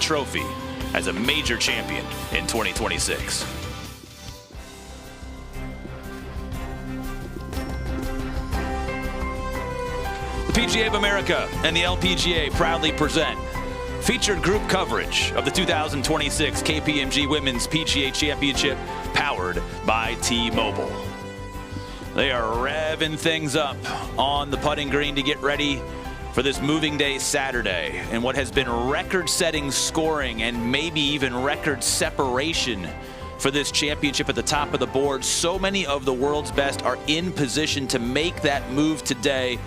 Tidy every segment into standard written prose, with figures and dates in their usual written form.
trophy as a major champion in 2026. The PGA of America and the LPGA proudly present featured group coverage of the 2026 KPMG Women's PGA Championship, powered by T-Mobile. They are revving things up on the putting green to get ready for this moving day Saturday, and what has been record-setting scoring and maybe even record separation for this championship at the top of the board. So many of the world's best are in position to make that move today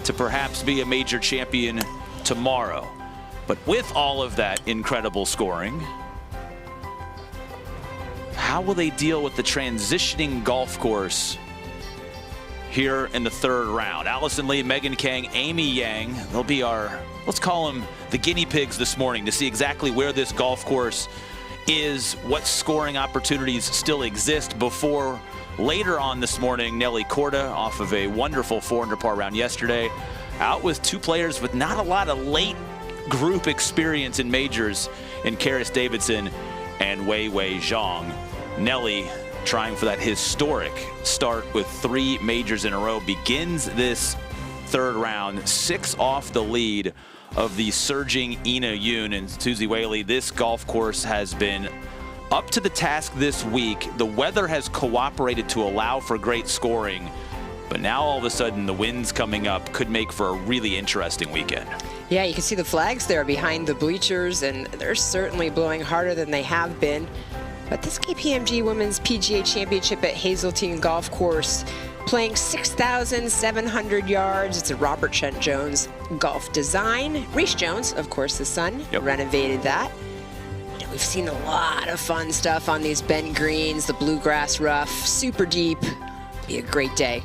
to perhaps be a major champion tomorrow. But with all of that incredible scoring, how will they deal with the transitioning golf course here in the third round? Alison Lee, Khang, Amy Yang, they'll be our, let's call them the guinea pigs this morning to see exactly where this golf course is, what scoring opportunities still exist before later on this morning, Nelly Korda, off of a wonderful 4-under par round yesterday, out with two players with not a lot of late group experience in majors in Karis, Davidson and Weiwei, Zhang. Nelly, trying for that historic start with 3 majors in a row, begins this third round 6 off the lead of the surging Ina Yoon. And Susie Whaley, this golf course has been up to the task this week. The weather has cooperated to allow for great scoring, but now all of a sudden the wind's coming up, could make for a really interesting weekend. Yeah, you can see the flags there behind the bleachers, and they're certainly blowing harder than they have been. But this KPMG Women's PGA Championship at Hazeltine Golf Course, playing 6,700 yards. It's a Robert Trent Jones golf design. Reese Jones, of course, the son, renovated that. And we've seen a lot of fun stuff on these bent greens, the bluegrass rough, super deep. Be a great day.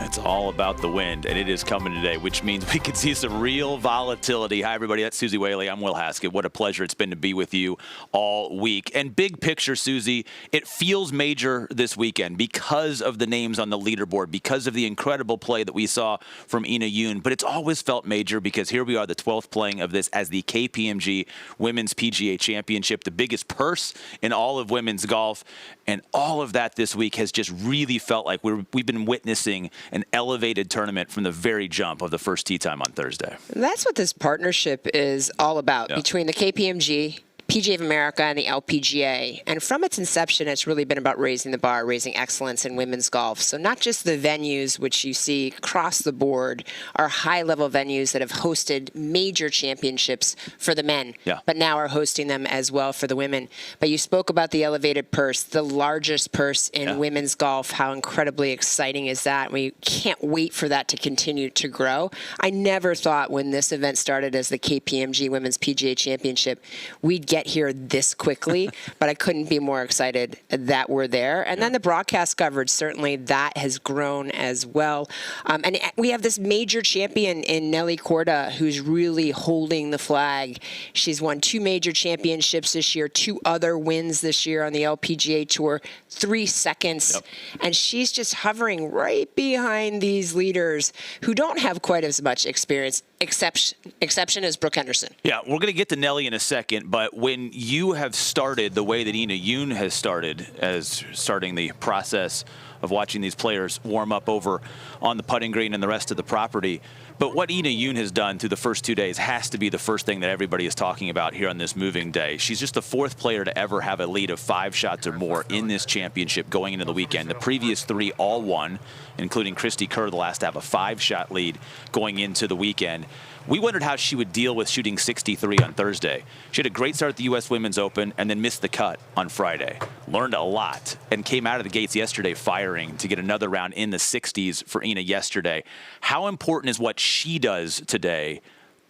It's all about the wind, and it is coming today, which means we could see some real volatility. Hi, everybody. That's Susie Whaley. I'm Will Haskett. What a pleasure it's been to be with you all week. And big picture, Susie, it feels major this weekend because of the names on the leaderboard, because of the incredible play that we saw from Ina Yoon. But it's always felt major because here we are, the 12th playing of this as the KPMG Women's PGA Championship, the biggest purse in all of women's golf. And all of that this week has just really felt like we've been witnessing an elevated tournament from the very jump of the first tee time on Thursday. That's what this partnership is all about between the KPMG, PGA of America, and the LPGA. And from its inception, it's really been about raising the bar, raising excellence in women's golf. So not just the venues, which you see across the board, are high-level venues that have hosted major championships for the men, but now are hosting them as well for the women. But you spoke about the elevated purse, the largest purse in women's golf. How incredibly exciting is that? We can't wait for that to continue to grow. I never thought when this event started as the KPMG Women's PGA Championship, we'd get here this quickly, but I couldn't be more excited that we're there. And then the broadcast coverage, certainly that has grown as well. And we have this major champion in Nelly Korda who's really holding the flag. She's won 2 major championships this year, 2 other wins this year on the LPGA Tour, 3 seconds. And she's just hovering right behind these leaders who don't have quite as much experience. Exception is Brooke Henderson. Yeah, we're going to get to Nelly in a second, but when you have started the way that Ina Yoon has started, as starting the process of watching these players warm up over on the putting green and the rest of the property, but what Ina Yoon has done through the first 2 days has to be the first thing that everybody is talking about here on this moving day. She's just the 4th player to ever have a lead of 5 shots or more in this championship going into the weekend. The previous 3 all won, including Christy Kerr, the last to have a 5-shot lead going into the weekend. We wondered how she would deal with shooting 63 on Thursday. She had a great start at the U.S. Women's Open and then missed the cut on Friday. Learned a lot and came out of the gates yesterday firing to get another round in the 60s for Ina yesterday. How important is what she does today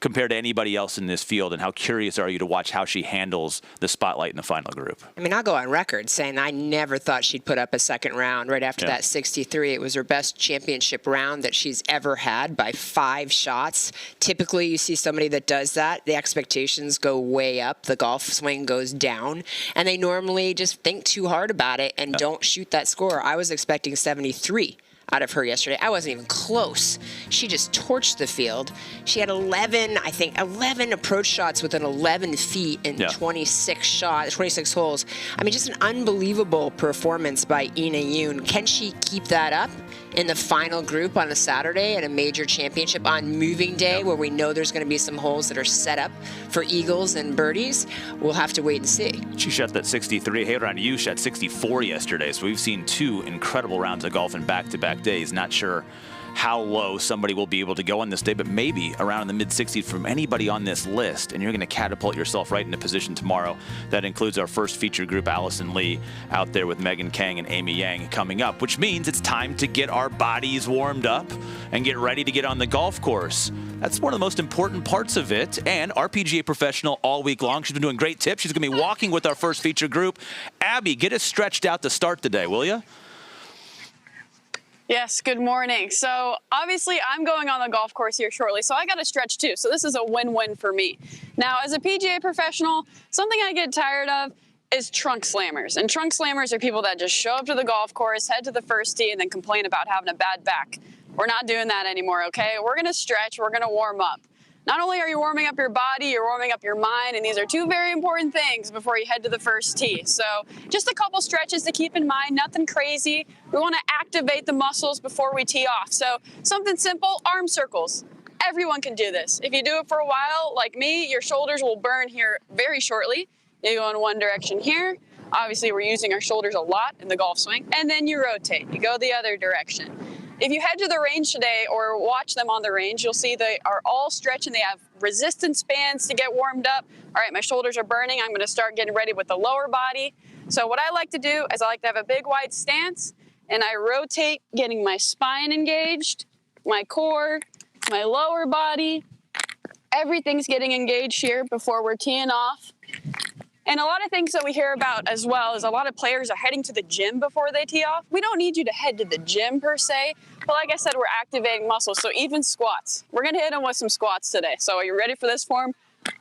compared to anybody else in this field, and how curious are you to watch how she handles the spotlight in the final group? I mean, I'll go on record saying I never thought she'd put up a second round right after that 63. It was her best championship round that she's ever had by 5 shots. Typically, you see somebody that does that, the expectations go way up, the golf swing goes down, and they normally just think too hard about it and don't shoot that score. I was expecting 73 out of her yesterday. I wasn't even close. She just torched the field. She had 11 approach shots within 11 feet in 26 holes. I mean, just an unbelievable performance by Ina Yoon. Can she keep that up in the final group on a Saturday at a major championship on moving day, where we know there's going to be some holes that are set up for eagles and birdies? We'll have to wait and see. She shot that 63. Hazeltine Yu shot 64 yesterday. So we've seen two incredible rounds of golf in back-to-back days. Not sure how low somebody will be able to go on this day, but maybe around in the mid-60s from anybody on this list, and you're going to catapult yourself right into position tomorrow. That includes our first feature group, Alison Lee, out there with Megan Khang and Amy Yang coming up, which means it's time to get our bodies warmed up and get ready to get on the golf course. That's one of the most important parts of it, and our PGA professional all week long. She's been doing great tips. She's going to be walking with our first feature group. Abby, get us stretched out to start today, will you? Yes, good morning. So obviously I'm going on the golf course here shortly, so I got to stretch too. So this is a win-win for me. Now, as a PGA professional, something I get tired of is trunk slammers. And trunk slammers are people that just show up to the golf course, head to the first tee, and then complain about having a bad back. We're not doing that anymore, okay? We're going to stretch, we're going to warm up. Not only are you warming up your body, you're warming up your mind, and these are two very important things before you head to the first tee. So just a couple stretches to keep in mind, nothing crazy. We want to activate the muscles before we tee off. So something simple, arm circles. Everyone can do this. If you do it for a while, like me, your shoulders will burn here very shortly. You go in one direction here. Obviously, we're using our shoulders a lot in the golf swing. And then you rotate. You go the other direction. If you head to the range today or watch them on the range, you'll see they are all stretching. They have resistance bands to get warmed up. All right, my shoulders are burning. I'm going to start getting ready with the lower body. So what I like to do is I like to have a big wide stance, and I rotate, getting my spine engaged, my core, my lower body. Everything's getting engaged here before we're teeing off. And a lot of things that we hear about as well is a lot of players are heading to the gym before they tee off. We don't need you to head to the gym per se, but like I said, we're activating muscles. So even squats, we're gonna hit them with some squats today. So are you ready for this form?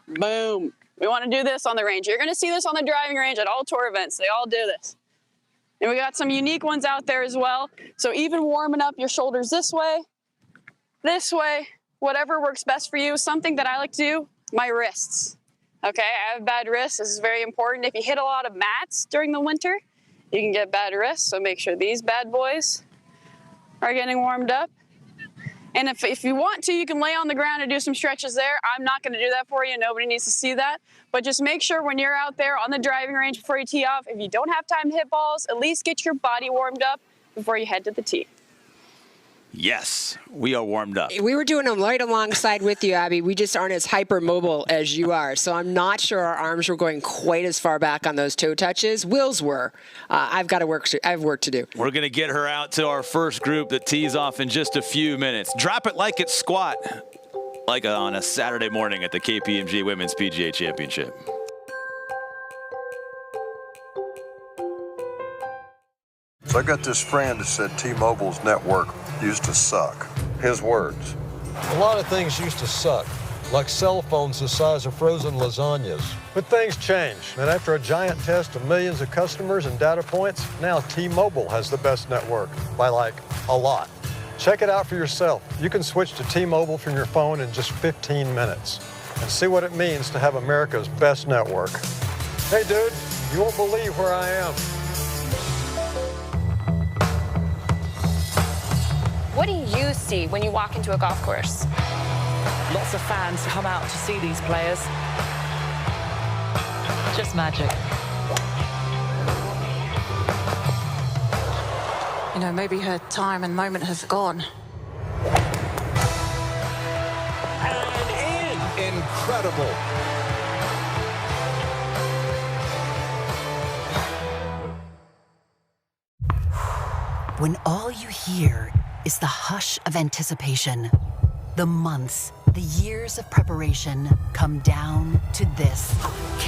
Boom. We wanna do this on the range. You're gonna see this on the driving range at all tour events. They all do this. And we got some unique ones out there as well. So even warming up your shoulders this way, whatever works best for you. Something that I like to do, my wrists. Okay, I have bad wrists. This is very important. If you hit a lot of mats during the winter, you can get bad wrists. So make sure these bad boys are getting warmed up. And if you want to, you can lay on the ground and do some stretches there. I'm not going to do that for you. Nobody needs to see that. But just make sure when you're out there on the driving range before you tee off, if you don't have time to hit balls, at least get your body warmed up before you head to the tee. Yes, we are warmed up. We were doing them right alongside with you, Abby. We just aren't as hypermobile as you are. So I'm not sure our arms were going quite as far back on those toe touches. Will's were. I have work to do. We're going to get her out to our first group that tees off in just a few minutes. Drop it like it's squat, like on a Saturday morning at the KPMG Women's PGA Championship. So I got this friend that said T-Mobile's network used to suck. His words. A lot of things used to suck, like cell phones the size of frozen lasagnas. But things change, and after a giant test of millions of customers and data points, now T-Mobile has the best network, by like a lot. Check it out for yourself. You can switch to T-Mobile from your phone in just 15 minutes and see what it means to have America's best network. Hey dude, you won't believe where I am. What do you see when you walk into a golf course? Lots of fans come out to see these players. Just magic. You know, maybe her time and moment has gone. And in. Incredible. When all you hear is the hush of anticipation, the months, the years of preparation come down to this.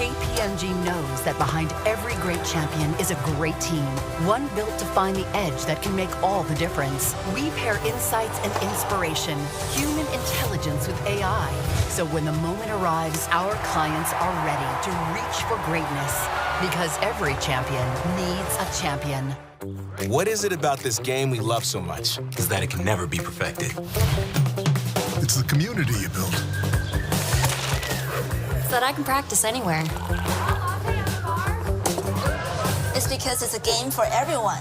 KPMG knows that behind every great champion is a great team, one built to find the edge that can make all the difference. We pair insights and inspiration, human intelligence with AI. So when the moment arrives, our clients are ready to reach for greatness. Because every champion needs a champion. What is it about this game we love so much? Is that it can never be perfected. It's the community you build. So that I can practice anywhere. It's because it's a game for everyone.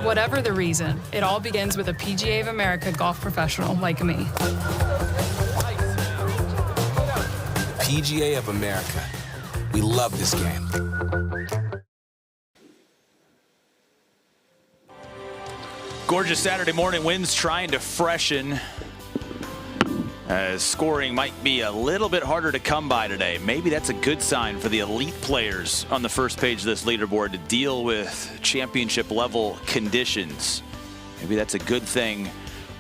Whatever the reason, it all begins with a PGA of America golf professional like me. PGA of America. We love this game. Gorgeous Saturday morning winds trying to freshen. As scoring might be a little bit harder to come by today. Maybe that's a good sign for the elite players on the first page of this leaderboard to deal with championship level conditions. Maybe that's a good thing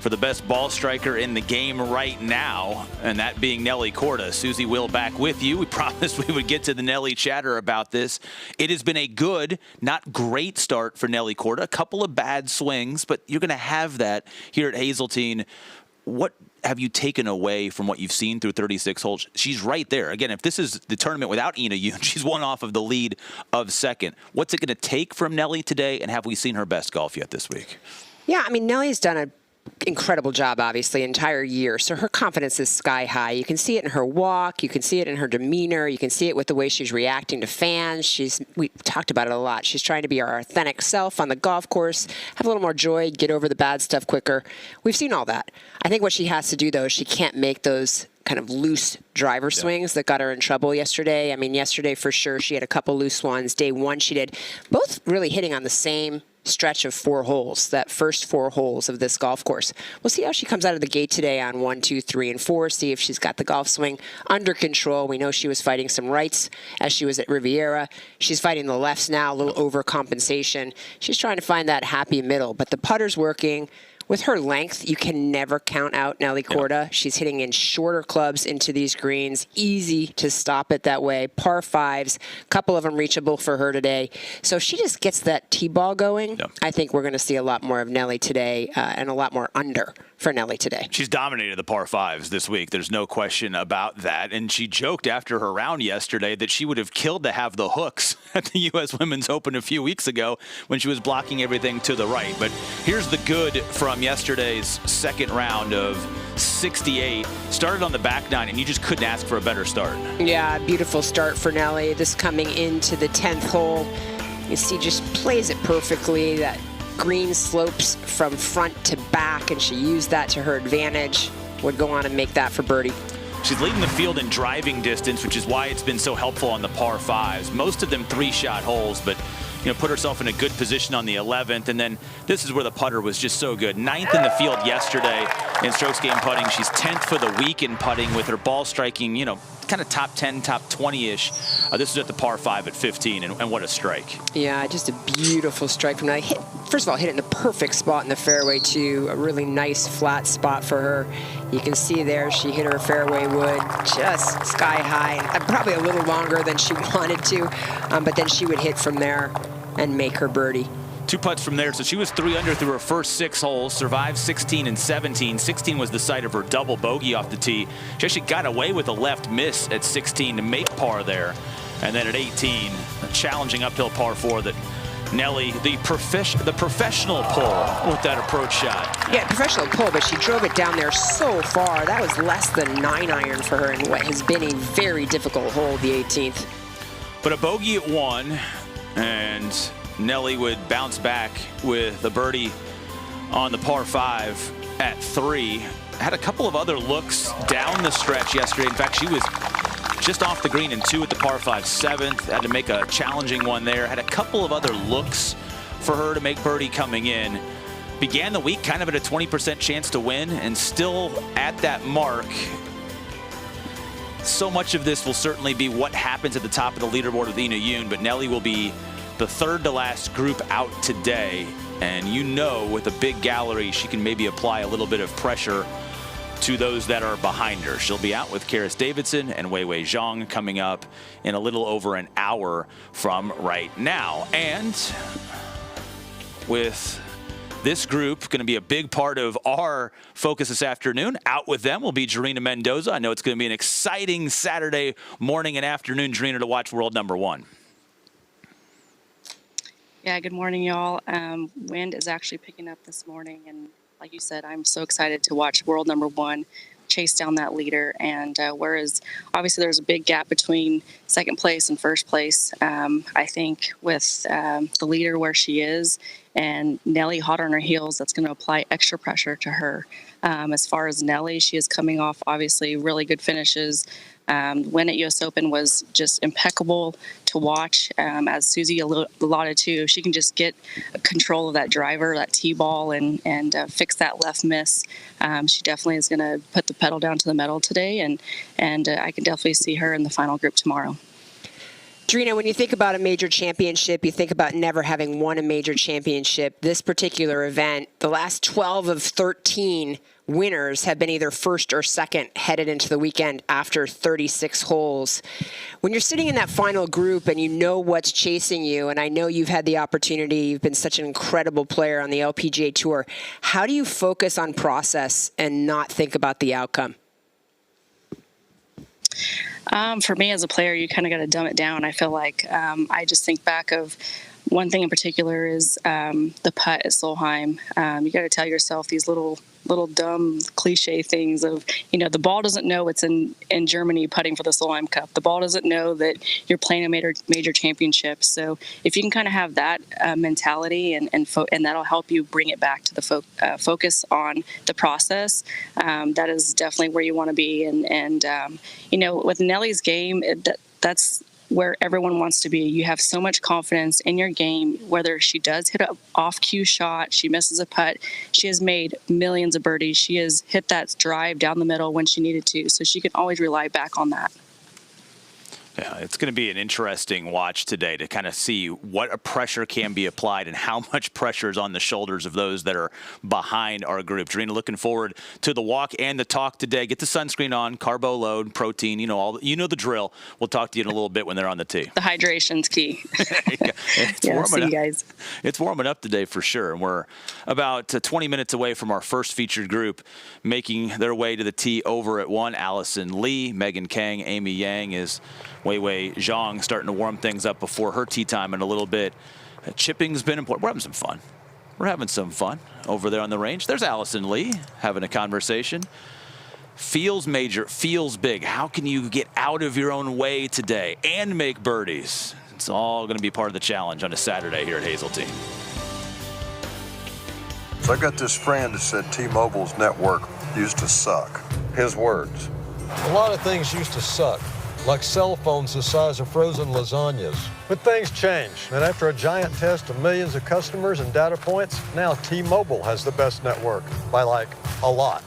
for the best ball striker in the game right now, and that being Nelly Korda. Susie Will back with you. We promised we would get to the Nelly chatter about this. It has been a good, not great start for Nelly Korda. A couple of bad swings, but you're going to have that here at Hazeltine. What have you taken away from what you've seen through 36 holes? She's right there. Again, if this is the tournament without Ina Yoon, she's one off of the lead of second. What's it going to take from Nelly today, and have we seen her best golf yet this week? Yeah, I mean, Nelly's done an incredible job, obviously, entire year. So her confidence is sky high. You can see it in her walk. You can see it in her demeanor. You can see it with the way she's reacting to fans. We talked about it a lot. She's trying to be her authentic self on the golf course, have a little more joy, get over the bad stuff quicker. We've seen all that. I think what she has to do, though, is she can't make those kind of loose driver swings that got her in trouble yesterday. I mean, yesterday for sure she had a couple loose ones. Day one she did. Both really hitting on the same stretch of 4 holes, that first 4 holes of this golf course. We'll see how she comes out of the gate today on 1, 2, 3, and 4, see if she's got the golf swing under control. We know she was fighting some rights as she was at Riviera. She's fighting the lefts now, a little overcompensation. She's trying to find that happy middle, but the putter's working. With her length, you can never count out Nelly Korda. She's hitting in shorter clubs into these greens. Easy to stop it that way. Par 5s, a couple of them reachable for her today. So if she just gets that tee ball going, I think we're going to see a lot more of Nelly today and a lot more under for Nelly today. She's dominated the par 5s this week. There's no question about that. And she joked after her round yesterday that she would have killed to have the hooks at the U.S. Women's Open a few weeks ago when she was blocking everything to the right. But here's the good from yesterday's second round of 68. Started on the back nine, and you just couldn't ask for a better start. Yeah, beautiful start for Nelly. This coming into the 10th hole. You see, just plays it perfectly. That green slopes from front to back, and she used that to her advantage. Would go on and make that for birdie. She's leading the field in driving distance, which is why it's been so helpful on the par 5s. Most of them 3-shot holes, but put herself in a good position on the 11th. And then this is where the putter was just so good. 9th in the field yesterday in strokes gained putting. She's 10th for the week in putting with her ball striking, kind of top 10, top 20-ish. This is at the par 5 at 15, and what a strike. Yeah, just a beautiful strike from Nelly. First of all, hit it in the perfect spot in the fairway, too. A really nice flat spot for her. You can see there she hit her fairway wood just sky high, and probably a little longer than she wanted to, but then she would hit from there and make her birdie. 2 putts from there, so she was 3 under through her first 6 holes, survived 16 and 17. 16 was the site of her double bogey off the tee. She actually got away with a left miss at 16 to make par there. And then at 18, a challenging uphill par 4 that Nelly, the professional pull with that approach shot. Yeah, professional pull, but she drove it down there so far. That was less than 9-iron for her in what has been a very difficult hole, the 18th. But a bogey at 1, and Nelly would bounce back with a birdie on the par 5 at 3. Had a couple of other looks down the stretch yesterday. In fact, she was just off the green in 2 at the par 5 7th. Had to make a challenging one there. Had a couple of other looks for her to make birdie coming in. Began the week kind of at a 20% chance to win, and still at that mark. So much of this will certainly be what happens at the top of the leaderboard with Ina Yoon, but Nelly will be the 3rd to last group out today. And with a big gallery, she can maybe apply a little bit of pressure to those that are behind her. She'll be out with Karis Davidson and Weiwei Zhang coming up in a little over an hour from right now. And with this group going to be a big part of our focus this afternoon. Out with them will be Jarena Mendoza. I know it's going to be an exciting Saturday morning and afternoon, Jarena, to watch world number one. Yeah, good morning, y'all. Wind is actually picking up this morning, and like you said, I'm so excited to watch world number one chase down that leader. And whereas obviously there's a big gap between second place and first place, I think with the leader where she is and Nelly hot on her heels, that's going to apply extra pressure to her. As far as Nelly, she is coming off obviously really good finishes. Win at U.S. Open was just impeccable to watch. As Susie allotted to, if she can just get control of that driver, that tee ball, and fix that left miss, she definitely is going to put the pedal down to the metal today, and I can definitely see her in the final group tomorrow. Jarena, when you think about a major championship, you think about never having won a major championship. This particular event, the last 12 of 13 winners have been either first or second headed into the weekend after 36 holes. When you're sitting in that final group and you know what's chasing you, and I know you've had the opportunity, you've been such an incredible player on the LPGA Tour, how do you focus on process and not think about the outcome? For me as a player, you kind of got to dumb it down. I feel like I just think back of one thing in particular is the putt at Solheim. You got to tell yourself these little dumb cliche things of, the ball doesn't know it's in Germany putting for the Solheim Cup. The ball doesn't know that you're playing a major championship. So if you can kind of have that mentality and that'll help you bring it back to the focus on the process, that is definitely where you want to be. And with Nelly's game, that's where everyone wants to be. You have so much confidence in your game, whether she does hit an off-cue shot, she misses a putt, she has made millions of birdies. She has hit that drive down the middle when she needed to, so she can always rely back on that. Yeah, it's going to be an interesting watch today to kind of see what a pressure can be applied and how much pressure is on the shoulders of those that are behind our group. Jarena, looking forward to the walk and the talk today. Get the sunscreen on, carbo load, protein, the drill. We'll talk to you in a little bit when they're on the tee. The hydration's key. See you guys. It's warming up today for sure. And we're about 20 minutes away from our first featured group making their way to the tee over at 1. Alison Lee, Khang, Amy Yang is Weiwei Zhang starting to warm things up before her tee time in a little bit. Chipping's been important. We're having some fun over there on the range. There's Alison Lee having a conversation. Feels major, feels big. How can you get out of your own way today and make birdies? It's all going to be part of the challenge on a Saturday here at Hazeltine. So I got this friend that said T-Mobile's network used to suck. His words. A lot of things used to suck, like cell phones the size of frozen lasagnas. But things change, and after a giant test of millions of customers and data points, now T-Mobile has the best network, by like a lot.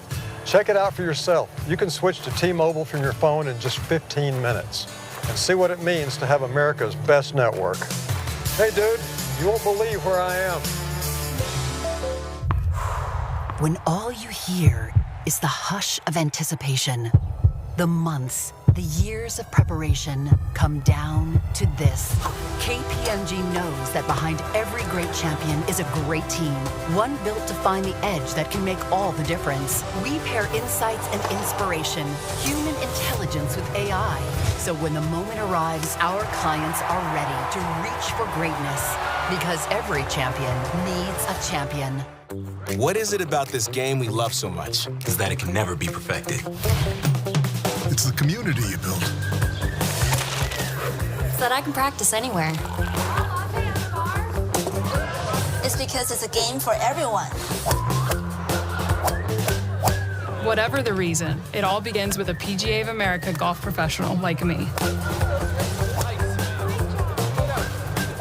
Check it out for yourself. You can switch to T-Mobile from your phone in just 15 minutes and see what it means to have America's best network. Hey dude, you won't believe where I am. When all you hear is the hush of anticipation, the months, the years of preparation come down to this. KPMG knows that behind every great champion is a great team, one built to find the edge that can make all the difference. We pair insights and inspiration, human intelligence with AI. So when the moment arrives, our clients are ready to reach for greatness, because every champion needs a champion. What is it about this game we love so much is that it can never be perfected? It's the community you build. So that I can practice anywhere. It's because it's a game for everyone. Whatever the reason, it all begins with a PGA of America golf professional like me.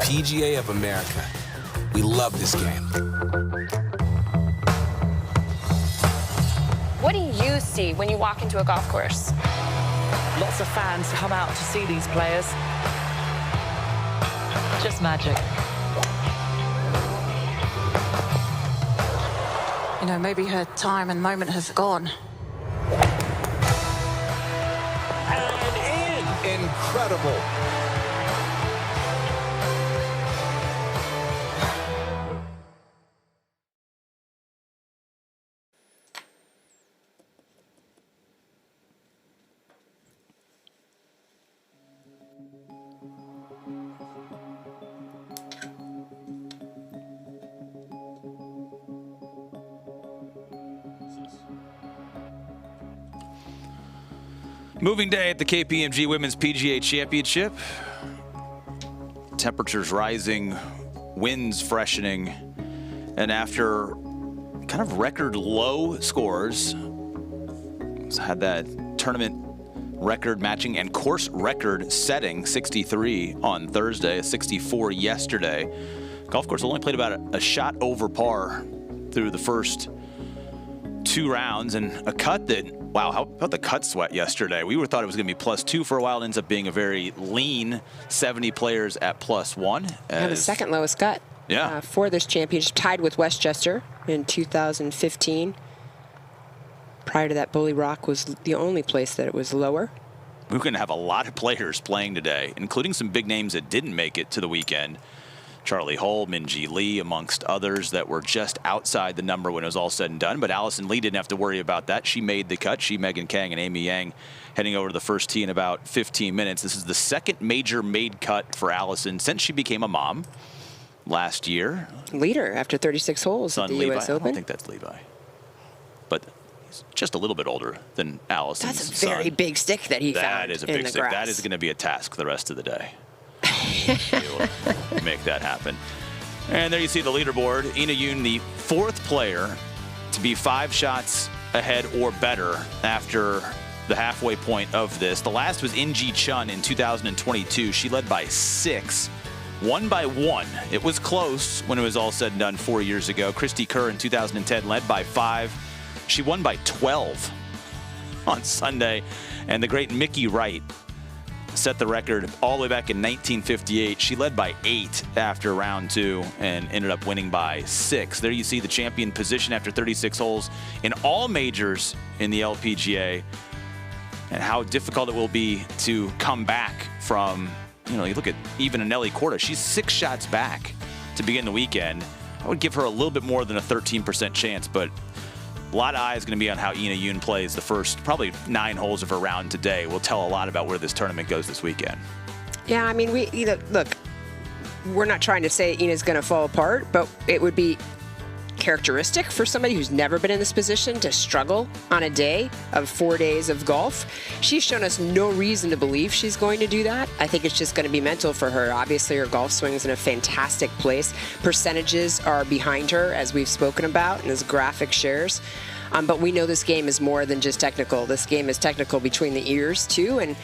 PGA of America. We love this game. What do you see when you walk into a golf course? Lots of fans come out to see these players. Just magic. Maybe her time and moment have gone. incredible. Moving day at the KPMG Women's PGA Championship. Temperatures rising, winds freshening, and after kind of record low scores, had that tournament record matching and course record setting 63 on Thursday, a 64 yesterday. Golf course only played about a shot over par through the first 2 rounds, and a cut that, wow, how about the cut sweat yesterday? We thought it was going to be +2 for a while. It ends up being a very lean 70 players at +1. The second lowest cut for this championship, tied with Westchester in 2015. Prior to that, Bully Rock was the only place that it was lower. We're going to have a lot of players playing today, including some big names that didn't make it to the weekend. Charlie Hull, Minjee Lee, amongst others that were just outside the number when it was all said and done. But Alison Lee didn't have to worry about that. She made the cut. She, Megan Khang, and Amy Yang heading over to the first tee in about 15 minutes. This is the second major made cut for Alison since she became a mom last year. Leader after 36 holes at the U.S. Open. I don't think that's Levi. But he's just a little bit older than Alison's son. That's a very big stick that he found. That is a big stick. Grass. That is going to be a task the rest of the day. Make that happen. And there you see the leaderboard. Ina Yoon, the 4th player to be 5 shots ahead or better after the halfway point of this. The last was In-Ji Chun in 2022. She led by 6, won by 1. It was close when it was all said and done 4 years ago. Christy Kerr in 2010 led by 5. She won by 12 on Sunday. And the great Mickey Wright set the record all the way back in 1958. She led by 8 after round 2 and ended up winning by 6. There you see the champion position after 36 holes in all majors in the LPGA, and how difficult it will be to come back from, you look at even a Nelly Korda. She's 6 shots back to begin the weekend. I would give her a little bit more than a 13% chance, but a lot of eyes going to be on how Ina Yoon plays the first probably 9 holes of her round today. Will tell a lot about where this tournament goes this weekend. Yeah, I mean, look, we're not trying to say Ina's going to fall apart, but it would be characteristic for somebody who's never been in this position to struggle on a day of 4 days of golf. She's shown us no reason to believe she's going to do that. I think it's just going to be mental for her. Obviously, her golf swing's in a fantastic place. Percentages are behind her, as we've spoken about, and as graphic shares. But we know this game is more than just technical. This game is technical between the ears, too. And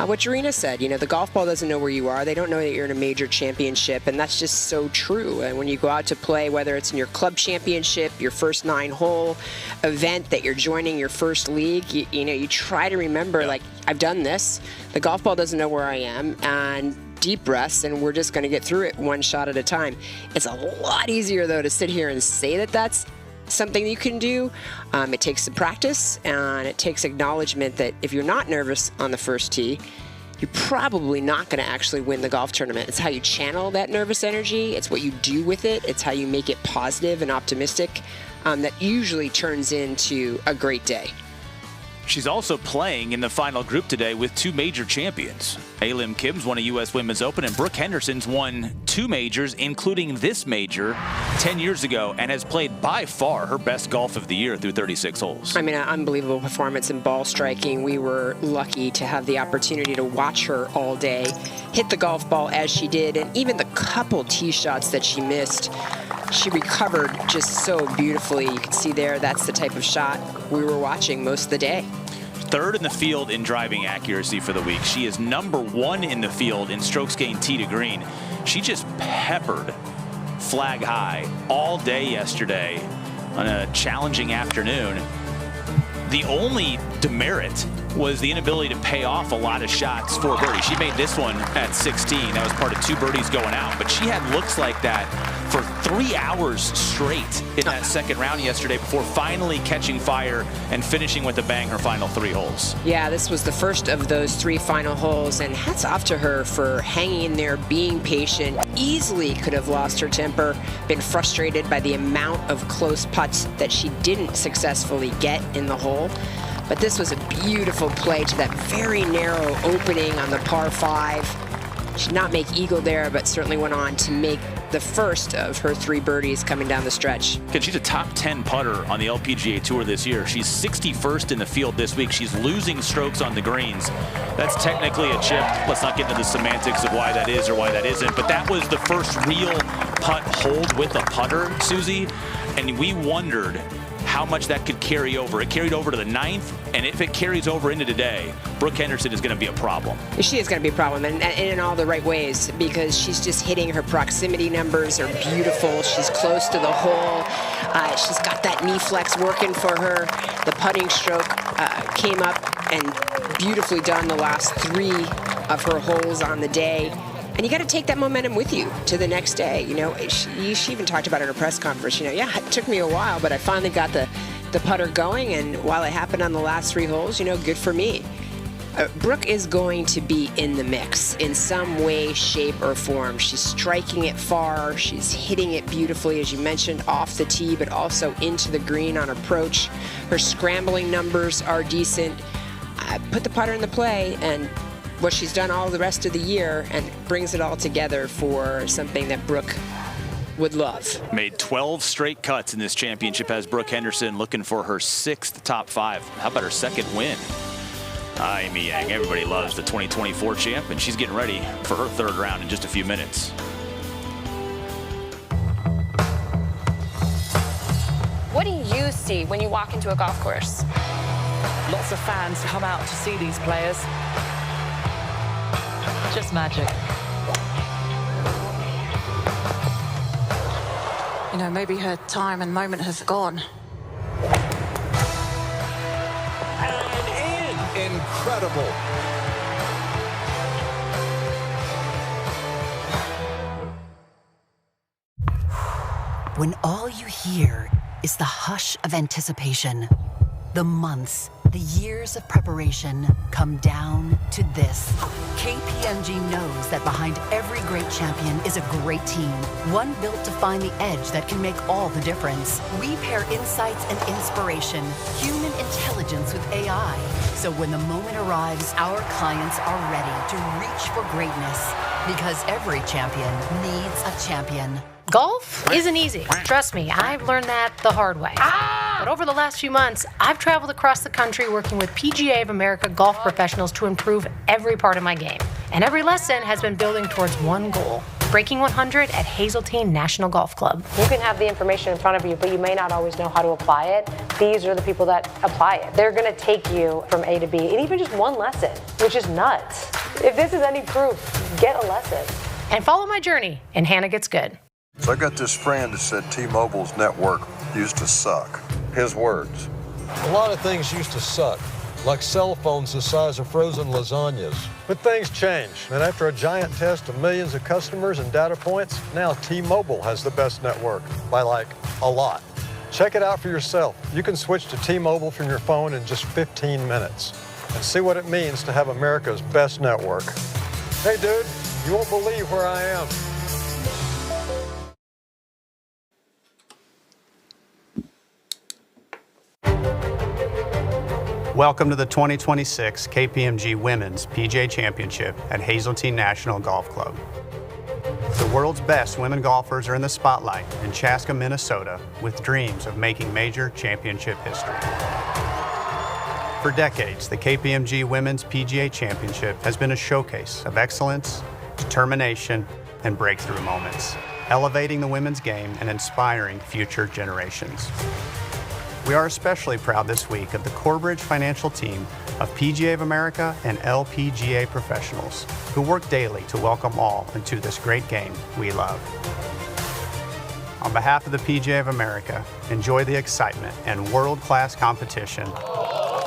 what Jarena said, the golf ball doesn't know where you are. They don't know that you're in a major championship, and that's just so true. And when you go out to play, whether it's in your club championship, your first 9-hole event that you're joining your first league, you try to remember, like, I've done this. The golf ball doesn't know where I am, and deep breaths, and we're just going to get through it one shot at a time. It's a lot easier, though, to sit here and say that that's something you can do. It takes some practice, and it takes acknowledgement that if you're not nervous on the first tee, you're probably not going to actually win the golf tournament. It's how you channel that nervous energy. It's what you do with it. It's how you make it positive and optimistic. That usually turns into a great day. She's also playing in the final group today with 2 major champions. Alim Kim's won a U.S. Women's Open, and Brooke Henderson's won 2 majors, including this major 10 years ago, and has played by far her best golf of the year through 36 holes. I mean, an unbelievable performance in ball striking. We were lucky to have the opportunity to watch her all day, hit the golf ball as she did, and even the couple tee shots that she missed, she recovered just so beautifully. You can see there, that's the type of shot we were watching most of the day. 3rd in the field in driving accuracy for the week. She is number 1 in the field in strokes gained tee to green. She just peppered flag high all day yesterday on a challenging afternoon. The only demerit was the inability to pay off a lot of shots for birdie. She made this one at 16. That was part of 2 birdies going out, but she had looks like that for 3 hours straight in that second round yesterday before finally catching fire and finishing with a bang her final 3 holes. Yeah, this was the first of those 3 final holes, and hats off to her for hanging in there, being patient. Easily could have lost her temper, been frustrated by the amount of close putts that she didn't successfully get in the hole. But this was a beautiful play to that very narrow opening on the par 5. She did not make eagle there, but certainly went on to make the first of her 3 birdies coming down the stretch. She's a top 10 putter on the LPGA Tour this year. She's 61st in the field this week. She's losing strokes on the greens. That's technically a chip. Let's not get into the semantics of why that is or why that isn't, but that was the first real putt hold with a putter, Susie, and we wondered how much that could carry over. It carried over to the 9th, and if it carries over into today, Brooke Henderson is going to be a problem. She is going to be a problem, and in all the right ways, because she's just hitting. Her proximity numbers are beautiful. She's close to the hole. She's got that knee flex working for her. The putting stroke came up and beautifully done the last 3 of her holes on the day. And you got to take that momentum with you to the next day. You know, she even talked about it at her press conference. You know, yeah, it took me a while, but I finally got the putter going. And while it happened on the last 3 holes, you know, good for me. Brooke is going to be in the mix in some way, shape, or form. She's striking it far. She's hitting it beautifully, as you mentioned, off the tee, but also into the green on approach. Her scrambling numbers are decent. Put the putter in the play, and what she's done all the rest of the year, and brings it all together for something that Brooke would love. Made 12 straight cuts in this championship as Brooke Henderson, looking for her 6th top 5. How about her 2nd win? Amy Yang, everybody loves the 2024 champ, and she's getting ready for her 3rd round in just a few minutes. What do you see when you walk into a golf course? Lots of fans come out to see these players. Just magic. You know, maybe her time and moment has gone. And in. Incredible. When all you hear is the hush of anticipation, the months, the years of preparation come down to this. KPMG knows that behind every great champion is a great team, one built to find the edge that can make all the difference. We pair insights and inspiration, human intelligence with AI. So when the moment arrives, our clients are ready to reach for greatness, because every champion needs a champion. Golf isn't easy. Trust me, I've learned that the hard way. But over the last few months, I've traveled across the country working with PGA of America golf professionals to improve every part of my game. And every lesson has been building towards one goal: breaking 100 at Hazeltine National Golf Club. You can have the information in front of you, but you may not always know how to apply it. These are the people that apply it. They're going to take you from A to B, and even just one lesson, which is nuts. If this is any proof, get a lesson. And follow my journey, and Hannah Gets Good. So I got this friend that said T-Mobile's network used to suck. His words. A lot of things used to suck, like cell phones the size of frozen lasagnas. But things change, and after a giant test of millions of customers and data points, now T-Mobile has the best network, by like a lot. Check it out for yourself. You can switch to T-Mobile from your phone in just 15 minutes and see what it means to have America's best network. Hey dude, you won't believe where I am. Welcome to the 2026 KPMG Women's PGA Championship at Hazeltine National Golf Club. The world's best women golfers are in the spotlight in Chaska, Minnesota, with dreams of making major championship history. For decades, the KPMG Women's PGA Championship has been a showcase of excellence, determination, and breakthrough moments, elevating the women's game and inspiring future generations. We are especially proud this week of the Corebridge financial team of PGA of America and LPGA professionals who work daily to welcome all into this great game we love. On behalf of the PGA of America, enjoy the excitement and world-class competition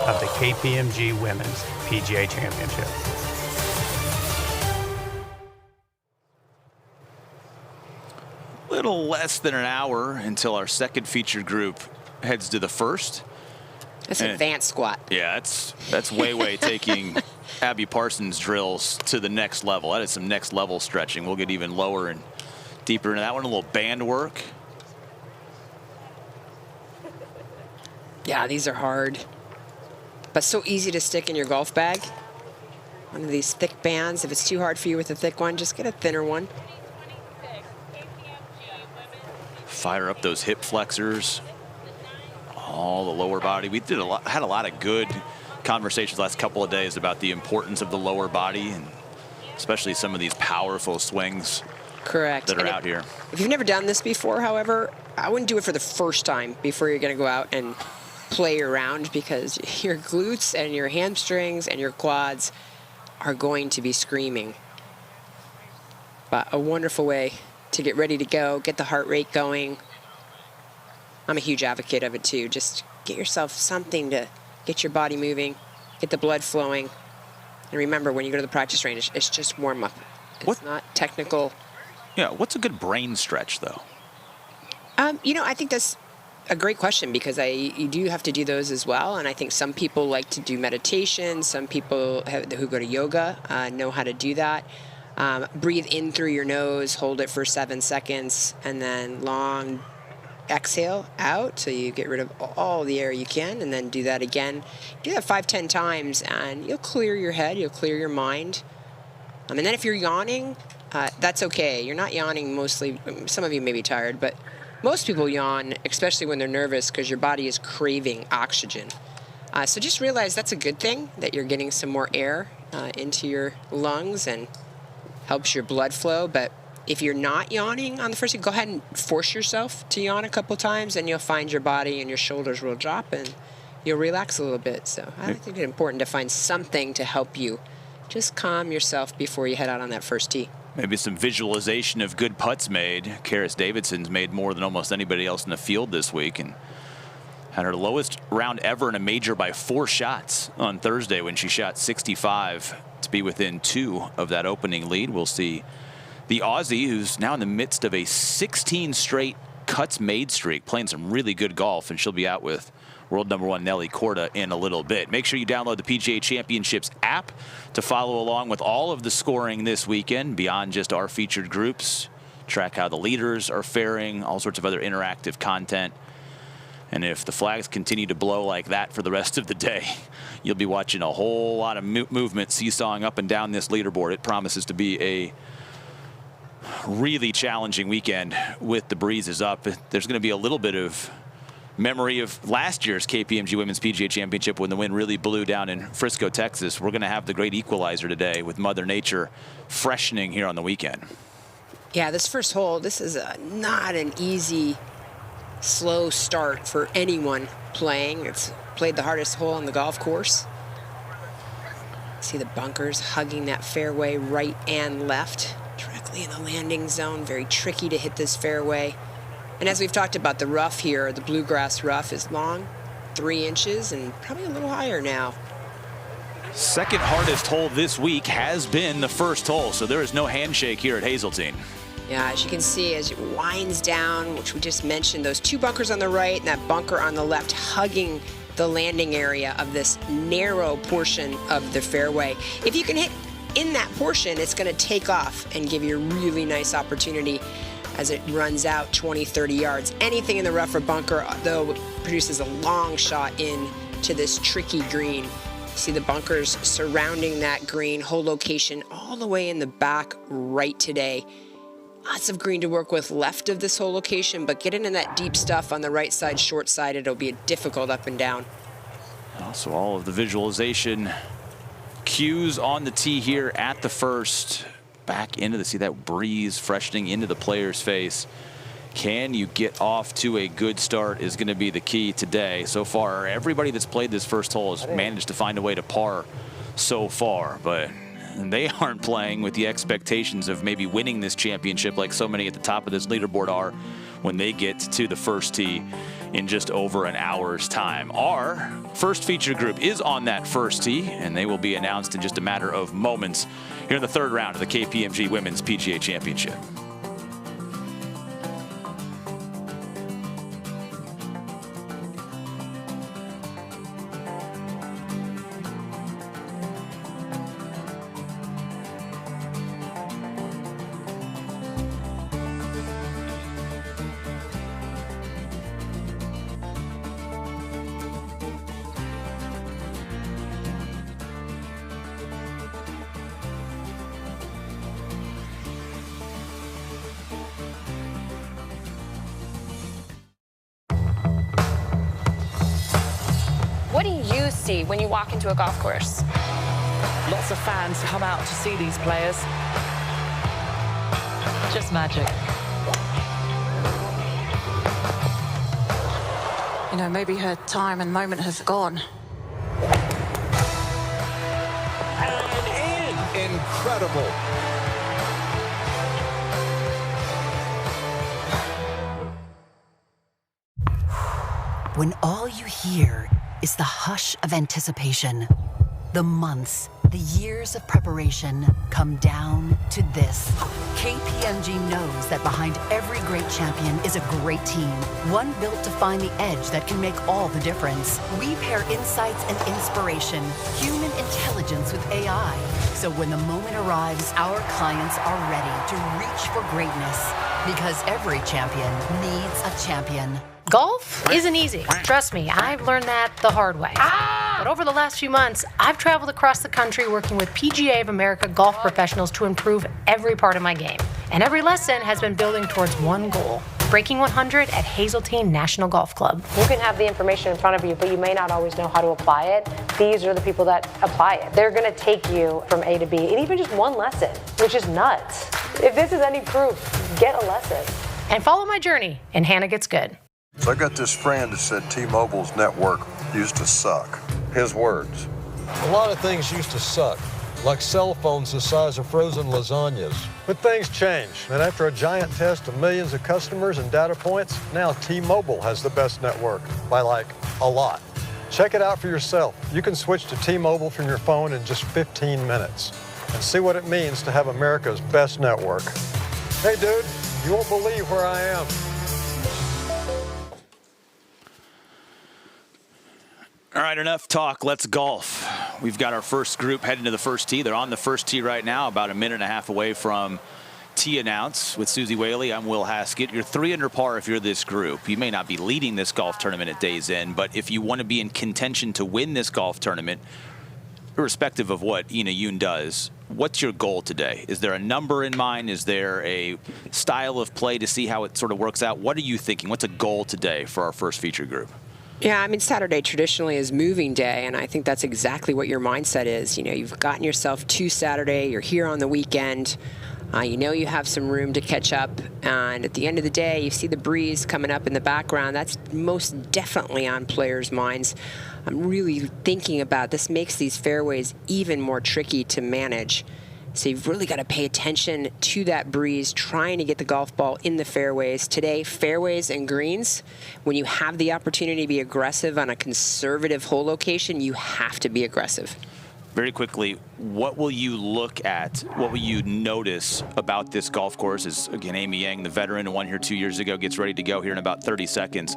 of the KPMG Women's PGA Championship. Little less than an hour until our second featured group heads to the first. That's an advanced squat. Yeah, that's Weiwei taking Abby Parsons' drills to the next level. That is some next level stretching. We'll get even lower and deeper into that one. A little band work. Yeah, these are hard, but so easy to stick in your golf bag. One of these thick bands. If it's too hard for you with a thick one, just get a thinner one. Fire up those hip flexors. All the lower body. We had a lot of good conversations last couple of days about the importance of the lower body, and especially some of these powerful swings. Correct. That are out here. If you've never done this before, however, I wouldn't do it for the first time before you're going to go out and play around, because your glutes and your hamstrings and your quads are going to be screaming. But a wonderful way to get ready to go, get the heart rate going. I'm a huge advocate of it too. Just get yourself something to get your body moving, get the blood flowing. And remember, when you go to the practice range, it's just warm up. It's not technical. Yeah, what's a good brain stretch though? I think that's a great question, because you do have to do those as well. And I think some people like to do meditation. Some people who go to yoga know how to do that. Breathe in through your nose, hold it for 7 seconds, and then long exhale out so you get rid of all the air you can, and then do that again. Do that 5-10 times and you'll clear your head, you'll clear your mind. And then if you're yawning, that's okay. You're not yawning mostly. Some of you may be tired, but most people yawn, especially when they're nervous, because your body is craving oxygen. So just realize that's a good thing, that you're getting some more air into your lungs and helps your blood flow. But if you're not yawning on the first day, go ahead and force yourself to yawn a couple times, and you'll find your body and your shoulders will drop and you'll relax a little bit. So I think it's important to find something to help you just calm yourself before you head out on that first tee. Maybe some visualization of good putts made. Karis Davidson's made more than almost anybody else in the field this week, and had her lowest round ever in a major by 4 shots on Thursday when she shot 65 to be within 2 of that opening lead. We'll see the Aussie, who's now in the midst of a 16 straight cuts made streak, playing some really good golf, and she'll be out with world #1 Nelly Korda in a little bit. Make sure you download the PGA Championships app to follow along with all of the scoring this weekend beyond just our featured groups. Track how the leaders are faring, all sorts of other interactive content. And if the flags continue to blow like that for the rest of the day, you'll be watching a whole lot of movement seesawing up and down this leaderboard. It promises to be a really challenging weekend with the breezes up. There's going to be a little bit of memory of last year's KPMG Women's PGA Championship when the wind really blew down in Frisco, Texas. We're going to have the great equalizer today with Mother Nature freshening here on the weekend. Yeah, this first hole, this is not an easy, slow start for anyone playing. It's played the hardest hole on the golf course. See the bunkers hugging that fairway right and left, directly in the landing zone. Very tricky to hit this fairway. And as we've talked about, the rough here, the bluegrass rough, is long, 3 inches, and probably a little higher now. Second hardest hole this week has been the first hole, so there is no handshake here at Hazeltine. Yeah, as you can see, as it winds down, which we just mentioned, those 2 bunkers on the right and that bunker on the left hugging the landing area of this narrow portion of the fairway. If you can hit in that portion, it's going to take off and give you a really nice opportunity as it runs out 20, 30 yards. Anything in the rough or bunker, though, produces a long shot in to this tricky green. See the bunkers surrounding that green, hole location all the way in the back right today. Lots of green to work with left of this hole location, but get into that deep stuff on the right side, short side, it'll be a difficult up and down. Also, all of the visualization cues on the tee here at the first. Back into see that breeze freshening into the player's face. Can you get off to a good start is going to be the key today. So far, everybody that's played this first hole has managed to find a way to par so far, but they aren't playing with the expectations of maybe winning this championship like so many at the top of this leaderboard are when they get to the first tee in just over an hour's time. Our first feature group is on that first tee, and they will be announced in just a matter of moments here in the third round of the KPMG Women's PGA Championship. What do you see when you walk into a golf course? Lots of fans come out to see these players. Just magic. You know, maybe her time and moment has gone. And in. Incredible. When all you hear is the hush of anticipation, the months, the years of preparation come down to this. KPMG knows that behind every great champion is a great team, one built to find the edge that can make all the difference. We pair insights and inspiration, human intelligence with AI. So when the moment arrives, our clients are ready to reach for greatness, because every champion needs a champion. Golf isn't easy. Trust me, I've learned that the hard way. But over the last few months, I've traveled across the country working with PGA of America golf professionals to improve every part of my game. And every lesson has been building towards one goal: breaking 100 at Hazeltine National Golf Club. You can have the information in front of you, but you may not always know how to apply it. These are the people that apply it. They're going to take you from A to B, and even just one lesson, which is nuts. If this is any proof, get a lesson. And follow my journey in Hannah Gets Good. So I got this friend that said T-Mobile's network used to suck. His words. A lot of things used to suck, like cell phones the size of frozen lasagnas. But things change, and after a giant test of millions of customers and data points, now T-Mobile has the best network, by like a lot. Check it out for yourself. You can switch to T-Mobile from your phone in just 15 minutes and see what it means to have America's best network. Hey dude, you won't believe where I am. All right, enough talk. Let's golf. We've got our first group heading to the first tee. They're on the first tee right now, about a minute and a half away from tee announce. With Susie Whaley, I'm Will Haskett. You're 3 under par if you're this group. You may not be leading this golf tournament at day's end, but if you want to be in contention to win this golf tournament, irrespective of what Ina Yoon does, what's your goal today? Is there a number in mind? Is there a style of play to see how it sort of works out? What are you thinking? What's a goal today for our first feature group? Yeah, I mean, Saturday traditionally is moving day, and I think that's exactly what your mindset is. You know, you've gotten yourself to Saturday, you're here on the weekend, you know you have some room to catch up, and at the end of the day, you see the breeze coming up in the background. That's most definitely on players' minds. I'm really thinking about this makes these fairways even more tricky to manage. So you've really got to pay attention to that breeze, trying to get the golf ball in the fairways. Today, fairways and greens, when you have the opportunity to be aggressive on a conservative hole location, you have to be aggressive. Very quickly, what will you look at? What will you notice about this golf course? As, again, Amy Yang, the veteran who won here 2 years ago, gets ready to go here in about 30 seconds.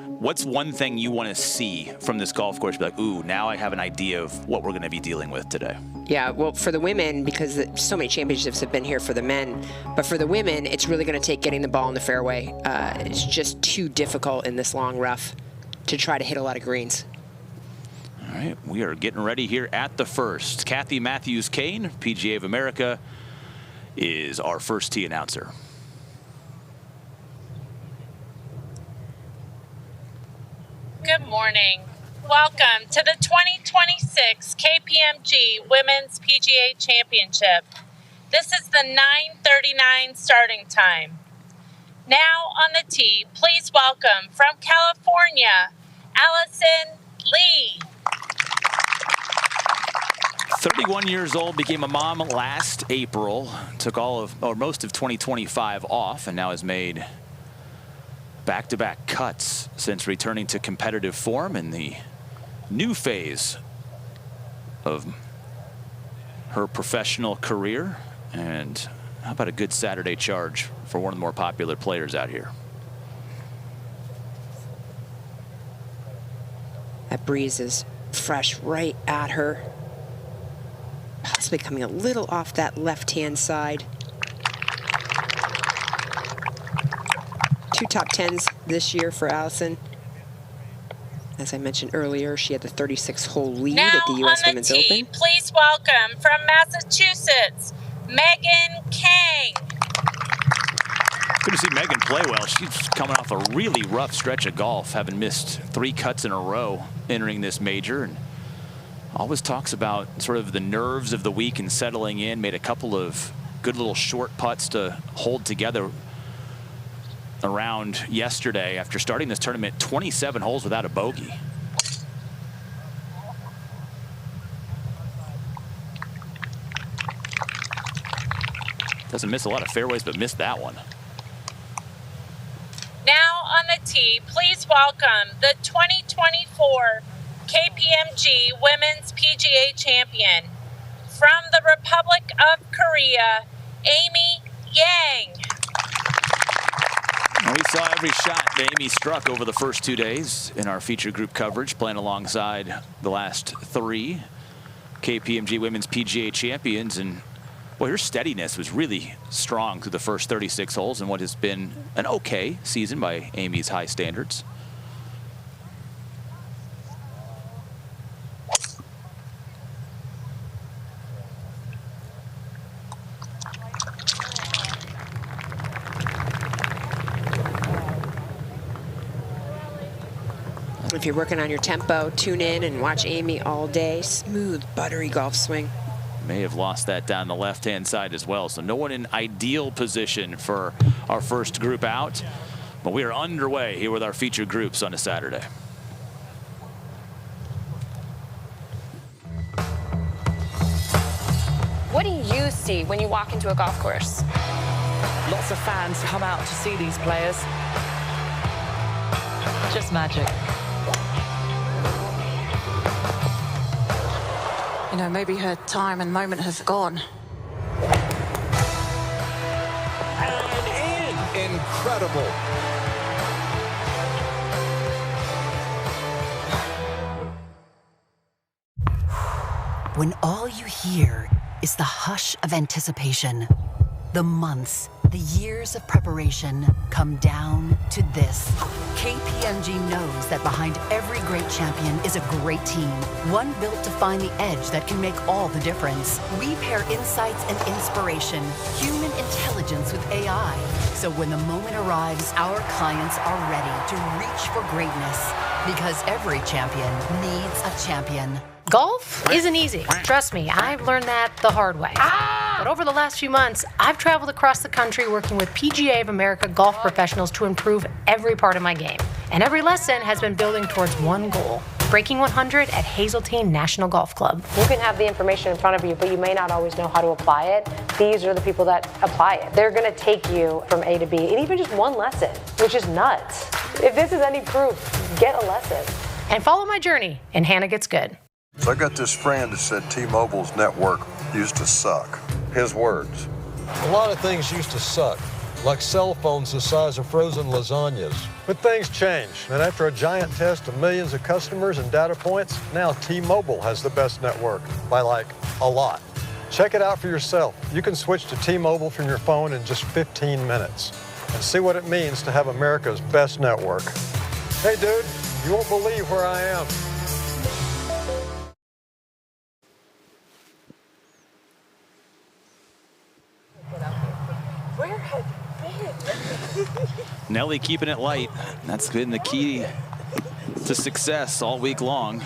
What's one thing you want to see from this golf course? Be like, ooh, now I have an idea of what we're going to be dealing with today. Yeah, well, for the women, because so many championships have been here for the men, but for the women, it's really going to take getting the ball in the fairway. It's just too difficult in this long rough to try to hit a lot of greens. All right, we are getting ready here at the first. Kathy Matthews-Kane, PGA of America, is our first tee announcer. Good morning. Welcome to the 2026 KPMG Women's PGA Championship. This is the 9:39 starting time. Now on the tee, please welcome from California, Alison Lee. 31 years old, became a mom last April, took most of 2025 off, and now has made back-to-back cuts since returning to competitive form in the new phase of her professional career. And how about a good Saturday charge for one of the more popular players out here? That breeze is fresh right at her. Possibly coming a little off that left-hand side. 2 top 10s this year for Alison. As I mentioned earlier, she had the 36-hole lead at the U.S. Women's Open. Please welcome from Massachusetts, Megan Khang. Good to see Megan play well. She's coming off a really rough stretch of golf, having missed 3 cuts in a row entering this major, and always talks about sort of the nerves of the week and settling in. Made a couple of good little short putts to hold together around yesterday after starting this tournament 27 holes without a bogey. Doesn't miss a lot of fairways, but missed that one. Now on the tee, please welcome the 2024 KPMG Women's PGA Champion from the Republic of Korea, Amy Yang. Well, we saw every shot that Amy struck over the first 2 days in our feature group coverage, playing alongside the last 3 KPMG Women's PGA Champions. And boy, her steadiness was really strong through the first 36 holes in what has been an okay season by Amy's high standards. If you're working on your tempo, tune in and watch Amy all day. Smooth, buttery golf swing. May have lost that down the left-hand side as well. So no one in ideal position for our first group out. But we are underway here with our featured groups on a Saturday. What do you see when you walk into a golf course? Lots of fans come out to see these players. Just magic. You know, maybe her time and moment has gone. And in. Incredible. When all you hear is the hush of anticipation, the months, the years of preparation come down to this. KPMG knows that behind every great champion is a great team, one built to find the edge that can make all the difference. We pair insights and inspiration, human intelligence with AI. So when the moment arrives, our clients are ready to reach for greatness, because every champion needs a champion. Golf isn't easy. Trust me, I've learned that the hard way. But over the last few months, I've traveled across the country working with PGA of America golf professionals to improve every part of my game. And every lesson has been building towards one goal: breaking 100 at Hazeltine National Golf Club. You can have the information in front of you, but you may not always know how to apply it. These are the people that apply it. They're going to take you from A to B, and even just one lesson, which is nuts. If this is any proof, get a lesson. And follow my journey in Hannah Gets Good. So I got this friend that said T-Mobile's network used to suck. His words. A lot of things used to suck, like cell phones the size of frozen lasagnas. But things change, and after a giant test of millions of customers and data points, now T-Mobile has the best network, by like a lot. Check it out for yourself. You can switch to T-Mobile from your phone in just 15 minutes and see what it means to have America's best network. Hey dude, you won't believe where I am. Nelly keeping it light. That's been the key to success all week long.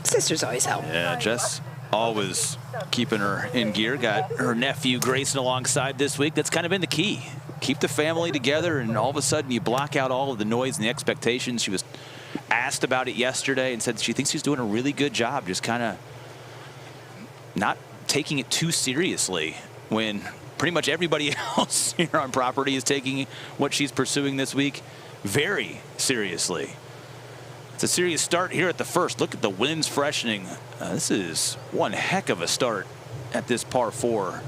Sisters always help. Yeah, Jess always keeping her in gear. Got her nephew Grayson alongside this week. That's kind of been the key. Keep the family together, and all of a sudden you block out all of the noise and the expectations. She was asked about it yesterday and said she thinks she's doing a really good job, just kind of not taking it too seriously when pretty much everybody else here on property is taking what she's pursuing this week very seriously. It's a serious start here at the first. Look at the winds freshening. This is one heck of a start at this par 4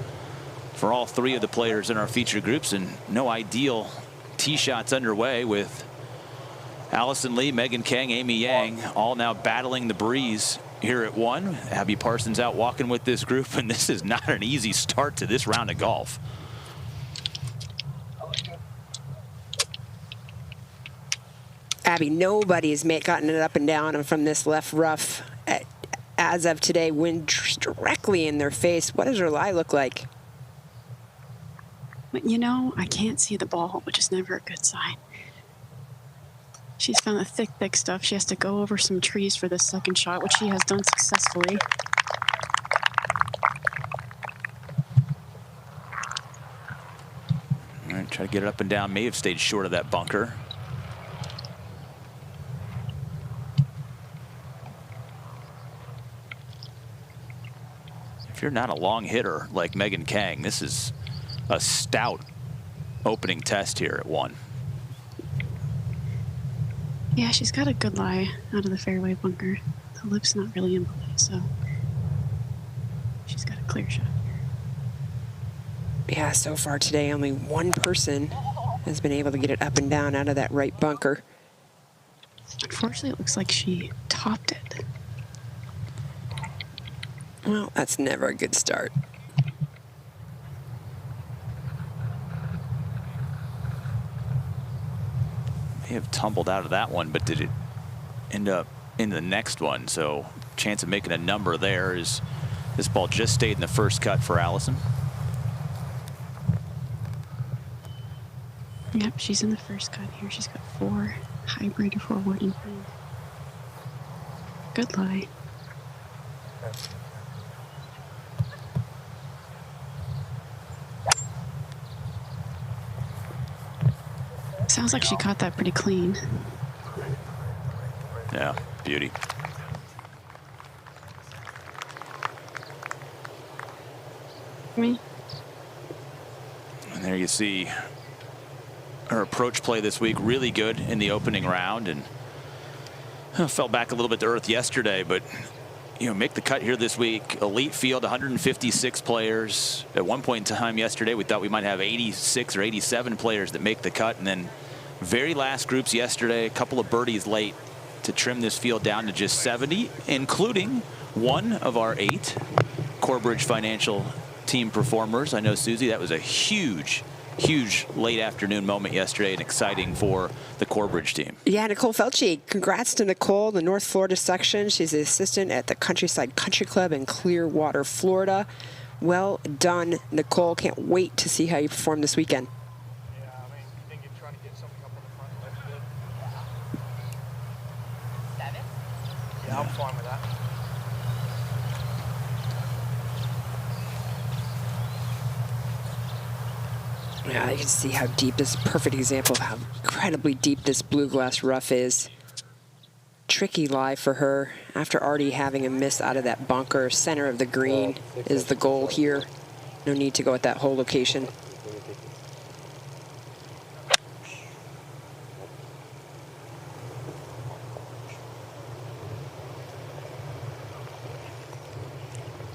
for all 3 of the players in our feature groups, and no ideal tee shots underway with Alison Lee, Megan Khang, Amy Yang all now battling the breeze here at 1. Abby Parsons out walking with this group, and this is not an easy start to this round of golf. Abby, nobody's gotten it up and down from this left rough. As of today, wind directly in their face. What does her lie look like? You know, I can't see the ball, which is never a good sign. She's found the thick stuff. She has to go over some trees for this second shot, which she has done successfully. All right, try to get it up and down. May have stayed short of that bunker. If you're not a long hitter like Megan Khang, this is a stout opening test here at 1. Yeah, she's got a good lie out of the fairway bunker. The lip's not really in play, so she's got a clear shot. Yeah, so far today, only one person has been able to get it up and down out of that right bunker. Unfortunately, it looks like she topped it. Well, that's never a good start. May have tumbled out of that one, but did it end up in the next one? So chance of making a number there is this ball just stayed in the first cut for Alison. Yep, she's in the first cut here. She's got 4 hybrid forward and behind. Good lie. Sounds like she caught that pretty clean. Yeah, beauty. Me. And there you see her approach play this week, really good in the opening round, and fell back a little bit to earth yesterday, but you know, make the cut here this week. Elite field, 156 players. At one point in time yesterday, we thought we might have 86 or 87 players that make the cut, and then very last groups yesterday, a couple of birdies late to trim this field down to just 70, including one of our 8 Corebridge Financial team performers. I know, Susie, that was a huge late afternoon moment yesterday and exciting for the Corebridge team. Yeah, Nicole Felchi. Congrats to Nicole, the North Florida section. She's the assistant at the Countryside Country Club in Clearwater, Florida. Well done, Nicole. Can't wait to see how you perform this weekend. Yeah, I mean, you think you're trying to get something up on the front left good? 7? Yeah, I'm fine with that. Yeah, you can see how deep this, perfect example of how incredibly deep this blue glass rough is. Tricky lie for her after already having a miss out of that bunker. Center of the green is the goal here. No need to go at that whole location.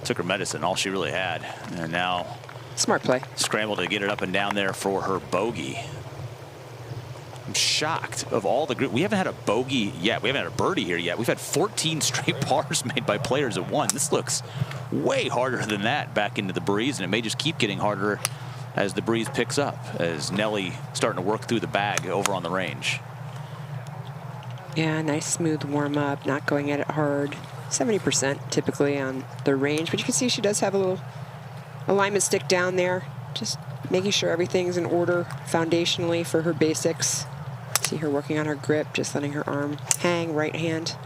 Took her medicine, all she really had, and now smart play. Scrambled to get it up and down there for her bogey. I'm shocked of all the group. We haven't had a bogey yet. We haven't had a birdie here yet. We've had 14 straight pars made by players at 1. This looks way harder than that back into the breeze, and it may just keep getting harder as the breeze picks up, as Nelly starting to work through the bag over on the range. Yeah, nice smooth warm up, not going at it hard. 70% typically on the range, but you can see she does have a little alignment stick down there, just making sure everything's in order foundationally for her basics. See her working on her grip, just letting her arm hang, right hand,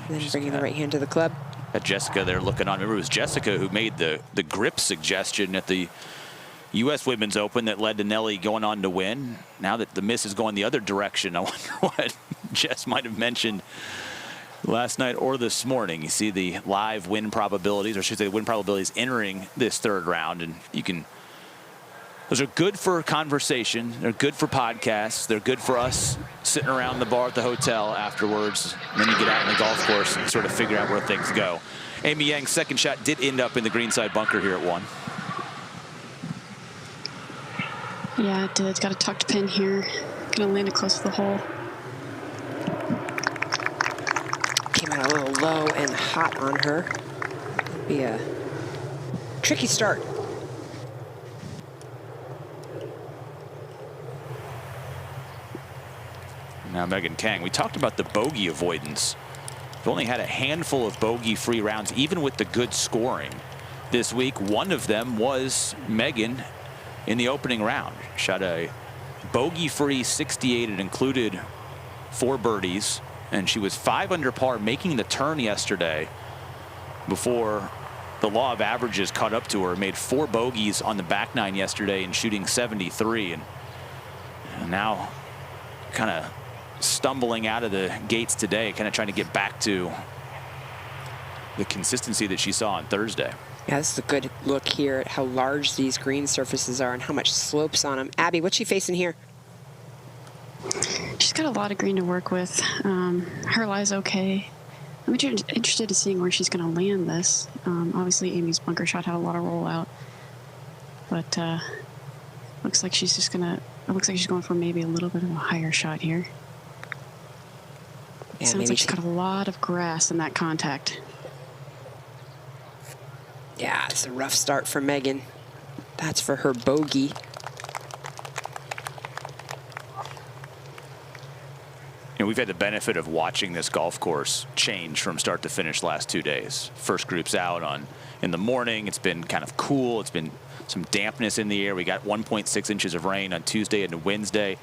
and then bringing the right hand to the club. Got Jessica there looking on. Remember, it was Jessica who made the grip suggestion at the U.S. Women's Open that led to Nelly going on to win. Now that the miss is going the other direction, I wonder what Jess might have mentioned last night or this morning. You see the live win probabilities, or I should say win probabilities entering this third round, and you can. Those are good for conversation. They're good for podcasts. They're good for us sitting around the bar at the hotel afterwards. And then you get out on the golf course and sort of figure out where things go. Amy Yang's second shot did end up in the greenside bunker here at 1. Yeah, it did. It's got a tucked pin here. Gonna land it close to the hole. Came out a little low and hot on her. It'd be a tricky start. Now Megan Khang, we talked about the bogey avoidance. We've only had a handful of bogey-free rounds, even with the good scoring this week. One of them was Megan in the opening round. Shot a bogey-free 68. It included 4 birdies, and she was 5 under par, making the turn yesterday before the law of averages caught up to her. Made 4 bogeys on the back 9 yesterday and shooting 73, and now kind of stumbling out of the gates today, kind of trying to get back to the consistency that she saw on Thursday. Yeah, this is a good look here at how large these green surfaces are and how much slopes on them. Abby, what's she facing here? She's got a lot of green to work with. Her lie's okay. I'm interested in seeing where she's going to land this. Obviously, Amy's bunker shot had a lot of rollout, but looks like she's just gonna. It looks like she's going for maybe a little bit of a higher shot here. Yeah, sounds like she's got a lot of grass in that contact. Yeah, it's a rough start for Megan. That's for her bogey. You know, we've had the benefit of watching this golf course change from start to finish last 2 days. First group's out in the morning. It's been kind of cool. It's been some dampness in the air. We got 1.6 inches of rain on Tuesday and Wednesday.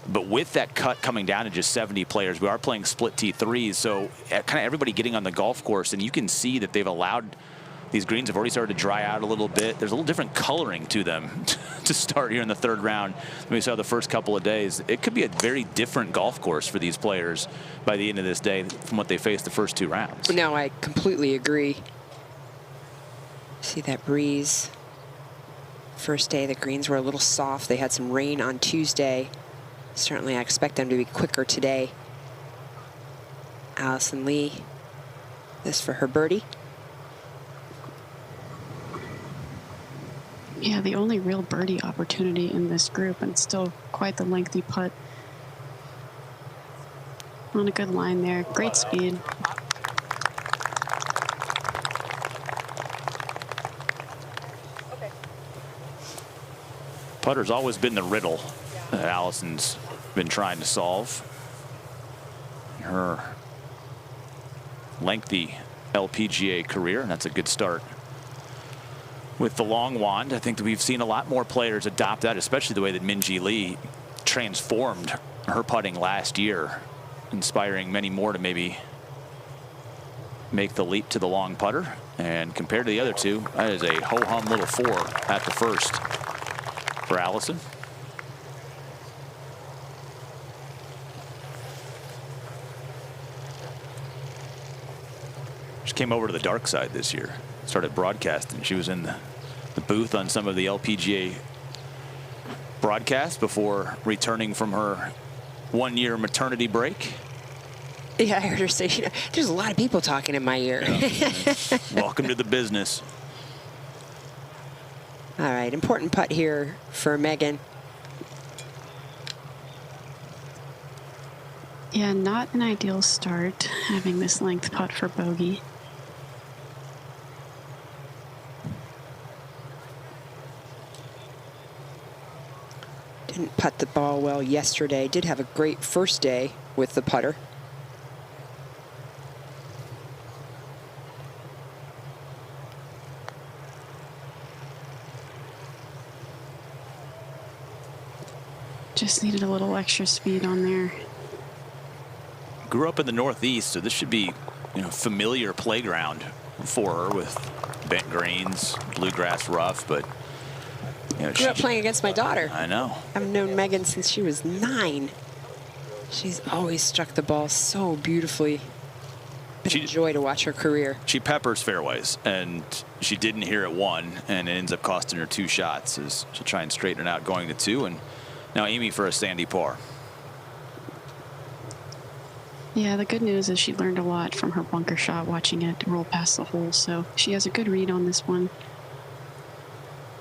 But with that cut coming down to just 70 players, we are playing split T3s. So kind of everybody getting on the golf course, and you can see that they've allowed these greens have already started to dry out a little bit. There's a little different coloring to them to start here in the third round than we saw the first couple of days. It could be a very different golf course for these players by the end of this day from what they faced the first 2 rounds. No, I completely agree. See that breeze. First day, the greens were a little soft. They had some rain on Tuesday. Certainly, I expect them to be quicker today. Alison Lee, this for her birdie. Yeah, the only real birdie opportunity in this group, and still quite the lengthy putt. On a good line there, great speed. Putter's always been the riddle that Alison's been trying to solve. Her lengthy LPGA career, and that's a good start with the long wand. I think that we've seen a lot more players adopt that, especially the way that Minjee Lee transformed her putting last year, inspiring many more to maybe make the leap to the long putter. And compared to the other two, that is a ho-hum little 4 at the first for Alison. She came over to the dark side this year, started broadcasting. She was in the booth on some of the LPGA broadcasts before returning from her 1-year maternity break. Yeah, I heard her say, you know, there's a lot of people talking in my ear. Yeah. Welcome to the business. All right, important putt here for Megan. Yeah, not an ideal start, having this length putt for bogey. Didn't putt the ball well yesterday. Did have a great first day with the putter. Just needed a little extra speed on there. Grew up in the Northeast, so this should be, you know, familiar playground for her with bent greens, bluegrass rough, but you know, Grew up playing against my daughter. I know. I've known Megan since she was 9. She's always struck the ball so beautifully. been a joy to watch her career. She peppers fairways, and she didn't hear it one, and it ends up costing her 2 shots as she'll try and straighten it out going to 2. And now Amy for a sandy par. Yeah, the good news is she learned a lot from her bunker shot, watching it roll past the hole, so she has a good read on this one.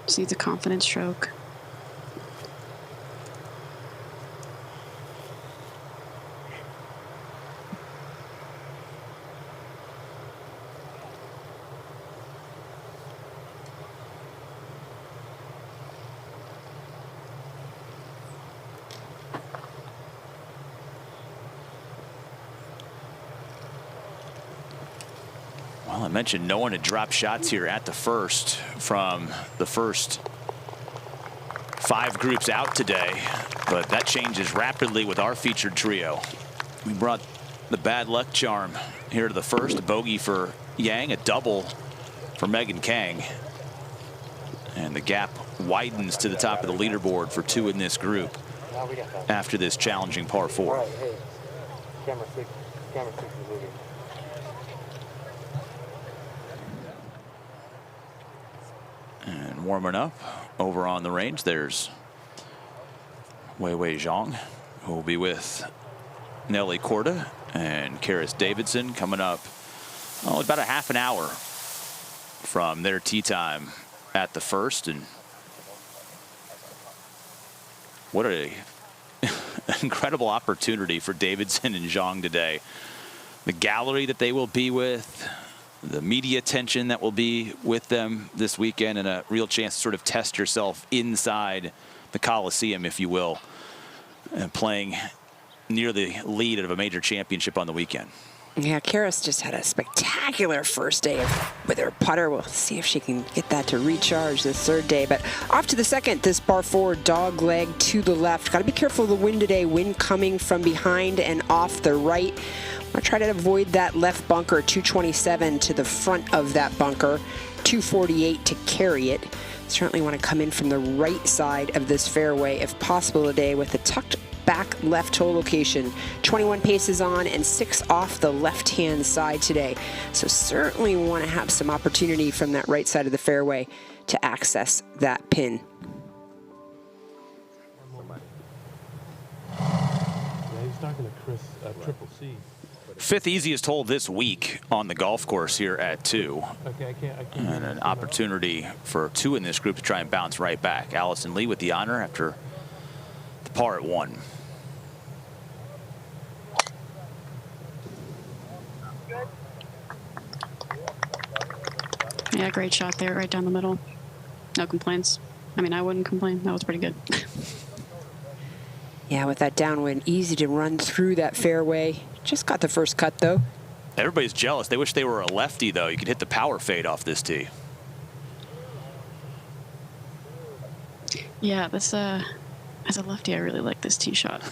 Just needs a confident stroke. Well, I mentioned no one had dropped shots here at the first from the first 5 groups out today, but that changes rapidly with our featured trio. We brought the bad luck charm here to the first. A bogey for Yang, a double for Megan Khang, and the gap widens to the top of the leaderboard for 2 in this group after this challenging par 4. All right, hey, camera 6 is moving. And warming up over on the range, there's Weiwei Zhang, who will be with Nelly Korda and Karis Davidson coming up about a half an hour from their tee time at the first. And what an incredible opportunity for Davidson and Zhang today. The gallery that they will be with, the media attention that will be with them this weekend, and a real chance to sort of test yourself inside the Coliseum, if you will, and playing near the lead of a major championship on the weekend. Yeah, Karis just had a spectacular first day with her putter. We'll see if she can get that to recharge this third day. But off to the second, this par 4 dog leg to the left. Got to be careful of the wind today. Wind coming from behind and off the right. I'll try to avoid that left bunker. 227 to the front of that bunker. 248 to carry it. Certainly want to come in from the right side of this fairway if possible today with a tucked back left toe location. 21 paces on and 6 off the left-hand side today. So certainly want to have some opportunity from that right side of the fairway to access that pin. Yeah, he's talking to Chris, Triple C. 5th easiest hole this week on the golf course here at 2. Okay, I can't and an opportunity for 2 in this group to try and bounce right back. Alison Lee with the honor after the par at 1. Yeah, great shot there, right down the middle. No complaints. I mean, I wouldn't complain. That was pretty good. Yeah, with that downwind, easy to run through that fairway. Just got the first cut, though. Everybody's jealous. They wish they were a lefty, though. You could hit the power fade off this tee. Yeah, this as a lefty, I really like this tee shot.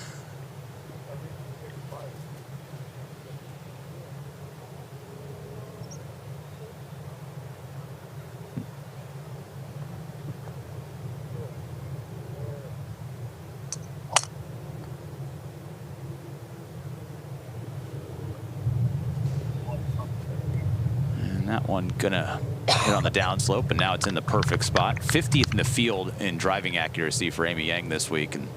That one gonna hit on the downslope, and now it's in the perfect spot. 50th in the field in driving accuracy for Amy Yang this week. And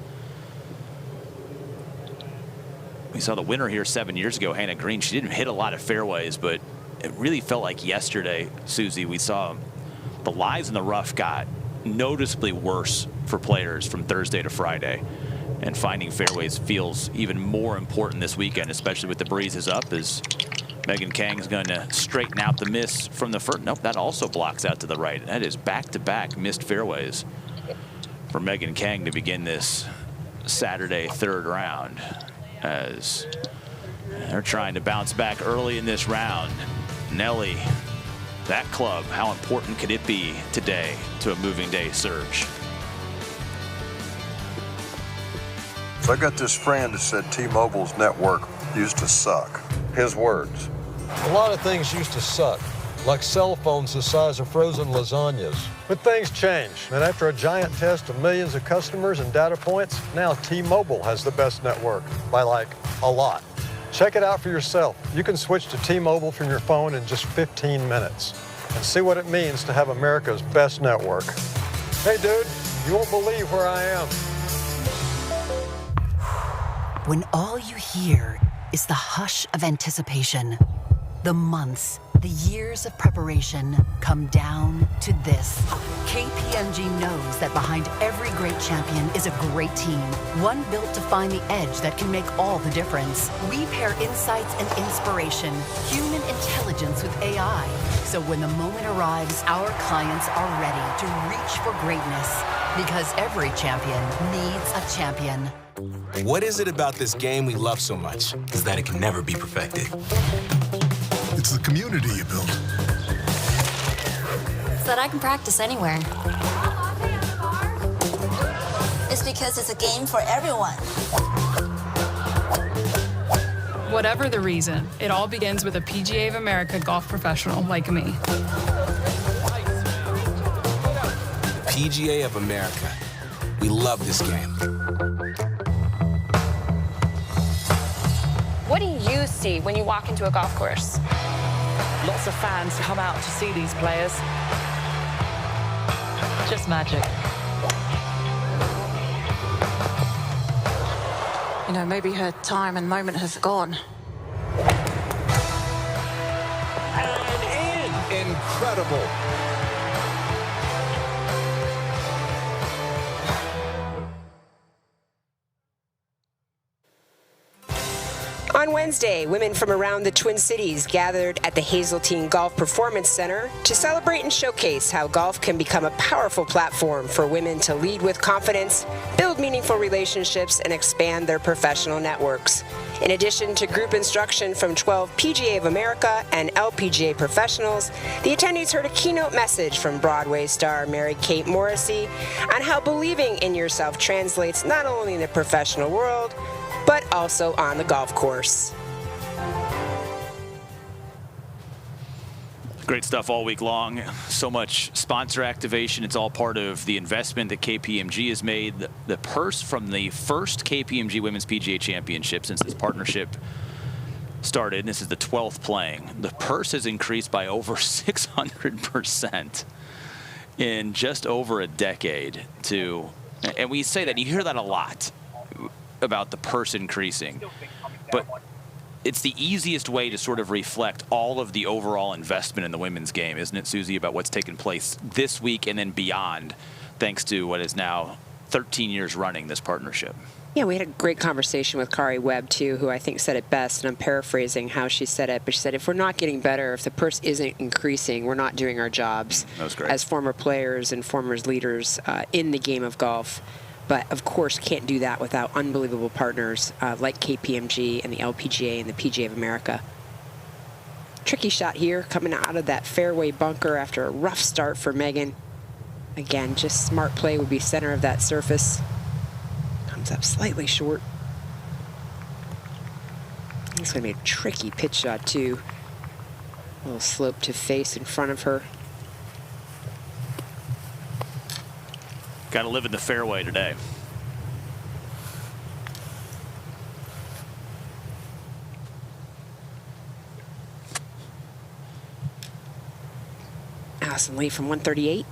we saw the winner here 7 years ago, Hannah Green. She didn't hit a lot of fairways, but it really felt like yesterday, Susie, we saw the lies in the rough got noticeably worse for players from Thursday to Friday. And finding fairways feels even more important this weekend, especially with the breezes up, as Megan Khang's going to straighten out the miss from the first. Nope, that also blocks out to the right. That is back-to-back missed fairways for Megan Khang to begin this Saturday 3rd round, as they're trying to bounce back early in this round. Nelly, that club, how important could it be today to a moving day surge? So I got this friend that said T-Mobile's network used to suck. His words. A lot of things used to suck, like cell phones the size of frozen lasagnas. But things change, and after a giant test of millions of customers and data points, now T-Mobile has the best network, by like a lot. Check it out for yourself. You can switch to T-Mobile from your phone in just 15 minutes and see what it means to have America's best network. Hey, dude, you won't believe where I am. When all you hear is the hush of anticipation, the months, the years of preparation come down to this. KPMG knows that behind every great champion is a great team, one built to find the edge that can make all the difference. We pair insights and inspiration, human intelligence with AI. So when the moment arrives, our clients are ready to reach for greatness, because every champion needs a champion. What is it about this game we love so much is that it can never be perfected? It's the community you build. So that I can practice anywhere. It's because it's a game for everyone. Whatever the reason, it all begins with a PGA of America golf professional like me. PGA of America. We love this game. What do you see when you walk into a golf course? Lots of fans come out to see these players. Just magic. You know, maybe her time and moment have gone. And in. Incredible. On Wednesday, women from around the Twin Cities gathered at the Hazeltine Golf Performance Center to celebrate and showcase how golf can become a powerful platform for women to lead with confidence, build meaningful relationships, and expand their professional networks. In addition to group instruction from 12 PGA of America and LPGA professionals, the attendees heard a keynote message from Broadway star Mary-Kate Morrissey on how believing in yourself translates not only in the professional world, but also on the golf course. Great stuff all week long. So much sponsor activation. It's all part of the investment that KPMG has made. The purse from the first KPMG Women's PGA Championship since this partnership started, and this is the 12th playing, the purse has increased by over 600% in just over a decade. And we say that, you hear that a lot about the purse increasing, but it's the easiest way to sort of reflect all of the overall investment in the women's game, isn't it, Susie, about what's taken place this week and then beyond, thanks to what is now 13 years running this partnership. Yeah, we had a great conversation with Kari Webb, too, who I think said it best, and I'm paraphrasing how she said it, but she said, if we're not getting better, if the purse isn't increasing, we're not doing our jobs as former players and former leaders in the game of golf. But, of course, can't do that without unbelievable partners like KPMG and the LPGA and the PGA of America. Tricky shot here, coming out of that fairway bunker after a rough start for Megan. Again, just smart play would be center of that surface. Comes up slightly short. It's going to be a tricky pitch shot, too. A little slope to face in front of her. Got to live in the fairway today. Alison Lee from 138.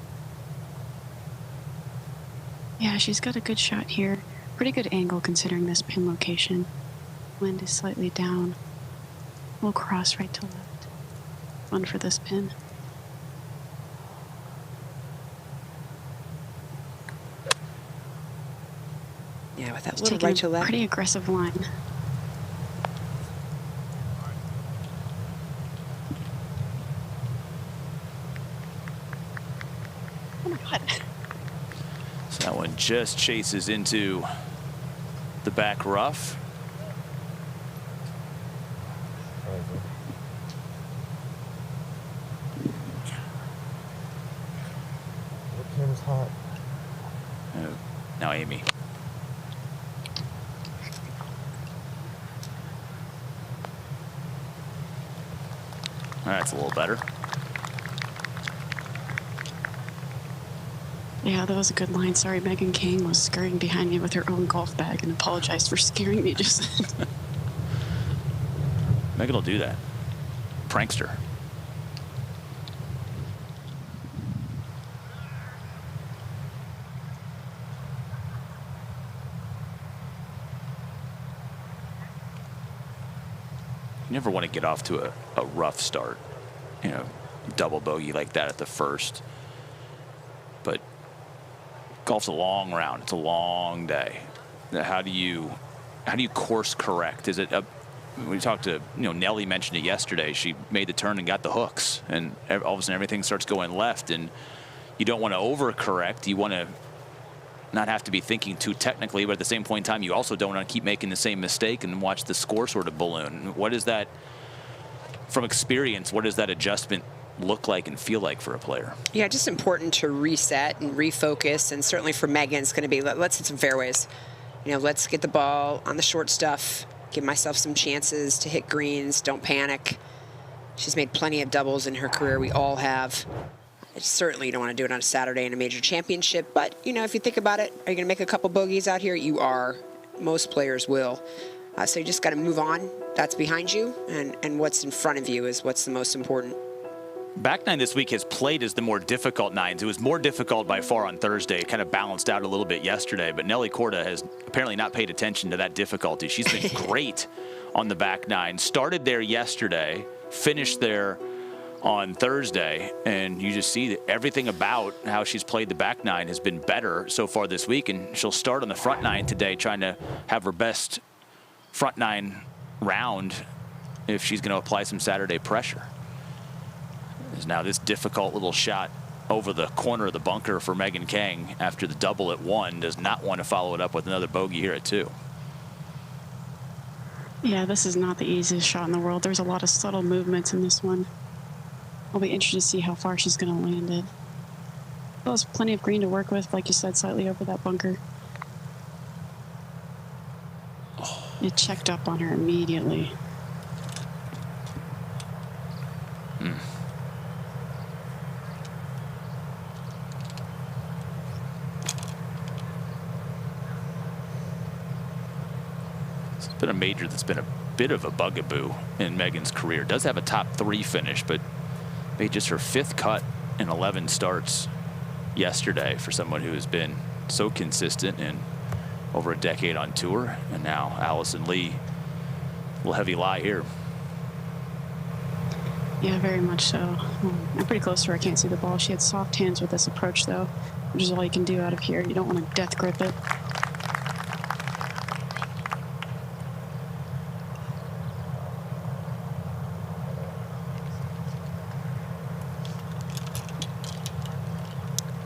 Yeah, she's got a good shot here. Pretty good angle considering this pin location. Wind is slightly down. We'll cross right to left. Fun for this pin. Yeah, with that little right to left. Pretty aggressive line. Oh my God. So that one just chases into the back rough. The pin's hot. Now Amy. That's a little better. Yeah, that was a good line. Sorry, Megan Khang was scurrying behind me with her own golf bag and apologized for scaring me just then. Megan will do that. Prankster. You never want to get off to a rough start, you know, double bogey like that at the first. But golf's a long round. It's a long day. How do you course correct? Is it we talked to, you know, Nelly mentioned it yesterday. She made the turn and got the hooks, and all of a sudden everything starts going left, and you don't want to overcorrect. You want to not have to be thinking too technically, but at the same point in time, you also don't want to keep making the same mistake and watch the score sort of balloon. What is that, from experience, what does that adjustment look like and feel like for a player? Yeah, just important to reset and refocus, and certainly for Megan, it's going to be, let's hit some fairways. You know, let's get the ball on the short stuff, give myself some chances to hit greens, don't panic. She's made plenty of doubles in her career. We all have. Certainly you don't want to do it on a Saturday in a major championship, but, you know, if you think about it, are you going to make a couple bogeys out here? You are. Most players will. So you just got to move on. That's behind you, and what's in front of you is what's the most important. Back nine this week has played as the more difficult nines. It was more difficult by far on Thursday. It kind of balanced out a little bit yesterday, but Nelly Korda has apparently not paid attention to that difficulty. She's been great on the back nine. Started there yesterday, finished there on Thursday, and you just see that everything about how she's played the back nine has been better so far this week, and she'll start on the front nine today, trying to have her best front nine round if she's going to apply some Saturday pressure. There's now this difficult little shot over the corner of the bunker for Megan Khang after the double at 1. Does not want to follow it up with another bogey here at 2. Yeah, this is not the easiest shot in the world. There's a lot of subtle movements in this one. I'll be interested to see how far she's going to land it. Well, there's plenty of green to work with, like you said, slightly over that bunker. It checked up on her immediately. It's been a major that's been a bit of a bugaboo in Megan's career. Does have a top 3 finish, but made just her 5th cut in 11 starts yesterday for someone who has been so consistent and over a decade on tour. And now Alison Lee, a little heavy lie here. Yeah, very much so. I'm pretty close to her. I can't see the ball. She had soft hands with this approach, though, which is all you can do out of here. You don't want to death grip it.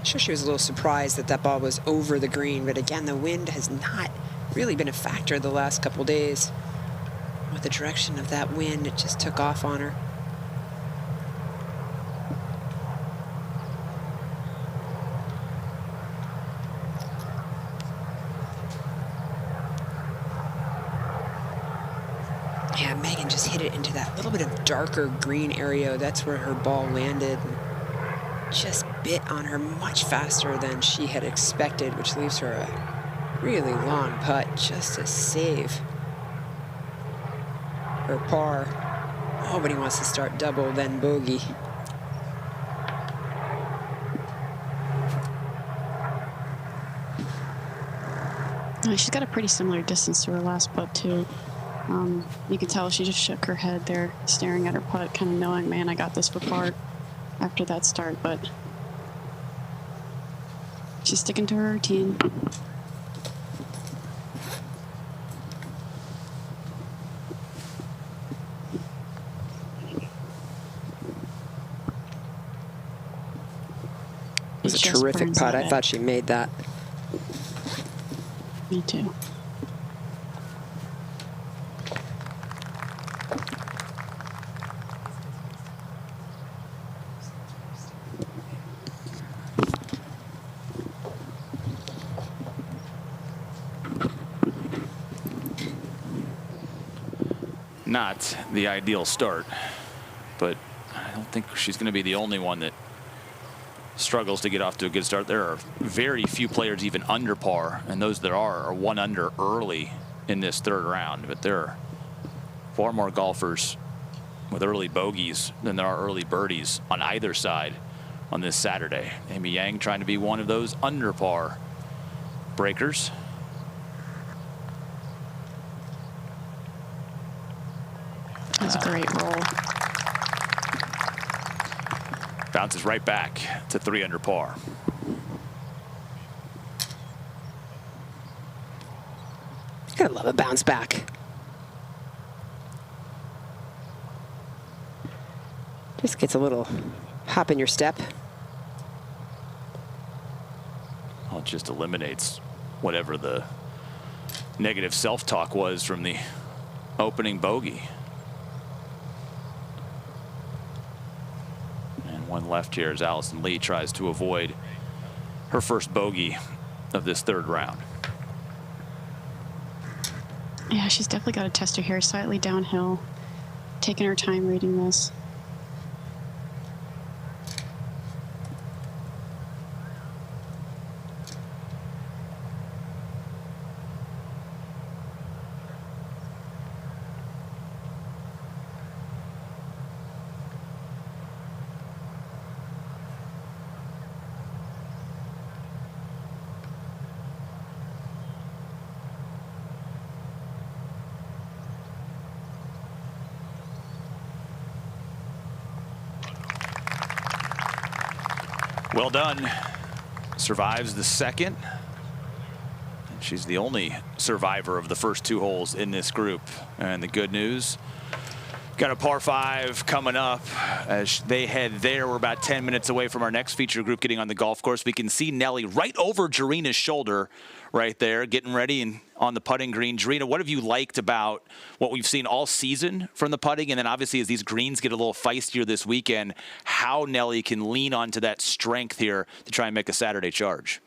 Sure, she was a little surprised that that ball was over the green, but again, the wind has not really been a factor the last couple days. With the direction of that wind, it just took off on her. Yeah, Megan just hit it into that little bit of darker green area. That's where her ball landed. Just bit on her much faster than she had expected, which leaves her a really long putt just to save her par. Nobody wants to start double, then bogey. She's got a pretty similar distance to her last putt, too. You can tell she just shook her head there, staring at her putt, kind of knowing, man, I got this for par after that start, but she's sticking to her routine. It was a terrific putt. I thought she made that. Me too. Not the ideal start, but I don't think she's going to be the only one that struggles to get off to a good start. There are very few players even under par, and those that are 1 under early in this 3rd round, but there are far more golfers with early bogeys than there are early birdies on either side on this Saturday. Amy Yang trying to be one of those under par breakers. That's a great roll. Bounces right back to 3 under par. Gotta love a bounce back. Just gets a little hop in your step. Well, it just eliminates whatever the negative self-talk was from the opening bogey. And one left here as Alison Lee tries to avoid her first bogey of this third round. Yeah, she's definitely got to test her here slightly downhill. Taking her time reading this. Well done. Survives the second. And she's the only survivor of the first 2 holes in this group. And the good news, got a par 5 coming up as they head there. We're about 10 minutes away from our next feature group getting on the golf course. We can see Nelly right over Jarina's shoulder right there, getting ready and on the putting green. Jarina, what have you liked about what we've seen all season from the putting? And then obviously as these greens get a little feistier this weekend, how Nelly can lean onto that strength here to try and make a Saturday charge?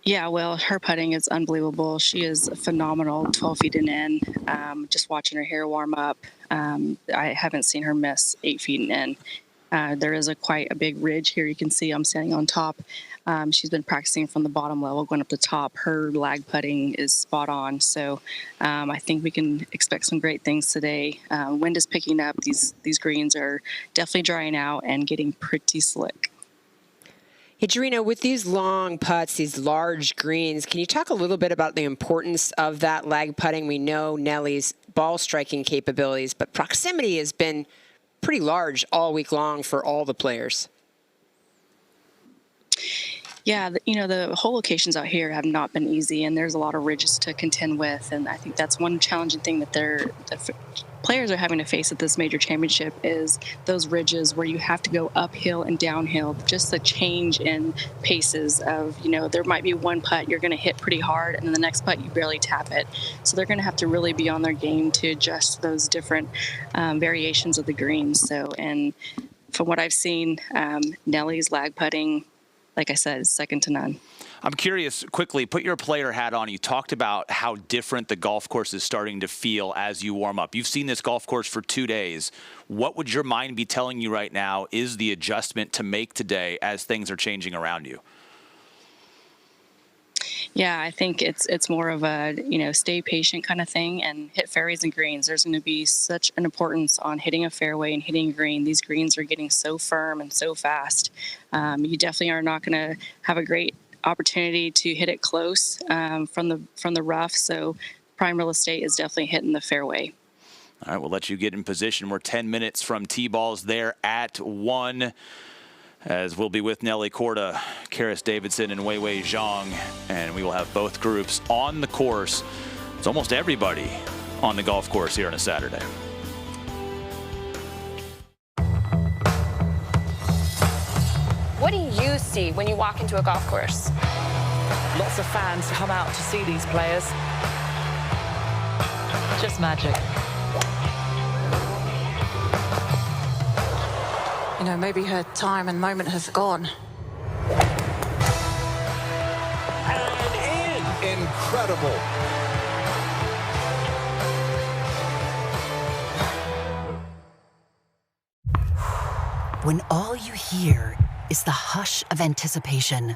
Yeah, well, her putting is unbelievable. She is phenomenal, 12 feet and in. Just watching her hair warm up, I haven't seen her miss 8 feet and in. There is quite a big ridge here. You can see I'm standing on top. She's been practicing from the bottom level, going up the top. Her lag putting is spot on. So I think we can expect some great things today. Wind is picking up. These greens are definitely drying out and getting pretty slick. Hey, Jarina, with these long putts, these large greens, can you talk a little bit about the importance of that lag putting? We know Nelly's ball striking capabilities, but proximity has been pretty large all week long for all the players. Yeah, the hole locations out here have not been easy, and there's a lot of ridges to contend with, and I think that's one challenging thing that players are having to face at this major championship is those ridges where you have to go uphill and downhill. Just the change in paces of, there might be one putt you're going to hit pretty hard, and then the next putt you barely tap it. So they're going to have to really be on their game to adjust those different variations of the greens. So, and from what I've seen, Nelly's lag putting, like I said, is second to none. I'm curious, quickly, put your player hat on. You talked about how different the golf course is starting to feel as you warm up. You've seen this golf course for 2 days. What would your mind be telling you right now is the adjustment to make today as things are changing around you? Yeah, I think it's more of a, stay patient kind of thing and hit fairways and greens. There's going to be such an importance on hitting a fairway and hitting a green. These greens are getting so firm and so fast. You definitely are not going to have a great opportunity to hit it close from the rough. So prime real estate is definitely hitting the fairway. All right, we'll let you get in position. We're 10 minutes from tee balls there at 1. As we'll be with Nelly Korda, Karis Davidson, and Weiwei Zhang, and we will have both groups on the course. It's almost everybody on the golf course here on a Saturday. What do you see when you walk into a golf course? Lots of fans come out to see these players. Just magic. Maybe her time and moment have gone. And in. Incredible. When all you hear is the hush of anticipation,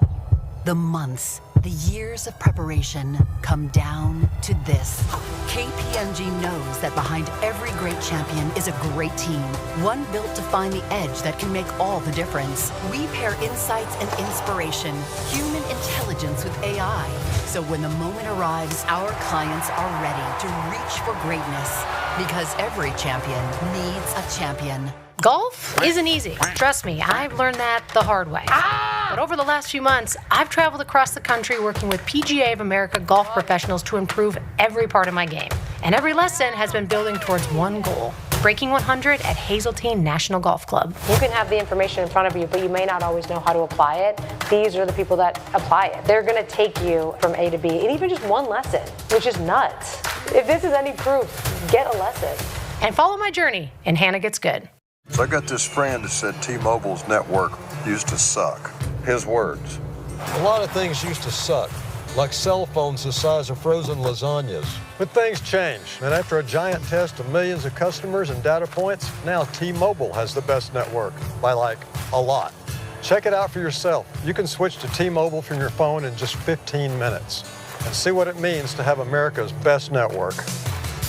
the months, The years of preparation come down to this. KPMG knows that behind every great champion is a great team, one built to find the edge that can make all the difference. We pair insights and inspiration, human intelligence with AI. So when the moment arrives, our clients are ready to reach for greatness, because every champion needs a champion. Golf isn't easy. Trust me, I've learned that the hard way. But over the last few months, I've traveled across the country working with PGA of America golf professionals to improve every part of my game. And every lesson has been building towards one goal: breaking 100 at Hazeltine National Golf Club. You can have the information in front of you, but you may not always know how to apply it. These are the people that apply it. They're going to take you from A to B, and even just one lesson, which is nuts. If this is any proof, get a lesson. And follow my journey in Hannah Gets Good. So I got this friend that said T-Mobile's network used to suck. His words. A lot of things used to suck, like cell phones the size of frozen lasagnas. But things change, and after a giant test of millions of customers and data points, now T-Mobile has the best network, by like a lot. Check it out for yourself. You can switch to T-Mobile from your phone in just 15 minutes and see what it means to have America's best network.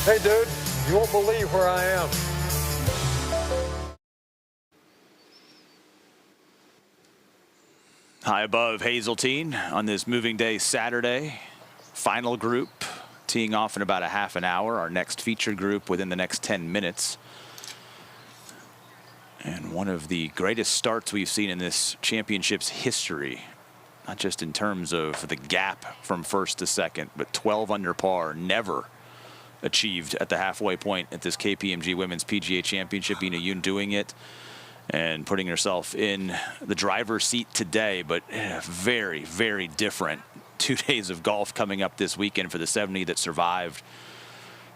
Hey dude, you won't believe where I am. High above Hazeltine on this moving day Saturday. Final group teeing off in about a half an hour. Our next featured group within the next 10 minutes. And one of the greatest starts we've seen in this championship's history. Not just in terms of the gap from first to second, but 12 under par, never achieved at the halfway point at this KPMG Women's PGA Championship. Ina Yoon doing it and putting herself in the driver's seat today, but very, very different 2 days of golf coming up this weekend for the 70 that survived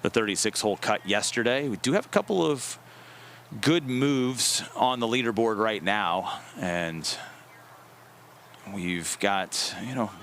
the 36-hole cut yesterday. We do have a couple of good moves on the leaderboard right now, and we've got,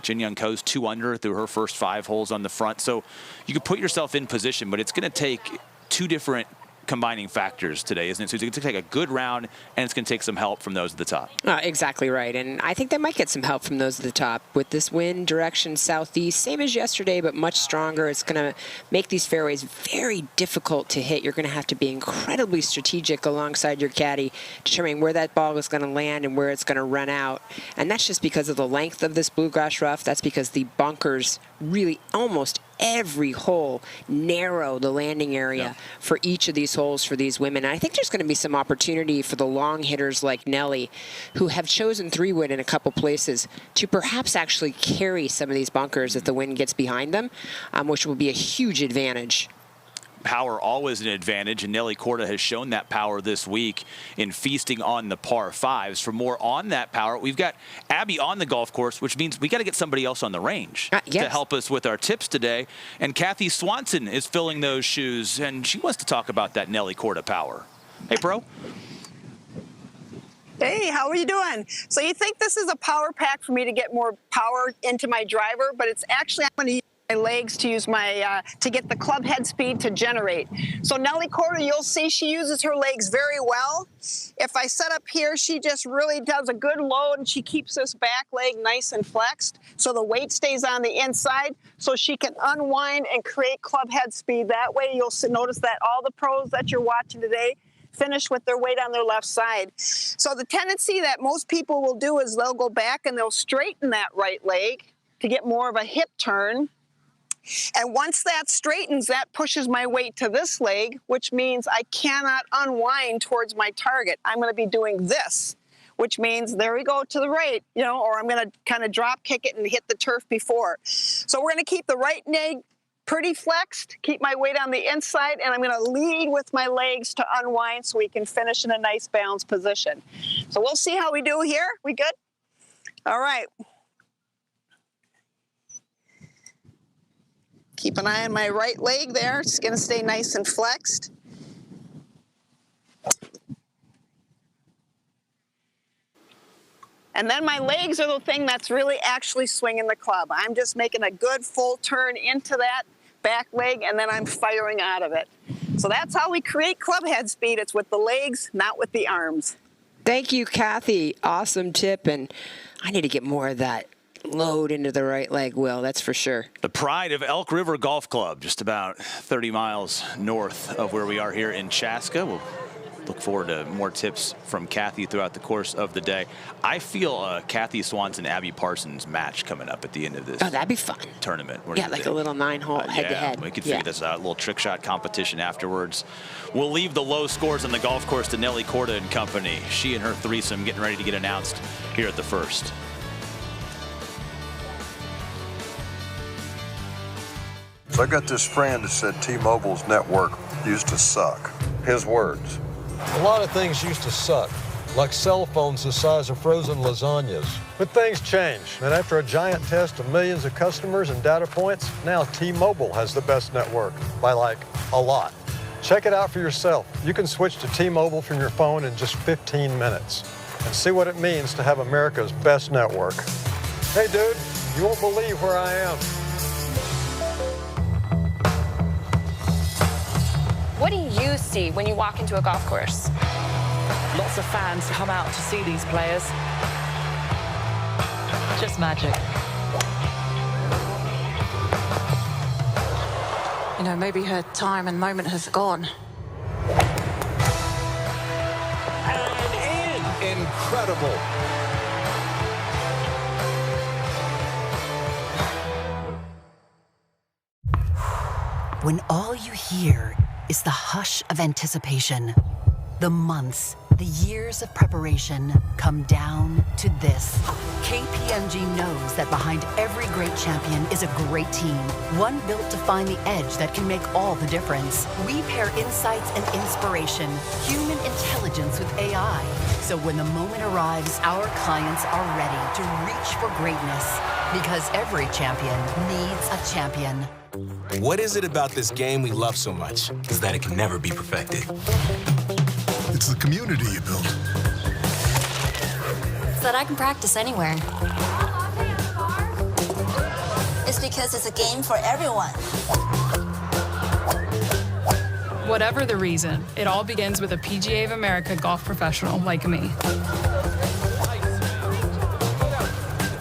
Jin Young Ko's 2 under through her first 5 holes on the front. So you can put yourself in position, but it's going to take 2 different combining factors today, isn't it? So it's going to take a good round, and it's going to take some help from those at the top. Exactly right. And I think they might get some help from those at the top. With this wind direction southeast, same as yesterday, but much stronger, it's going to make these fairways very difficult to hit. You're going to have to be incredibly strategic alongside your caddy, determining where that ball is going to land and where it's going to run out. And that's just because of the length of this bluegrass rough. That's because the bunkers really almost every hole narrow the landing area for each of these holes for these women. And I think there's going to be some opportunity for the long hitters like Nelly, who have chosen 3-wood in a couple places, to perhaps actually carry some of these bunkers if the wind gets behind them, which will be a huge advantage. Power always an advantage, and Nelly Korda has shown that power this week in feasting on the par 5s. For more on that power, we've got Abby on the golf course, which means we got to get somebody else on the range to help us with our tips today. And Kathy Swanson is filling those shoes, and she wants to talk about that Nelly Korda power. Hey, Pro. Hey, how are you doing? So you think this is a power pack for me to get more power into my driver, but it's actually, I'm going to use my legs to use my to get the club head speed to generate. So Nelly Korda, you'll see she uses her legs very well. If I set up here, she just really does a good load, and she keeps this back leg nice and flexed, so the weight stays on the inside, so she can unwind and create club head speed. That way, you'll notice that all the pros that you're watching today finish with their weight on their left side. So the tendency that most people will do is they'll go back and they'll straighten that right leg to get more of a hip turn. And once that straightens, that pushes my weight to this leg, which means I cannot unwind towards my target. I'm going to be doing this, which means there we go to the right, or I'm going to kind of drop kick it and hit the turf before. So we're going to keep the right leg pretty flexed, keep my weight on the inside, and I'm going to lead with my legs to unwind so we can finish in a nice balanced position. So we'll see how we do here. We good? All right. Keep an eye on my right leg there. It's going to stay nice and flexed. And then my legs are the thing that's really actually swinging the club. I'm just making a good full turn into that back leg, and then I'm firing out of it. So that's how we create club head speed. It's with the legs, not with the arms. Thank you, Kathy. Awesome tip. And I need to get more of that load into the right leg, Will, that's for sure. The pride of Elk River Golf Club, just about 30 miles north of where we are here in Chaska. We'll look forward to more tips from Kathy throughout the course of the day. I feel a Kathy Swanson, Abby Parsons match coming up at the end of this. Oh, that'd be fun. Tournament. Yeah, like a little 9-hole head-to-head. We could figure this out. A little trick shot competition afterwards. We'll leave the low scores on the golf course to Nelly Korda and company. She and her threesome getting ready to get announced here at the first. So I got this friend that said T-Mobile's network used to suck. His words. A lot of things used to suck, like cell phones the size of frozen lasagnas. But things change, and after a giant test of millions of customers and data points, now T-Mobile has the best network, by like a lot. Check it out for yourself. You can switch to T-Mobile from your phone in just 15 minutes and see what it means to have America's best network. Hey dude, you won't believe where I am. What do you see when you walk into a golf course? Lots of fans come out to see these players. Just magic. You know, maybe her time and moment has gone. And in. Incredible. When all you hear is the hush of anticipation, the months, the years of preparation come down to this. KPMG knows that behind every great champion is a great team, one built to find the edge that can make all the difference. We pair insights and inspiration, human intelligence with AI. So when the moment arrives, our clients are ready to reach for greatness, because every champion needs a champion. What is it about this game we love so much is that it can never be perfected? It's the community you build. So that I can practice anywhere. It's because it's a game for everyone. Whatever the reason, it all begins with a PGA of America golf professional like me.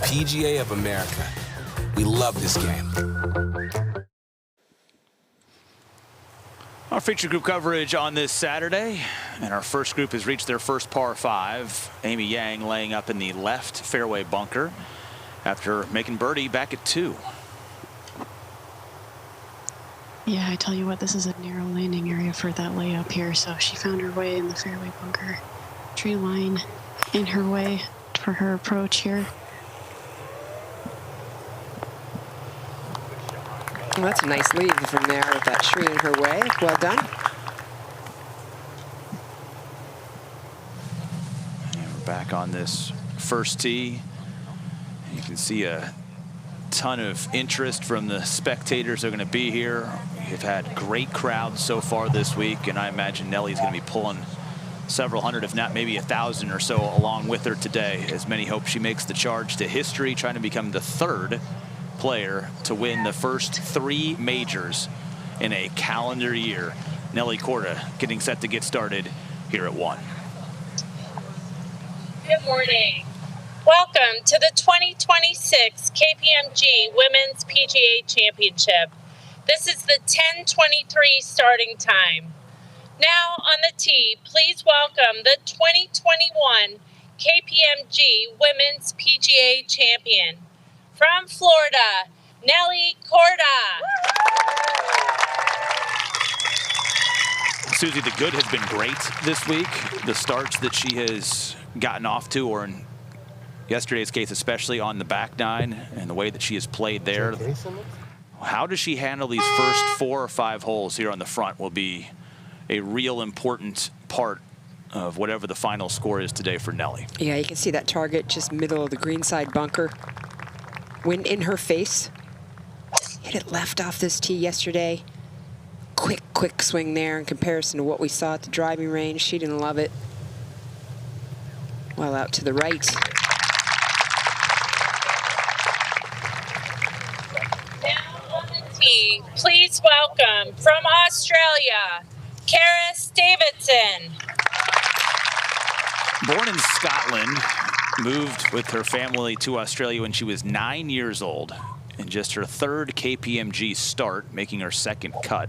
PGA of America. We love this game. Our feature group coverage on this Saturday, and our first group has reached their first par 5. Amy Yang laying up in the left fairway bunker after making birdie back at 2. Yeah, I tell you what, this is a narrow landing area for that layup here, so she found her way in the fairway bunker. Tree line in her way for her approach here. Well, that's a nice lead from there with that tree in her way. Well done. And we're back on this first tee. You can see a ton of interest from the spectators that are going to be here. We've had great crowds so far this week, and I imagine Nelly's going to be pulling several hundred, if not maybe 1,000 or so, along with her today, as many hope she makes the charge to history, trying to become the 3rd player to win the first 3 majors in a calendar year. Nelly Korda getting set to get started here at 1. Good morning. Welcome to the 2026 KPMG Women's PGA Championship. This is the 10:23 starting time. Now on the tee, please welcome the 2021 KPMG Women's PGA Champion. From Florida, Nelly Korda. Susie, the good has been great this week. The starts that she has gotten off to, or in yesterday's case, especially on the back 9, and the way that she has played there. How does she handle these first 4 or 5 holes here on the front will be a real important part of whatever the final score is today for Nelly. Yeah, you can see that target just middle of the greenside bunker. Wind in her face. Hit it left off this tee yesterday. Quick swing there in comparison to what we saw at the driving range. She didn't love it. Well out to the right. Now on the tee, please welcome from Australia, Karis Davidson. Born in Scotland, moved with her family to Australia when she was 9 years old, in just her third KPMG start, making her second cut.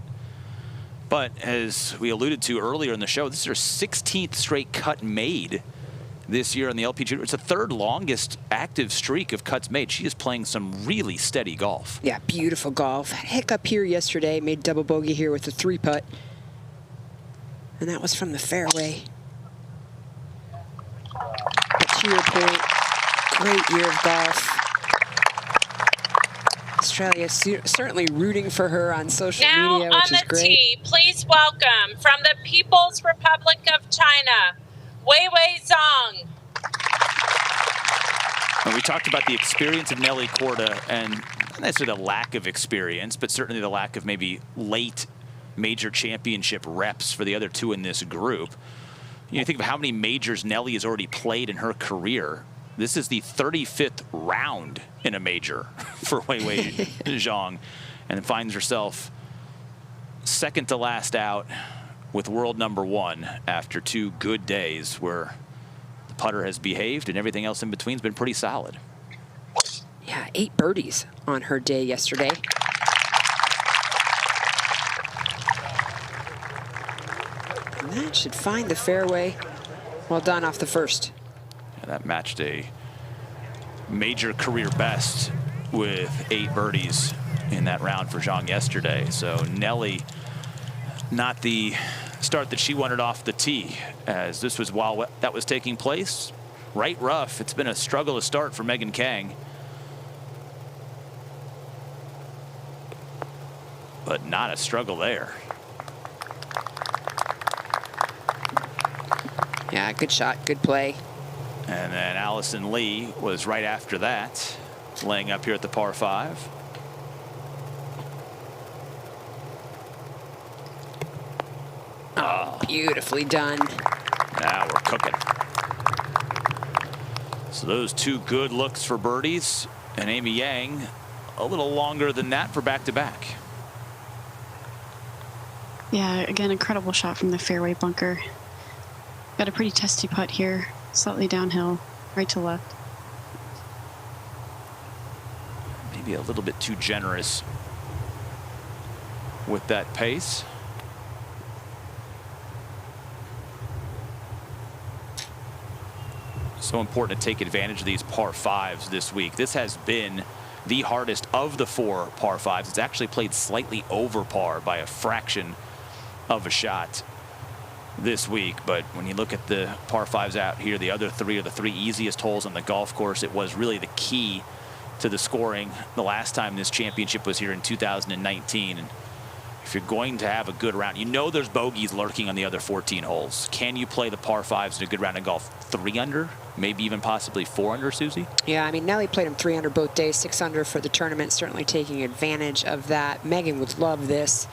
But as we alluded to earlier in the show, this is her 16th straight cut made this year on the LPGA. It's the third longest active streak of cuts made. She is playing some really steady golf. Yeah, beautiful golf. Hiccup here yesterday, made double bogey here with the 3-putt. And that was from the fairway. But to your point, great year of golf. Australia certainly rooting for her on social media, which is great. Now on the tee, please welcome from the People's Republic of China, Weiwei Zhang. And we talked about the experience of Nelly Korda, and not necessarily the lack of experience, but certainly the lack of maybe late major championship reps for the other two in this group. You think of how many majors Nelly has already played in her career. This is the 35th round in a major for Weiwei Zhang, and finds herself second to last out with world #1 after 2 good days where the putter has behaved and everything else in between has been pretty solid. Yeah, 8 birdies on her day yesterday. And that should find the fairway. Well done off the first. Yeah, that matched a major career best with 8 birdies in that round for Zhang yesterday. So Nelly, not the start that she wanted off the tee, as this was while that was taking place. Right rough. It's been a struggle to start for Megan Khang. But not a struggle there. Yeah, good shot, good play. And then Alison Lee was right after that, laying up here at the par 5. Oh, beautifully done. Now we're cooking. So those 2 good looks for birdies, and Amy Yang a little longer than that for back-to-back. Yeah, again, incredible shot from the fairway bunker. Got a pretty testy putt here, slightly downhill, right to left. Maybe a little bit too generous with that pace. So important to take advantage of these par 5s this week. This has been the hardest of the 4 par 5s. It's actually played slightly over par by a fraction of a shot this week. But when you look at the par 5s out here, the other 3 are the 3 easiest holes on the golf course. It was really the key to the scoring the last time this championship was here in 2019. And if you're going to have a good round, you know there's bogeys lurking on the other 14 holes. Can you play the par 5s in a good round of golf 3 under, maybe even possibly 4 under, Susie? Yeah, I mean, Nelly played him 3 under both days, 6 under for the tournament, certainly taking advantage of that. Megan would love this.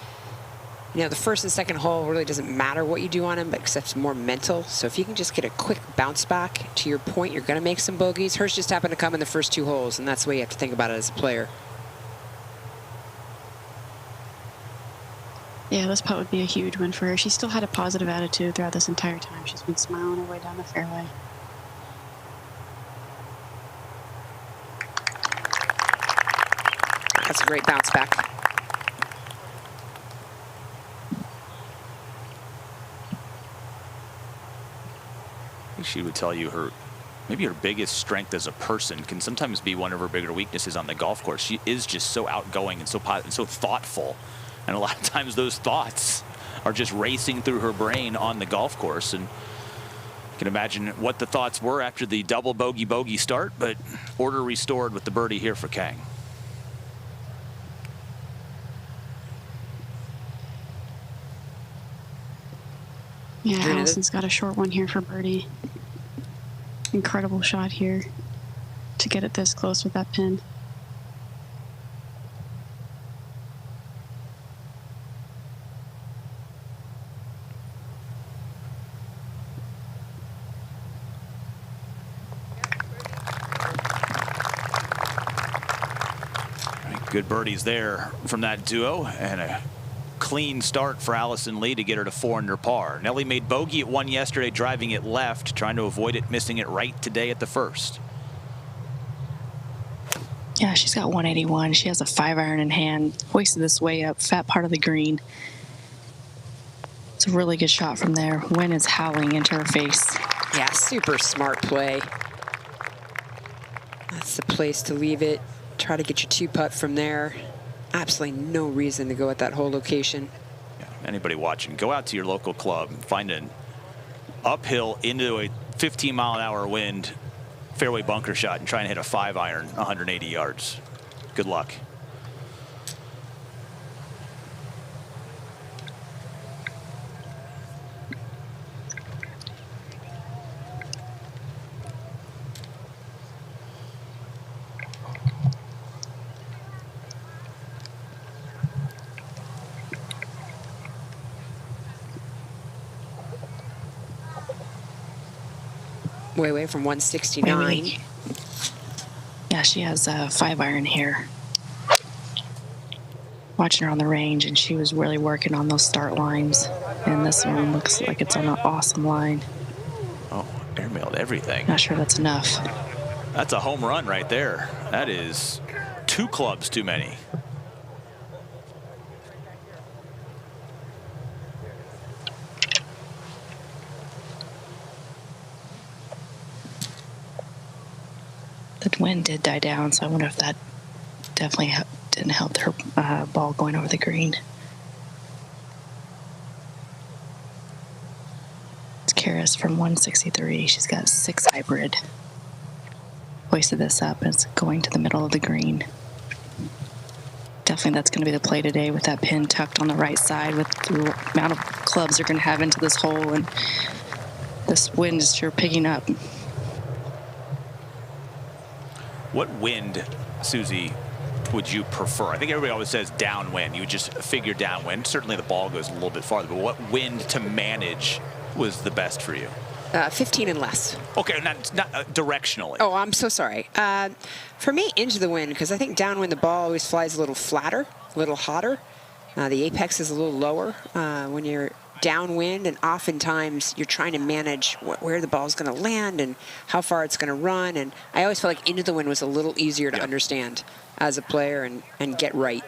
You know, the first and second hole really doesn't matter what you do on him, but except it's more mental. So if you can just get a quick bounce back, to your point, you're going to make some bogeys. Hers just happened to come in the first 2 holes, and that's the way you have to think about it as a player. Yeah, this putt would be a huge win for her. She still had a positive attitude throughout this entire time. She's been smiling her way down the fairway. That's a great bounce back. I think she would tell you maybe her biggest strength as a person can sometimes be one of her bigger weaknesses on the golf course. She is just so outgoing and so positive and so thoughtful. And a lot of times those thoughts are just racing through her brain on the golf course. And you can imagine what the thoughts were after the double bogey start, but order restored with the birdie here for Khang. Yeah, Alison's got a short one here for birdie. Incredible shot here to get it this close with that pin. Good birdies there from that duo, and a clean start for Alison Lee to get her to 4 under par. Nelly made bogey at 1 yesterday, driving it left, trying to avoid it, missing it right today at the first. Yeah, she's got 181. She has a 5-iron in hand, hoisted this way up, fat part of the green. It's a really good shot from there. Wind is howling into her face. Yeah, super smart play. That's the place to leave it. Try to get your 2-putt from there. Absolutely no reason to go at that whole location. Yeah, anybody watching, go out to your local club, find an uphill into a 15-mile-an-hour wind fairway bunker shot and try and hit a 5-iron 180 yards. Good luck. Weiwei from 169. Yeah, she has a 5-iron here. Watching her on the range, and she was really working on those start lines. And this one looks like it's on an awesome line. Oh, airmailed everything. Not sure that's enough. That's a home run right there. That is 2 clubs too many. The wind did die down, so I wonder if that definitely didn't help her ball going over the green. It's Karis from 163. She's got 6 hybrid. Hoisted this up, and it's going to the middle of the green. Definitely that's going to be the play today with that pin tucked on the right side with the amount of clubs they're going to have into this hole, and this wind is sure picking up. What wind, Susie, would you prefer? I think everybody always says downwind. You would just figure downwind. Certainly the ball goes a little bit farther, but what wind to manage was the best for you? 15 and less. Okay, not directionally. Oh, I'm so sorry. For me, into the wind, because I think downwind the ball always flies a little flatter, a little hotter. The apex is a little lower when you're downwind, and oftentimes you're trying to manage where the ball's going to land and how far it's going to run. And I always felt like into the wind was a little easier to understand as a player and get right.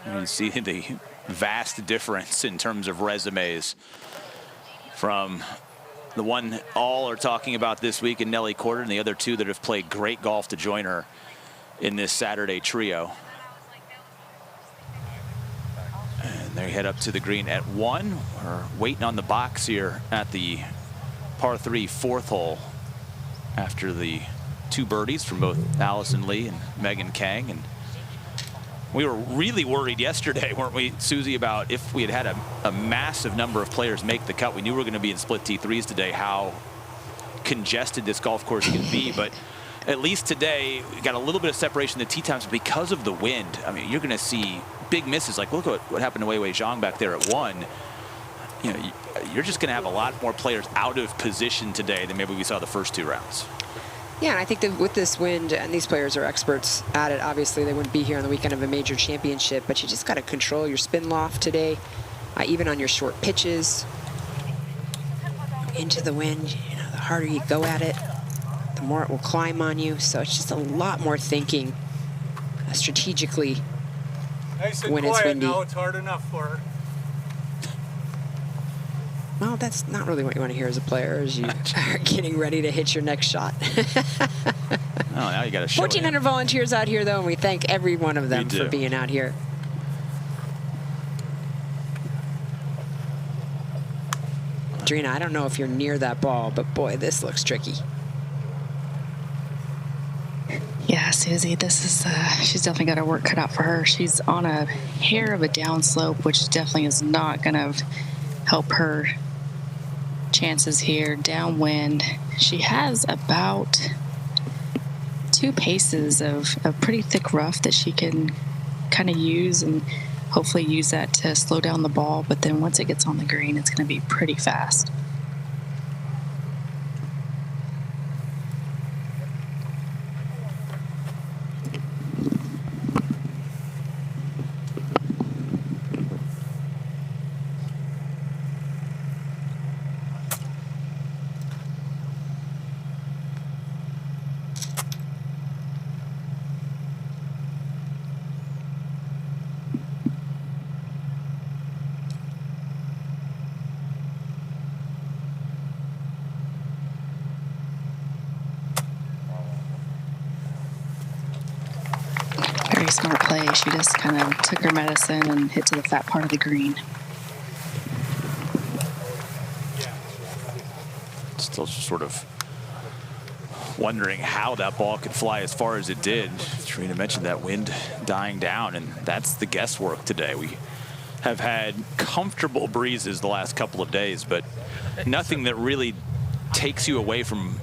You see the vast difference in terms of resumes from the one all are talking about this week in Nelly Korda and the other 2 that have played great golf to join her in this Saturday trio. And they head up to the green at 1. We're waiting on the box here at the par 3 4th hole after the 2 birdies from both Alison Lee and Megan Khang. And we were really worried yesterday, weren't we, Susie, about if we had a massive number of players make the cut. We knew we were going to be in split T3s today, how congested this golf course can be. But at least today, we got a little bit of separation in the tee times because of the wind. I mean, you're going to see big misses. Like, look at what happened to Weiwei Zhang back there at 1. You know, you're just going to have a lot more players out of position today than maybe we saw the first 2 rounds. Yeah, and I think that with this wind, and these players are experts at it, obviously they wouldn't be here on the weekend of a major championship, but you just got to control your spin loft today, even on your short pitches. Into the wind, you know, the harder you go at it, the more it will climb on you. So it's just a lot more thinking strategically Nice and when it's quiet windy. now, it's hard enough for her. Well, that's not really what you want to hear as a player as you are getting ready to hit your next shot. Oh, now you got to show 1,400 volunteers out here, though, and we thank every one of them We for do. being out here. Drina, I don't know if you're near that ball, but boy, this looks tricky. Yeah, Susie, this is, she's definitely got her work cut out for her. She's on a hair of a downslope, which definitely is not going to help her chances here. Downwind, she has about 2 paces of pretty thick rough that she can kind of use and hopefully use that to slow down the ball. But then once it gets on the green, it's going to be pretty fast. very smart play. She just kind of took her medicine and hit to the fat part of the green. Still just sort of wondering how that ball could fly as far as it did. Trina mentioned that wind dying down, and that's the guesswork today. We have had comfortable breezes the last couple of days, but nothing that really takes you away from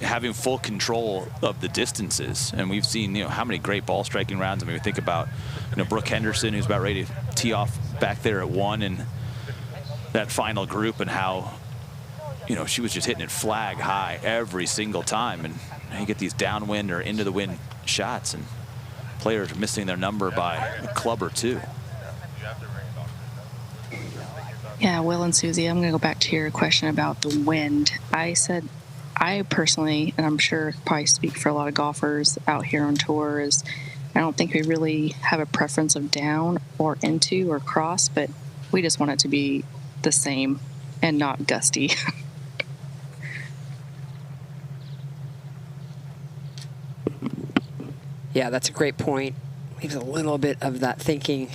having full control of the distances. And we've seen, how many great ball striking rounds. I mean, we think about, Brooke Henderson, who's about ready to tee off back there at 1 in that final group, and how, she was just hitting it flag high every single time. And you get these downwind or into the wind shots, and players are missing their number by a club or two. Yeah, Will and Susie, I'm going to go back to your question about the wind. I said, I personally, and I'm sure probably speak for a lot of golfers out here on tour, is I don't think we really have a preference of down or into or cross, but we just want it to be the same and not gusty. Yeah, that's a great point. Leaves a little bit of that thinking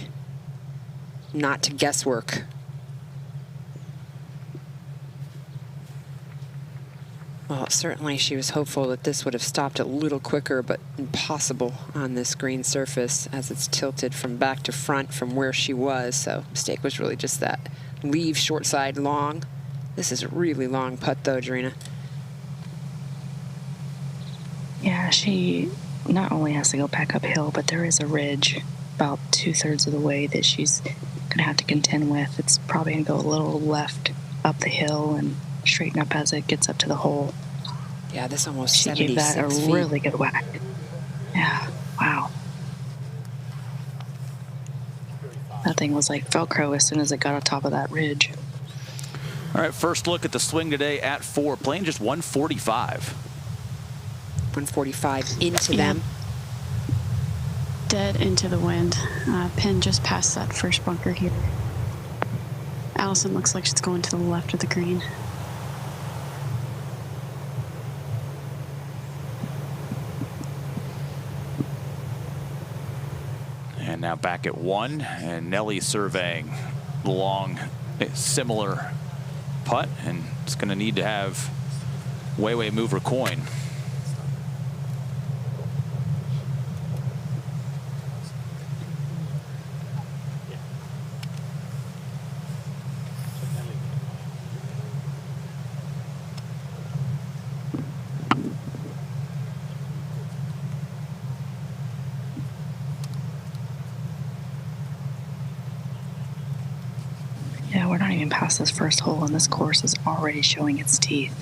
not to guesswork. Well, certainly she was hopeful that this would have stopped a little quicker, but impossible on this green surface as it's tilted from back to front from where she was. So mistake was really just that leave short side long. This is a really long putt though, Drina. Yeah, she not only has to go back uphill, but there is a ridge about 2/3 of the way that she's going to have to contend with. It's probably going to go a little left up the hill and straighten up as it gets up to the hole. Yeah, this almost she 76 gave that a feet. really good whack. Yeah, wow. That thing was like Velcro as soon as it got on top of that ridge. All right, first look at the swing today at 4, playing just 145. 145 into them. Dead into the wind. Pin just past that first bunker here. Alison looks like she's going to the left of the green. And now back at 1, and Nelly surveying the long, similar putt, and it's going to need to have Weiwei move her coin. Yeah, we're not even past this first hole, and this course is already showing its teeth.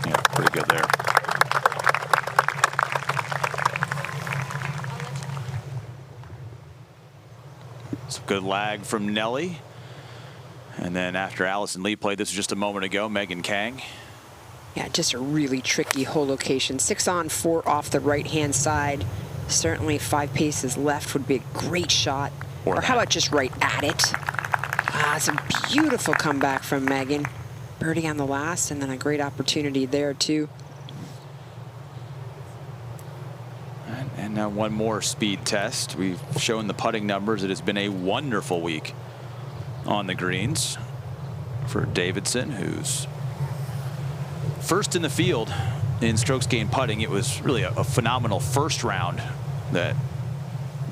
Yeah, pretty good there. Some good lag from Nelly. And then after Alison Lee played, this was just a moment ago, Megan Khang. Yeah, just a really tricky hole location. 6 on, 4 off the right-hand side. Certainly 5 paces left would be a great shot. Or how about just right at it? It's a beautiful comeback from Megan. Birdie on the last, and then a great opportunity there, too. And now one more speed test. We've shown the putting numbers. It has been a wonderful week on the greens for Davidson, who's first in the field in strokes gained putting. It was really a phenomenal first round that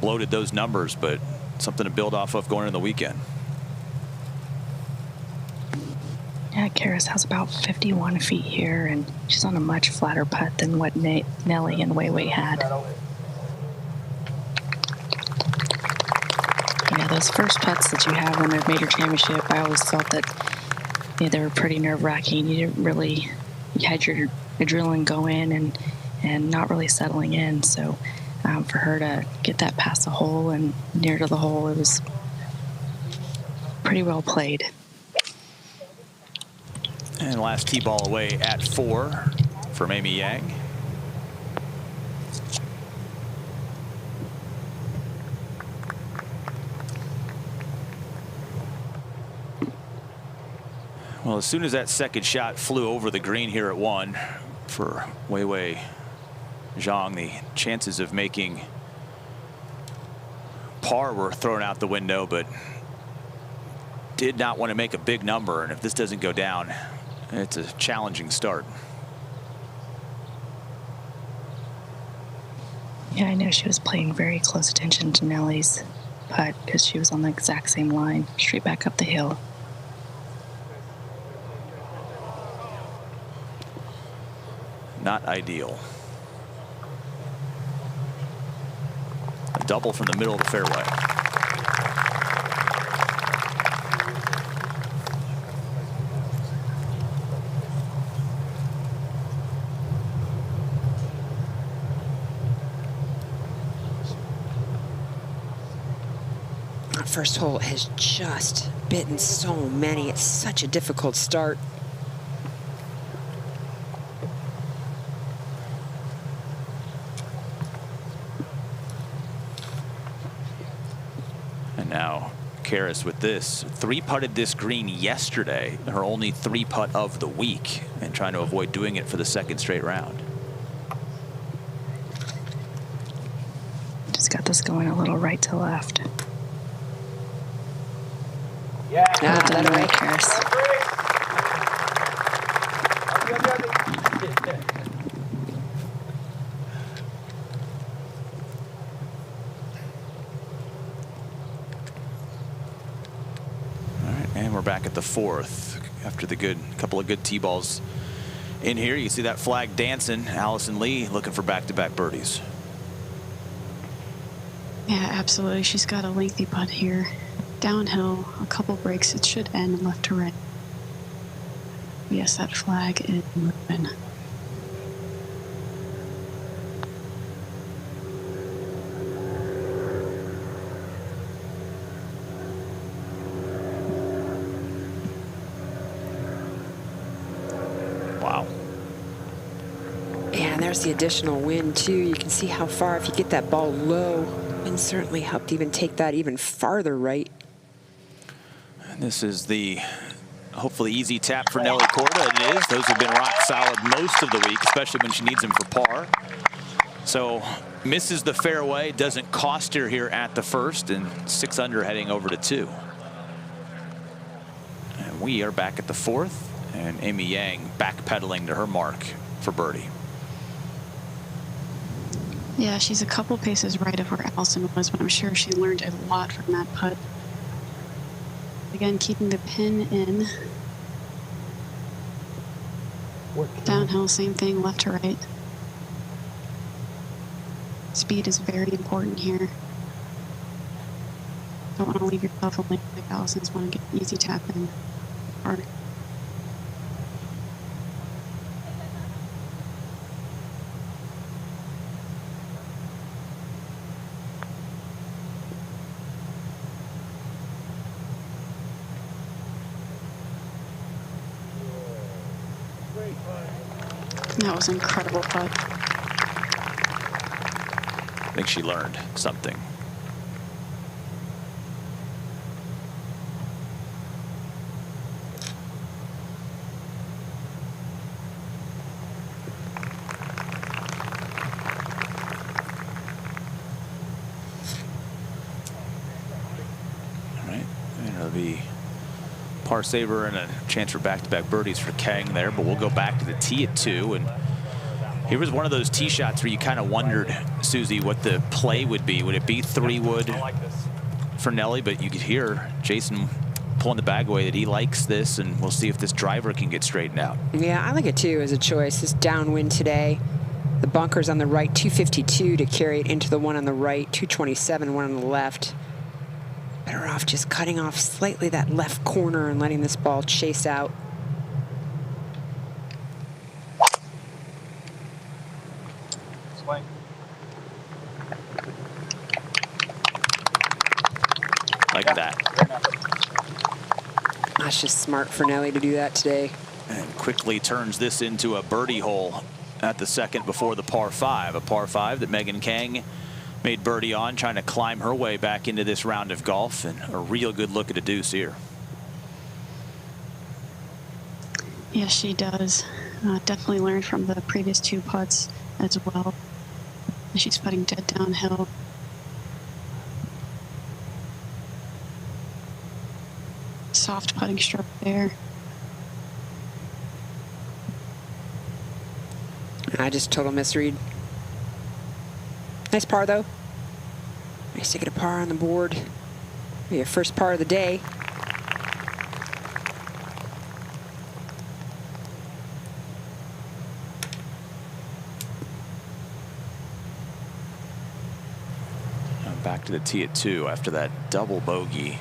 bloated those numbers, but something to build off of going into the weekend. Yeah, Karis has about 51 feet here, and she's on a much flatter putt than what Nelly and Weiwei had. Yeah, those first putts that you have in a major championship, I always felt that they were pretty nerve-wracking. You didn't really, you had your adrenaline go in and not really settling in. So for her to get that past the hole and near to the hole, it was pretty well played. And last tee ball away at 4 from Amy Yang. Well, as soon as that second shot flew over the green here at 1 for Weiwei Zhang, the chances of making par were thrown out the window, but did not want to make a big number. And if this doesn't go down, it's a challenging start. Yeah, I know she was paying very close attention to Nelly's putt because she was on the exact same line, straight back up the hill. Not ideal. A double from the middle of the fairway. That first hole has just bitten so many. It's such a difficult start. And now Karis with this. 3-putted this green yesterday. Her only 3-putt of the week, and trying to avoid doing it for the second straight round. Just got this going a little right to left. Yeah, that away, Karis. And we're back at the 4th after the couple of good tee balls in here. You see that flag dancing. Alison Lee looking for back-to-back birdies. Yeah, absolutely. She's got a lengthy putt here. Downhill, a couple breaks. It should end left to right. Yes, that flag is moving. Wow. And there's the additional wind too. You can see how far, if you get that ball low, wind certainly helped even take that even farther right. And this is the hopefully easy tap for Nelly Korda, and it is. Those have been rock solid most of the week, especially when she needs them for par. So misses the fairway, doesn't cost her here at the first, and 6 under heading over to 2. And we are back at the 4th, and Amy Yang backpedaling to her mark for birdie. Yeah, she's a couple paces right of where Alison was, but I'm sure she learned a lot from that putt. Again, keeping the pin in. Downhill, same thing, left to right. Speed is very important here. Don't want to leave yourself a lane like Alison's. Want to get an easy tap in hard. That was an incredible putt. I think she learned something. All right, and it'll be par saver and a chance for back-to-back birdies for Khang there, but we'll go back to the tee at 2. And here was one of those tee shots where you kind of wondered, Susie, what the play would be. Would it be 3-wood for Nelly? But you could hear Jason pulling the bag away that he likes this, and we'll see if this driver can get straightened out. Yeah, I like it too as a choice. This downwind today, the bunkers on the right, 252 to carry it into the one on the right, 227, one on the left. Better off just cutting off slightly that left corner and letting this ball chase out. Swing. Like that. That's just smart for Nelly to do that today. And quickly turns this into a birdie hole at the second before the par 5. A par 5 that Megan Khang made birdie on, trying to climb her way back into this round of golf, and a real good look at a deuce here. Yes, she does. Definitely learned from the previous 2 putts as well. She's putting dead downhill. Soft putting stroke there. I just total misread. Nice par though. Nice to get a par on the board. Your first par of the day. Back to the tee at 2 after that double bogey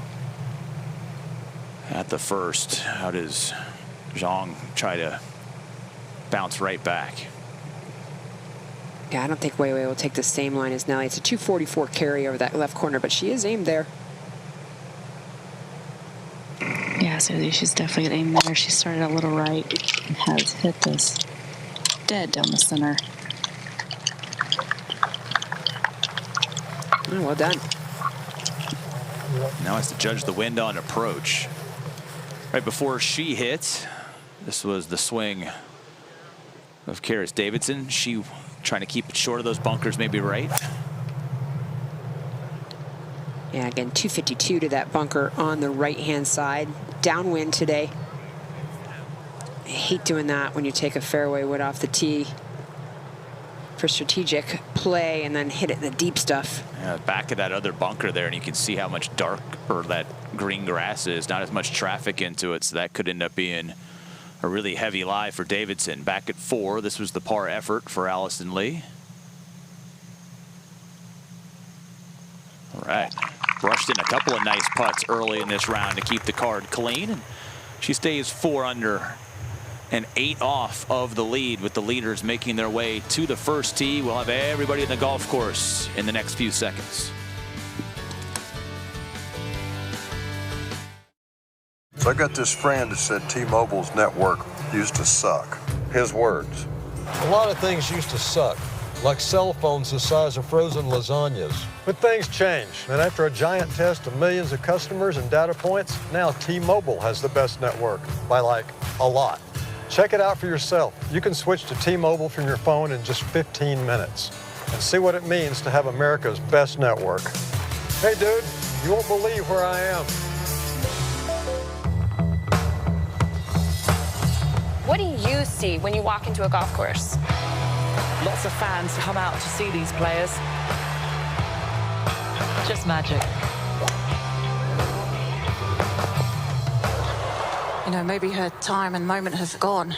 at the first. How does Zhang try to bounce right back? Yeah, I don't think Weiwei will take the same line as Nelly. It's a 244 carry over that left corner, but she is aimed there. Yeah, so she's definitely aimed there. She started a little right and has hit this dead down the center. Oh, well done. Now has to judge the wind on approach. Right before she hit, this was the swing of Karis Davidson. She trying to keep it short of those bunkers, maybe right. Yeah, again, 252 to that bunker on the right-hand side. Downwind today. I hate doing that when you take a fairway wood off the tee for strategic play and then hit it in the deep stuff. Yeah, back of that other bunker there, and you can see how much darker that green grass is. Not as much traffic into it, so that could end up being a really heavy lie for Davidson. Back at 4, this was the par effort for Alison Lee. All right, brushed in a couple of nice putts early in this round to keep the card clean, and she stays 4 under and 8 off of the lead, with the leaders making their way to the first tee. We'll have everybody in the golf course in the next few seconds. So I got this friend that said T-Mobile's network used to suck. His words. A lot of things used to suck, like cell phones the size of frozen lasagnas. But things change, and after a giant test of millions of customers and data points, now T-Mobile has the best network, by like a lot. Check it out for yourself. You can switch to T-Mobile from your phone in just 15 minutes and see what it means to have America's best network. Hey dude, you won't believe where I am. What do you see when you walk into a golf course? Lots of fans come out to see these players. Just magic. You know, maybe her time and moment have gone.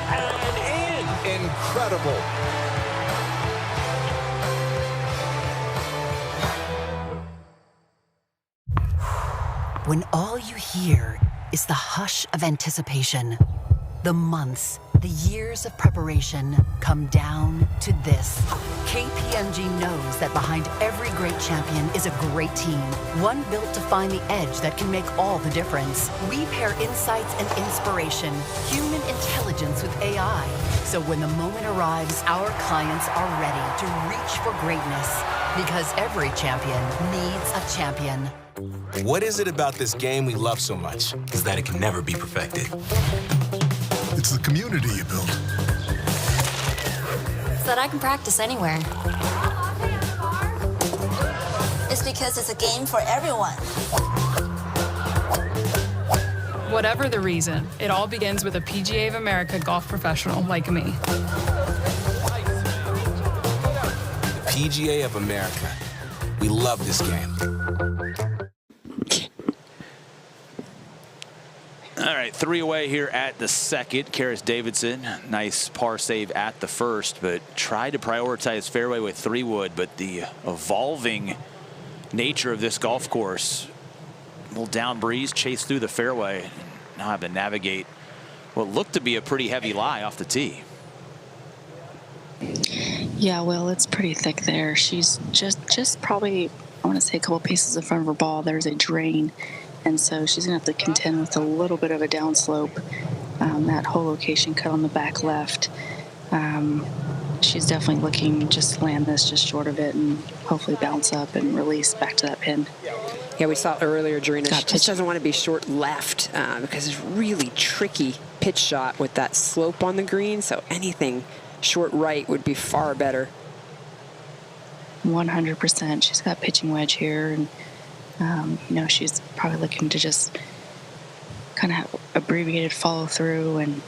And in. Incredible. When all you hear is the hush of anticipation, the months, the years of preparation come down to this. KPMG knows that behind every great champion is a great team, one built to find the edge that can make all the difference. We pair insights and inspiration, human intelligence with AI. So when the moment arrives, our clients are ready to reach for greatness, because every champion needs a champion. What is it about this game we love so much is that it can never be perfected? It's the community you build. So that I can practice anywhere. It's because it's a game for everyone. Whatever the reason, it all begins with a PGA of America golf professional like me. The PGA of America. We love this game. All right, 3 away here at the second. Karis Davidson, nice par save at the first, but tried to prioritize fairway with 3-wood, but the evolving nature of this golf course, a little down breeze, chase through the fairway, now have to navigate what looked to be a pretty heavy lie off the tee. Yeah, well, it's pretty thick there. She's just probably, I want to say a couple paces in front of her ball. There's a drain. And so she's going to have to contend with a little bit of a downslope. That whole location cut on the back left. She's definitely looking just to land this just short of it and hopefully bounce up and release back to that pin. Yeah, we saw earlier, Jarena, she just doesn't want to be short left. left because it's really tricky pitch shot with that slope on the green. So anything short right would be far better. 100%. She's got pitching wedge here, and you know, she's probably looking to just kind of have abbreviated follow through and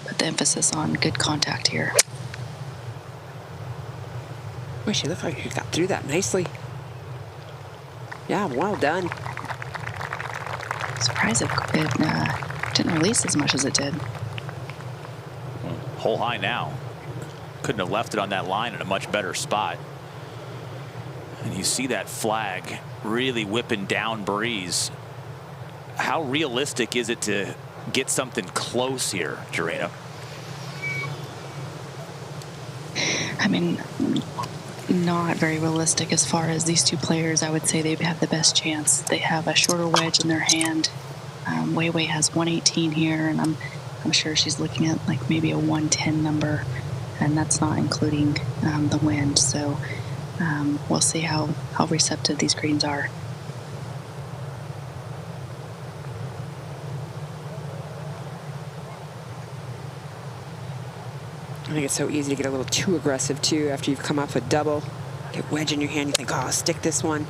put the emphasis on good contact here. Boy, she looked like she got through that nicely. Yeah, well done. Surprised it didn't release as much as it did. Hole high now. Couldn't have left it on that line in a much better spot. And you see that flag really whipping down breeze. How realistic is it to get something close here, Jarena? I mean, not very realistic as far as these two players. I would say they have the best chance. They have a shorter wedge in their hand. Weiwei has 118 here, and I'm sure she's looking at like maybe a 110 number, and that's not including the wind. So we'll see how receptive these greens are. I think it's so easy to get a little too aggressive too after you've come off a double. Get wedge in your hand, you think, oh, I'll stick this one.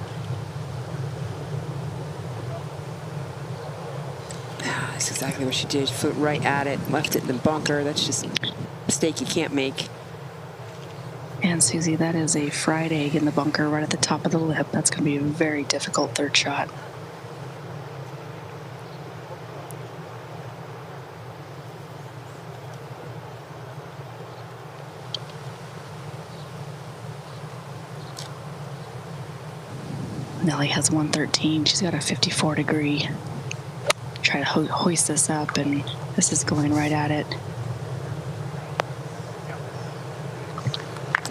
That's exactly what she did. She flew right at it, left it in the bunker. That's just a mistake you can't make. And Susie, that is a fried egg in the bunker right at the top of the lip. That's going to be a very difficult third shot. Nelly has 113. She's got a 54 degree. Try to hoist this up, and this is going right at it.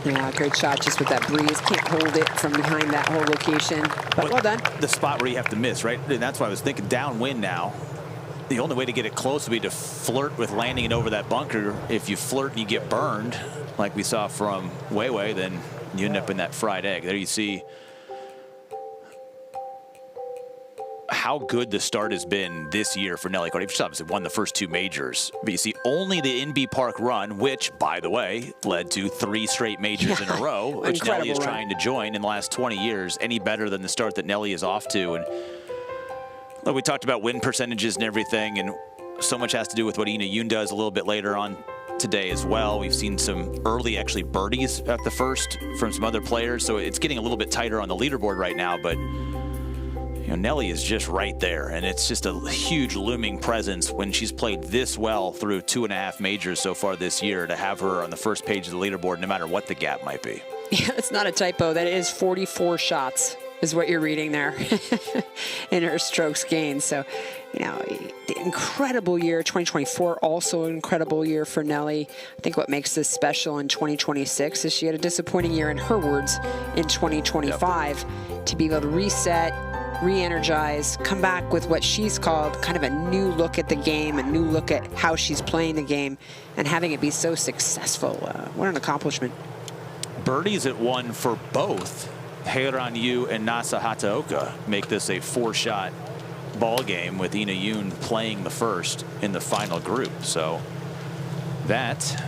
Yeah, great shot just with that breeze. Can't hold it from behind that whole location, but well done. The spot where you have to miss, right? And that's why I was thinking downwind now. The only way to get it close would be to flirt with landing it over that bunker. If you flirt and you get burned, like we saw from Weiwei, then you end up in that fried egg. There you see how good the start has been this year for Nelly Korda. She's obviously won the first two majors, but you see only the NB Park run, which, by the way, led to 3 straight majors in a row, which Nelly is trying to join in the last 20 years, any better than the start that Nelly is off to. And look, we talked about win percentages and everything, and so much has to do with what Ina Yoon does a little bit later on today as well. We've seen some early, actually, birdies at the first from some other players, so it's getting a little bit tighter on the leaderboard right now, but you know, Nelly is just right there, and it's just a huge looming presence when she's played this well through 2.5 majors so far this year. To have her on the first page of the leaderboard, no matter what the gap might be. Yeah, it's not a typo. That is 44 shots is what you're reading there in her strokes gained. So, you know, the incredible year. 2024 also an incredible year for Nelly. I think what makes this special in 2026 is she had a disappointing year, in her words, in 2025. Yep. To be able to reset, re-energize, come back with what she's called kind of a new look at the game, a new look at how she's playing the game, and having it be so successful. What an accomplishment. Birdies at 1 for both Heiran Yu and Nasa Hataoka make this a 4-shot ball game, with Ina Yoon playing the first in the final group. So that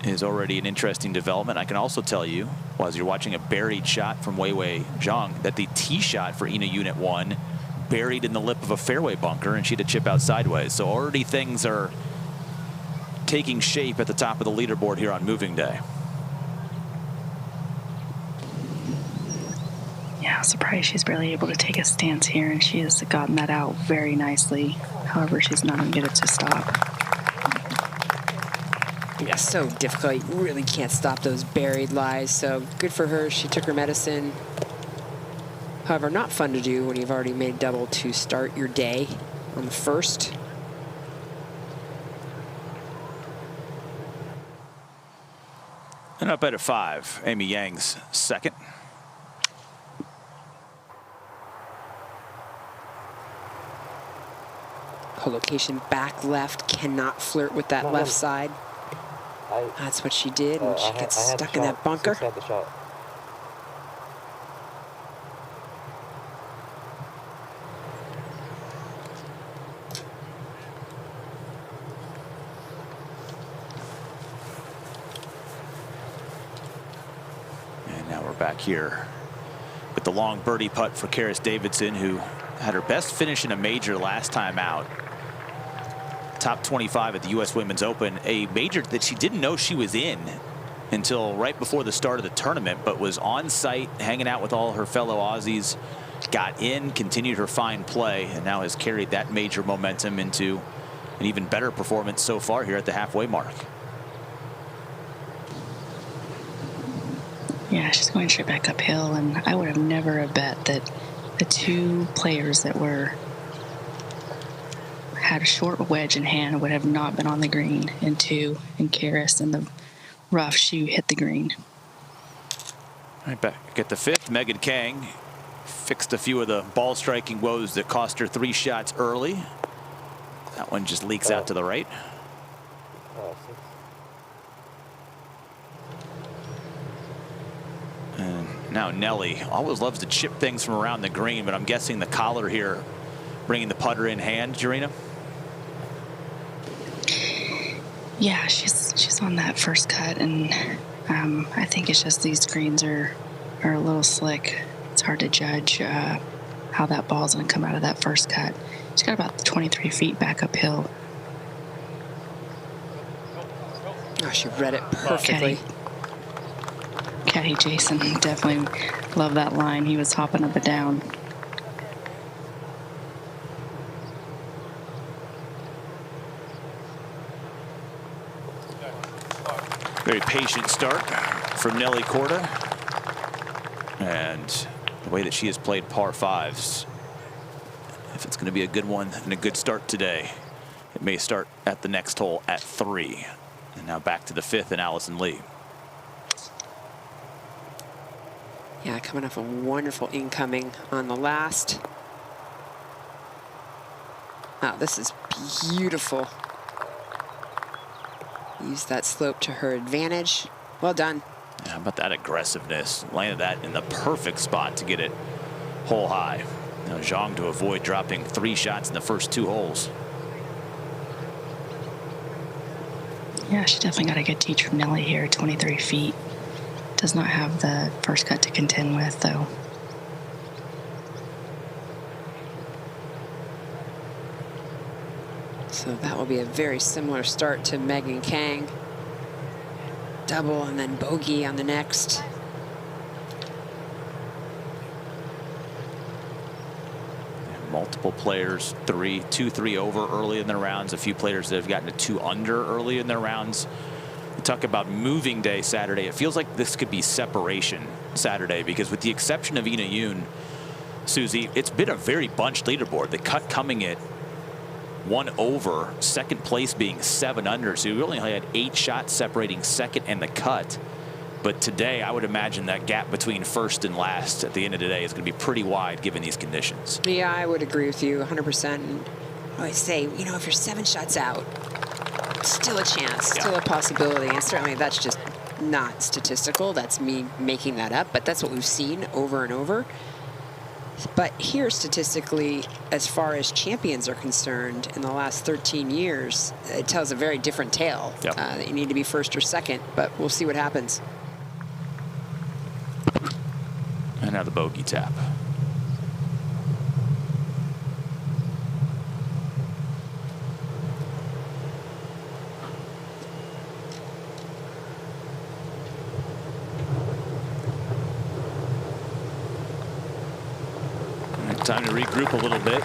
is already an interesting development. I can also tell you, well, as you're watching a buried shot from Weiwei Zhang, that the tee shot for Ina Yoon at 1 buried in the lip of a fairway bunker, and she had to chip out sideways. So already things are taking shape at the top of the leaderboard here on moving day. Yeah, surprised she's barely able to take a stance here, and she has gotten that out very nicely. However, she's not going to get it to stop. Yeah, so difficult. You really can't stop those buried lies. So good for her. She took her medicine. However, not fun to do when you've already made double to start your day on the first. And up at a 5, Amy Yang's second. Co-location back left, cannot flirt with that left side. That's what she did, and she gets stuck in that bunker. back here with the long birdie putt for Karis Davidson, who had her best finish in a major last time out. Top 25 at the U.S. Women's Open, a major that she didn't know she was in until right before the start of the tournament, but was on site hanging out with all her fellow Aussies, got in, continued her fine play, and now has carried that major momentum into an even better performance so far here at the halfway mark. Yeah, she's going straight back uphill, and I would have never have bet that the two players that had a short wedge in hand would have not been on the green. And Karis in the rough, she hit the green. Right back at the fifth, Megan Khang fixed a few of the ball striking woes that cost her 3 shots early. That one just leaks out to the right. And now Nelly always loves to chip things from around the green, but I'm guessing the collar here bringing the putter in hand, Jarena. Yeah, she's on that first cut, and I think it's just these greens are a little slick. It's hard to judge how that ball's going to come out of that first cut. She's got about 23 feet back uphill. Oh, she read it perfectly. Caddy Jason definitely loved that line. He was hopping up and down. Very patient start from Nelly Korda. And the way that she has played par 5s, if it's going to be a good one and a good start today, it may start at the next hole at 3. And now back to the 5th and Alison Lee. Yeah, coming off a wonderful incoming on the last. Wow, this is beautiful. Use that slope to her advantage. Well done. Yeah, how about that aggressiveness? Landed that in the perfect spot to get it hole high. Now Zhang to avoid dropping 3 shots in the first 2 holes. Yeah, she definitely got a good teach from Nelly here. 23 feet. Does not have the first cut to contend with, though. So that will be a very similar start to Megan Khang. Double and then bogey on the next. Multiple players, 2-3 over early in their rounds. A few players that have gotten to 2 under early in their rounds. We talk about moving day Saturday. It feels like this could be separation Saturday, because with the exception of Ina Yoon, Susie, it's been a very bunched leaderboard. The cut coming at 1 over, second place being 7 under. So we only had 8 shots separating second and the cut. But today, I would imagine that gap between first and last at the end of the day is going to be pretty wide given these conditions. Yeah, I would agree with you 100%. I always say, you know, if you're 7 shots out, still a chance, still a possibility. And certainly that's just not statistical. That's me making that up. But that's what we've seen over and over. But here, statistically, as far as champions are concerned, in the last 13 years, it tells a very different tale. That you need to be first or second, but we'll see what happens. And now the bogey tap. Time to regroup a little bit.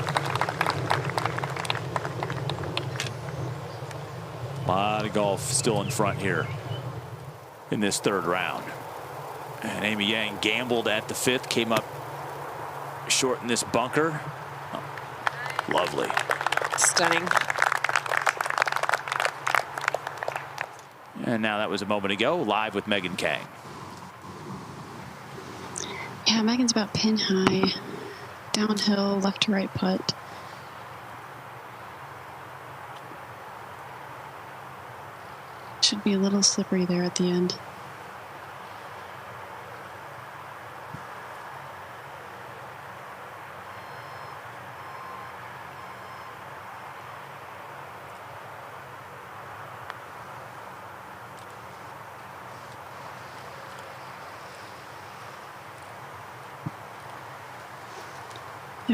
A lot of golf still in front here in this 3rd round. And Amy Yang gambled at the 5th, came up short in this bunker. Oh, lovely. Stunning. And now that was a moment ago, live with Megan Khang. Yeah, Megan's about pin high. Downhill, left to right putt. Should be a little slippery there at the end.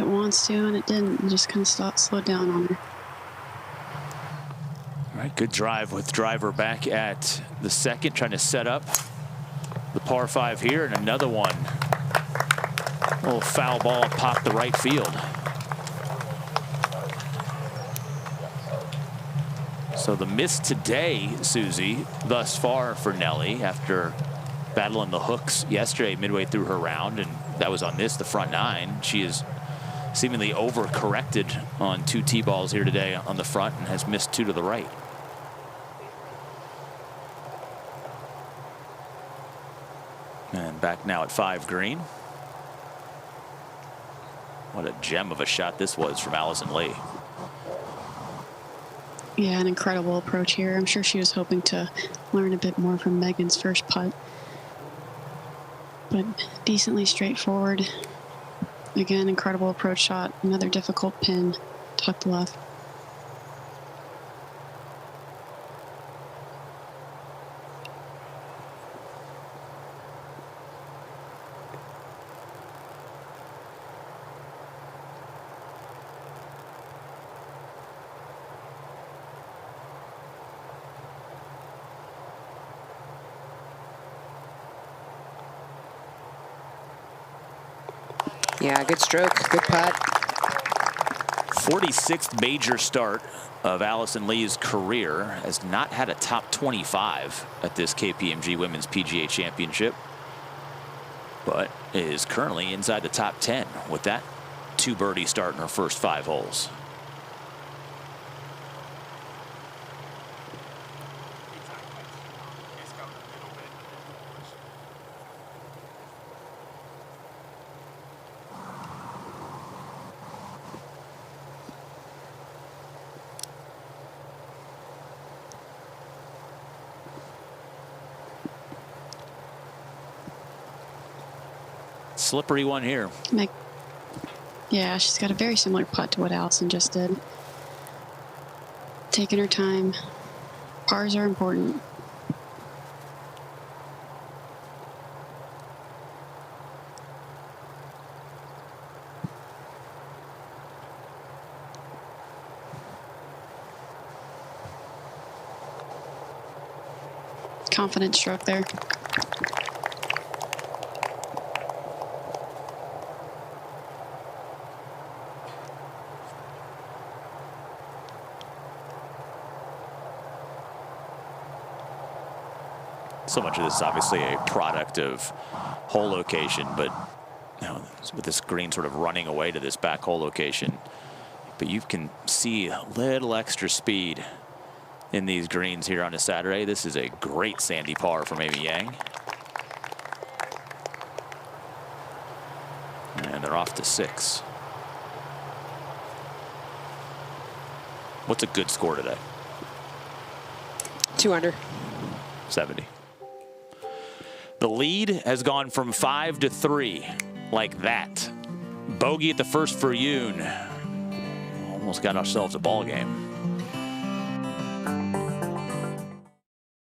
it wants to, and it didn't. It just kind of slowed down on her. All right, good drive with driver back at the second, trying to set up the par 5 here, and another one. A little foul ball popped the right field. So the miss today, Susie, thus far for Nelly, after battling the hooks yesterday midway through her round, and that was on this, the front 9. She is seemingly overcorrected on 2 tee balls here today on the front and has missed 2 to the right. And back now at 5 green. What a gem of a shot this was from Alison Lee. Yeah, an incredible approach here. I'm sure she was hoping to learn a bit more from Megan's first putt. But decently straightforward. Again, incredible approach shot. Another difficult pin, tucked left. Yeah, good stroke, good putt. 46th major start of Alison Lee's career, has not had a top 25 at this KPMG Women's PGA Championship, but is currently inside the top 10 with that 2 birdie start in her first 5 holes. Slippery one here. Yeah, she's got a very similar putt to what Alison just did. Taking her time. Pars are important. Confident stroke there. So much of this is obviously a product of hole location, but you know, with this green sort of running away to this back hole location, but you can see a little extra speed in these greens here on a Saturday. This is a great sandy par from Amy Yang. And they're off to 6. What's a good score today? 2 under. 70. The lead has gone from 5 to 3, like that. Bogey at the first for Yoon. Almost got ourselves a ball game.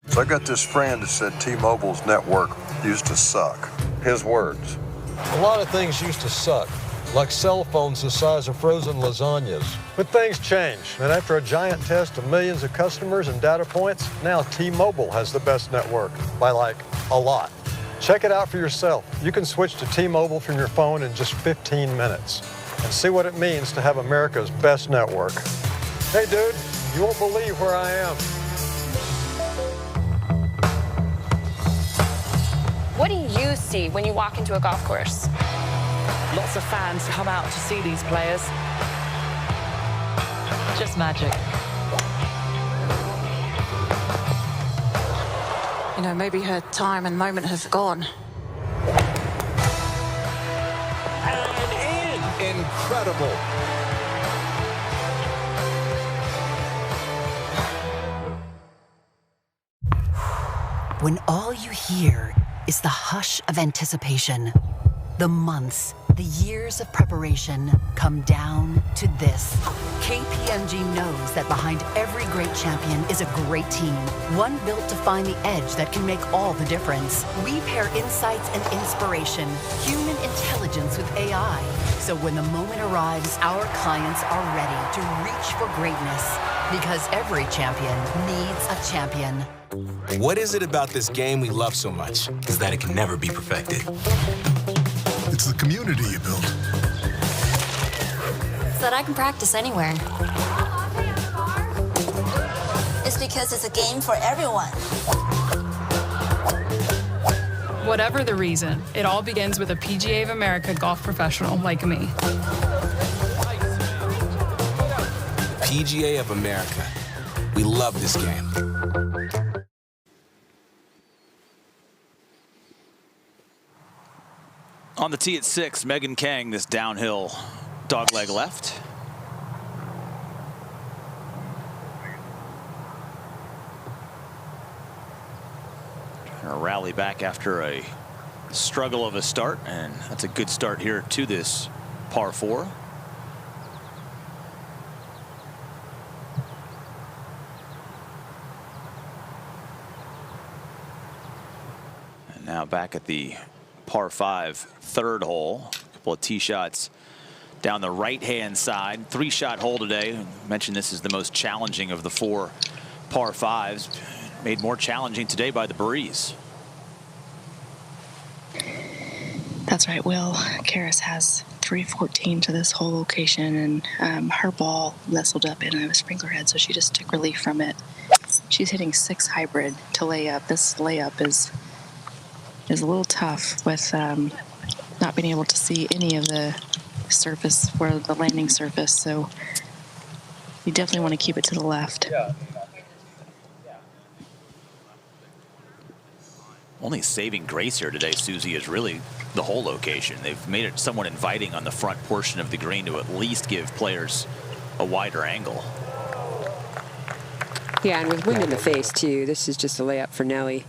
So I got this friend that said T-Mobile's network used to suck. His words. A lot of things used to suck, like cell phones the size of frozen lasagnas. But things change, and after a giant test of millions of customers and data points, now T-Mobile has the best network, by like a lot. Check it out for yourself. You can switch to T-Mobile from your phone in just 15 minutes and see what it means to have America's best network. Hey dude, you won't believe where I am. What do you see when you walk into a golf course? Lots of fans come out to see these players. Just magic. You know, maybe her time and moment have gone. And in. Incredible. When all you hear is the hush of anticipation, the months, the years of preparation come down to this. KPMG knows that behind every great champion is a great team, one built to find the edge that can make all the difference. We pair insights and inspiration, human intelligence with AI. So when the moment arrives, our clients are ready to reach for greatness, because every champion needs a champion. What is it about this game we love so much is that it can never be perfected? It's the community you build. So that I can practice anywhere. It's because it's a game for everyone. Whatever the reason, it all begins with a PGA of America golf professional like me. PGA of America. We love this game. On the tee at 6, Megan Khang, this downhill dogleg left. Trying to rally back after a struggle of a start, and that's a good start here to this par 4. And now back at the par 5 third hole. A couple of tee shots down the right-hand side. 3-shot hole today. I mentioned this is the most challenging of the 4 par 5s. Made more challenging today by the breeze. That's right, Will. Karis has 314 to this whole location, and her ball nestled up in a sprinkler head, so she just took relief from it. She's hitting 6 hybrid to lay up. This layup is a little tough with not being able to see any of the surface where the landing surface, so you definitely want to keep it to the left. Only saving grace here today, Susie, is really the whole location. They've made it somewhat inviting on the front portion of the green to at least give players a wider angle. Yeah, and with wind in the face too, this is just a layup for Nelly.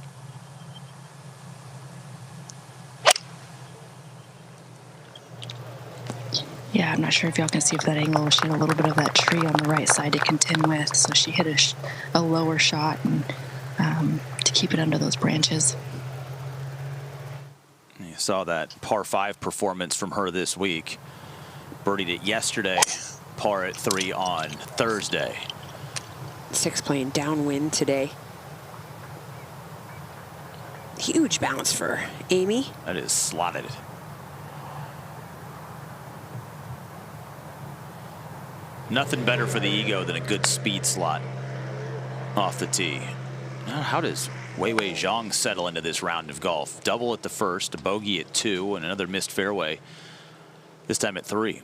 Yeah, I'm not sure if y'all can see from that angle. She had a little bit of that tree on the right side to contend with, so she hit a lower shot and to keep it under those branches. You saw that par 5 performance from her this week. Birdied it yesterday, par at 3 on Thursday. 6 playing downwind today. Huge bounce for Amy. That is slotted. Nothing better for the ego than a good speed slot off the tee. Now, how does Weiwei Zhang settle into this round of golf? Double at the first, a bogey at 2, and another missed fairway, this time at 3.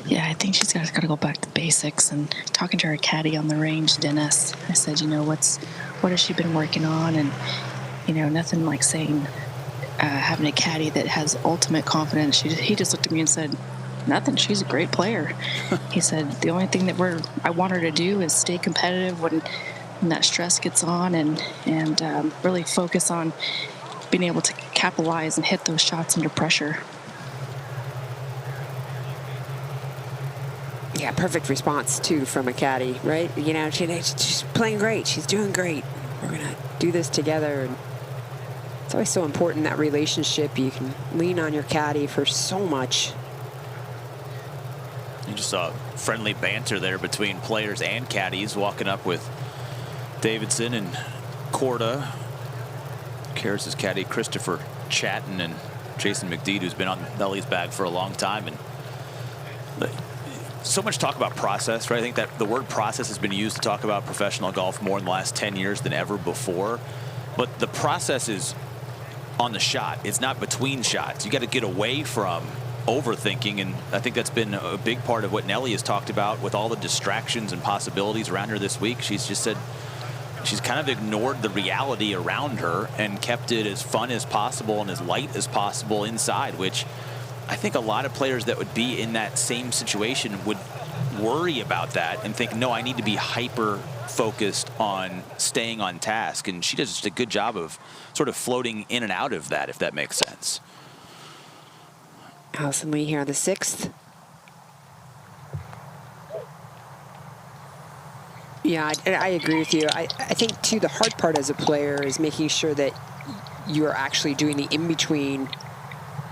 Yeah, I think she's got to go back to basics. And talking to her caddy on the range, Dennis, I said, you know, what has she been working on? And, you know, nothing like saying, having a caddy that has ultimate confidence. He just looked at me and said, nothing. She's a great player. He said, the only thing that I want her to do is stay competitive when that stress gets on, and really focus on being able to capitalize and hit those shots under pressure. Yeah, perfect response too from a caddy, right? You know, she's playing great. She's doing great. We're gonna do this together. And it's always so important, that relationship. You can lean on your caddy for so much. You just saw friendly banter there between players and caddies, walking up with Davidson and Korda. Karis' caddy Christopher Chatton and Jason McDeed, who's been on Nelly's bag for a long time. And so much talk about process, right? I think that the word process has been used to talk about professional golf more in the last 10 years than ever before. But the process is on the shot. It's not between shots. You got to get away from overthinking, and I think that's been a big part of what Nelly has talked about with all the distractions and possibilities around her this week. She's just said she's kind of ignored the reality around her and kept it as fun as possible and as light as possible inside, which I think a lot of players that would be in that same situation would worry about that and think, no, I need to be hyper focused on staying on task. And she does just a good job of sort of floating in and out of that, if that makes sense. Alison Lee here on the 6th. Yeah, I agree with you. I think, too, the hard part as a player is making sure that you're actually doing the in-between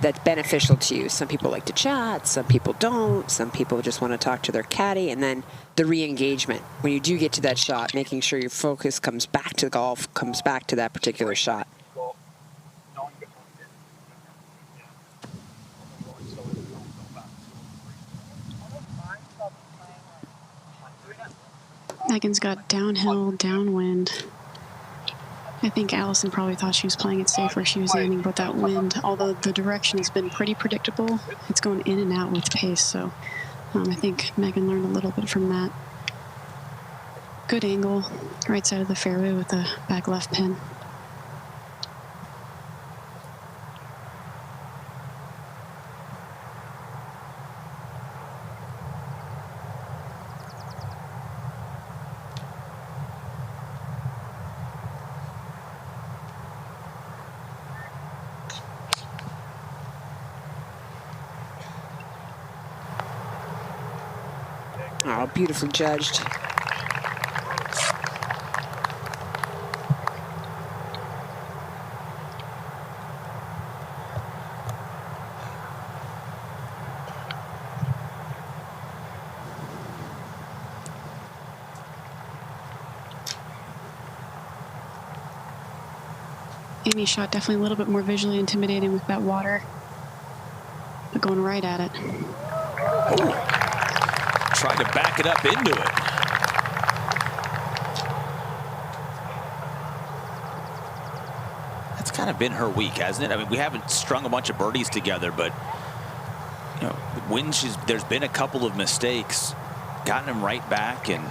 that's beneficial to you. Some people like to chat, some people don't, some people just want to talk to their caddy, and then the re-engagement. When you do get to that shot, making sure your focus comes back to golf, comes back to that particular shot. Megan's got downhill, downwind. I think Alison probably thought she was playing it safe where she was aiming, but that wind, although the direction has been pretty predictable, it's going in and out with pace. So I think Megan learned a little bit from that. Good angle, right side of the fairway with a back left pin. Oh, beautifully judged. Amy's shot definitely a little bit more visually intimidating with that water, but going right at it. Ooh. Tried to back it up into it. That's kind of been her week, hasn't it? I mean, we haven't strung a bunch of birdies together, but you know, when there's been a couple of mistakes, gotten them right back, and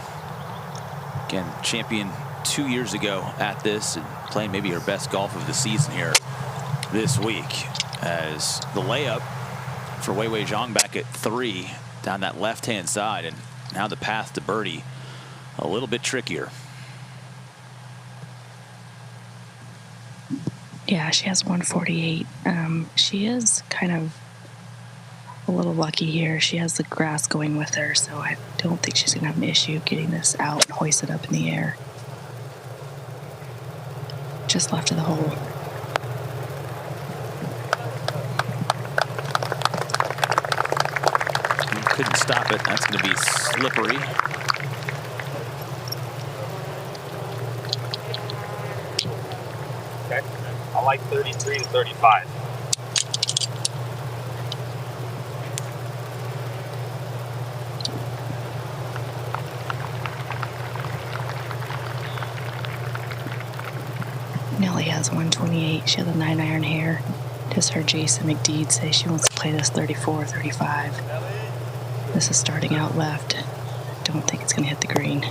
again, champion 2 years ago at this, and playing maybe her best golf of the season here this week, as the layup for Weiwei Zhang back at 3. Down that left-hand side, and now the path to birdie a little bit trickier. Yeah, she has 148. She is kind of a little lucky here. She has the grass going with her, so I don't think she's going to have an issue getting this out and hoisted up in the air. Just left of the hole. Couldn't stop it. That's going to be slippery. Okay. I like 33 to 35. Nelly has 128. She has a 9-iron here. Just heard Jason McDeed say she wants to play this 34, 35. This is starting out left. Don't think it's going to hit the green.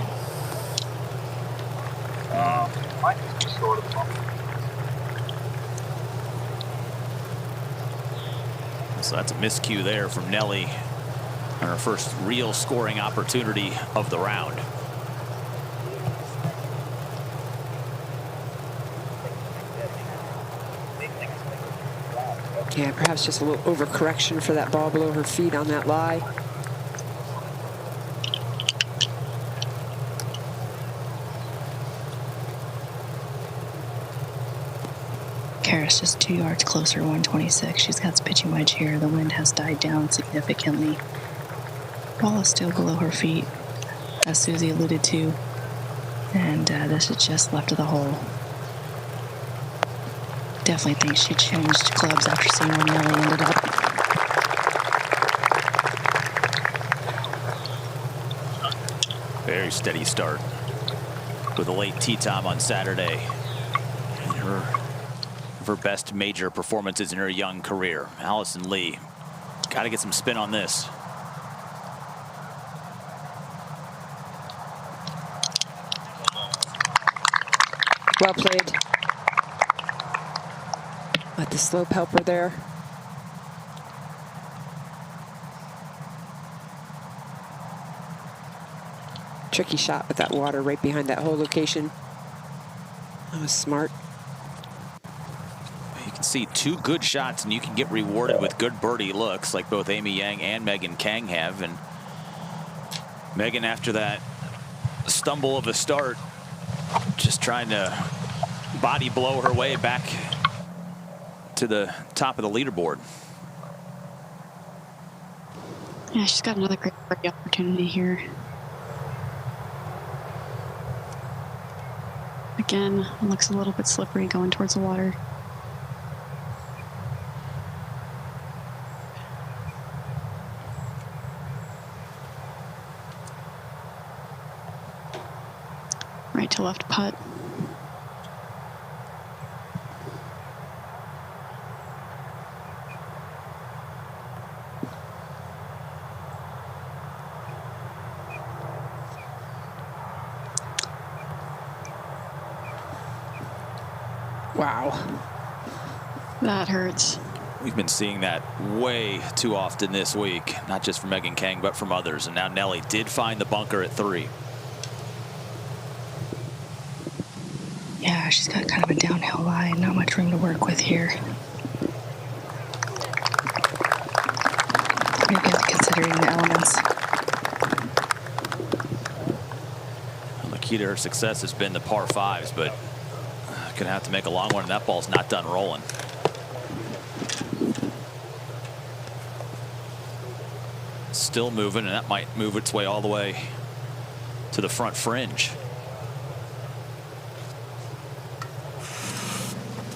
Might be too short of the ball. So that's a miscue there from Nelly on her first real scoring opportunity of the round. Yeah, perhaps just a little overcorrection for that ball below her feet on that lie. Karis just 2 yards closer, 126. She's got some pitching wedge here. The wind has died down significantly. Ball is still below her feet, as Susie alluded to. And this is just left of the hole. Definitely think she changed clubs after seeing where Nelly ended up. Very steady start with a late tee time on Saturday. And her best major performances in her young career. Alison Lee, got to get some spin on this. Well played. Let the slope help her there. I Tricky shot with that water right behind that hole location. That was smart. You can see 2 good shots, and you can get rewarded with good birdie looks, like both Amy Yang and Megan Khang have. And Megan, after that stumble of a start, just trying to body blow her way back to the top of the leaderboard. Yeah, she's got another great birdie opportunity here. Again, looks a little bit slippery going towards the water. Right to left putt. Wow. That hurts. We've been seeing that way too often this week, not just from Megan Khang, but from others. And now Nelly did find the bunker at 3. Yeah, she's got kind of a downhill lie, not much room to work with here. Again, considering the elements. Well, the key to her success has been the par 5s, but gonna have to make a long one, and that ball's not done rolling. Still moving, and that might move its way all the way to the front fringe.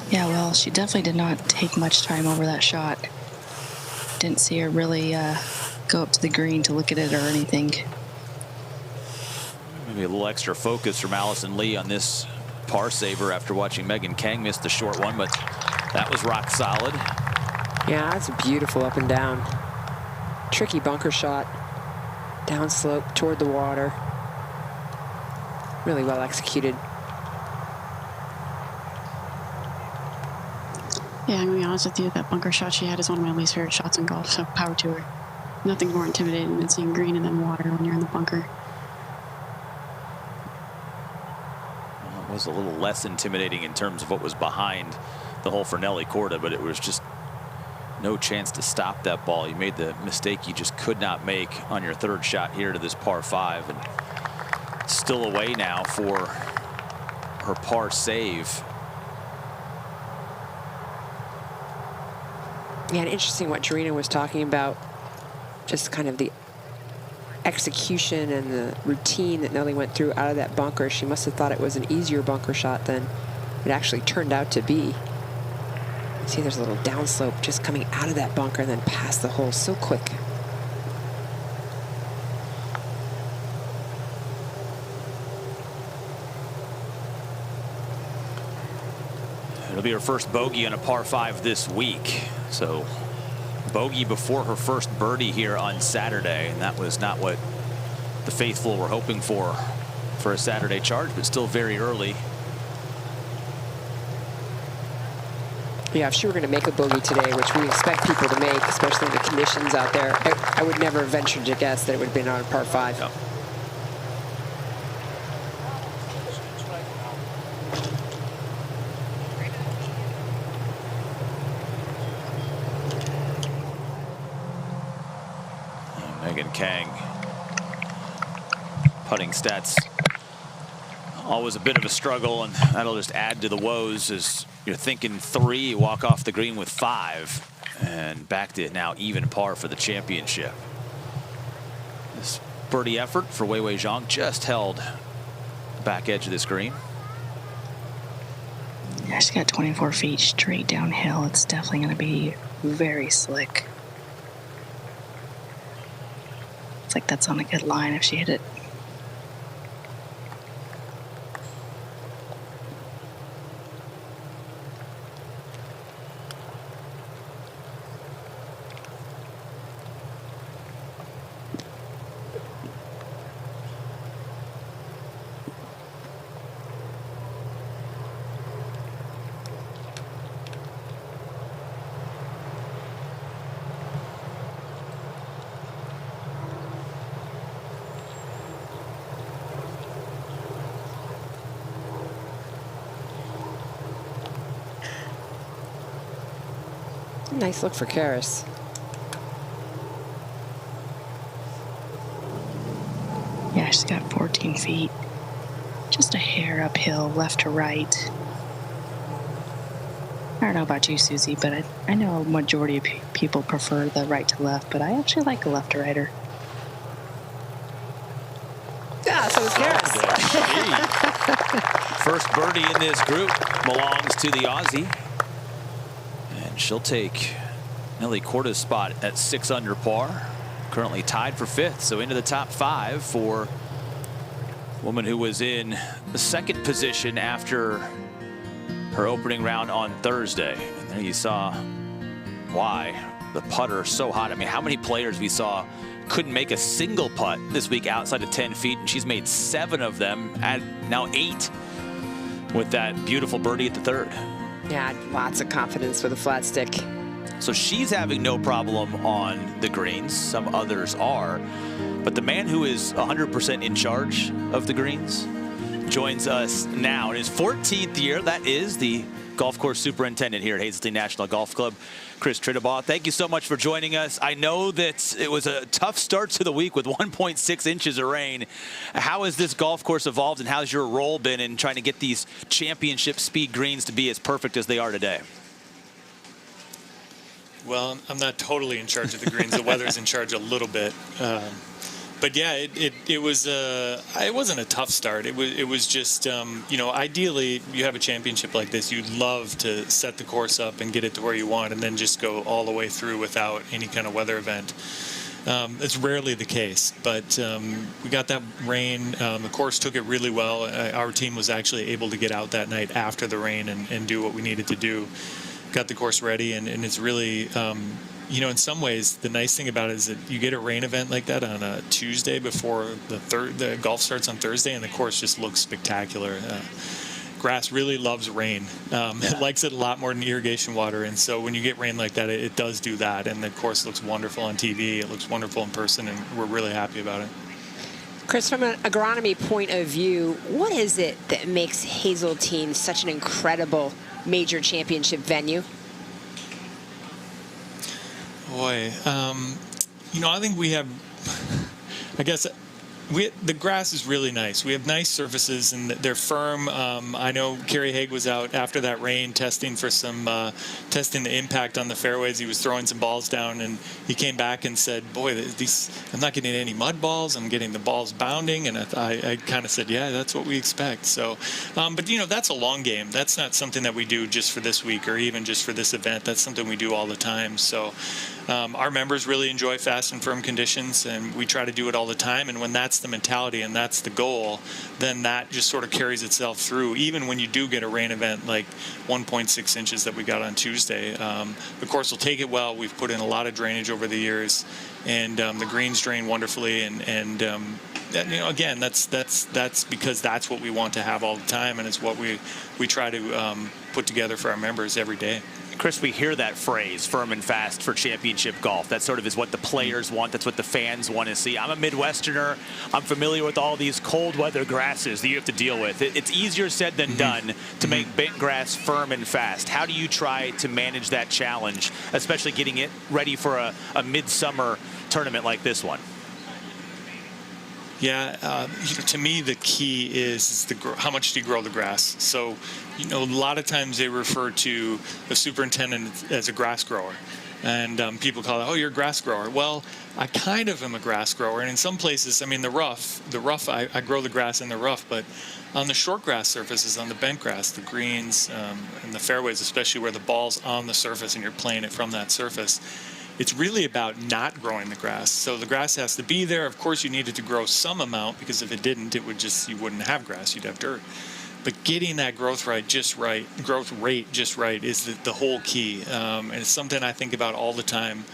Yeah, well, she definitely did not take much time over that shot. Didn't see her really go up to the green to look at it or anything. Maybe a little extra focus from Alison Lee on this par saver after watching Megan Khang miss the short one, but that was rock solid. Yeah, that's a beautiful up and down. Tricky bunker shot. Downslope toward the water. Really well executed. Yeah, I'm going to be honest with you, that bunker shot she had is one of my least favorite shots in golf, so power to her. Nothing's more intimidating than seeing green and then water when you're in the bunker. Well, it was a little less intimidating in terms of what was behind the hole for Nelly Korda, but it was just no chance to stop that ball. You made the mistake you just could not make on your 3rd shot here to this par 5, and still away now for her par save. Yeah, and interesting what Jarena was talking about, just kind of the execution and the routine that Nelly went through out of that bunker. She must have thought it was an easier bunker shot than it actually turned out to be. See, there's a little downslope just coming out of that bunker and then past the hole so quick. It'll be her first bogey on a par 5 this week. So bogey before her first birdie here on Saturday, and that was not what the faithful were hoping for a Saturday charge, but still very early. Yeah, if she were going to make a bogey today, which we expect people to make, especially in the conditions out there, I would never venture to guess that it would have been on a par 5. No. Megan Khang, putting stats always a bit of a struggle, and that'll just add to the woes as you're thinking 3, you walk off the green with 5, and back to now even par for the championship. This birdie effort for Weiwei Zhang just held the back edge of this green. Yeah, she's got 24 feet straight downhill. It's definitely going to be very slick. It's like that's on a good line if she hit it. Nice look for Karis. Yeah, she's got 14 feet. Just a hair uphill, left to right. I don't know about you, Susie, but I know a majority of people prefer the right to left, but I actually like a left to righter. Yeah, so is Karis. First birdie in this group belongs to the Aussie. And she'll take Nelly Korda's spot at 6 under par. Currently tied for 5th, so into the top 5 for a woman who was in the 2nd position after her opening round on Thursday. And there you saw why the putter so hot. I mean, how many players we saw couldn't make a single putt this week outside of 10 feet, and she's made 7 of them, and now 8 with that beautiful birdie at the 3rd. Yeah, lots of confidence with a flat stick. So she's having no problem on the greens. Some others are. But the man who is 100% in charge of the greens joins us now in his 14th year. That is the golf course superintendent here at Hazeltine National Golf Club, Chris Trittabaugh. Thank you so much for joining us. I know that it was a tough start to the week with 1.6 inches of rain. How has this golf course evolved, and how's your role been in trying to get these championship speed greens to be as perfect as they are today? Well, I'm not totally in charge of the greens. The weather's in charge a little bit. But yeah, it wasn't a tough start. It was just, you know, ideally you have a championship like this, you'd love to set the course up and get it to where you want and then just go all the way through without any kind of weather event. It's rarely the case, but we got that rain. The course took it really well. Our team was actually able to get out that night after the rain and do what we needed to do. Got the course ready, and it's really, you know, in some ways, the nice thing about it is that you get a rain event like that on a Tuesday before the golf starts on Thursday, and the course just looks spectacular. Grass really loves rain. It likes it a lot more than irrigation water, and so when you get rain like that, it does do that, and the course looks wonderful on TV. It looks wonderful in person, and we're really happy about it. Chris, from an agronomy point of view, what is it that makes Hazeltine such an incredible major championship venue? Boy, you know, I think we have, I guess, the grass is really nice. We have nice surfaces, and they're firm. I know Kerry Haig was out after that rain testing for some, testing the impact on the fairways. He was throwing some balls down, and he came back and said, boy, I'm not getting any mud balls. I'm getting the balls bounding. And I kind of said, yeah, that's what we expect. So, but, you know, that's a long game. That's not something that we do just for this week or even just for this event. That's something we do all the time. So our members really enjoy fast and firm conditions, and we try to do it all the time. And when that's the mentality and that's the goal, then that just sort of carries itself through. Even when you do get a rain event like 1.6 inches that we got on Tuesday, the course will take it well. We've put in a lot of drainage over the years, and the greens drain wonderfully. And you know, again, that's because that's what we want to have all the time, and it's what we try to put together for our members every day. Chris, we hear that phrase, firm and fast, for championship golf. That sort of is what the players want. That's what the fans want to see. I'm a Midwesterner. I'm familiar with all these cold weather grasses that you have to deal with. It's easier said than done to make bent grass firm and fast. How do you try to manage that challenge, especially getting it ready for a midsummer tournament like this one? Yeah, you know, to me the key is how much do you grow the grass. So, you know, a lot of times they refer to the superintendent as a grass grower, and people call it, oh, you're a grass grower. Well, I kind of am a grass grower, and in some places, I mean, the rough, I grow the grass in the rough, but on the short grass surfaces, on the bent grass, the greens, and the fairways, especially where the ball's on the surface and you're playing it from that surface, it's really about not growing the grass. So the grass has to be there. Of course, you need it to grow some amount, because if it didn't, you wouldn't have grass. You'd have dirt. But getting that growth rate just right is the whole key. And it's something I think about all the time.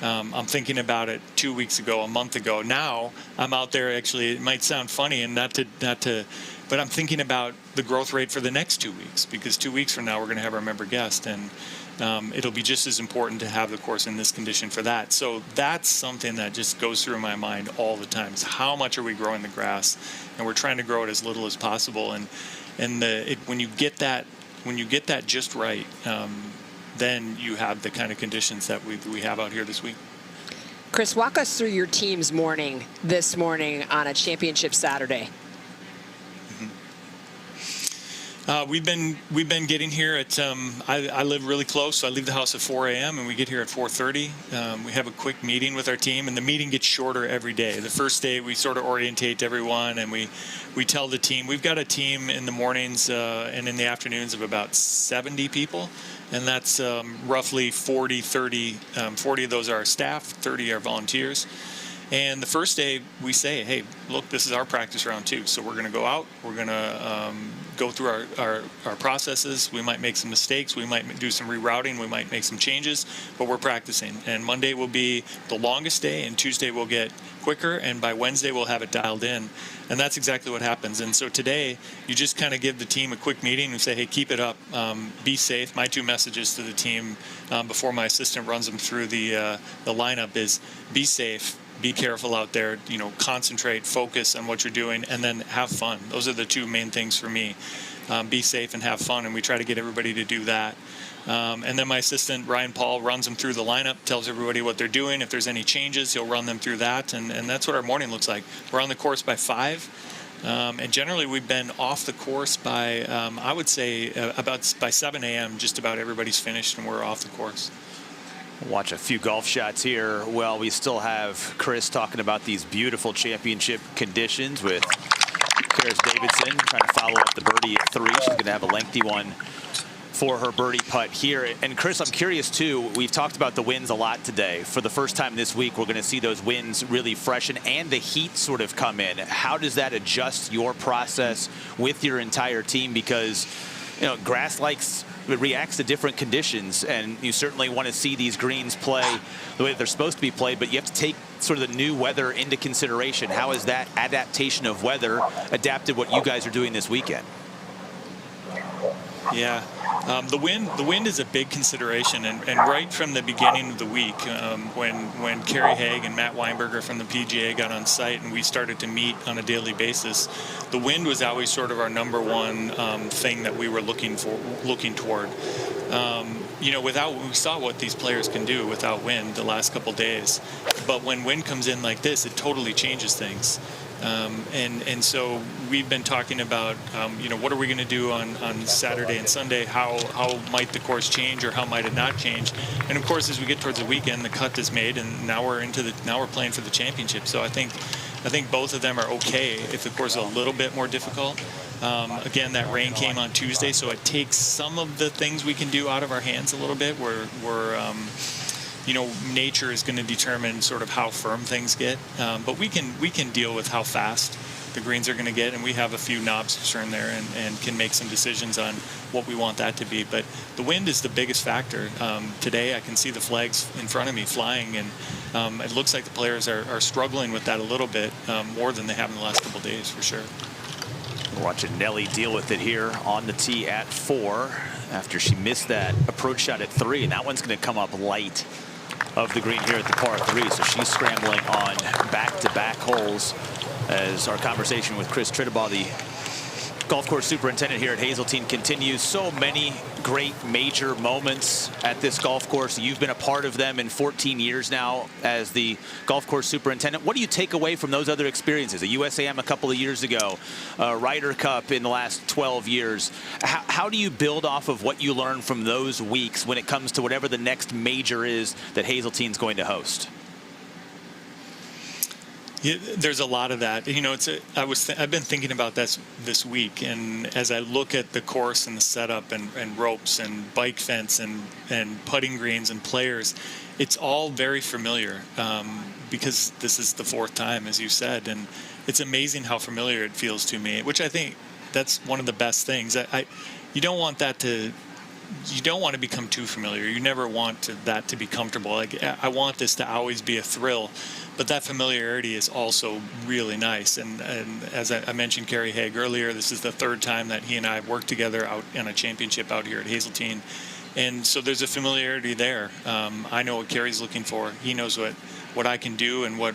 I'm thinking about it 2 weeks ago, a month ago. Now I'm out there. Actually, it might sound funny, and not to, but I'm thinking about the growth rate for the next 2 weeks, because 2 weeks from now we're going to have our member guest, and it'll be just as important to have the course in this condition for that. So that's something that just goes through my mind all the time, is how much are we growing the grass, and we're trying to grow it as little as possible. And when you get that just right, then you have the kind of conditions that we have out here this week. Chris, walk us through your team's morning this morning on a championship Saturday. We've been getting here at I live really close, so I leave the house at 4 a.m. and we get here at 4:30. We have a quick meeting with our team, and the meeting gets shorter every day. The first day we sort of orientate everyone, and we tell the team. We've got a team in the mornings and in the afternoons of about 70 people, and that's roughly 40 of those are our staff, 30 are volunteers. And the first day we say, hey, look, this is our practice round too. So we're going to go out, we're going to go through our processes. We might make some mistakes, we might do some rerouting, we might make some changes, but we're practicing. And Monday will be the longest day, and Tuesday we'll get quicker, and by Wednesday we'll have it dialed in. And that's exactly what happens. And so today, you just kind of give the team a quick meeting and say, hey, keep it up, be safe. My 2 messages to the team before my assistant runs them through the lineup is be safe, be careful out there, concentrate, focus on what you're doing, and then have fun. Those are the 2 main things for me. Be safe and have fun, and we try to get everybody to do that. And then my assistant, Ryan Paul, runs them through the lineup, tells everybody what they're doing. If there's any changes, he'll run them through that, and that's what our morning looks like. We're on the course by 5, and generally we've been off the course by, I would say, by 7 a.m., just about everybody's finished and we're off the course. Watch a few golf shots here. Well, we still have Chris talking about these beautiful championship conditions with Karis Davidson trying to follow up the birdie at 3. She's going to have a lengthy one for her birdie putt here. And Chris, I'm curious too, we've talked about the winds a lot today. For the first time this week, we're going to see those winds really freshen and the heat sort of come in. How does that adjust your process with your entire team? Because, grass reacts to different conditions, and you certainly want to see these greens play the way they're supposed to be played, but you have to take sort of the new weather into consideration. How has that adaptation of weather adapted what you guys are doing this weekend? Yeah, the wind is a big consideration, and right from the beginning of the week, when Kerry Haig and Matt Weinberger from the PGA got on site and we started to meet on a daily basis, the wind was always sort of our number one thing that we were looking toward. We saw what these players can do without wind the last couple days, but when wind comes in like this, it totally changes things. And so we've been talking about, what are we going to do on Saturday and Sunday? How might the course change, or how might it not change? And of course, as we get towards the weekend, the cut is made, and now we're playing for the championship. So I think both of them are okay if the course is a little bit more difficult. Again, that rain came on Tuesday, so it takes some of the things we can do out of our hands a little bit. Nature is going to determine sort of how firm things get, but we can deal with how fast the greens are going to get, and we have a few knobs to turn there and can make some decisions on what we want that to be. But the wind is the biggest factor. Today I can see the flags in front of me flying, and it looks like the players are struggling with that a little bit more than they have in the last couple of days, for sure. We're watching Nelly deal with it here on the tee at 4 after she missed that approach shot at 3, and that one's going to come up light of the green here at the par 3, so she's scrambling on back-to-back holes as our conversation with Chris Tritabaugh, the golf course superintendent here at Hazeltine, continues. So many great major moments at this golf course. You've been a part of them in 14 years now as the golf course superintendent. What do you take away from those other experiences? A USAM a couple of years ago, a Ryder Cup in the last 12 years. How do you build off of what you learned from those weeks when it comes to whatever the next major is that Hazeltine's going to host? Yeah, there's a lot of that. I've been thinking about this week, and as I look at the course and the setup and ropes and bike fence and putting greens and players, it's all very familiar because this is the 4th time, as you said, and it's amazing how familiar it feels to me, which I think that's one of the best things. You don't want that to. You don't want to become too familiar. You never want that to be comfortable. Like, I want this to always be a thrill, but that familiarity is also really nice. And as I mentioned Kerry Haig earlier, this is the 3rd time that he and I have worked together out in a championship out here at Hazeltine. And so there's a familiarity there. I know what Kerry's looking for. He knows what I can do and what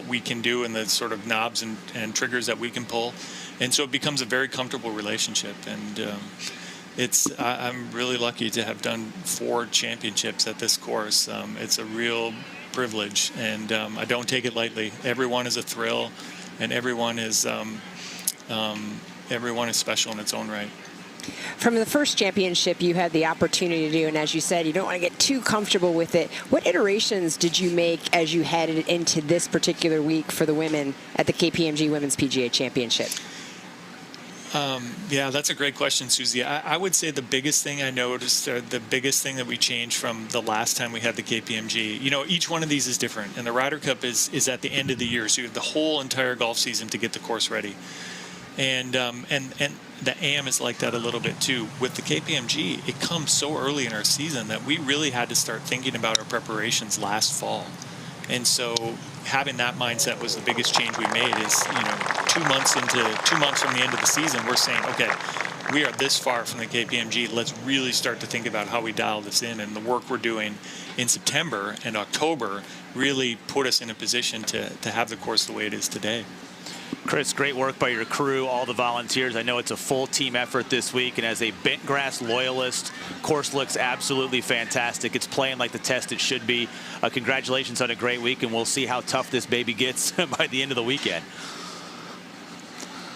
we can do and the sort of knobs and triggers that we can pull. And so it becomes a very comfortable relationship. And I'm really lucky to have done 4 championships at this course. It's a real privilege, and I don't take it lightly. Everyone is a thrill, and everyone is special in its own right. From the first championship you had the opportunity to do, and as you said, you don't want to get too comfortable with it. What iterations did you make as you headed into this particular week for the women at the KPMG Women's PGA Championship? Yeah, that's a great question, Susie. I would say the biggest thing I noticed, the biggest thing that we changed from the last time we had the KPMG, you know, each one of these is different, and the Ryder Cup is at the end of the year, so you have the whole entire golf season to get the course ready. And the AM is like that a little bit too. With the KPMG, it comes so early in our season that we really had to start thinking about our preparations last fall. And so having that mindset was the biggest change we made. Is, you know, 2 months from the end of the season, we're saying, okay, we are this far from the KPMG. Let's really start to think about how we dial this in. And the work we're doing in September and October really put us in a position to have the course the way it is today. Chris, great work by your crew, all the volunteers. I know it's a full team effort this week, and as a bent grass loyalist, course looks absolutely fantastic. It's playing like the test it should be. Congratulations on a great week, and we'll see how tough this baby gets by the end of the weekend.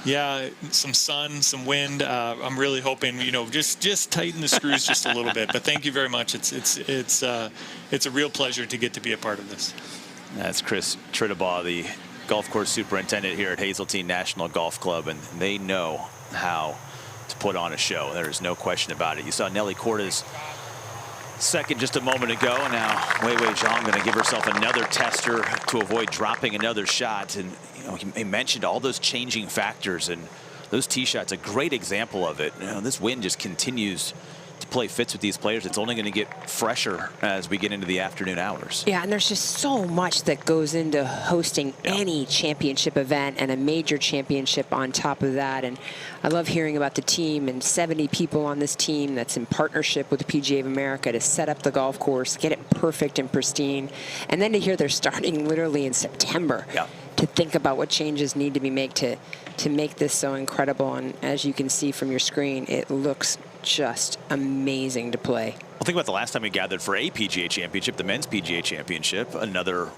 Yeah, some sun, some wind. I'm really hoping, you know, just tighten the screws just a little bit. But thank you very much. It's a real pleasure to get to be a part of this. That's Chris Trittabaugh, the golf course superintendent here at Hazeltine National Golf Club, and they know how to put on a show. There's no question about it. You saw Nelly Korda's second just a moment ago. Now Weiwei Zhang going to give herself another tester to avoid dropping another shot. And you know, he mentioned all those changing factors, and those tee shots, a great example of it. You know, this wind just continues to play fits with these players. It's only going to get fresher as we get into the afternoon hours. Yeah, and there's just so much that goes into hosting any championship event, and a major championship on top of that. And I love hearing about the team, and 70 people on this team that's in partnership with the PGA of America to set up the golf course, get it perfect and pristine. And then to hear they're starting literally in September to think about what changes need to be made to make this so incredible. And as you can see from your screen, it looks just amazing to play. Well, think about the last time we gathered for a PGA Championship, the Men's PGA Championship, another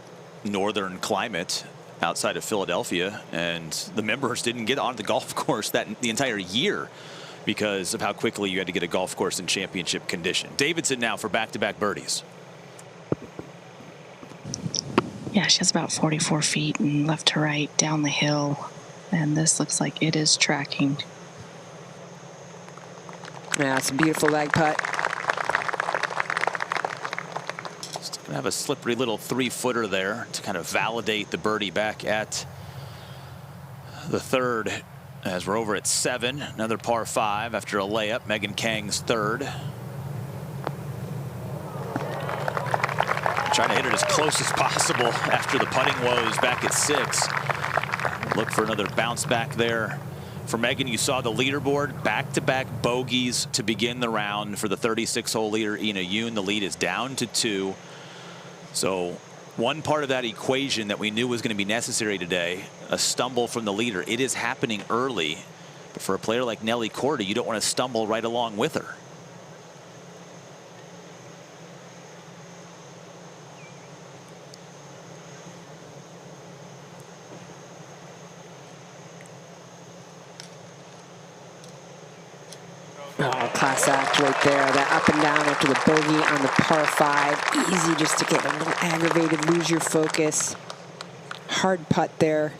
northern climate outside of Philadelphia, and the members didn't get on the golf course the entire year because of how quickly you had to get a golf course in championship condition. Davidson now for back-to-back birdies. Yeah, she has about 44 feet and left to right down the hill, and this looks like it is tracking. Yeah, it's a beautiful leg putt. Just gonna have a slippery little 3-footer there to kind of validate the birdie back at the third, as we're over at 7. Another par 5 after a layup. Megan Kang's third. Trying to hit it as close as possible after the putting woes back at 6. Look for another bounce back there. For Megan, you saw the leaderboard, back-to-back bogeys to begin the round for the 36-hole leader, Ina Yoon. The lead is down to 2. So one part of that equation that we knew was going to be necessary today, a stumble from the leader. It is happening early, but for a player like Nelly Korda, you don't want to stumble right along with her. Oh, class act right there. That up and down after the bogey on the par 5. Easy just to get a little aggravated, lose your focus. Hard putt there.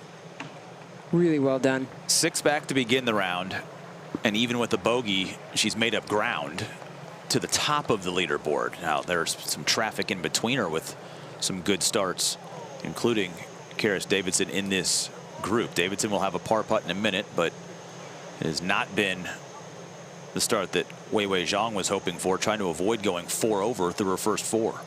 Really well done. 6 back to begin the round. And even with the bogey, she's made up ground to the top of the leaderboard. Now, there's some traffic in between her with some good starts, including Karis Davidson in this group. Davidson will have a par putt in a minute, but it has not been the start that Weiwei Zhang was hoping for, trying to avoid going 4 over through her first 4.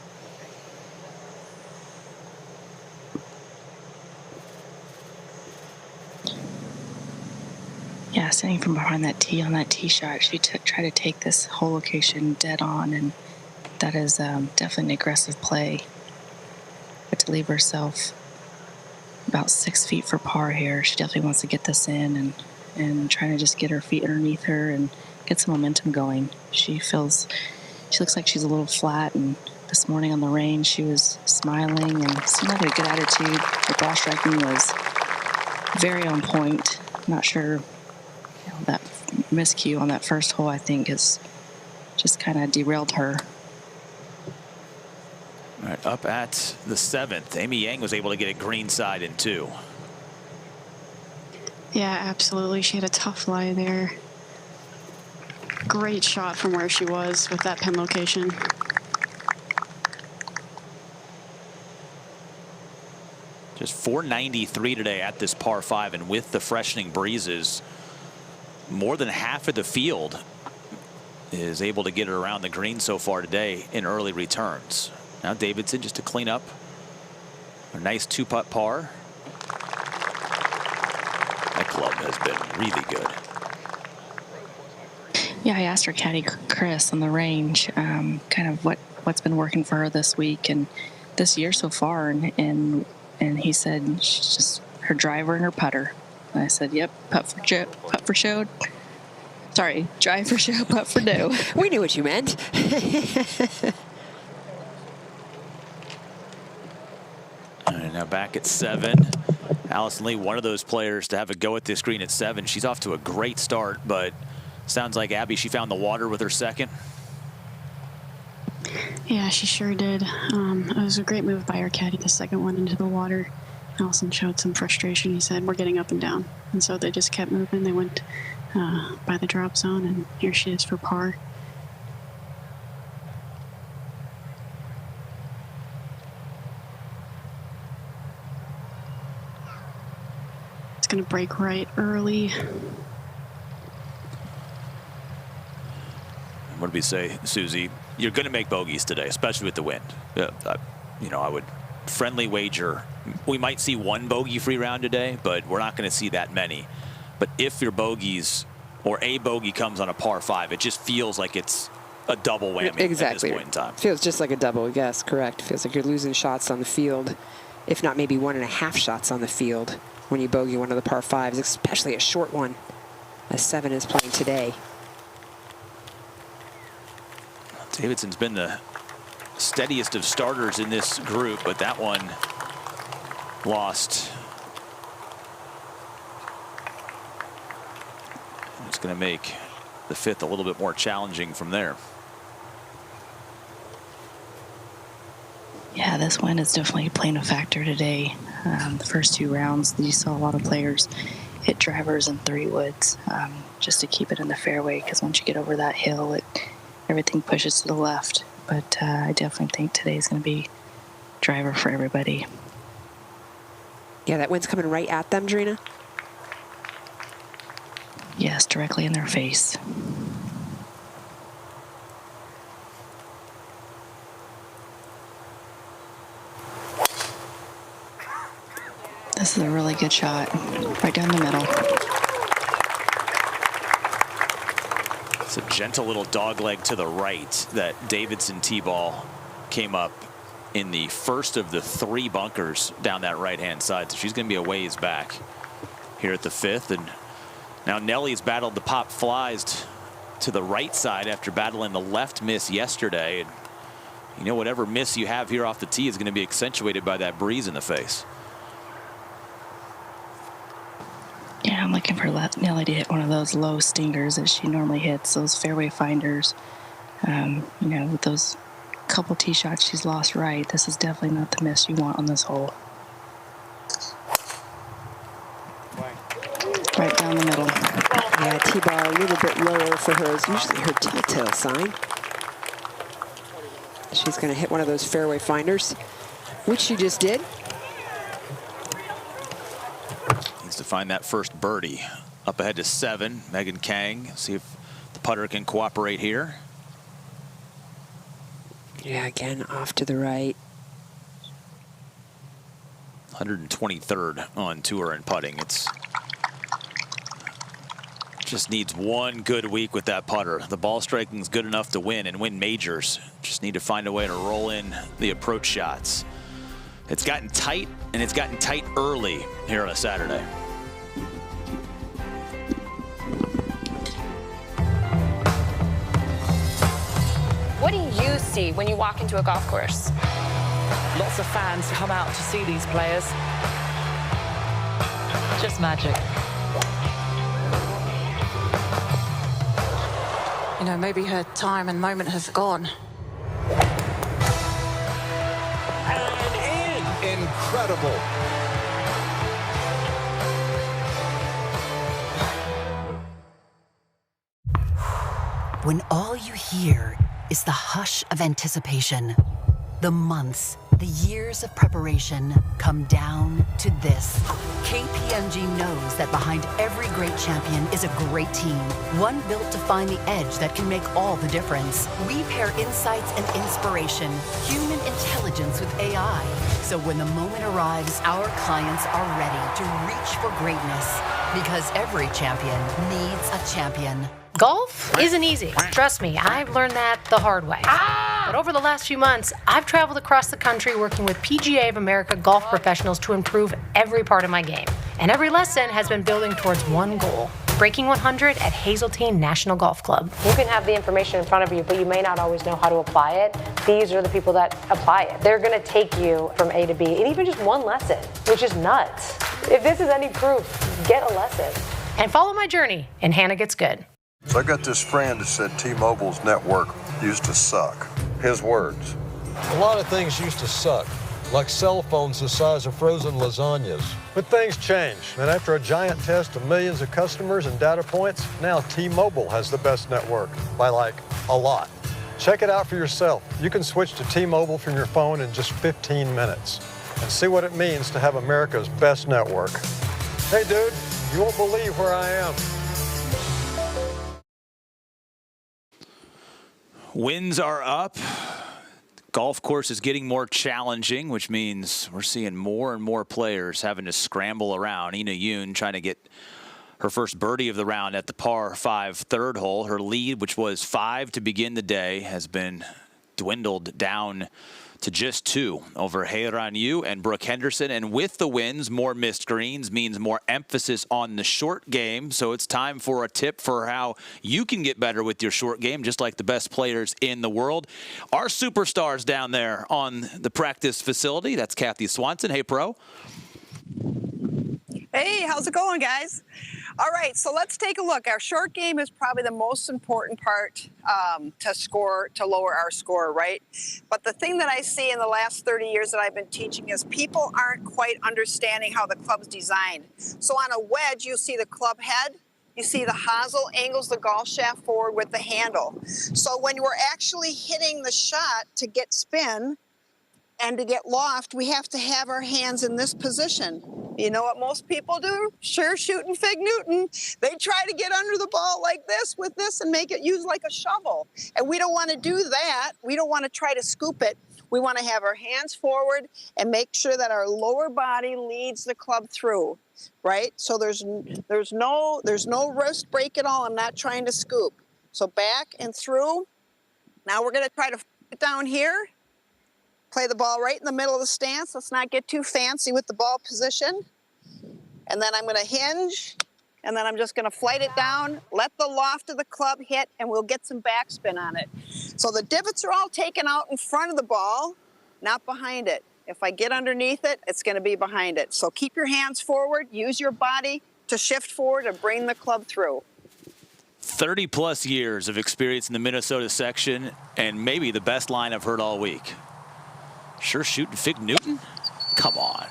Yeah, sitting from behind that tee on that tee shot, she tried to take this whole location dead on, and that is definitely an aggressive play. But to leave herself about 6 feet for par here, she definitely wants to get this in and trying to just get her feet underneath her and get some momentum going. She looks like she's a little flat, and this morning on the range she was smiling and seemed like a good attitude. Her ball striking was very on point. I'm not sure, that miscue on that first hole, I think, has just kind of derailed her. All right, up at the 7th, Amy Yang was able to get a green side in 2. Yeah, absolutely. She had a tough lie there. Great shot from where she was with that pin location. Just 493 today at this par 5, and with the freshening breezes, more than half of the field is able to get it around the green so far today in early returns. Now Davidson just to clean up a nice 2-putt par. That club has been really good. Yeah, I asked her caddy Karis on the range kind of what's been working for her this week and this year so far, and he said she's just her driver and her putter. And I said, yep, putt for show. Sorry, drive for show, putt for do. We knew what you meant. All right, now back at 7. Alison Lee, one of those players to have a go at this green at 7. She's off to a great start, but sounds like, Abby, she found the water with her second. Yeah, she sure did. It was a great move by her caddy, the second one into the water. Alison showed some frustration. He said, we're getting up and down. And so they just kept moving. They went by the drop zone, and here she is for par. It's going to break right early. What did we say, Susie? You're going to make bogeys today, especially with the wind. I would friendly wager we might see one bogey-free round today, but we're not going to see that many. But if your bogeys or a bogey comes on a par 5, it just feels like it's a double whammy exactly. at this point in time. Feels just like a double, yes, correct. Feels like you're losing shots on the field, if not maybe 1.5 shots on the field when you bogey one of the par 5s, especially a short one, as 7 is playing today. Davidson's been the steadiest of starters in this group, but that one lost. It's going to make the 5th a little bit more challenging from there. Yeah, this wind is definitely playing a factor today. The first 2 rounds, you saw a lot of players hit drivers and 3-woods just to keep it in the fairway, because once you get over that hill, everything pushes to the left. But I definitely think today's going to be driver for everybody. Yeah, that wind's coming right at them, Drina. Yes, directly in their face. This is a really good shot, right down the middle. It's a gentle little dog leg to the right. That Davidson tee ball came up in the first of the 3 bunkers down that right-hand side. So she's going to be a ways back here at the 5th. And now Nelly's battled the pop flies to the right side after battling the left miss yesterday. And you know, whatever miss you have here off the tee is going to be accentuated by that breeze in the face. Yeah, I'm looking for Nelly to hit one of those low stingers that she normally hits, those fairway finders. With those couple tee shots she's lost right, this is definitely not the miss you want on this hole. Right down the middle. Yeah, tee bar a little bit lower for her is usually her telltale sign. She's going to hit one of those fairway finders, which she just did. Needs to find that first birdie. Up ahead to 7, Megan Khang. See if the putter can cooperate here. Yeah, again, off to the right. 123rd on tour and putting. It's just needs one good week with that putter. The ball striking's good enough to win and win majors. Just need to find a way to roll in the approach shots. It's gotten tight, and it's gotten tight early here on a Saturday. What do you see when you walk into a golf course? Lots of fans come out to see these players. Just magic. You know, maybe her time and moment have gone. And in. Incredible. When all you hear is the hush of anticipation, the months, the years of preparation come down to this. KPMG knows that behind every great champion is a great team, one built to find the edge that can make all the difference. We pair insights and inspiration, human intelligence with AI. So when the moment arrives, our clients are ready to reach for greatness, because every champion needs a champion. Golf isn't easy. Trust me, I've learned that the hard way. But over the last few months, I've traveled across the country working with PGA of America golf professionals to improve every part of my game. And every lesson has been building towards one goal: breaking 100 at Hazeltine National Golf Club. You can have the information in front of you, but you may not always know how to apply it. These are the people that apply it. They're going to take you from A to B in even just one lesson, which is nuts. If this is any proof, get a lesson. And follow my journey, and Hannah Gets Good. So I got this friend who said T-Mobile's network used to suck. His words. A lot of things used to suck, like cell phones the size of frozen lasagnas. But things change, and after a giant test of millions of customers and data points, now T-Mobile has the best network, by like a lot. Check it out for yourself. You can switch to T-Mobile from your phone in just 15 minutes and see what it means to have America's best network. Hey dude, you won't believe where I am. Winds are up. Golf course is getting more challenging, which means we're seeing more and more players having to scramble around. Ina Yoon trying to get her first birdie of the round at the par 5 third hole. Her lead, which was 5 to begin the day, has been dwindled down to just 2 over Heiran Yu and Brooke Henderson. And with the wins, more missed greens means more emphasis on the short game. So it's time for a tip for how you can get better with your short game, just like the best players in the world. Our superstars down there on the practice facility. That's Kathy Swanson. Hey, pro. Hey, how's it going, guys? All right, so let's take a look. Our short game is probably the most important part to lower our score, right? But the thing that I see in the last 30 years that I've been teaching is people aren't quite understanding how the club's designed. So on a wedge, you see the club head. You see the hosel angles the golf shaft forward with the handle. So when we're actually hitting the shot to get spin and to get loft, we have to have our hands in this position. You know what most people do? Sure shooting Fig Newton. They try to get under the ball like this with this and make it use like a shovel. And we don't want to do that. We don't want to try to scoop it. We want to have our hands forward and make sure that our lower body leads the club through, right? So there's no wrist break at all. I'm not trying to scoop. So back and through. Now we're going to try to get down here. Play the ball right in the middle of the stance. Let's not get too fancy with the ball position. And then I'm going to hinge, and then I'm just going to flight it down, let the loft of the club hit, and we'll get some backspin on it. So the divots are all taken out in front of the ball, not behind it. If I get underneath it, it's going to be behind it. So keep your hands forward, use your body to shift forward and bring the club through. 30-plus years of experience in the Minnesota section, and maybe the best line I've heard all week. Sure shooting Fig Newton? Come on.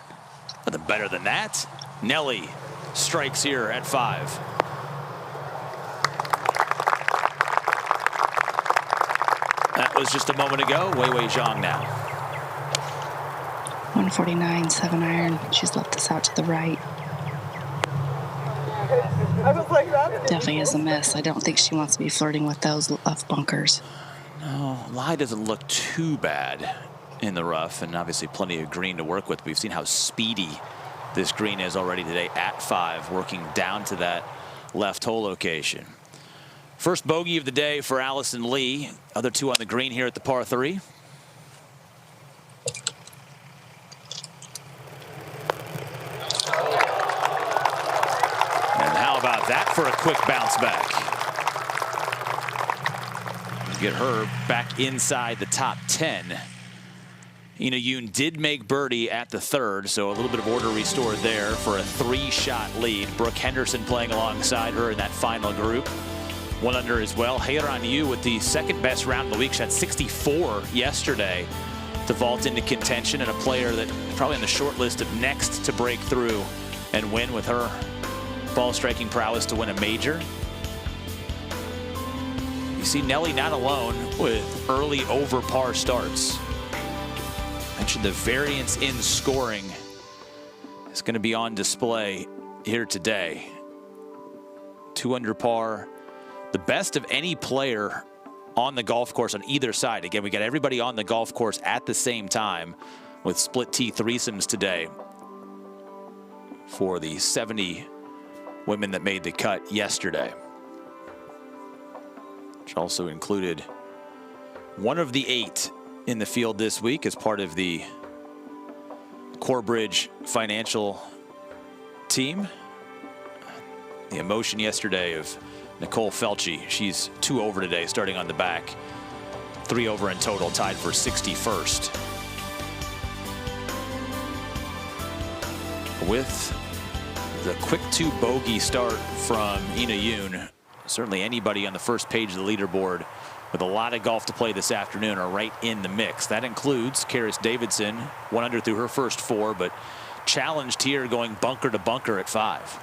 Nothing better than that. Nelly strikes here at 5. That was just a moment ago. Weiwei Zhang now. 149, 7-iron. She's left this out to the right. Definitely is a miss. I don't think she wants to be flirting with those left bunkers. No, lie doesn't look too bad in the rough, and obviously plenty of green to work with. We've seen how speedy this green is already today at 5, working down to that left hole location. First bogey of the day for Alison Lee. Other 2 on the green here at the par 3. And how about that for a quick bounce back? get her back inside the top 10. Ina Yoon did make birdie at the third, so a little bit of order restored there for a 3-shot lead. Brooke Henderson playing alongside her in that final group. 1 under as well. Haeran Yu with the second best round of the week. Shot 64 yesterday to vault into contention, and a player that probably on the short list of next to break through and win with her ball striking prowess to win a major. You see Nelly not alone with early over par starts. Mentioned the variance in scoring is going to be on display here today. 2 under par, the best of any player on the golf course on either side. Again, we got everybody on the golf course at the same time with split tee threesomes today for the 70 women that made the cut yesterday, which also included one of the 8 in the field this week as part of the Corebridge financial team. The emotion yesterday of Nicole Felci. She's 2 over today, starting on the back. 3 over in total, tied for 61st. With the quick 2 bogey start from Ina Yoon, certainly anybody on the first page of the leaderboard with a lot of golf to play this afternoon are right in the mix. That includes Karis Davidson, 1 under through her first 4, but challenged here going bunker to bunker at 5.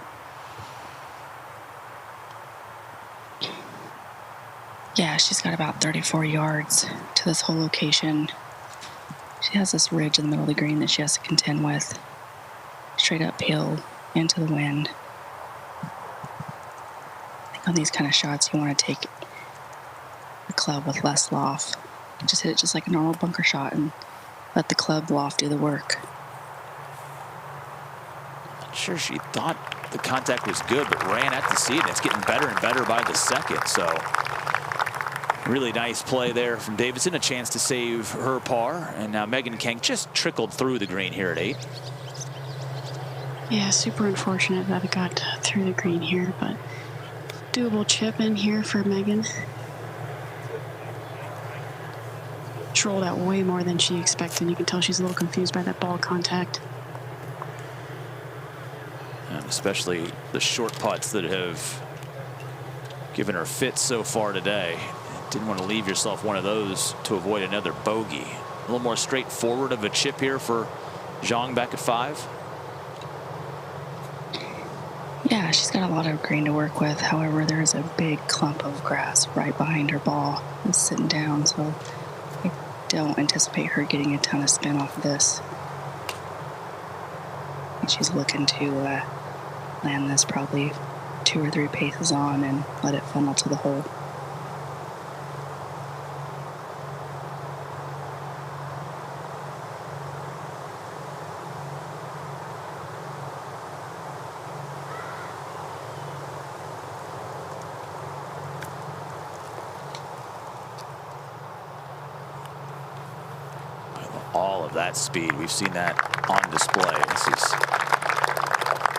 Yeah, she's got about 34 yards to this whole location. She has this ridge in the middle of the green that she has to contend with. Straight uphill into the wind. I think on these kind of shots, you want to take the club with less loft. Just hit it just like a normal bunker shot and let the club loft do the work. Not sure she thought the contact was good, but ran at the seat, and it's getting better and better by the second. So really nice play there from Davidson, a chance to save her par, and now Megan Khang just trickled through the green here at 8. Yeah, super unfortunate that it got through the green here, but doable chip in here for Megan. She rolled out way more than she expected. You can tell she's a little confused by that ball contact. And especially the short putts that have given her fits so far today. Didn't want to leave yourself one of those to avoid another bogey. A little more straightforward of a chip here for Zhang back at 5. Yeah, she's got a lot of green to work with. However, there is a big clump of grass right behind her ball. It's sitting down, so I don't anticipate her getting a ton of spin off of this. And she's looking to land this probably 2 or 3 paces on and let it funnel to the hole. All of that speed, we've seen that on display. This is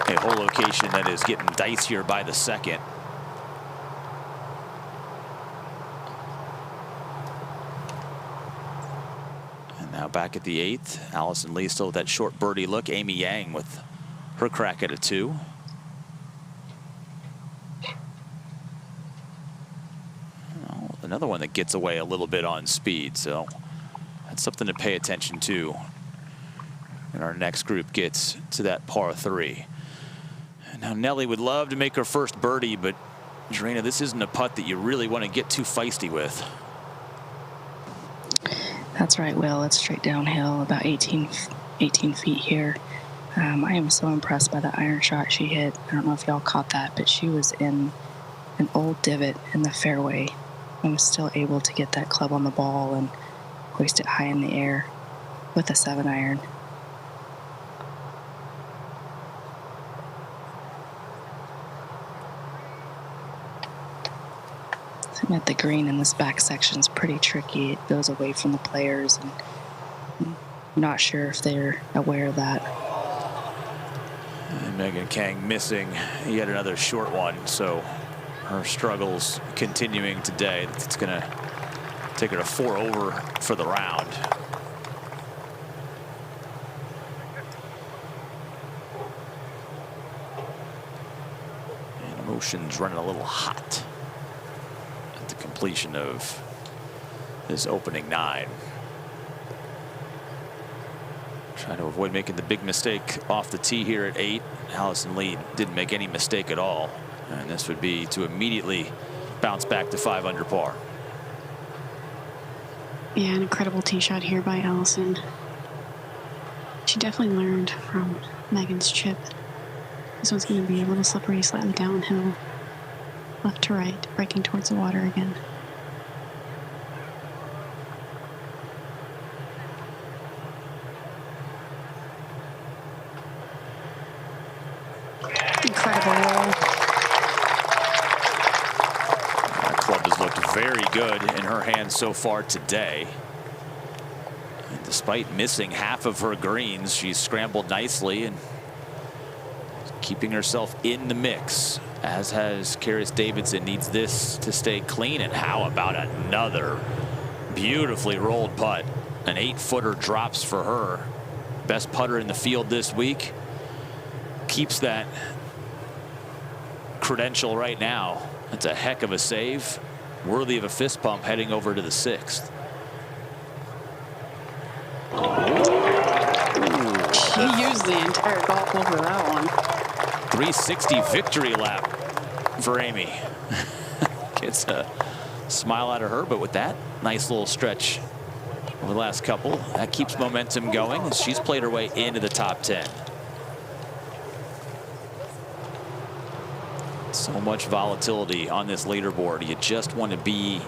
a whole location that is getting dicier by the second. And now back at the 8th, Alison Lee still with that short birdie look. Amy Yang with her crack at a 2. Another one that gets away a little bit on speed, so that's something to pay attention to. And our next group gets to that par 3. And now Nelly would love to make her first birdie, but Jarena, this isn't a putt that you really want to get too feisty with. That's right, Will. It's straight downhill, about 18 feet here. I am so impressed by the iron shot she hit. I don't know if y'all caught that, but she was in an old divot in the fairway and was still able to get that club on the ball and hoist it high in the air with a 7-iron. At the green in this back section is pretty tricky. It goes away from the players, and I'm not sure if they're aware of that. And Megan Khang missing yet another short one, so her struggles continuing today. It's going to Take her to 4 over for the round. And emotions running a little hot at the completion of this opening 9. Trying to avoid making the big mistake off the tee here at 8. Alison Lee didn't make any mistake at all. And this would be to immediately bounce back to 5 under par. Yeah, an incredible tee shot here by Alison. She definitely learned from Megan's chip. This one's going to be a little slippery, slightly downhill, left to right, breaking towards the water again. Incredible roll. That club has looked very good in her hands so far today. And despite missing half of her greens, she's scrambled nicely and keeping herself in the mix, as has Karis Davidson. Needs this to stay clean. And how about another beautifully rolled putt? An 8-footer drops for her. Best putter in the field this week. Keeps that credential right now. That's a heck of a save, worthy of a fist pump heading over to the 6th. She used the entire golf ball for that one. 360 victory lap for Amy. Gets a smile out of her, but with that nice little stretch over the last couple, that keeps momentum going as she's played her way into the top 10. So much volatility on this leaderboard. You just want to be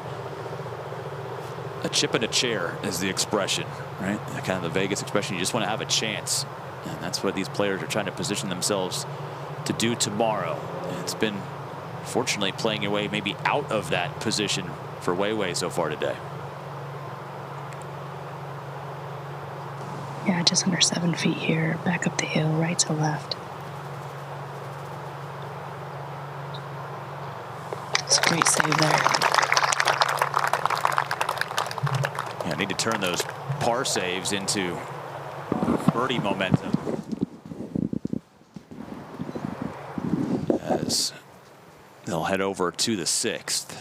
a chip in a chair, is the expression, right? Kind of the Vegas expression. You just want to have a chance. And that's what these players are trying to position themselves to do tomorrow. And it's been, fortunately, playing away maybe out of that position for Weiwei so far today. Yeah, just under 7 feet here, back up the hill, right to left. It's a great save there. Yeah, I need to turn those par saves into birdie momentum. As they'll head over to the 6th.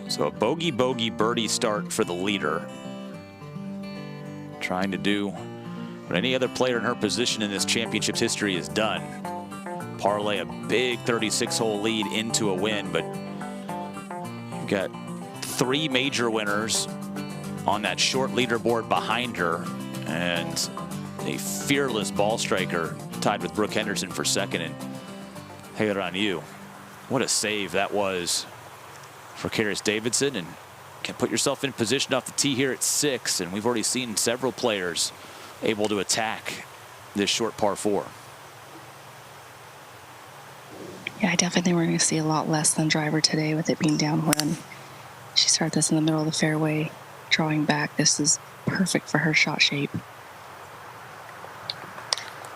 So a bogey birdie start for the leader. Trying to do what any other player in her position in this championship's history has done. Parlay a big 36-hole lead into a win, but you've got 3 major winners on that short leaderboard behind her, and a fearless ball striker tied with Brooke Henderson for 2nd. And hey, on you, what a save that was for Karis Davidson, and can put yourself in position off the tee here at 6. And we've already seen several players able to attack this short par 4. Yeah, I definitely think we're going to see a lot less than driver today with it being downwind. She started this in the middle of the fairway, drawing back. This is perfect for her shot shape.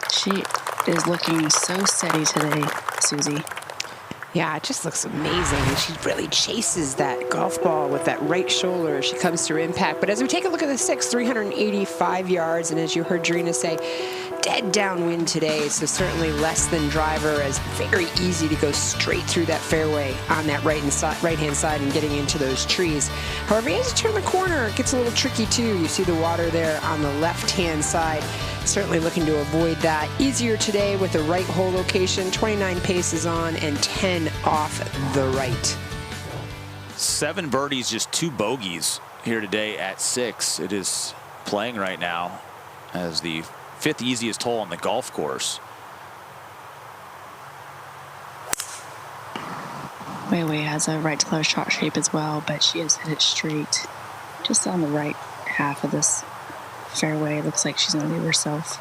She is looking so steady today, Susie. Yeah, it just looks amazing. She really chases that golf ball with that right shoulder as she comes to impact. But as we take a look at the 6th, 385 yards, and as you heard Drina say, dead downwind today, so certainly less than driver, as very easy to go straight through that fairway on that right-hand side and getting into those trees. However, as you turn the corner, it gets a little tricky too. You see the water there on the left-hand side. Certainly looking to avoid that. Easier today with the right hole location, 29 paces on and 10 off the right. 7 birdies, just 2 bogeys here today at 6. It is playing right now as the 5th easiest hole on the golf course. Weiwei has a right to close shot shape as well, but she has hit it straight just on the right half of this fairway. It looks like she's going to leave herself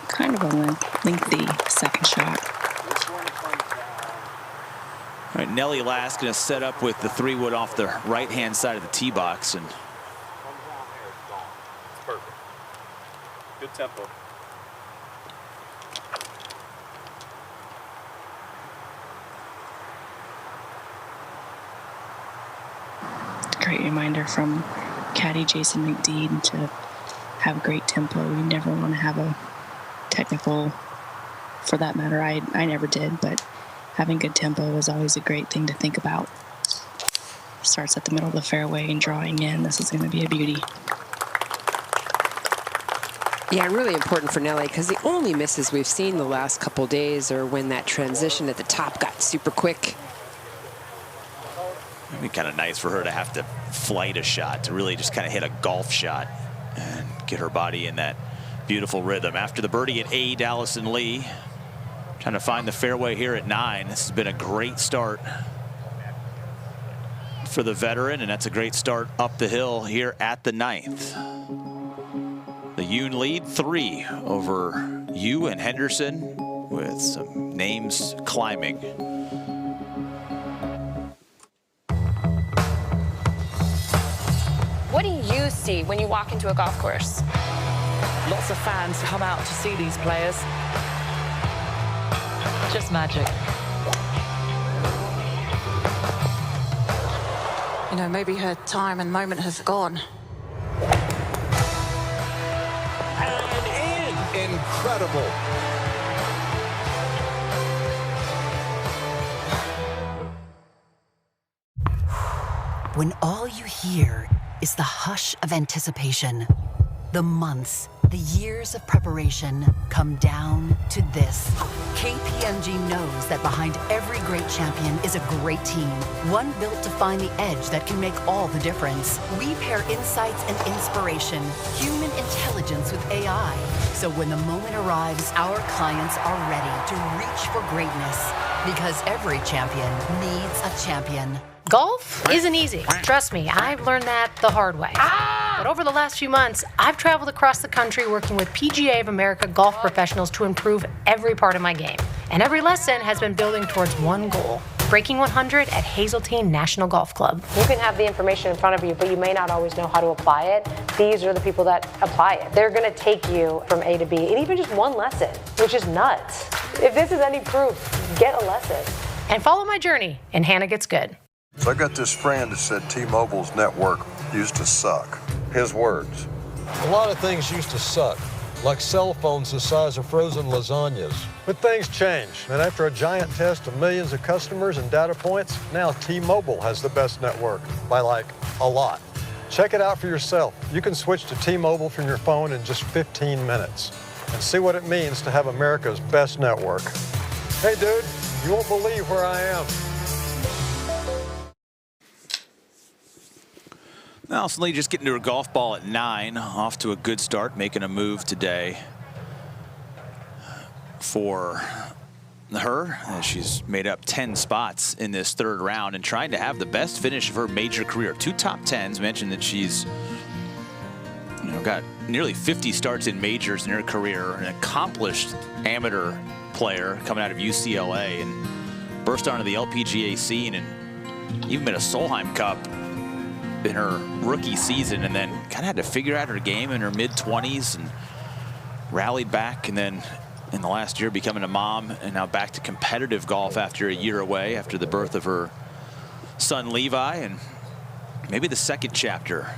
kind of a lengthy second shot. All right, Nelly last going to set up with the 3-wood off the right-hand side of the tee box. And Perfect. Good tempo. great reminder from caddy Jason McDeed to have great tempo. You never want to have a technical, for that matter. I never did, but having good tempo is always a great thing to think about. Starts at the middle of the fairway and drawing in. This is going to be a beauty. Yeah, really important for Nelly because the only misses we've seen the last couple days are when that transition at the top got super quick. It'd be kind of nice for her to have to flight a shot, to really just kind of hit a golf shot and get her body in that beautiful rhythm. After the birdie at 8, Alison Lee trying to find the fairway here at 9. This has been a great start for the veteran, and that's a great start up the hill here at the 9th. The Yoon lead 3 over Yu and Henderson with some names climbing. What do you see when you walk into a golf course? Lots of fans come out to see these players. Just magic. You know, maybe her time and moment has gone. And in. Incredible. When all you hear is the hush of anticipation, the months, the years of preparation come down to this. KPMG knows that behind every great champion is a great team, one built to find the edge that can make all the difference. We pair insights and inspiration, human intelligence with AI. So when the moment arrives, our clients are ready to reach for greatness. Because every champion needs a champion. Golf isn't easy. Trust me, I've learned that the hard way. But over the last few months, I've traveled across the country working with PGA of America golf professionals to improve every part of my game. And every lesson has been building towards one goal: breaking 100 at Hazeltine National Golf Club. You can have the information in front of you, but you may not always know how to apply it. These are the people that apply it. They're going to take you from A to B in even just one lesson, which is nuts. If this is any proof, get a lesson. And follow my journey, and Hannah Gets Good. So I got this friend that said T-Mobile's network used to suck. His words. A lot of things used to suck, like cell phones the size of frozen lasagnas. But things change, and after a giant test of millions of customers and data points, now T-Mobile has the best network, by like a lot. Check it out for yourself. You can switch to T-Mobile from your phone in just 15 minutes and see what it means to have America's best network. Hey dude, you won't believe where I am. Alison Lee just getting to her golf ball at 9, off to a good start, making a move today for her. She's made up 10 spots in this 3rd round and trying to have the best finish of her major career. 2 top 10s. Mentioned that she's got nearly 50 starts in majors in her career, an accomplished amateur player coming out of UCLA, and burst onto the LPGA scene and even been a Solheim Cup in her rookie season, and then kind of had to figure out her game in her mid-20s and rallied back, and then in the last year becoming a mom, and now back to competitive golf after a year away after the birth of her son Levi. And maybe the second chapter,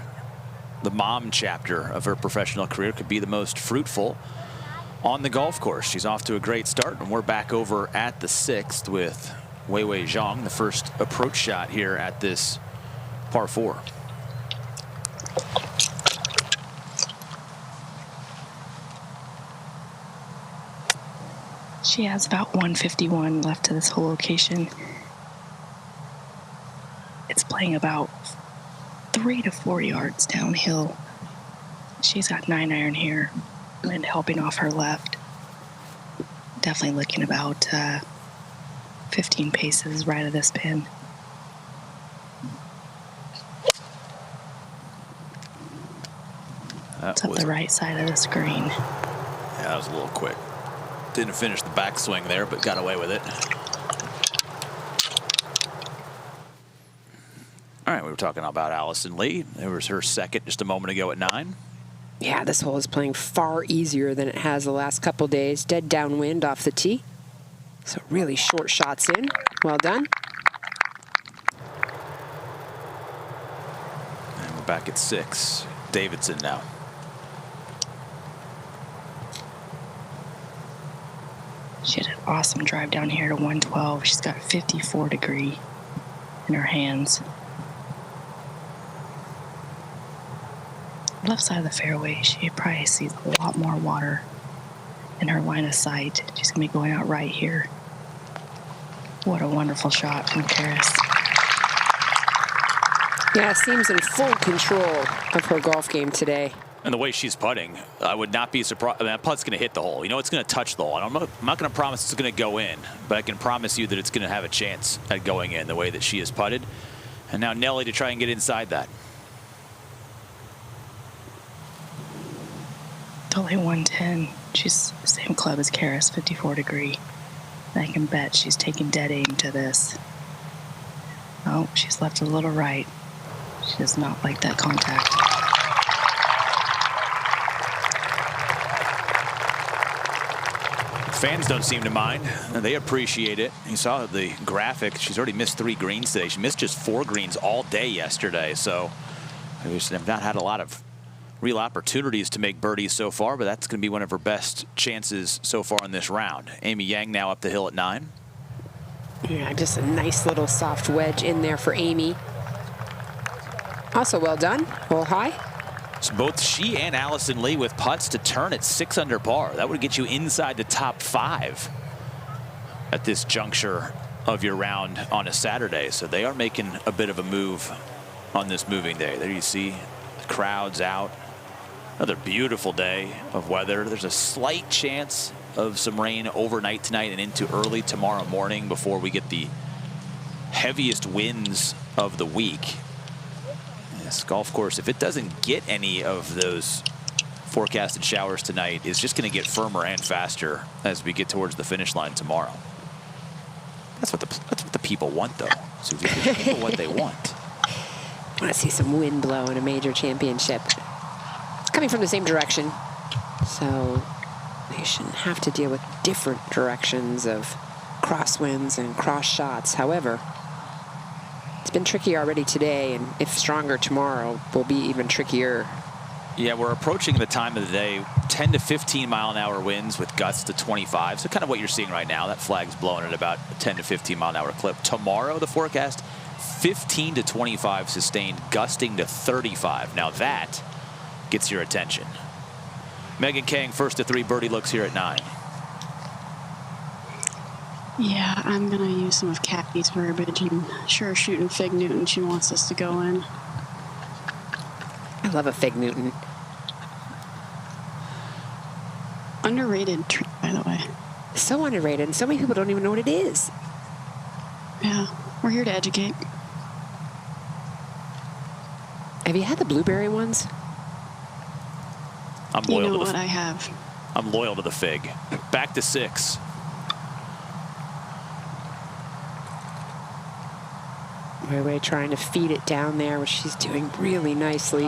the mom chapter of her professional career, could be the most fruitful on the golf course. She's off to a great start, and we're back over at the 6th with Weiwei Zhang, the first approach shot here at this par 4. She has about 151 left to this whole location. It's playing about 3 to 4 yards downhill. She's got 9-iron here and helping off her left. Definitely looking about 15 paces right of this pin. It's up the right side of the screen. Yeah, that was a little quick. Didn't finish the backswing there, but got away with it. All right, we were talking about Alison Lee. It was her second just a moment ago at 9. Yeah, this hole is playing far easier than it has the last couple days. Dead downwind off the tee. So really short shots in. Well done. We're back at 6. Davidson now. She had an awesome drive down here to 112. She's got 54 degree in her hands. Left side of the fairway, she probably sees a lot more water in her line of sight. She's going to be going out right here. What a wonderful shot from Karis. Yeah, seems in full control of her golf game today. And the way she's putting, I would not be surprised. I mean, that putt's going to hit the hole. You know, it's going to touch the hole. And I'm not going to promise it's going to go in, but I can promise you that it's going to have a chance at going in the way that she has putted. And now Nelly to try and get inside that. It's only 110. She's the same club as Karis, 54 degree. And I can bet she's taking dead aim to this. Oh, she's left a little right. She does not like that contact. Fans don't seem to mind. They appreciate it. You saw the graphic. She's already missed 3 greens today. She missed just 4 greens all day yesterday. So we have not had a lot of real opportunities to make birdies so far, but that's going to be one of her best chances so far in this round. Amy Yang now up the hill at 9. Yeah, just a nice little soft wedge in there for Amy. Also well done. Hole high. So both she and Alison Lee with putts to turn at 6 under par. That would get you inside the top 5 at this juncture of your round on a Saturday. So they are making a bit of a move on this moving day. There you see the crowds out. Another beautiful day of weather. There's a slight chance of some rain overnight tonight and into early tomorrow morning before we get the heaviest winds of the week. This golf course, if it doesn't get any of those forecasted showers tonight, is just going to get firmer and faster as we get towards the finish line tomorrow. That's what the people want, though. Susie, the people what they want. I want to see some wind blow in a major championship. It's coming from the same direction, so they shouldn't have to deal with different directions of crosswinds and cross shots. However, it's been tricky already today, and if stronger tomorrow, will be even trickier. Yeah, we're approaching the time of the day, 10 to 15 mile an hour winds with gusts to 25. So kind of what you're seeing right now. That flag's blowing at about a 10 to 15 mile an hour clip. Tomorrow, the forecast, 15 to 25 sustained, gusting to 35. Now that gets your attention. Megan Khang, first to 3 birdie looks here at 9. Yeah, I'm going to use some of Kathy's verbiage and sure shooting Fig Newton. She wants us to go in. I love a Fig Newton. Underrated tree, by the way. So underrated, and so many people don't even know what it is. Yeah, we're here to educate. Have you had the blueberry ones? I'm loyal you know to what I have. I'm loyal to the Fig. Back to 6. Weiwei trying to feed it down there, which she's doing really nicely.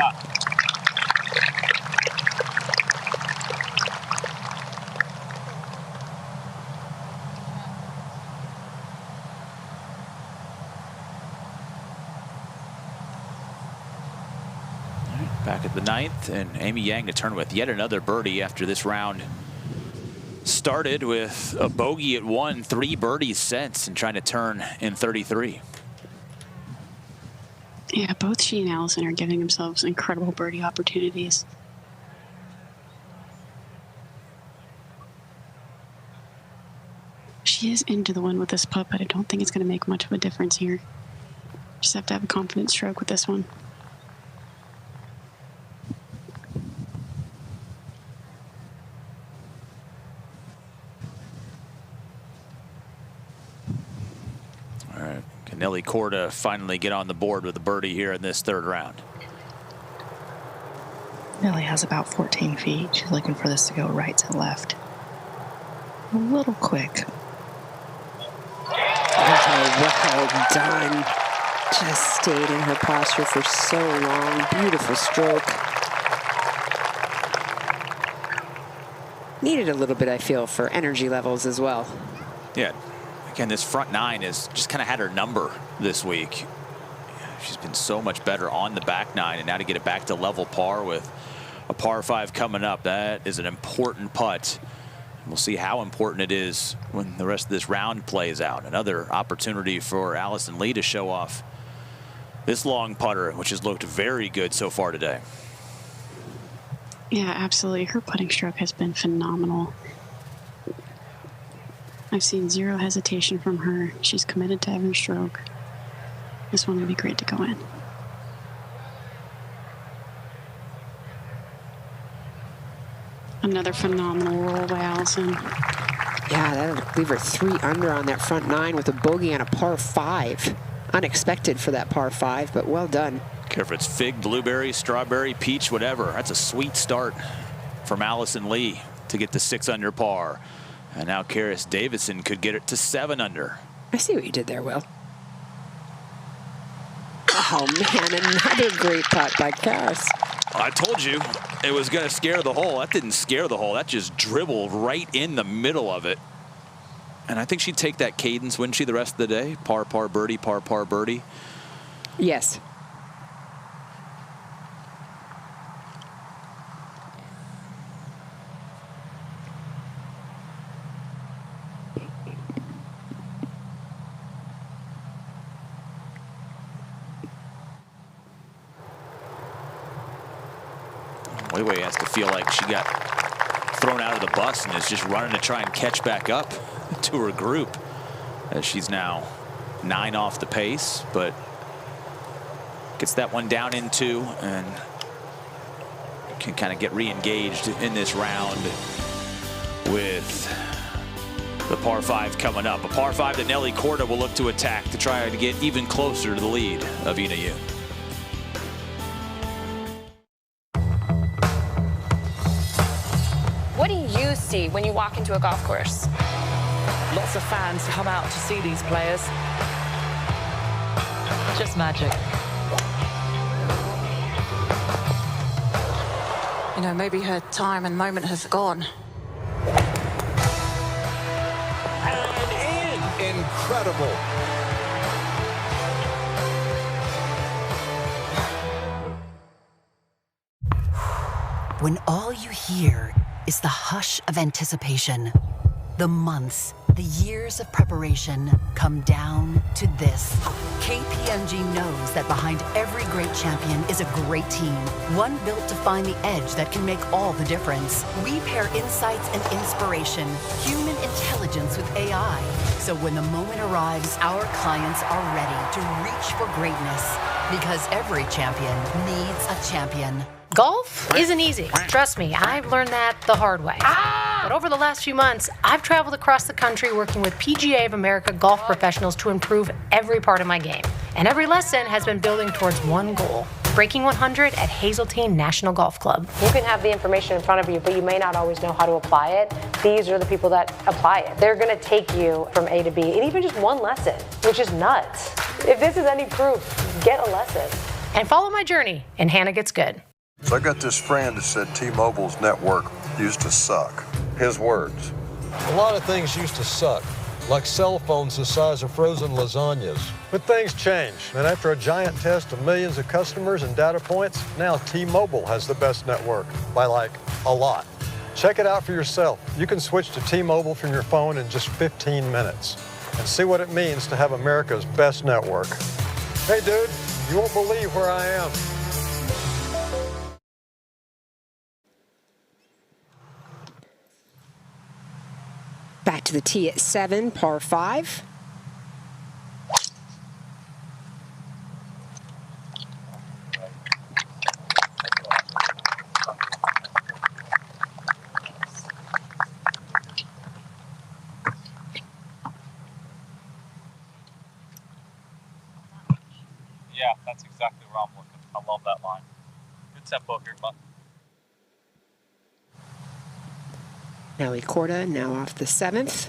Back at the 9th, and Amy Yang to turn with yet another birdie after this round started with a bogey at 1, 3 birdies since, and trying to turn in 33. Yeah, both she and Alison are giving themselves incredible birdie opportunities. She is into the one with this putt, but I don't think it's going to make much of a difference here. Just have to have a confident stroke with this one. All right, can Nelly Korda finally get on the board with a birdie here in this 3rd round? Nelly has about 14 feet. She's looking for this to go right to left. A little quick. Oh, well done. Just stayed in her posture for so long. Beautiful stroke. Needed a little bit, I feel, for energy levels as well. Yeah. Again, this front 9 has just kind of had her number this week. She's been so much better on the back nine, and now to get it back to level par with a par 5 coming up, that is an important putt. We'll see how important it is when the rest of this round plays out. Another opportunity for Alison Lee to show off this long putter, which has looked very good so far today. Yeah, absolutely. Her putting stroke has been phenomenal. I've seen zero hesitation from her. She's committed to every stroke. This one would be great to go in. Another phenomenal roll by Alison. Yeah, that'll leave her 3 under on that front 9 with a bogey on a par 5. Unexpected for that par 5, but well done. Careful, it's fig, blueberry, strawberry, peach, whatever. That's a sweet start from Alison Lee to get to 6 under par. And now Karis Davidson could get it to 7 under. I see what you did there, Will. Oh, man, another great putt by Karis. I told you it was going to scare the hole. That didn't scare the hole. That just dribbled right in the middle of it. And I think she'd take that cadence, wouldn't she, the rest of the day? Par, par, birdie, par, par, birdie. Yes. Weiwei has to feel like she got thrown out of the bus and is just running to try and catch back up to her group, as she's now 9 off the pace, but gets that one down in 2 and can kind of get re-engaged in this round with the par 5 coming up. A par 5 that Nelly Korda will look to attack to try to get even closer to the lead of Ina Yu. What do you see when you walk into a golf course? Lots of fans come out to see these players. Just magic. You know, maybe her time and moment has gone. And in. Incredible. When all you hear is the hush of anticipation, the months, the years of preparation come down to this. KPMG knows that behind every great champion is a great team, one built to find the edge that can make all the difference. We pair insights and inspiration, human intelligence with AI. So when the moment arrives, our clients are ready to reach for greatness, because every champion needs a champion. Golf isn't easy. Trust me, I've learned that the hard way. But over the last few months, I've traveled across the country working with PGA of America golf professionals to improve every part of my game. And every lesson has been building towards one goal: breaking 100 at Hazeltine National Golf Club. You can have the information in front of you, but you may not always know how to apply it. These are the people that apply it. They're going to take you from A to B in even just one lesson, which is nuts. If this is any proof, get a lesson. And follow my journey in Hannah Gets Good. So I got this friend that said T-Mobile's network used to suck. His words. A lot of things used to suck, like cell phones the size of frozen lasagnas. But things change, and after a giant test of millions of customers and data points, now T-Mobile has the best network, by like a lot. Check it out for yourself. You can switch to T-Mobile from your phone in just 15 minutes and see what it means to have America's best network. Hey dude, you won't believe where I am. Back to the tee at 7, par 5. Yeah, that's exactly where I'm looking. I love that line. Good tempo here, bud. Nelly Korda now off the 7th.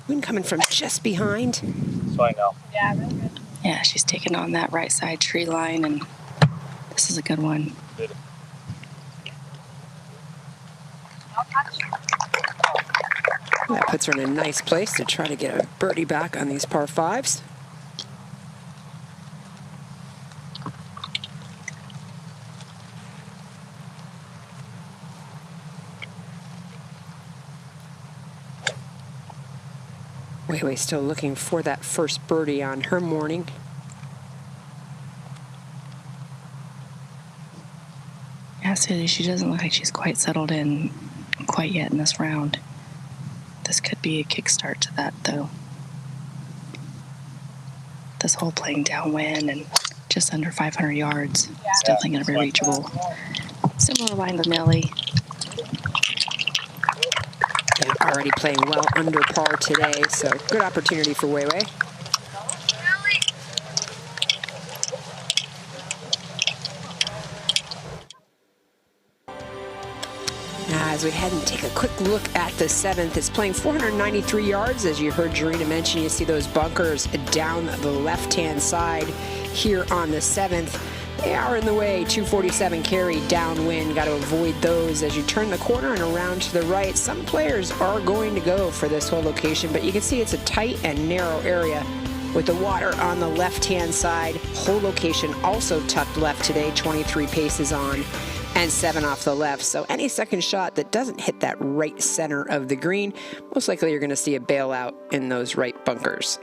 Wind coming from just behind. So I know. Yeah, really good. Yeah, she's taking on that right side tree line, and this is a good one. Good. That puts her in a nice place to try to get a birdie back on these par 5s. Weiwei still looking for that first birdie on her morning. Yeah, Susie, she doesn't look like she's quite settled in quite yet in this round. This could be a kickstart to that, though. This hole playing downwind and just under 500 yards. It's definitely going to be reachable. Similar line to Nelly. Yeah, already playing well under par today, so good opportunity for Weiwei. As we head and take a quick look at the 7th, it's playing 493 yards. As you heard Jarena mention, you see those bunkers down the left-hand side here on the 7th. They are in the way. 247 carry downwind. Got to avoid those as you turn the corner and around to the right. Some players are going to go for this whole location, but you can see it's a tight and narrow area with the water on the left-hand side. Whole location also tucked left today, 23 paces on and 7 off the left. So any second shot that doesn't hit that right center of the green, most likely you're going to see a bailout in those right bunkers.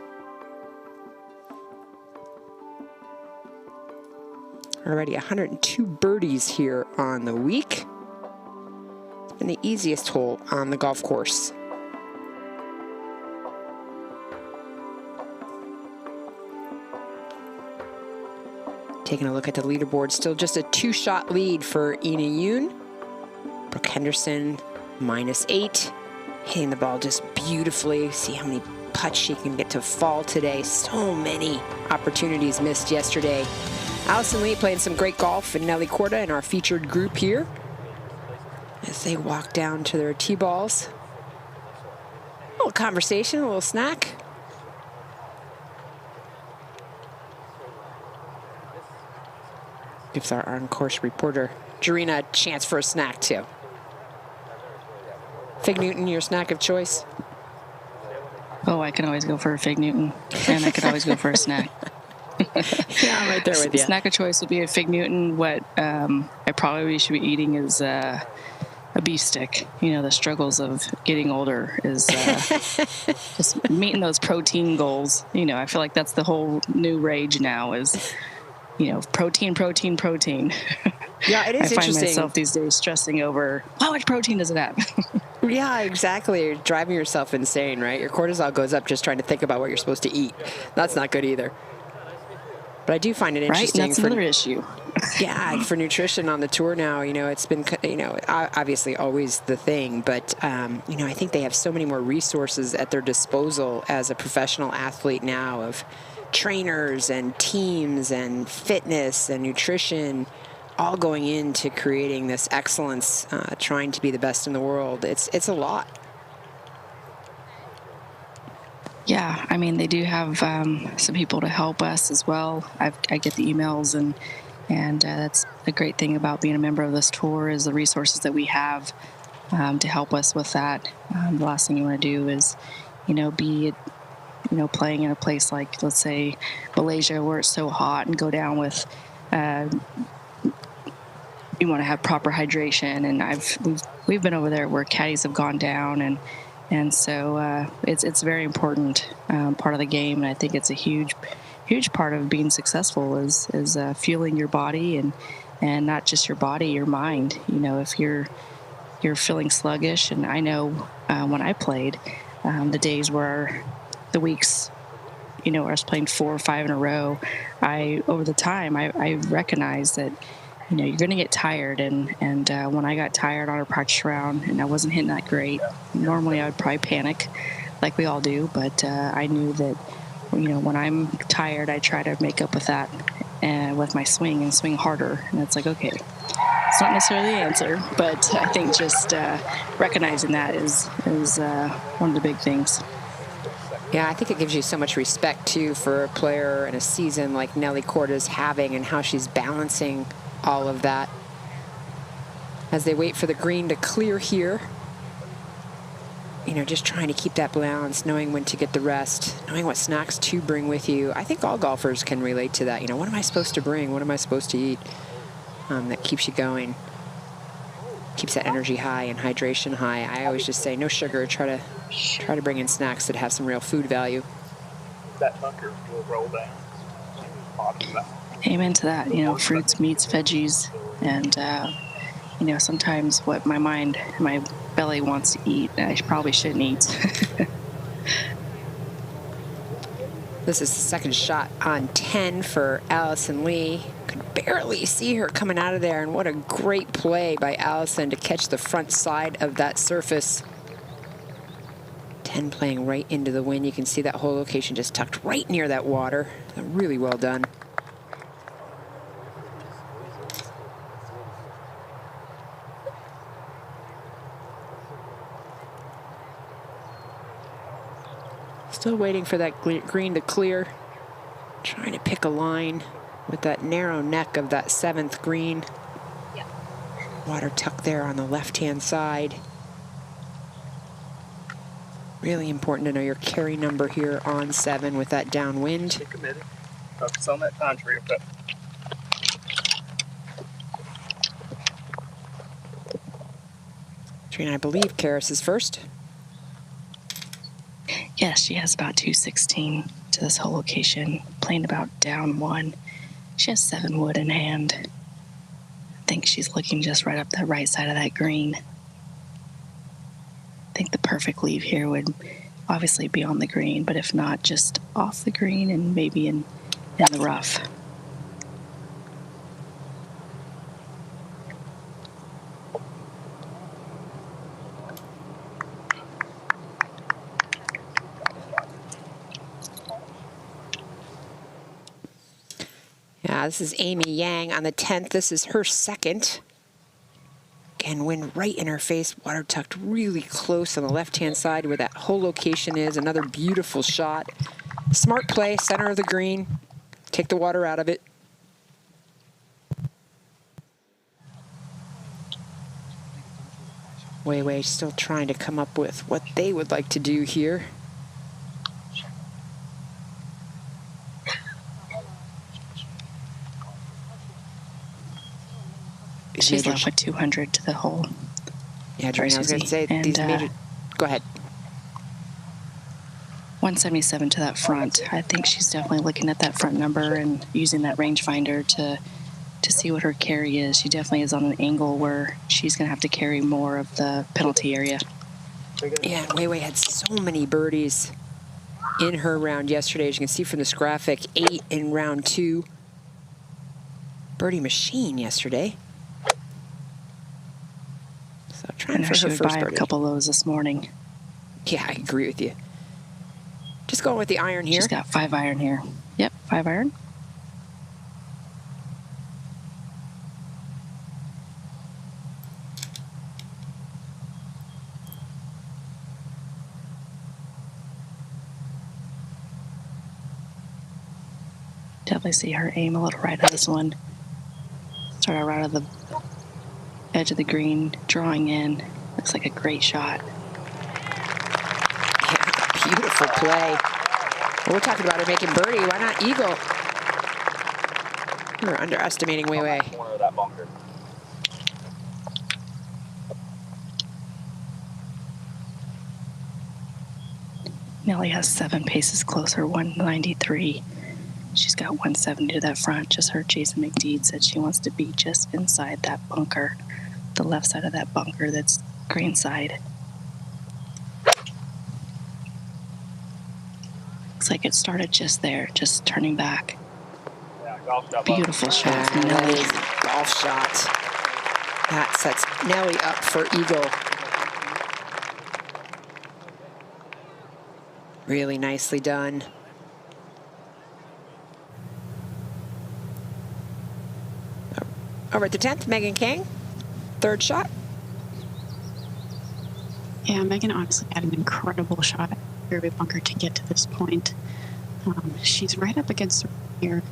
Already 102 birdies here on the week. It's been the easiest hole on the golf course. Taking a look at the leaderboard, still just a 2-shot lead for Ina Yoon. Brooke Henderson, -8. Hitting the ball just beautifully. See how many putts she can get to fall today. So many opportunities missed yesterday. Alison Lee playing some great golf, and Nelly Korda in our featured group here as they walk down to their tee balls. A little conversation, a little snack. Gives our on-course reporter Jarena a chance for a snack too. Fig Newton, your snack of choice? Oh, I can always go for a Fig Newton, and I could always go for a snack. Yeah, I'm right there with you. Snack of choice would be a Fig Newton. What I probably should be eating is a beef stick. You know, the struggles of getting older is just meeting those protein goals. You know, I feel like that's the whole new rage now is, you know, protein. Yeah, it is I find interesting. myself these days stressing over how much protein does it have? Yeah, exactly. You're driving yourself insane, right? Your cortisol goes up just trying to think about what you're supposed to eat. That's not good either. But I do find it interesting. Right, that's another issue. Yeah, for nutrition on the tour now, you know, it's been, you know, obviously always the thing, but, you know, I think they have so many more resources at their disposal as a professional athlete now of trainers and teams and fitness and nutrition all going into creating this excellence, trying to be the best in the world. It's a lot. Yeah, I mean, they do have some people to help us as well. I get the emails, and that's the great thing about being a member of this tour is the resources that we have to help us with that. The last thing you want to do is, you know, be, you know, playing in a place like, let's say, Malaysia, where it's so hot, and go down with, you want to have proper hydration. And we've been over there where caddies have gone down, and so it's very important part of the game, and I think it's a huge part of being successful is fueling your body and not just your body, your mind. You know, if you're feeling sluggish, and I know when I played, the days where the weeks, you know, where I was playing 4 or 5 in a row, over the time I recognized that, you know, you're going to get tired. And when I got tired on a practice round and I wasn't hitting that great, normally I would probably panic like we all do. But I knew that, you know, when I'm tired, I try to make up with that with my swing and swing harder. And it's like, okay, it's not necessarily the answer, but I think just recognizing that is one of the big things. Yeah, I think it gives you so much respect, too, for a player in a season like Nelly Korda's having and how she's balancing all of that as they wait for the green to clear here. You know, just trying to keep that balance, knowing when to get the rest, knowing what snacks to bring with you. I think all golfers can relate to that. You know, what am I supposed to bring? What am I supposed to eat? That keeps you going. keeps that energy high and hydration high. I always just say no sugar. Try to bring in snacks that have some real food value. That bunker will roll down. Amen to that. You know, fruits, meats, veggies, and you know, sometimes what my belly wants to eat, I probably shouldn't eat. This is the second shot on 10 for Alison Lee. Could barely see her coming out of there, and what a great play by Alison to catch the front side of that surface. 10 playing right into the wind. You can see that whole location just tucked right near that water. Really well done. Still waiting for that green to clear. Trying to pick a line with that narrow neck of that 7th green. Water tucked there on the left-hand side. Really important to know your carry number here on 7 with that downwind. Stay committed. Focus on that contrary effect. Trina, I believe Karis is first. Yes, she has about 216 to this whole location, playing about down 1. She has 7 wood in hand. I think she's looking just right up the right side of that green. I think the perfect leave here would obviously be on the green, but if not, just off the green and maybe in the rough. Yeah, this is Amy Yang on the 10th. This is her second. Again, wind right in her face. Water tucked really close on the left-hand side where that whole location is. Another beautiful shot. Smart play, center of the green. Take the water out of it. Weiwei still trying to come up with what they would like to do here. She's left with 200 to the hole. Yeah, Trina, I was going to say, these major... Go ahead. 177 to that front. I think she's definitely looking at that front number and using that rangefinder to see what her carry is. She definitely is on an angle where she's going to have to carry more of the penalty area. Yeah, and Weiwei had so many birdies in her round yesterday. As you can see from this graphic, 8 in round 2. Birdie machine yesterday. So trying for her first birdie. A couple of those this morning. Yeah, I agree with you. Just going with the iron here. She's got 5 iron here. Yep, 5 iron. Definitely see her aim a little right on this one. Start out right at the edge of the green, drawing in. Looks like a great shot. Yeah, beautiful play. Well, we're talking about her making birdie. Why not eagle? We're underestimating Weiwei. Corner of that bunker. Nelly has 7 paces closer, 193. She's got 170 to that front. Just heard Jason McDeed said she wants to be just inside that bunker, the left side of that bunker that's green side. Looks like it started just there, just turning back. Yeah, golf shot. Beautiful shot from Nelly. Golf shot. That sets Nelly up for eagle. Really nicely done. Over at the 10th, Megan Khang, 3rd shot. Yeah, Megan honestly had an incredible shot at fairway bunker to get to this point. She's right up against the here.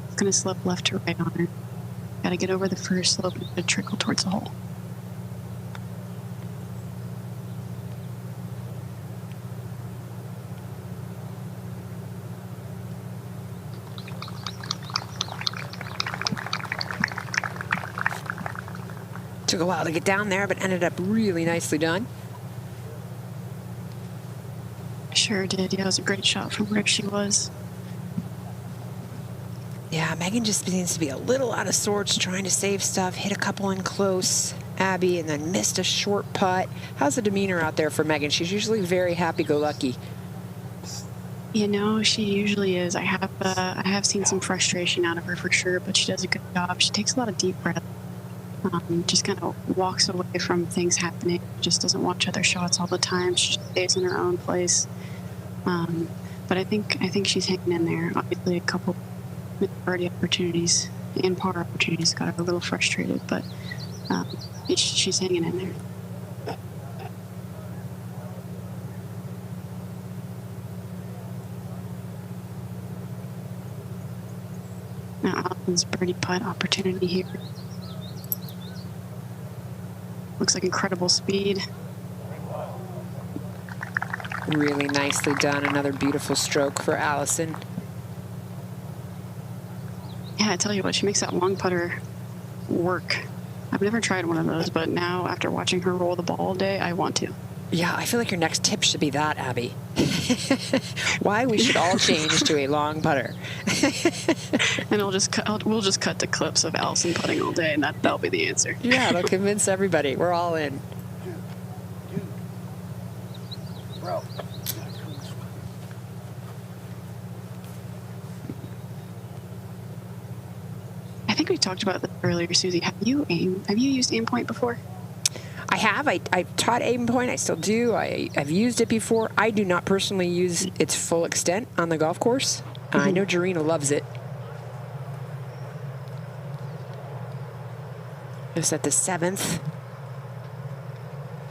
It's going to slip left to right on her. Got to get over the first slope and trickle towards the hole. Took a while to get down there, but ended up really nicely done. Sure did. Yeah, it was a great shot from where she was. Yeah, Megan just seems to be a little out of sorts, trying to save stuff, hit a couple in close, Abby, and then missed a short putt. How's the demeanor out there for Megan? She's usually very happy-go-lucky. You know, she usually is. I have seen some frustration out of her for sure, but she does a good job. She takes a lot of deep breaths. Just kind of walks away from things happening. Just doesn't watch other shots all the time. She just stays in her own place. But I think she's hanging in there. Obviously, a couple birdie opportunities and par opportunities got her a little frustrated, but she's hanging in there. Now Alison's birdie putt opportunity here. Looks like incredible speed. Really nicely done. Another beautiful stroke for Alison. Yeah, I tell you what, she makes that long putter work. I've never tried one of those, but now after watching her roll the ball all day, I want to. Yeah, I feel like your next tip should be that, Abby. Why we should all change to a long putter. And we'll just cut to clips of Alison putting all day, and that'll be the answer. Yeah, it'll convince everybody. We're all in. Bro. I think we talked about this earlier, Susie. Have you used aim point before? I have. I taught aim point. I still do. I've used it before. I do not personally use its full extent on the golf course. I know Jarena loves it. It's at the 7th.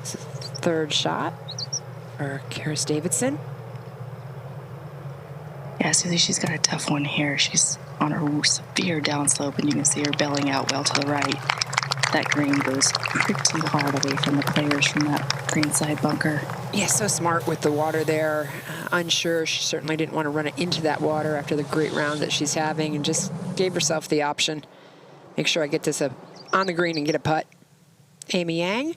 Third shot for Karis Davidson. Yeah, Susie, she's got a tough one here. She's on a severe downslope, and you can see her belling out well to the right. That green goes pretty hard away from the players from that greenside bunker. Yeah, so smart with the water there. Unsure. She certainly didn't want to run it into that water after the great round that she's having, and just gave herself the option. Make sure I get this on the green and get a putt. Amy Yang.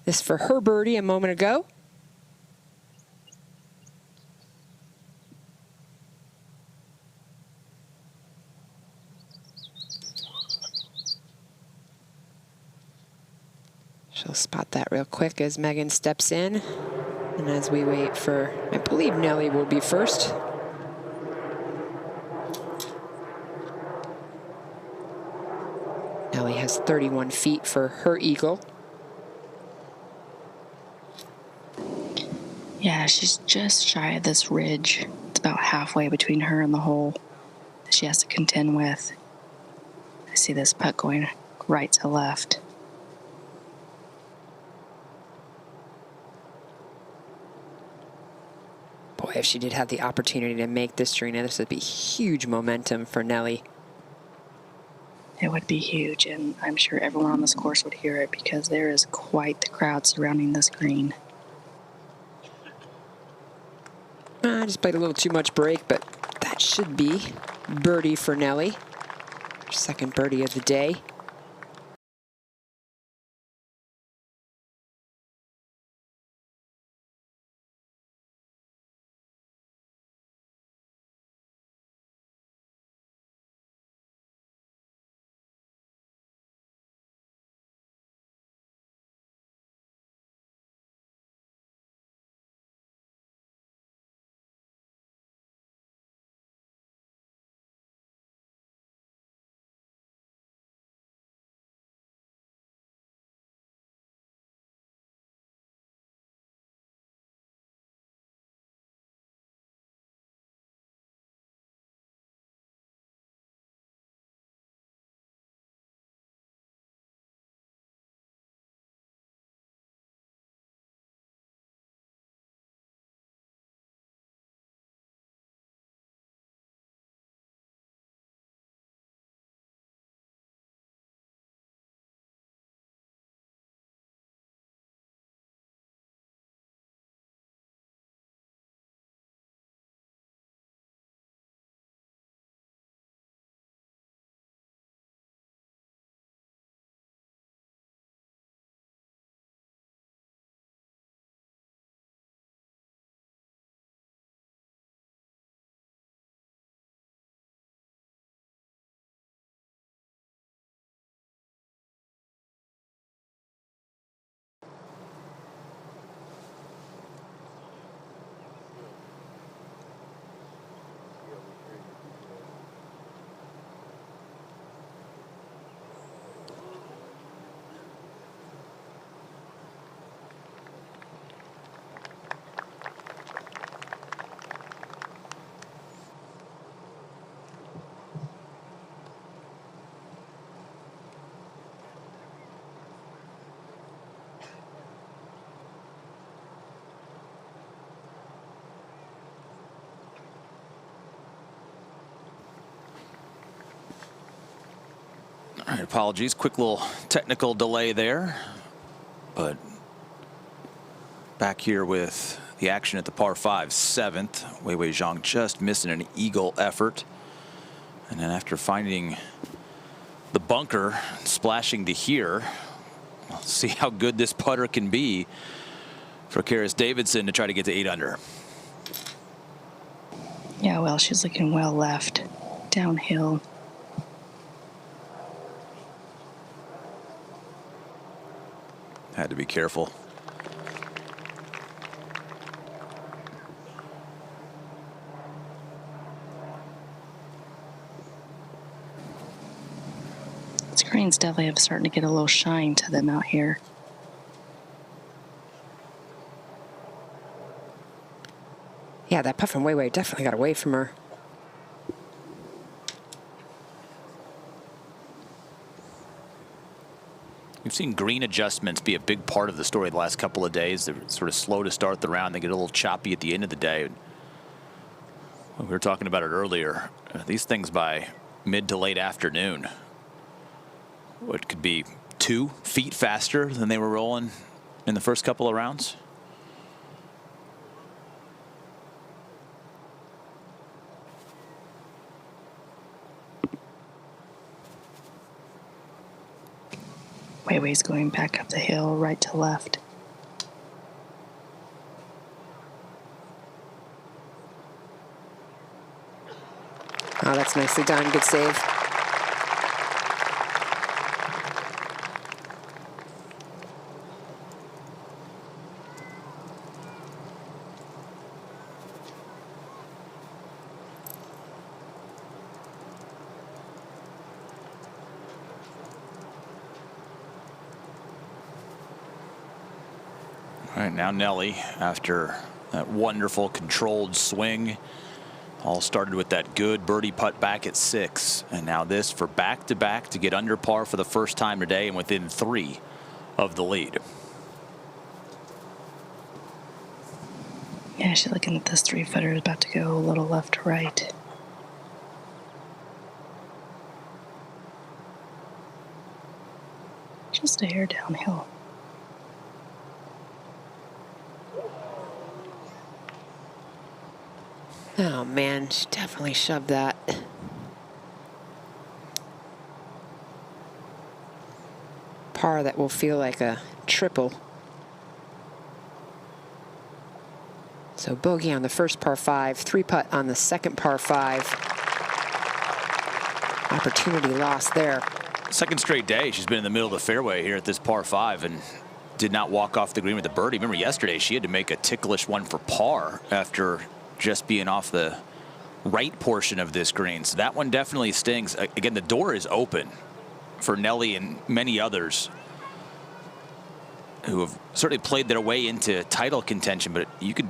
This for her birdie a moment ago. She'll spot that real quick as Megan steps in. And as we wait for, I believe Nelly will be first. Nelly has 31 feet for her eagle. Yeah, she's just shy of this ridge. It's about halfway between her and the hole that she has to contend with. I see this putt going right to left. Boy, if she did have the opportunity to make this, Jarena, this would be huge momentum for Nelly. It would be huge, and I'm sure everyone on this course would hear it because there is quite the crowd surrounding this green. I just played a little too much break, but that should be birdie for Nelly. Second birdie of the day. Apologies, quick little technical delay there. But back here with the action at the par 5 7th. Weiwei Zhang just missing an eagle effort. And then after finding the bunker, splashing to here, we'll see how good this putter can be for Karis Davidson to try to get to 8 under. Yeah, well, she's looking well left, downhill. Had to be careful. These greens definitely have starting to get a little shine to them out here. Yeah, that putt from Weiwei definitely got away from her. We've seen green adjustments be a big part of the story the last couple of days. They're sort of slow to start the round. They get a little choppy at the end of the day. We were talking about it earlier. These things by mid to late afternoon, what could be 2 feet faster than they were rolling in the first couple of rounds. Weiwei's going back up the hill, right to left. Oh, that's nicely done. Good save. All right, now Nelly, after that wonderful controlled swing, all started with that good birdie putt back at 6, and now this for back-to-back to get under par for the first time today and within 3 of the lead. Yeah, she's looking at this 3-footer, about to go a little left to right. Just a hair downhill. Oh man, she definitely shoved that. Par that will feel like a triple. So bogey on the first par 5, 3-putt on the second par 5. Opportunity lost there. Second straight day she's been in the middle of the fairway here at this par 5 and did not walk off the green with the birdie. Remember yesterday she had to make a ticklish one for par after just being off the right portion of this green. So that one definitely stings. Again, the door is open for Nelly and many others who have certainly played their way into title contention, but you could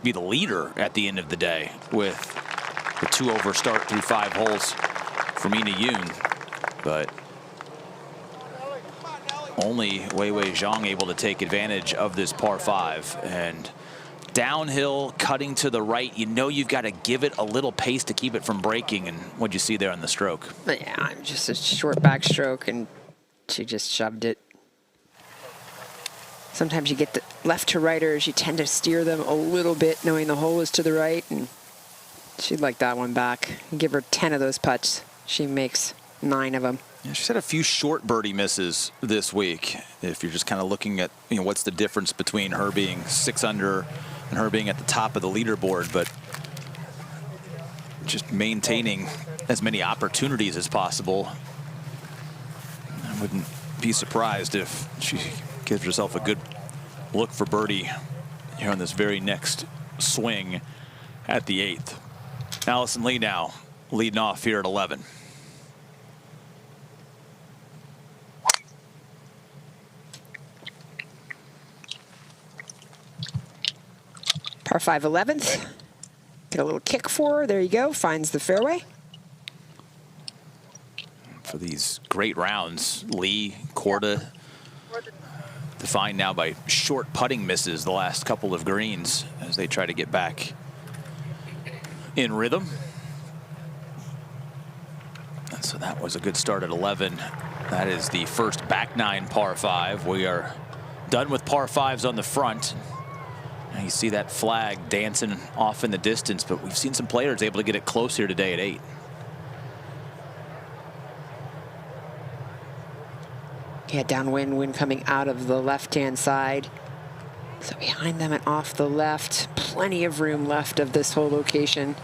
be the leader at the end of the day with the 2-over start through 5 holes from Ina Yoon. But only Weiwei Zhang able to take advantage of this par 5, and downhill, cutting to the right. You know you've got to give it a little pace to keep it from breaking. And what'd you see there on the stroke? Yeah, just a short backstroke, and she just shoved it. Sometimes you get the left to righters, you tend to steer them a little bit, knowing the hole is to the right, and she'd like that one back. Give her 10 of those putts. She makes 9 of them. Yeah, she's had a few short birdie misses this week. If you're just kind of looking at, you know, what's the difference between her being 6 under and her being at the top of the leaderboard, but just maintaining as many opportunities as possible. I wouldn't be surprised if she gives herself a good look for birdie here on this very next swing at the 8th. Alison Lee now leading off here at 11. Par 5 11th. Get a little kick for her. There you go. Finds the fairway. For these great rounds, Lee, Korda, defined now by short putting misses the last couple of greens as they try to get back in rhythm. And so That was a good start at 11. That is the first back nine par 5. We are done with par 5s on the front. And you see that flag dancing off in the distance, but we've seen some players able to get it close here today at 8. Yeah, downwind wind coming out of the left-hand side. So behind them and off the left, plenty of room left of this whole location.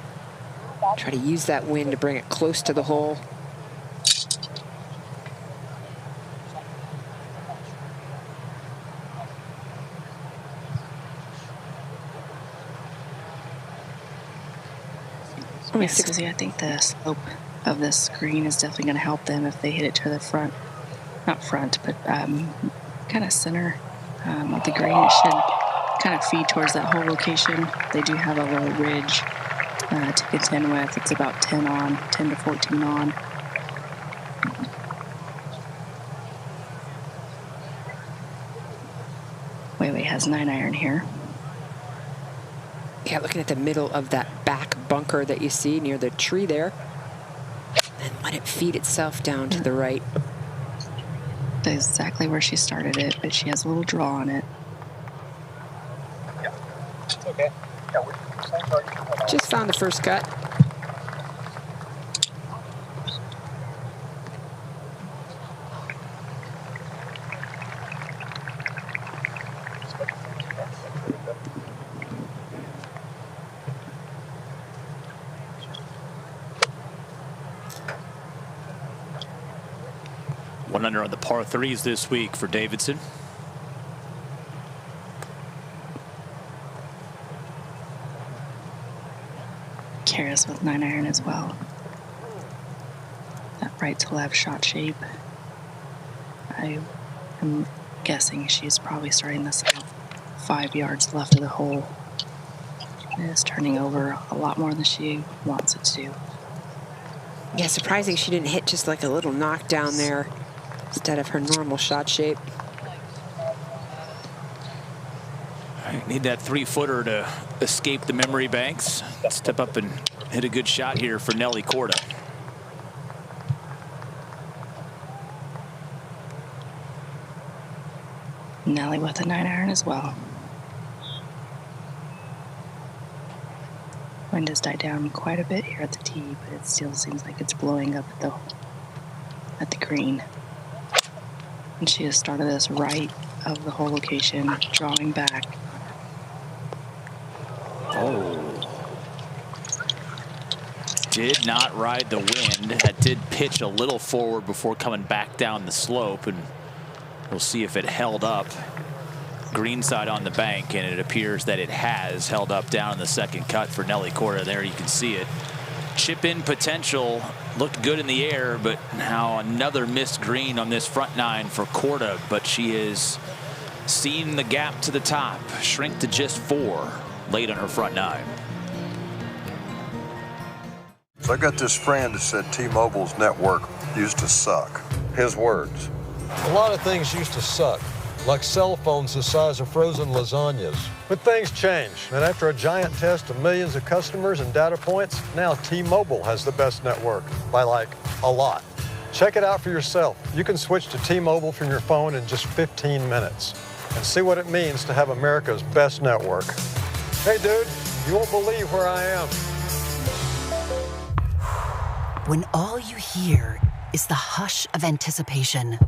Try to use that wind to bring it close to the hole. Yeah, Susie, I think the slope of this green is definitely going to help them if they hit it to the front. Not front, but kind of center of the green. It should kind of feed towards that whole location. They do have a little ridge to contend with. It's about 10 to 14 on. Weiwei has 9-iron here. Yeah, looking at the middle of that back bunker that you see near the tree there. And let it feed itself down to the right. That's exactly where she started it, but she has a little draw on it. Yeah, it's okay. Yeah, just found the first cut. One under on the par 3s this week for Davidson. Karis with 9-iron as well. That right to left shot shape. I am guessing she's probably starting this about 5 yards left of the hole. It is turning over a lot more than she wants it to. Yeah, surprising she didn't hit just like a little knockdown there instead of her normal shot shape. Need that 3-footer to escape the memory banks. Step up and hit a good shot here for Nelly Korda. Nelly with a 9-iron as well. Wind has died down quite a bit here at the tee, but it still seems like it's blowing up at the green. And she has started this right of the whole location, drawing back. Oh. Did not ride the wind. That did pitch a little forward before coming back down the slope, and we'll see if it held up greenside on the bank, and it appears that it has held up down in the second cut for Nelly Korda. There you can see it. Chip in potential, looked good in the air, but now another missed green on this front nine for Korda, but she has seen the gap to the top shrink to just 4 late on her front nine. So I got this friend that said T-Mobile's network used to suck. His words. A lot of things used to suck, like cell phones the size of frozen lasagnas. But things change, and after a giant test of millions of customers and data points, now T-Mobile has the best network, by like a lot. Check it out for yourself. You can switch to T-Mobile from your phone in just 15 minutes and see what it means to have America's best network. Hey dude, you won't believe where I am. When all you hear is the hush of anticipation,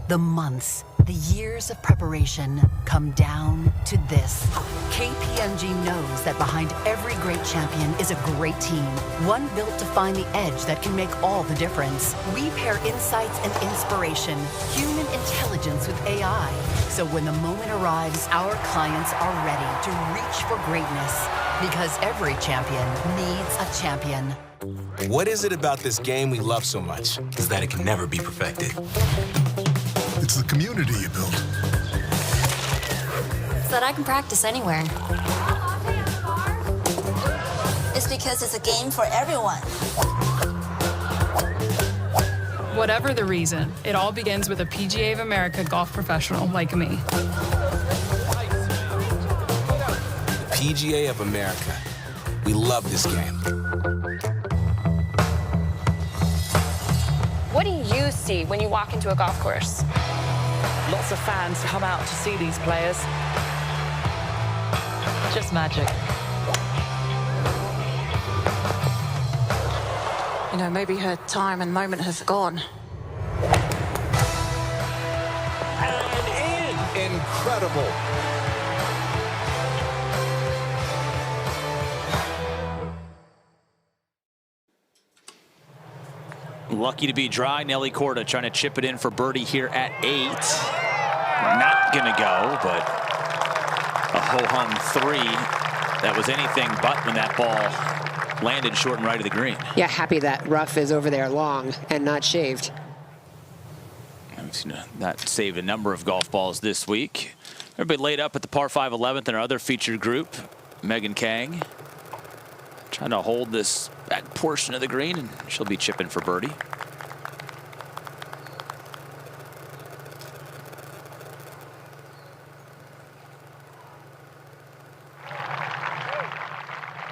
the months, the years of preparation come down to this. KPMG knows that behind every great champion is a great team, one built to find the edge that can make all the difference. We pair insights and inspiration, human intelligence with AI. So when the moment arrives, our clients are ready to reach for greatness, because every champion needs a champion. What is it about this game we love so much is that it can never be perfected? It's the community you build. So that I can practice anywhere. It's because it's a game for everyone. Whatever the reason, it all begins with a PGA of America golf professional like me. PGA of America. We love this game. What do you see when you walk into a golf course? Lots of fans come out to see these players. Just magic. You know, maybe her time and moment has gone. And in. Incredible. Lucky to be dry. Nelly Korda trying to chip it in for birdie here at 8. Not going to go, but a ho-hum 3. That was anything but when that ball landed short and right of the green. Yeah, happy that rough is over there long and not shaved. We've seen that saved a number of golf balls this week. Everybody laid up at the par 5 11th in our other featured group. Megan Khang trying to hold this back portion of the green, and she'll be chipping for birdie.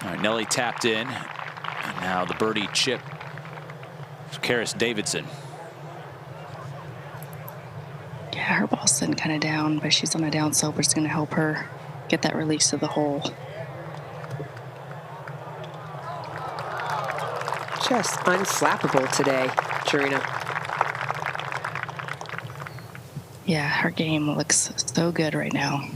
All right, Nelly tapped in, and now the birdie chip for Karis Davidson. Yeah, her ball's sitting kind of down, but she's on a down slope, which is going to help her get that release to the hole. Just unflappable today, Jarena. Yeah, her game looks so good right now.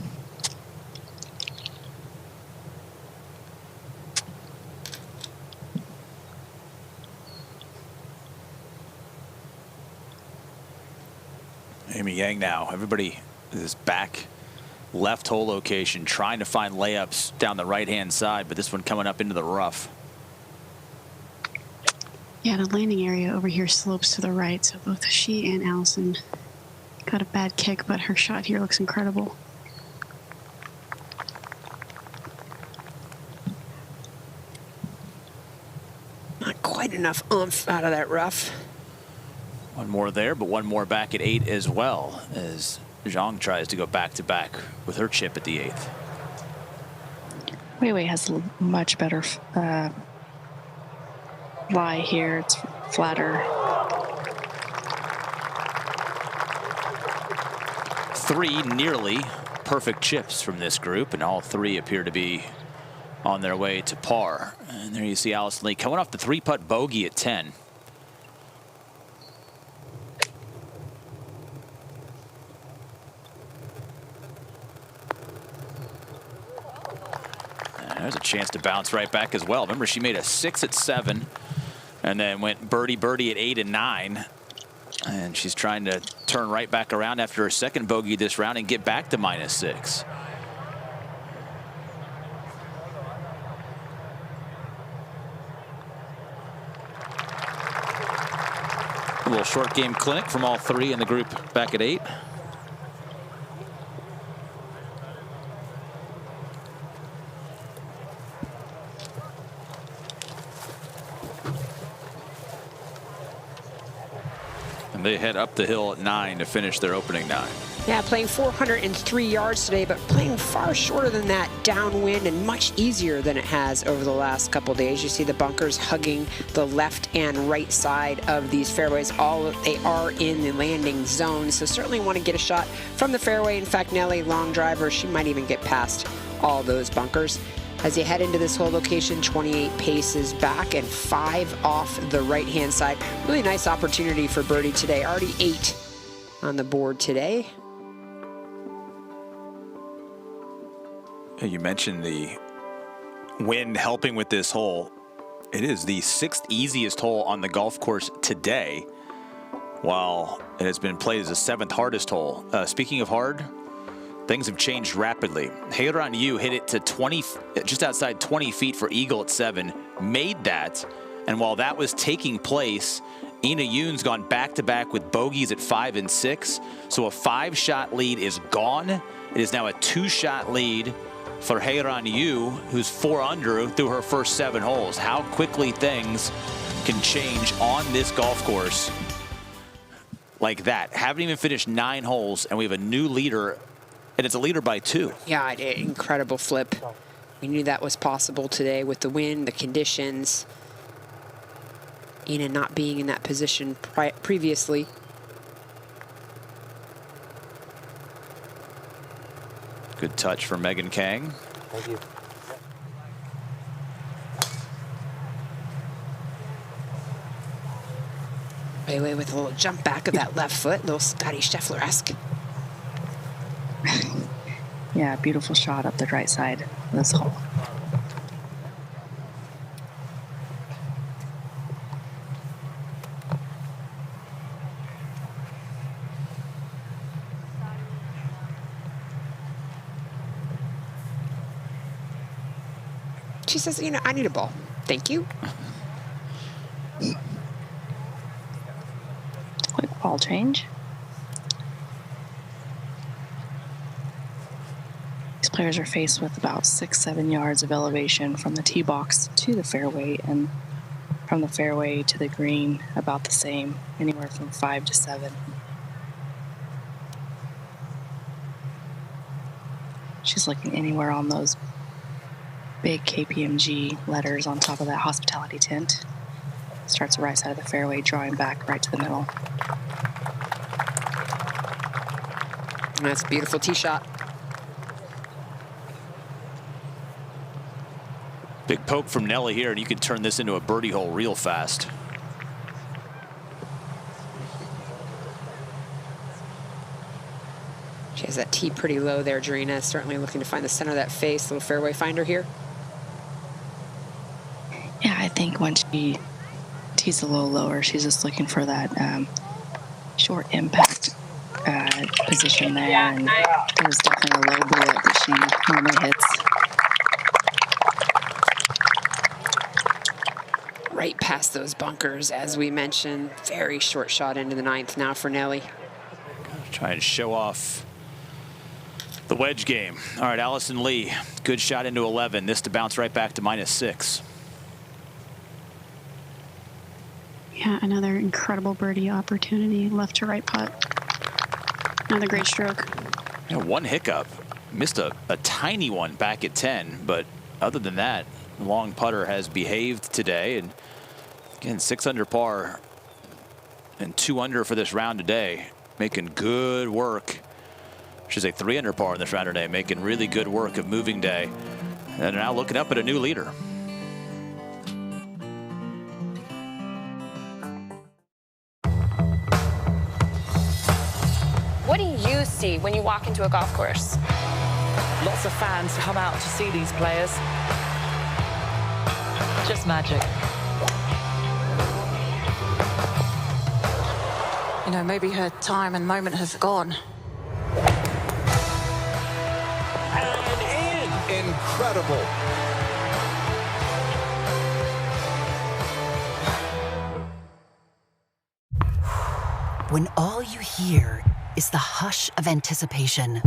Amy Yang now. Everybody is back left hole location trying to find layups down the right-hand side, but this one coming up into the rough. Yeah, the landing area over here slopes to the right, so both she and Alison got a bad kick, but her shot here looks incredible. Not quite enough oomph out of that rough. One more there, but one more back at 8 as well, as Zhang tries to go back-to-back with her chip at the 8th. Weiwei has a much better lie here. It's flatter. 3 nearly perfect chips from this group, and all 3 appear to be on their way to par. And there you see Alison Lee coming off the 3-putt bogey at 10. There's a chance to bounce right back as well. Remember, she made a 6 at 7 and then went birdie at 8 and 9. And she's trying to turn right back around after her second bogey this round and get back to -6. A little short game clinic from all 3 in the group back at 8. They head up the hill at 9 to finish their opening 9. Yeah, playing 403 yards today, but playing far shorter than that downwind and much easier than it has over the last couple days. You see the bunkers hugging the left and right side of these fairways. They are in the landing zone, so certainly want to get a shot from the fairway. In fact, Nelly, long driver, she might even get past all those bunkers. As you head into this hole location, 28 paces back and 5 off the right-hand side. Really nice opportunity for birdie today. Already 8 on the board today. You mentioned the wind helping with this hole. It is the 6th easiest hole on the golf course today, while it has been played as the 7th hardest hole. Speaking of hard, things have changed rapidly. Hazeltine Yu hit it to 20, just outside 20 feet for eagle at 7, made that, and while that was taking place, Ina Yoon's gone back-to-back with bogeys at 5 and 6, so a 5-shot lead is gone. It is now a 2-shot lead for Hazeltine Yu, who's 4 under through her first 7 holes. How quickly things can change on this golf course like that. Haven't even finished 9 holes, and we have a new leader. And it's a leader by 2. Yeah, incredible flip. We knew that was possible today with the wind, the conditions. Ina not being in that position previously. Good touch from Megan Khang. Thank you. Weiwei with a little jump back of that left foot, little Scotty Scheffler-esque. Yeah, beautiful shot up the right side of this hole. She says, you know, I need a ball. Thank you. Quick ball change. These players are faced with about 6-7 yards of elevation from the tee box to the fairway, and from the fairway to the green about the same, anywhere from 5 to 7. She's looking anywhere on those big KPMG letters on top of that hospitality tent. Starts the right side of the fairway, drawing back right to the middle. That's a beautiful tee shot. Big poke from Nelly here, and you can turn this into a birdie hole real fast. She has that tee pretty low there, Drina. Certainly looking to find the center of that face. Little fairway finder here. Yeah, I think when she tees a little lower, she's just looking for that short impact position there. And there's definitely a low bullet that she normally hits. Right past those bunkers, as we mentioned. Very short shot into the 9th now for Nelly. Try and show off the wedge game. All right, Alison Lee, good shot into 11. This to bounce right back to -6. Yeah, another incredible birdie opportunity. Left to right putt. Another great stroke. Yeah, one hiccup. Missed a tiny one back at 10, but other than that, long putter has behaved today. And again, 6 under par and 2 under for this round today. Making good work. She's a 3 under par in this round today, making really good work of moving day. And now looking up at a new leader. What do you see when you walk into a golf course? Lots of fans come out to see these players. Just magic. You know, maybe her time and moment have gone. And in. Incredible. When all you hear is the hush of anticipation,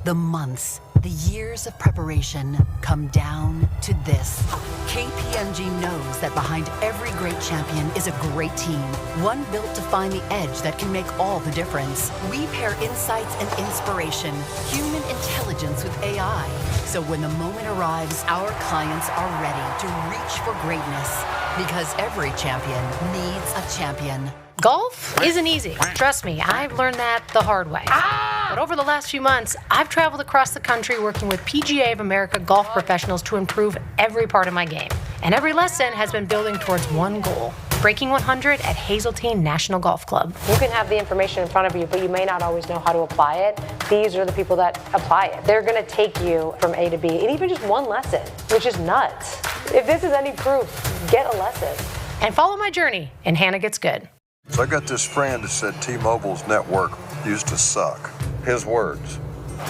the months, the years of preparation come down to this. KPMG knows that behind every great champion is a great team, one built to find the edge that can make all the difference. We pair insights and inspiration, human intelligence with AI. So when the moment arrives, our clients are ready to reach for greatness, because every champion needs a champion. Golf isn't easy. Trust me, I've learned that the hard way. But over the last few months, I've traveled across the country working with PGA of America golf professionals to improve every part of my game. And every lesson has been building towards one goal: breaking 100 at Hazeltine National Golf Club. You can have the information in front of you, but you may not always know how to apply it. These are the people that apply it. They're going to take you from A to B, and even just one lesson, which is nuts. If this is any proof, get a lesson. And follow my journey, and Hannah Gets Good. So I got this friend that said T-Mobile's network used to suck. His words.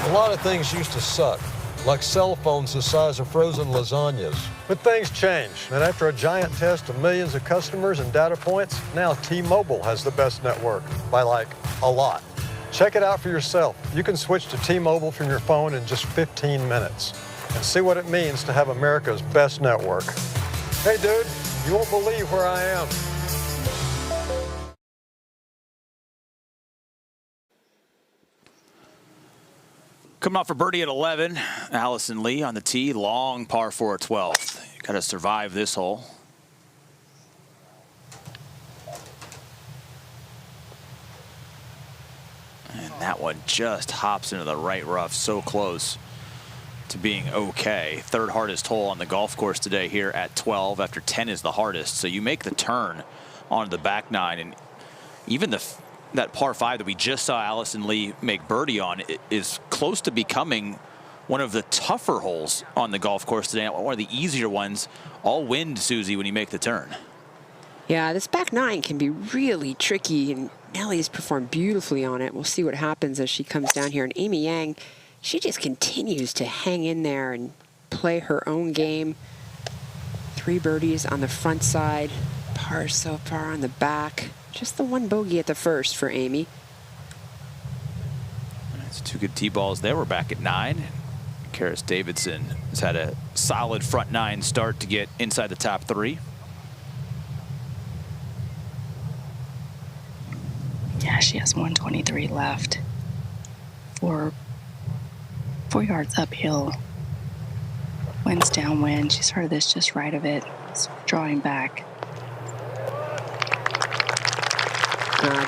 A lot of things used to suck, like cell phones the size of frozen lasagnas. But things change, and after a giant test of millions of customers and data points, now T-Mobile has the best network, by like a lot. Check it out for yourself. You can switch to T-Mobile from your phone in just 15 minutes and see what it means to have America's best network. Hey dude, you won't believe where I am. Coming off for birdie at 11, Alison Lee on the tee, long par 4 at 12th. You got to survive this hole. That one just hops into the right rough, so close to being okay. Third hardest hole on the golf course today here at 12 after 10 is the hardest. So you make the turn onto the back nine, and even that par 5 that we just saw Alison Lee make birdie on is close to becoming one of the tougher holes on the golf course today. One of the easier ones. All wind, Susie, when you make the turn. Yeah, this back nine can be really tricky, and Nelly's performed beautifully on it. We'll see what happens as she comes down here. And Amy Yang, she just continues to hang in there and play her own game. 3 birdies on the front side, pars so far on the back. Just the 1 bogey at the first for Amy. It's 2 good tee balls there. We're back at 9. Karis Davidson has had a solid front 9 start to get inside the top 3. Yeah, she has 123 left. 4 yards uphill. Wind's downwind. She's heard this just right of it. It's drawing back.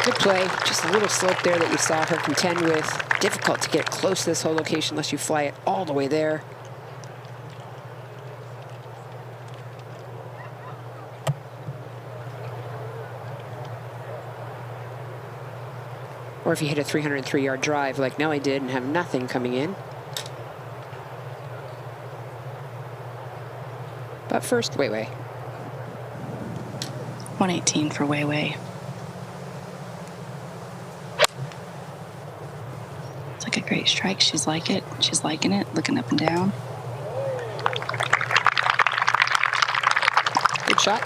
Good play. Just a little slope there that you saw her contend with. Difficult to get close to this whole location unless you fly it all the way there. Or if you hit a 303-yard drive like Nelly did and have nothing coming in. But first, Weiwei. 118 for Weiwei. It's like a great strike. She's like it. She's liking it. Looking up and down. Good shot.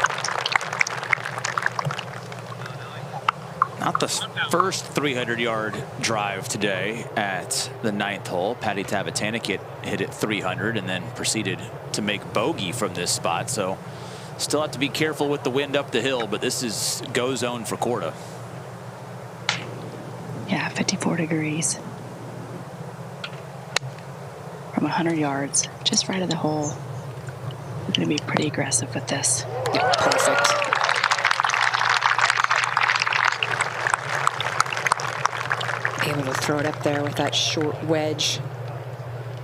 Not the first 300-yard drive today at the 9th hole. Patty Tavatanik hit it 300 and then proceeded to make bogey from this spot. So still have to be careful with the wind up the hill, but this is go zone for Korda. Yeah, 54 degrees. From 100 yards, just right of the hole. We're going to be pretty aggressive with this. Yeah, perfect. Able to throw it up there with that short wedge.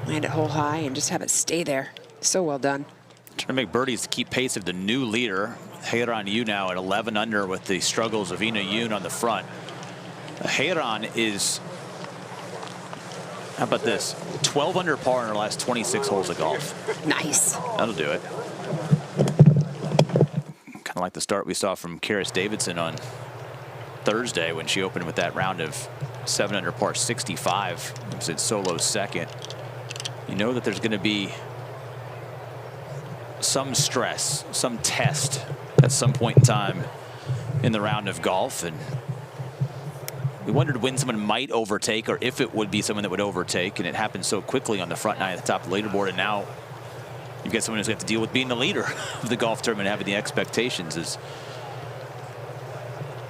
Land it hole high and just have it stay there. So well done. Trying to make birdies to keep pace of the new leader. Heiran Yu now at 11 under with the struggles of Ina Yoon on the front. Heiran is, how about this, 12 under par in her last 26 holes of golf. Nice. That'll do it. Kind of like the start we saw from Karis Davidson on Thursday when she opened with that round of 7 under par 65. It was in solo second. You know that there's going to be some stress, some test at some point in time in the round of golf, and we wondered when someone might overtake or if it would be someone that would overtake, and it happened so quickly on the front 9 at the top of the leaderboard, and now you've got someone who's got to deal with being the leader of the golf tournament, having the expectations.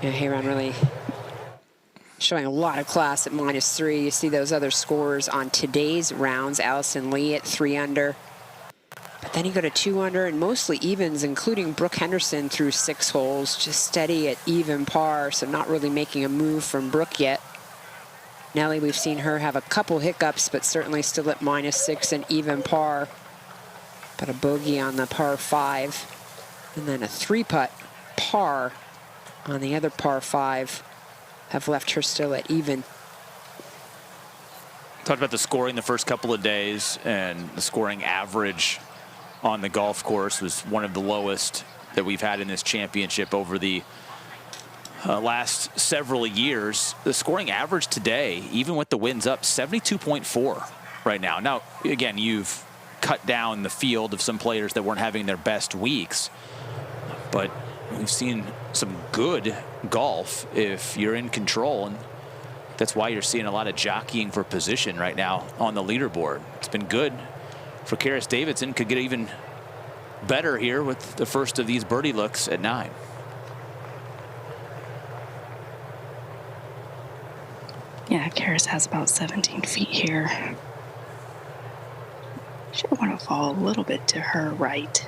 Yeah, Heiran really showing a lot of class at -3. You see those other scores on today's rounds. Alison Lee at 3 under. But then you go to 2 under and mostly evens, including Brooke Henderson through 6 holes, just steady at even par, so not really making a move from Brooke yet. Nelly, we've seen her have a couple hiccups, but certainly still at -6 and even par. But a bogey on the par 5, and then a 3-putt par on the other par 5. Have left her still at even. Talked about the scoring the first couple of days, and the scoring average on the golf course was one of the lowest that we've had in this championship over the last several years. The scoring average today, even with the winds up, 72.4 right now. Now, again, you've cut down the field of some players that weren't having their best weeks, but we've seen some good golf if you're in control, and that's why you're seeing a lot of jockeying for position right now on the leaderboard. It's been good for Karis Davidson. Could get even better here with the first of these birdie looks at 9. Yeah, Karis has about 17 feet here. Should want to fall a little bit to her right.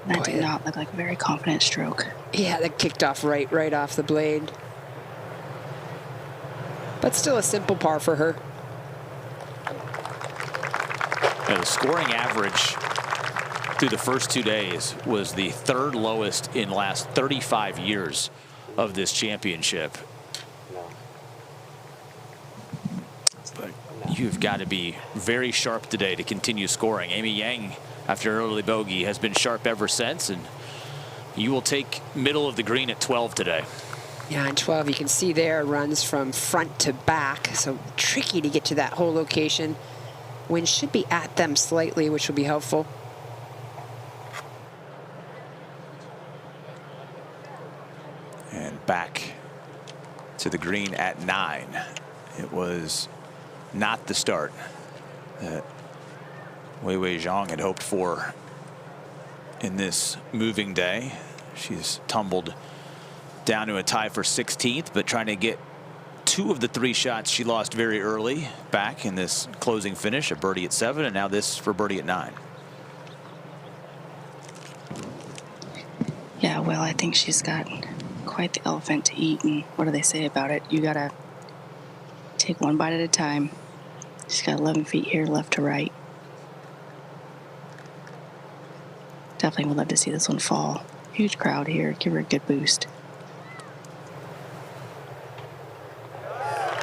That did not look like a very confident stroke. Yeah, that kicked off right off the blade. But But still a simple par for her. The scoring average through the first 2 days was the 3rd lowest in the last 35 years of this championship. But you've got to be very sharp today to continue scoring. Amy Yang, after an early bogey, has been sharp ever since, and you will take middle of the green at 12 today. Yeah, and 12, you can see there, runs from front to back, so tricky to get to that whole location. Wind should be at them slightly, which will be helpful. And back to the green at 9. It was not the start that Weiwei Zhang had hoped for in this moving day. She's tumbled down to a tie for 16th, but trying to get 2 of the 3 shots she lost very early back in this closing finish. A birdie at 7, and now this for birdie at 9. Yeah, well, I think she's got quite the elephant to eat, and what do they say about it? You gotta take one bite at a time. She's got 11 feet here, left to right. Definitely would love to see this one fall. Huge crowd here. Give her a good boost.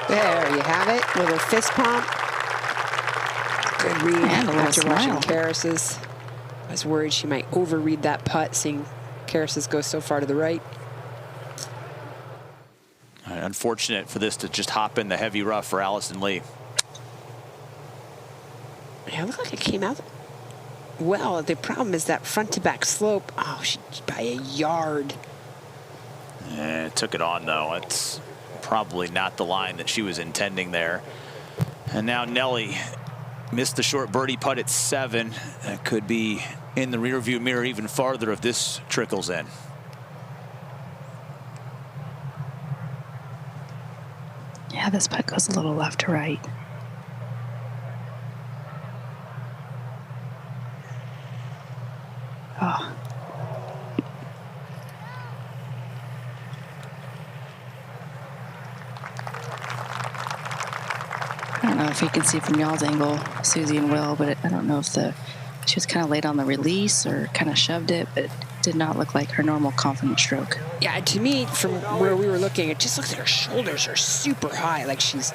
There you have it. Little fist pump. Good read after watching Karis's. I was worried she might overread that putt, seeing Karis's go so far to the right. Unfortunate for this to just hop in the heavy rough for Alison Lee. Yeah, it looked like it came out well. The problem is that front to back slope. Oh, she by a yard. Yeah, took it on though. It's probably not the line that she was intending there. And now Nelly missed the short birdie putt at 7. That could be in the rearview mirror even farther if this trickles in. Yeah, this putt goes a little left to right. Oh. I don't know if you can see from y'all's angle, Susie and Will, but I don't know if she was kind of late on the release or kind of shoved it, but it did not look like her normal confident stroke. Yeah, to me, from where we were looking, it just looks like her shoulders are super high, like she's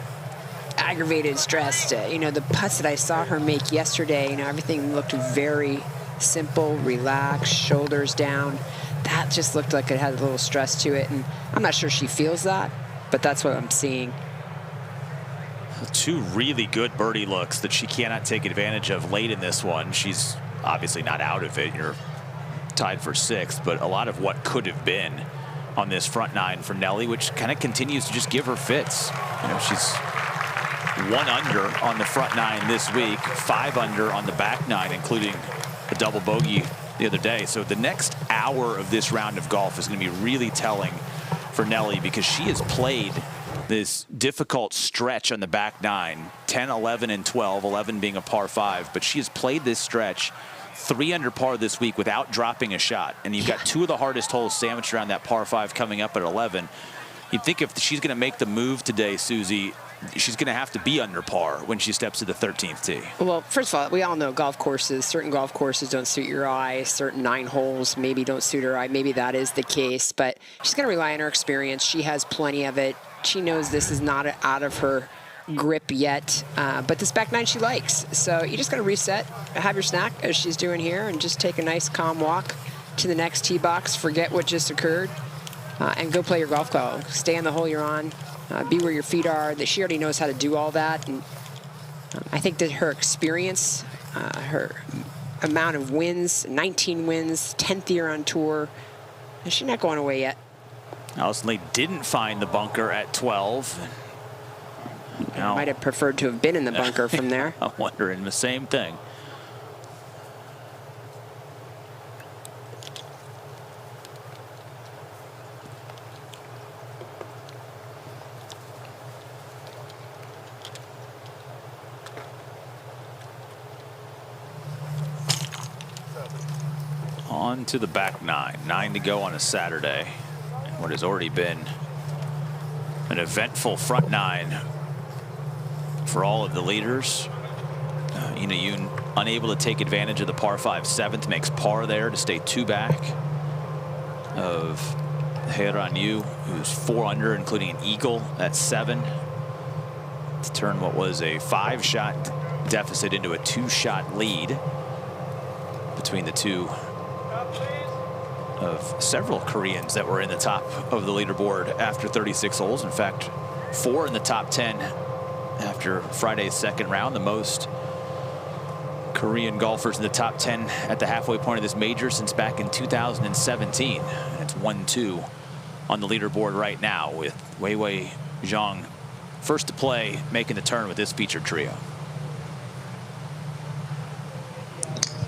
aggravated, stressed. You know, the putts that I saw her make yesterday, you know, everything looked very simple, relaxed, shoulders down. That just looked like it had a little stress to it, and I'm not sure she feels that, but that's what I'm seeing. 2 really good birdie looks that she cannot take advantage of late in this one. She's obviously not out of it. You're tied for 6th, but a lot of what could have been on this front 9 for Nelly, which kind of continues to just give her fits. You know, she's 1 under on the front 9 this week, 5 under on the back 9, including a double bogey the other day. So the next hour of this round of golf is going to be really telling for Nelly, because she has played this difficult stretch on the back 9, 10, 11, and 12, 11 being a par 5, but she has played this stretch 3 under par this week without dropping a shot. And you've got 2 of the hardest holes sandwiched around that par 5 coming up at 11. You'd think if she's going to make the move today, Susie, she's going to have to be under par when she steps to the 13th tee. Well, first of all, we all know golf courses, certain golf courses don't suit your eye, certain 9 holes maybe don't suit her eye. Maybe that is the case, but she's going to rely on her experience. She has plenty of it. She knows this is not out of her grip yet, but this back 9 she likes. So you just got to reset, have your snack as she's doing here, and just take a nice calm walk to the next tee box, forget what just occurred, and go play your golf club. Stay on the hole you're on, be where your feet are. That she already knows how to do all that, and I think that her experience, her amount of wins, 19 wins, 10th year on tour, she's not going away yet. Alison Lee didn't find the bunker at 12. I might have preferred to have been in the bunker from there. I'm wondering the same thing. On to the back 9. 9 to go on a Saturday. What has already been an eventful front 9 for all of the leaders. Ina Yoon unable to take advantage of the par 5 7th, makes par there to stay 2 back of Haeran Yu, who's 4 under, including an eagle at 7, to turn what was a 5-shot deficit into a 2-shot lead between the two of several Koreans that were in the top of the leaderboard after 36 holes. In fact, 4 in the top 10 after Friday's second round, the most Korean golfers in the top 10 at the halfway point of this major since back in 2017. And it's 1-2 on the leaderboard right now, with Weiwei, Zhang first to play, making the turn with this featured trio.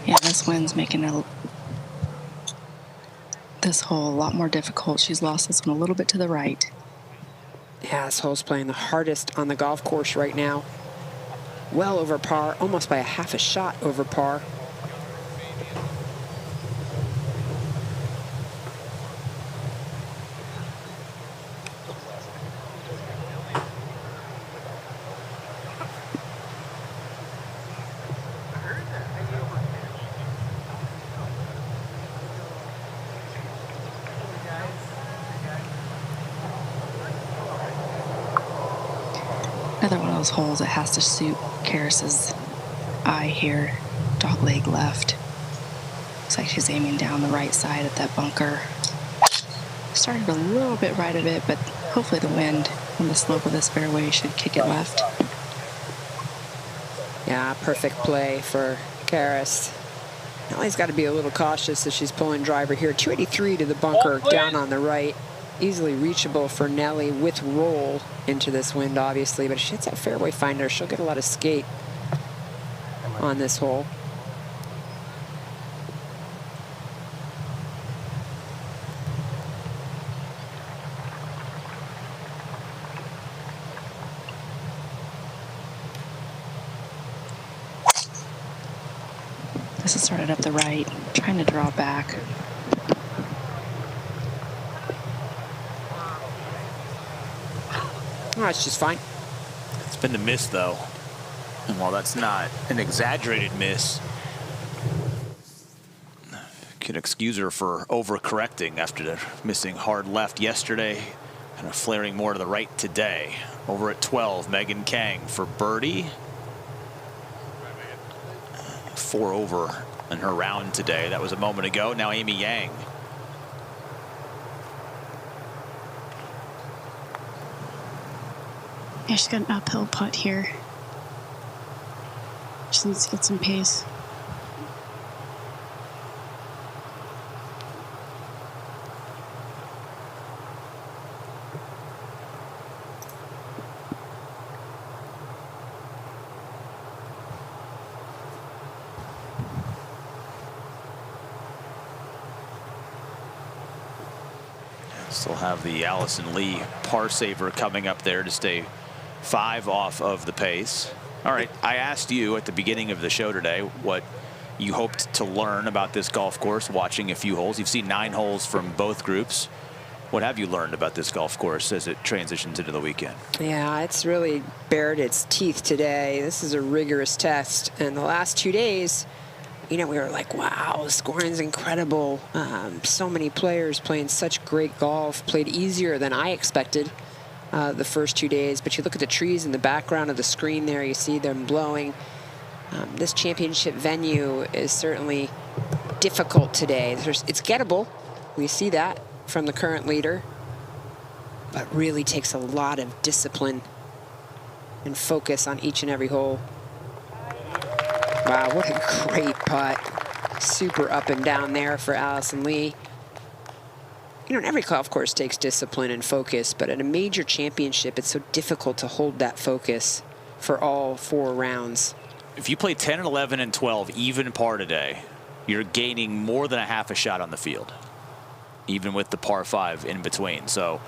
Yeah, this wind's making this hole a lot more difficult. She's lost this one a little bit to the right. Yeah, this hole's playing the hardest on the golf course right now. Well over par, almost by a half a shot over par. Another one of those holes that has to suit Karis's eye here. Dog leg left. Looks like she's aiming down the right side at that bunker. Started a little bit right of it, but hopefully the wind on the slope of this fairway should kick it left. Yeah, perfect play for Karis. Nelly's got to be a little cautious as she's pulling driver here. 283 to the bunker, down on the right. Easily reachable for Nelly with roll into this wind, obviously, but if she hits that fairway finder, she'll get a lot of skate on this hole. This is started up the right, trying to draw back. Oh, it's just fine. It's been the miss, though. And while that's not an exaggerated miss, can excuse her for overcorrecting after missing hard left yesterday, kind of flaring more to the right today. Over at 12, Megan Khang for birdie. 4 over in her round today. That was a moment ago. Now Amy Yang. Yeah, she's got an uphill putt here. She needs to get some pace. Still have the Alison Lee par saver coming up there to stay 5 off of the pace. All right, I asked you at the beginning of the show today what you hoped to learn about this golf course watching a few holes. You've seen 9 holes from both groups. What have you learned about this golf course as it transitions into the weekend? Yeah, it's really bared its teeth today. This is a rigorous test, and the last 2 days, you know, we were like, wow, the scoring's incredible. So many players playing such great golf, played easier than I expected the first 2 days. But you look at the trees in the background of the screen there, you see them blowing. This championship venue is certainly difficult today. It's gettable. We see that from the current leader, but really takes a lot of discipline and focus on each and every hole. Wow, what a great putt. Super up and down there for Alison Lee. You know, every golf course takes discipline and focus, but at a major championship, it's so difficult to hold that focus for all 4 rounds. If you play 10 and 11 and 12 even par today, you're gaining more than a half a shot on the field, even with the par 5 in between. So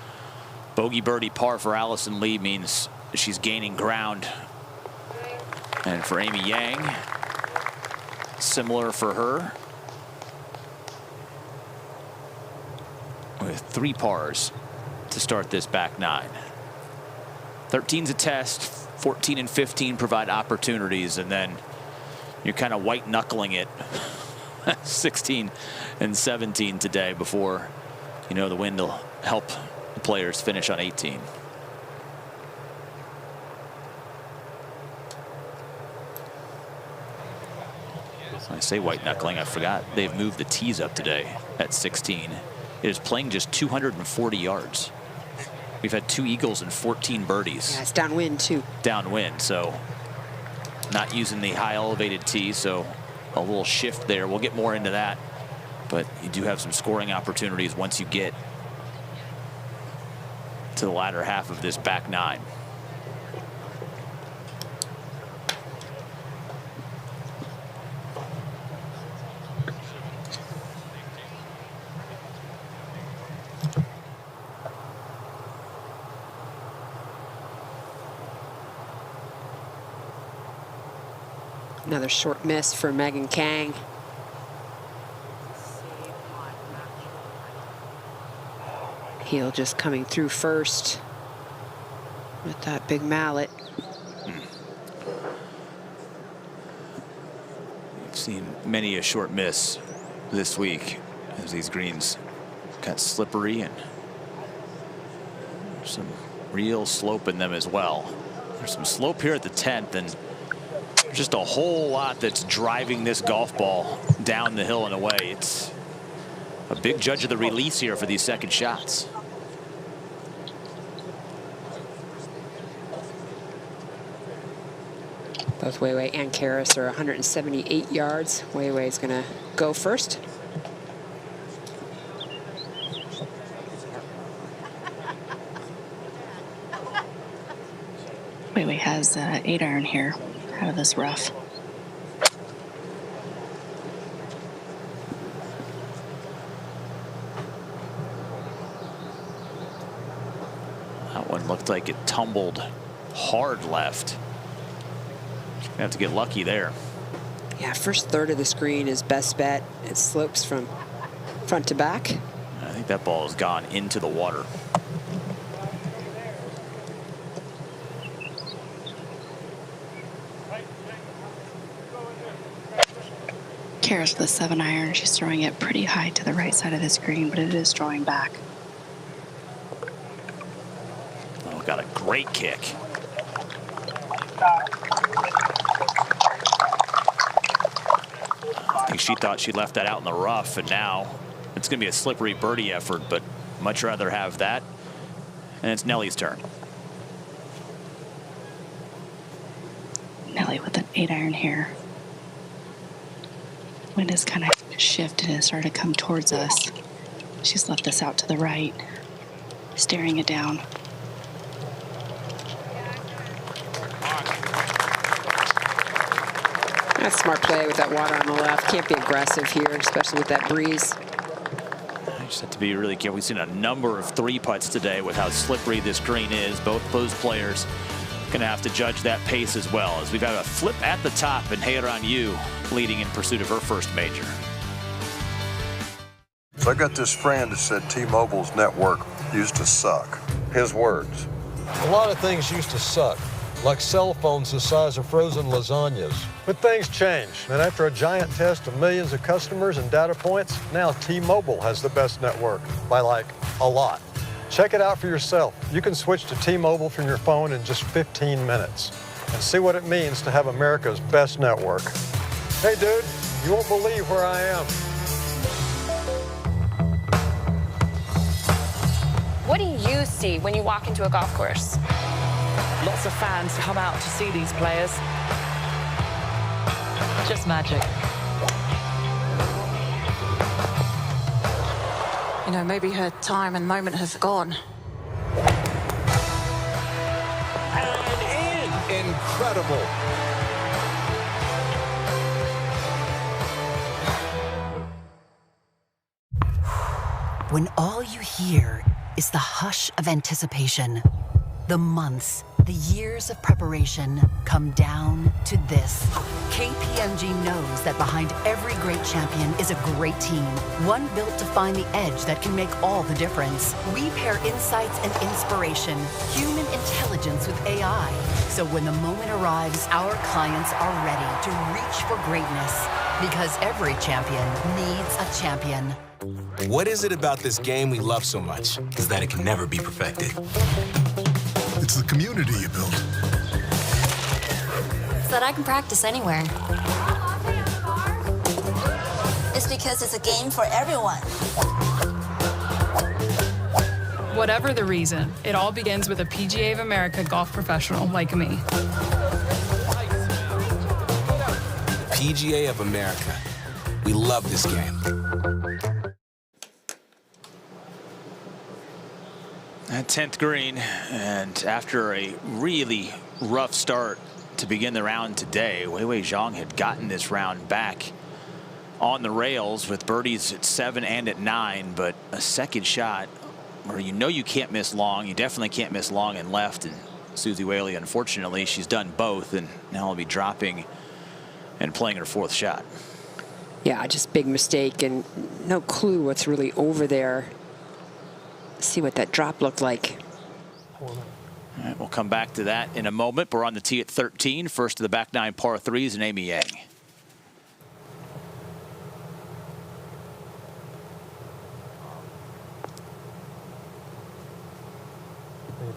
bogey, birdie, par for Alison Lee means she's gaining ground. And for Amy Yang, similar for her, with 3 pars to start this back 9. 13's a test, 14 and 15 provide opportunities, and then you're kind of white knuckling it 16 and 17 today before you know the wind will help the players finish on 18. When I say white knuckling, I forgot they've moved the tees up today at 16. It is playing just 240 yards. We've had 2 eagles and 14 birdies. Yeah, it's downwind too. Downwind, so not using the high elevated tee, so a little shift there. We'll get more into that, but you do have some scoring opportunities once you get to the latter half of this back 9. Another short miss for Megan Khang. Heel just coming through first with that big mallet. We've seen many a short miss this week as these greens got slippery and some real slope in them as well. There's some slope here at the 10th, and just a whole lot that's driving this golf ball down the hill and away. It's a big judge of the release here for these second shots. Both Weiwei and Karis are 178 yards. Weiwei is going to go first. Weiwei has 8-iron here out of this rough. That one looked like it tumbled hard left. Gonna have to get lucky there. Yeah, first third of the screen is best bet. It slopes from front to back. I think that ball has gone into the water. Karis with a 7-iron. She's throwing it pretty high to the right side of the screen, but it is drawing back. Oh, got a great kick. I think she thought she left that out in the rough, and now it's going to be a slippery birdie effort, but much rather have that. And it's Nelly's turn. Nelly with an 8-iron here. Wind has kind of shifted and started to come towards us. She's left this out to the right, staring it down. That's smart play with that water on the left. Can't be aggressive here, especially with that breeze. I just have to be really careful. We've seen a number of 3-putts today with how slippery this green is. Both those players going to have to judge that pace as well, as we've got a flip at the top and Heiran Yu leading in pursuit of her first major. So I got this friend who said T-Mobile's network used to suck. His words. A lot of things used to suck, like cell phones the size of frozen lasagnas. But things change, and after a giant test of millions of customers and data points, now T-Mobile has the best network, by like a lot. Check it out for yourself. You can switch to T-Mobile from your phone in just 15 minutes and see what it means to have America's best network. Hey, dude, you won't believe where I am. What do you see when you walk into a golf course? Lots of fans come out to see these players. Just magic. You know, maybe her time and moment have gone. And in. Incredible. When all you hear is the hush of anticipation, the months, The years of preparation come down to this. KPMG knows that behind every great champion is a great team, one built to find the edge that can make all the difference. We pair insights and inspiration, human intelligence with AI. So when the moment arrives, our clients are ready to reach for greatness. Because every champion needs a champion. What is it about this game we love so much is that it can never be perfected? It's the community you build. So that I can practice anywhere. It's because it's a game for everyone. Whatever the reason, it all begins with a PGA of America golf professional like me. PGA of America. We love this game. At 10th green, and after a really rough start to begin the round today, Weiwei Zhang had gotten this round back on the rails with birdies at 7 and at 9, but a second shot where you know you can't miss long. You definitely can't miss long and left, and Susie Whaley, unfortunately, she's done both, and now will be dropping and playing her fourth shot. Yeah, just big mistake and no clue what's really over there. See what that drop looked like. All right, we'll come back to that in a moment. We're on the tee at 13. First of the back 9 par 3s and Amy Yang.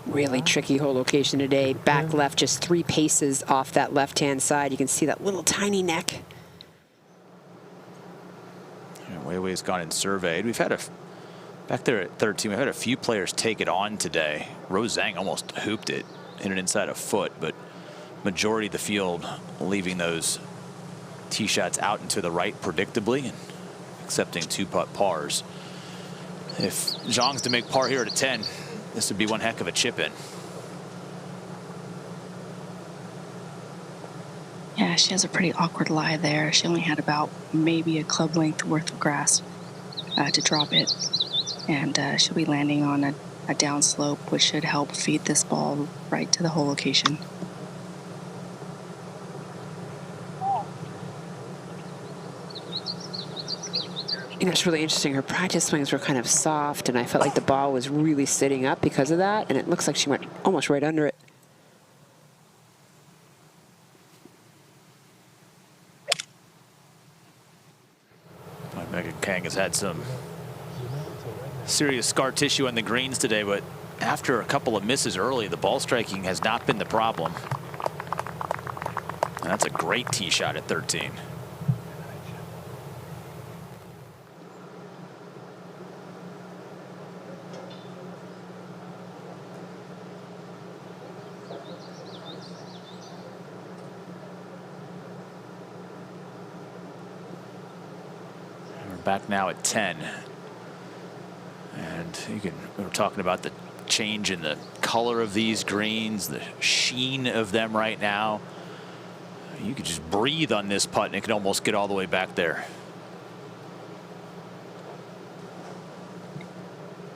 Really tricky hole location today. Back left, just 3 paces off that left-hand side. You can see that little tiny neck. Weiwei's gone and surveyed. We've had back there at 13, we've had a few players take it on today. Zhang almost hooped it, hit it inside a foot, but majority of the field leaving those tee shots out and to the right predictably and accepting 2-putt pars. If Zhang's to make par here at a 10, this would be one heck of a chip in. Yeah, she has a pretty awkward lie there. She only had about maybe a club length worth of grass to drop it. And she'll be landing on a downslope, which should help feed this ball right to the hole location. You know, it's really interesting. Her practice swings were kind of soft, and I felt like the ball was really sitting up because of that, and it looks like she went almost right under it. Megan Khang has had some serious scar tissue on the greens today, but after a couple of misses early, the ball striking has not been the problem. And that's a great tee shot at 13. Back now at 10, and we're talking about the change in the color of these greens, the sheen of them right now. You could just breathe on this putt and it could almost get all the way back there.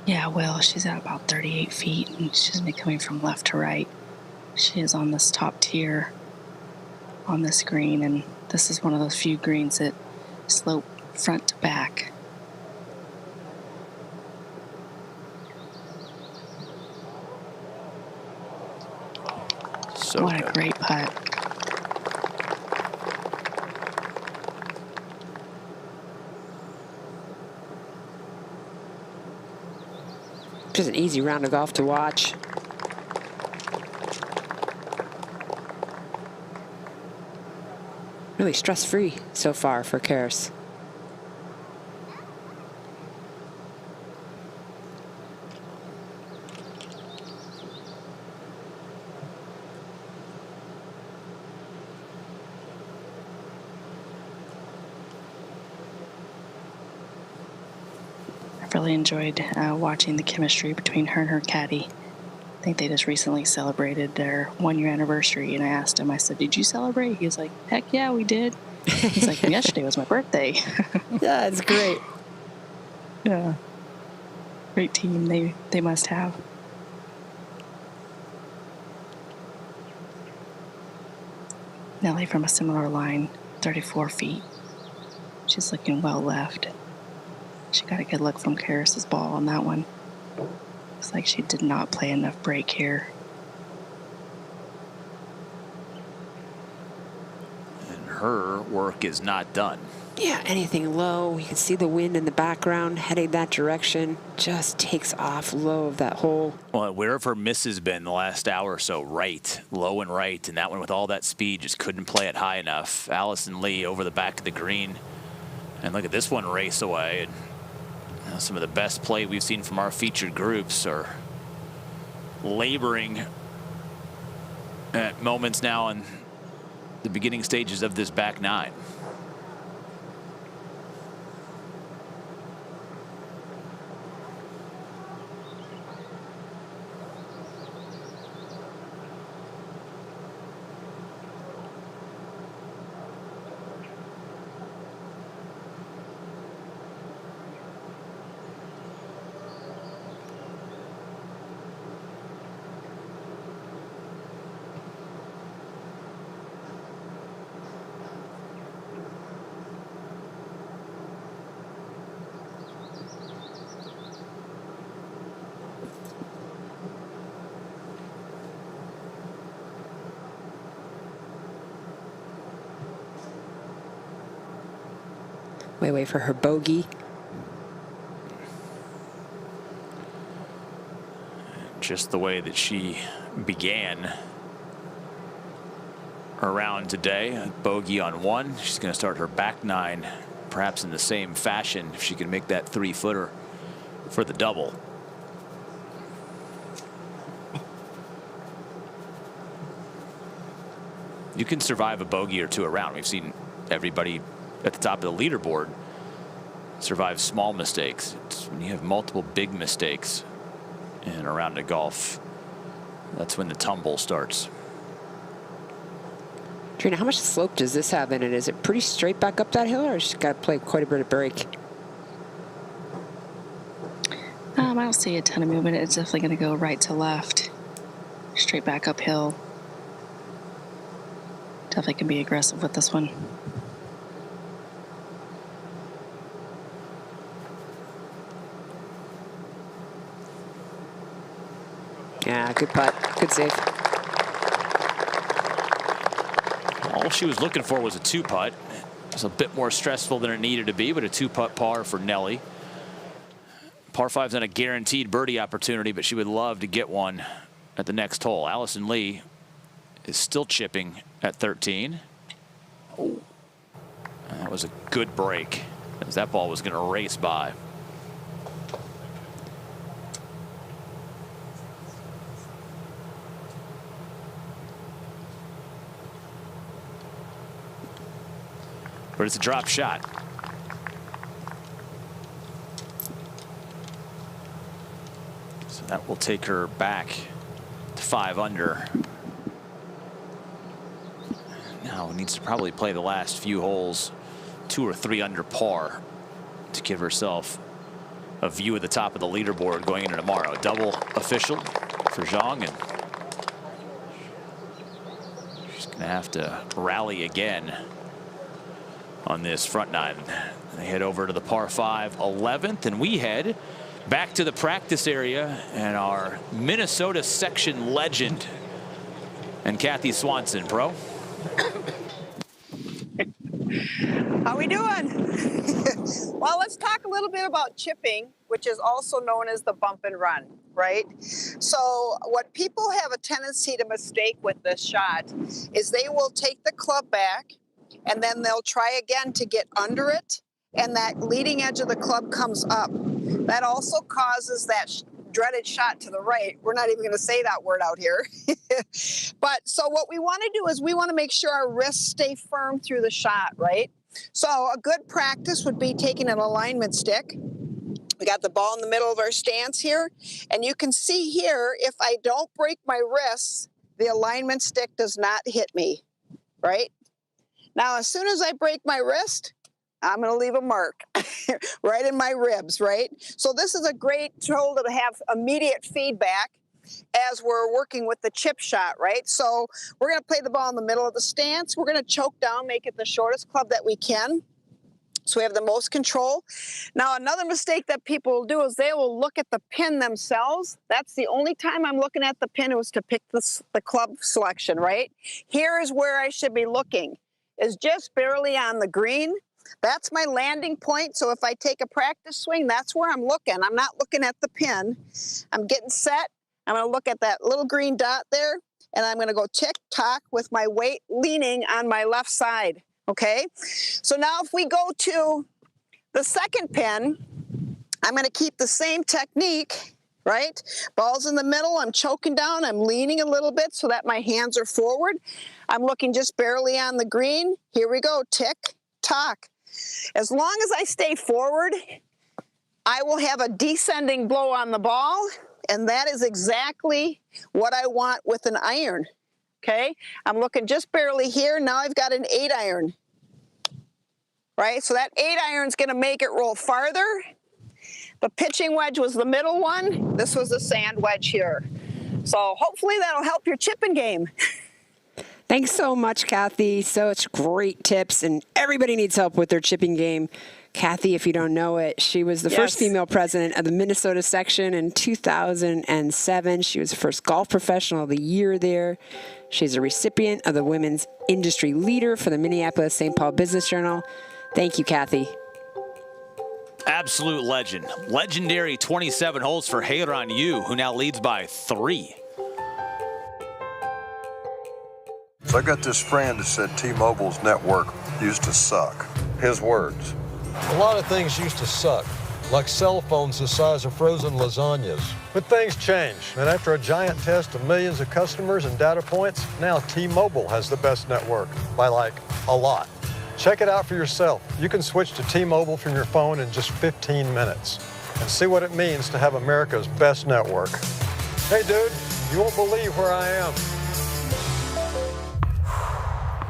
Yeah, well, she's at about 38 feet and she's been coming from left to right. She is on this top tier on this green, and this is one of those few greens that slope front to back. So what a great putt. Just an easy round of golf to watch. Really stress-free so far for Karis. Really enjoyed watching the chemistry between her and her caddy. I think they just recently celebrated their 1-year anniversary, and I asked him, I said, did you celebrate? He was like, heck yeah, we did. He's like, yesterday was my birthday. Yeah, it's great. Yeah. Great team they must have. Nelly from a similar line, 34 feet. She's looking well left. She got a good look from Karis's ball on that one. Looks like she did not play enough break here. And her work is not done. Yeah, anything low. You can see the wind in the background heading that direction. Just takes off low of that hole. Well, where have her misses been the last hour or so? Right, low and right. And that one with all that speed just couldn't play it high enough. Alison Lee over the back of the green. And look at this one race away. And some of the best play we've seen from our featured groups are laboring at moments now in the beginning stages of this back nine. Weiwei for her bogey. Just the way that she began her round today, a bogey on one. She's going to start her back nine, perhaps in the same fashion, if she can make that 3-footer for the double. You can survive a bogey or two around. We've seen everybody at the top of the leaderboard survive small mistakes. It's when you have multiple big mistakes in a round of golf, that's when the tumble starts. Trina, how much slope does this have in it? Is it pretty straight back up that hill, or she's got to play quite a bit of break? I don't see a ton of movement. It's definitely going to go right to left, straight back uphill. Definitely can be aggressive with this one. Yeah, good putt, good save. All she was looking for was a 2-putt. It's a bit more stressful than it needed to be, but a 2-putt par for Nelly. Par 5's not a guaranteed birdie opportunity, but she would love to get one at the next hole. Alison Lee is still chipping at 13. Oh, that was a good break, as that ball was going to race by. But it's a drop shot. So that will take her back to 5 under. Now needs to probably play the last few holes 2 or 3 under par to give herself a view of the top of the leaderboard going into tomorrow. Double official for Zhang, and she's going to have to rally again on this front nine. They head over to the par 5 11th, and we head back to the practice area and our Minnesota section legend and Kathy Swanson. Pro, how we doing? Well, let's talk a little bit about chipping, which is also known as the bump and run, right? So what people have a tendency to mistake with this shot is they will take the club back and then they'll try again to get under it, and that leading edge of the club comes up. That also causes that dreaded shot to the right. We're not even going to say that word out here. But so what we want to do is we want to make sure our wrists stay firm through the shot, right? So a good practice would be taking an alignment stick. We got the ball in the middle of our stance here, and you can see here, if I don't break my wrists, the alignment stick does not hit me, right? Now, as soon as I break my wrist, I'm going to leave a mark right in my ribs, right? So this is a great tool to have immediate feedback. as we're working with the chip shot, right? So we're going to play the ball in the middle of the stance. We're going to choke down, make it the shortest club that we can, so we have the most control. Now, another mistake that people will do is they will look at the pin themselves. That's the only time I'm looking at the pin was to pick the club selection, right? Here is where I should be looking, is just barely on the green. That's my landing point. So if I take a practice swing, that's where I'm looking. I'm not looking at the pin. I'm getting set. I'm going to look at that little green dot there, and I'm going to go tick-tock with my weight leaning on my left side. Okay, so now if we go to the second pin, I'm going to keep the same technique, right? Ball's in the middle, I'm choking down, I'm leaning a little bit so that my hands are forward. I'm looking just barely on the green. Here we go, tick, tock. As long as I stay forward, I will have a descending blow on the ball, and that is exactly what I want with an iron. Okay, I'm looking just barely here. Now I've got an 8-iron, right? So that 8-iron is going to make it roll farther. The pitching wedge was the middle one. This was the sand wedge here. So hopefully that'll help your chipping game. Thanks so much, Kathy. Such great tips, and everybody needs help with their chipping game. Kathy, if you don't know it, she was the first female president of the Minnesota section in 2007. She was the first golf professional of the year there. She's a recipient of the Women's Industry Leader for the Minneapolis-St. Paul Business Journal. Thank you, Kathy. Absolute legend. Legendary 27 holes for Hayrun Yu, who now leads by 3. So I got this friend that said T-Mobile's network used to suck. His words. A lot of things used to suck, like cell phones the size of frozen lasagnas. But things change, and after a giant test of millions of customers and data points, now T-Mobile has the best network, by like a lot. Check it out for yourself. You can switch to T-Mobile from your phone in just 15 minutes and see what it means to have America's best network. Hey dude, you won't believe where I am.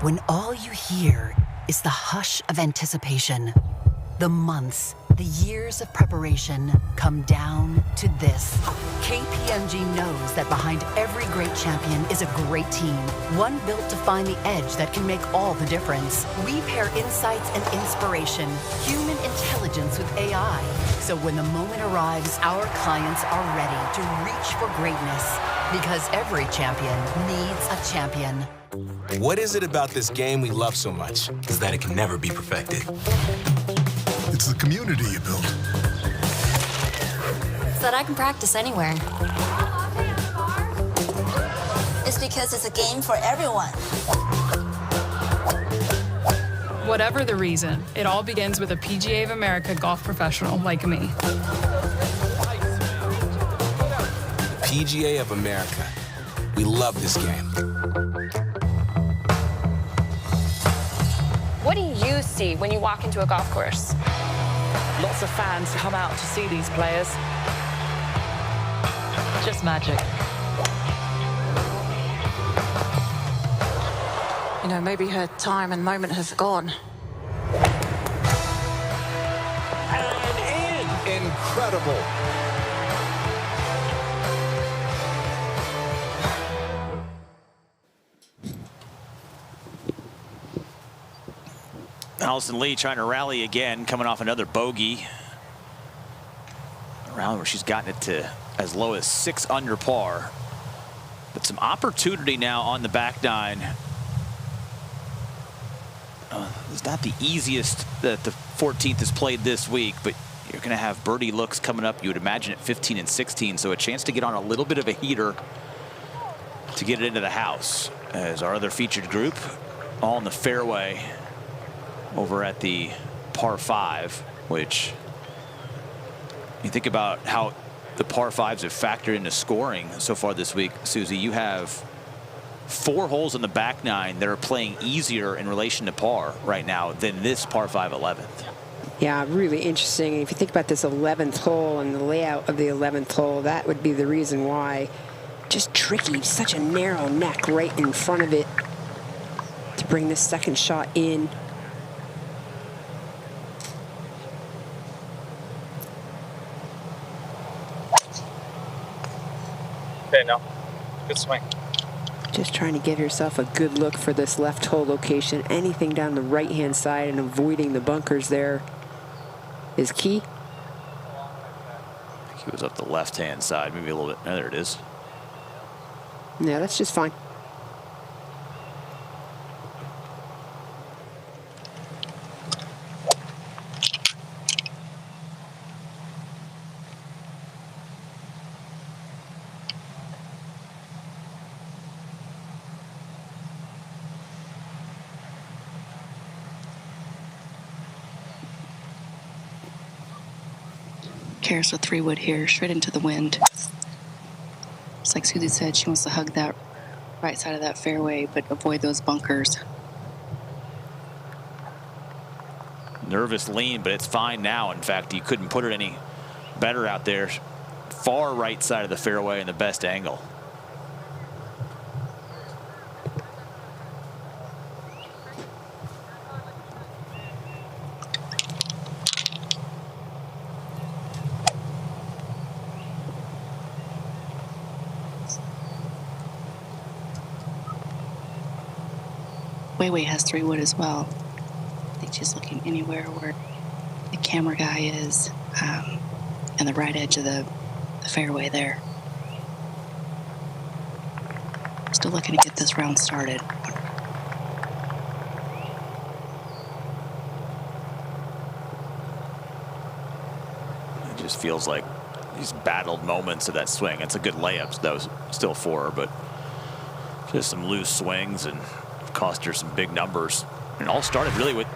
When all you hear is the hush of anticipation, the months, the years of preparation come down to this. KPMG knows that behind every great champion is a great team, one built to find the edge that can make all the difference. We pair insights and inspiration, human intelligence with AI. So when the moment arrives, our clients are ready to reach for greatness, because every champion needs a champion. What is it about this game we love so much is that it can never be perfected? It's the community you build. So that I can practice anywhere. It's because it's a game for everyone. Whatever the reason, it all begins with a PGA of America golf professional like me. PGA of America. We love this game. What do you see when you walk into a golf course? Lots of fans come out to see these players. Just magic. You know, maybe her time and moment has gone. And in. Incredible. Alison Lee trying to rally again, coming off another bogey. A round where she's gotten it to as low as 6 under par. But some opportunity now on the back nine. It's not the easiest that the 14th is played this week, but you're going to have birdie looks coming up, you would imagine, at 15 and 16. So a chance to get on a little bit of a heater to get it into the house. As our other featured group, all in the fairway over at the par 5, which you think about how the par 5s have factored into scoring so far this week. Susie, you have 4 holes on the back nine that are playing easier in relation to par right now than this par 5 11th. Yeah, really interesting. And if you think about this 11th hole and the layout of the 11th hole, that would be the reason why. Just tricky, such a narrow neck right in front of it to bring this second shot in. Okay, now. Good swing. Just trying to give yourself a good look for this left hole location. Anything down the right-hand side and avoiding the bunkers there is key. I think he was up the left-hand side, maybe a little bit. Oh, there it is. Yeah, that's just fine. Karis with 3-wood here, straight into the wind. Just like Susie said, she wants to hug that right side of that fairway, but avoid those bunkers. Nervous lean, but it's fine now. In fact, you couldn't put it any better out there. Far right side of the fairway and the best angle. Weiwei has 3-wood as well. I think she's looking anywhere where the camera guy is, and the right edge of the fairway there. Still looking to get this round started. It just feels like these battled moments of that swing. It's a good layup, though, still for her, but just some loose swings and cost her some big numbers. And all started really with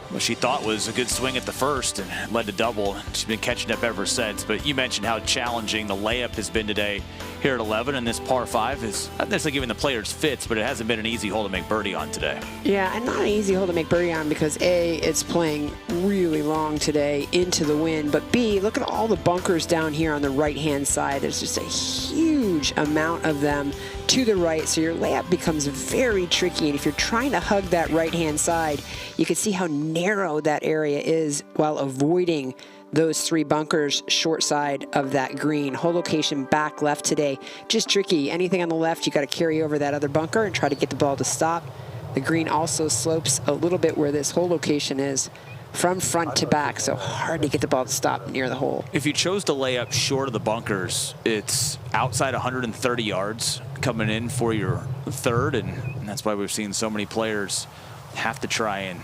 what she thought was a good swing at the first and led to double. She's been catching up ever since. But you mentioned how challenging the layup has been today here at 11, and this par 5 is not necessarily giving the players fits, but it hasn't been an easy hole to make birdie on today. Yeah, and not an easy hole to make birdie on because A, it's playing really long today into the wind, but B, look at all the bunkers down here on the right-hand side. There's just a huge amount of them to the right, so your layup becomes very tricky. And if you're trying to hug that right-hand side, you can see how narrow that area is while avoiding those 3 bunkers short side of that green. Hole location back left today, just tricky. Anything on the left, you got to carry over that other bunker and try to get the ball to stop. The green also slopes a little bit where this hole location is from front to back, so hard to get the ball to stop near the hole. If you chose to lay up short of the bunkers, it's outside 130 yards coming in for your third, and that's why we've seen so many players have to try and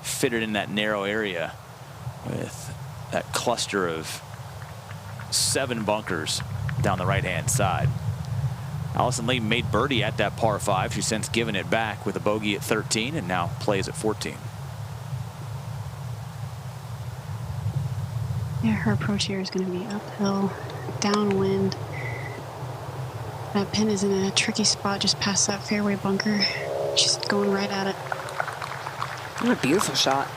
fit it in that narrow area with that cluster of 7 bunkers down the right-hand side. Alison Lee made birdie at that par 5. She's since given it back with a bogey at 13 and now plays at 14. Yeah, her approach here is going to be uphill, downwind. That pin is in a tricky spot just past that fairway bunker. She's going right at it. What a beautiful shot.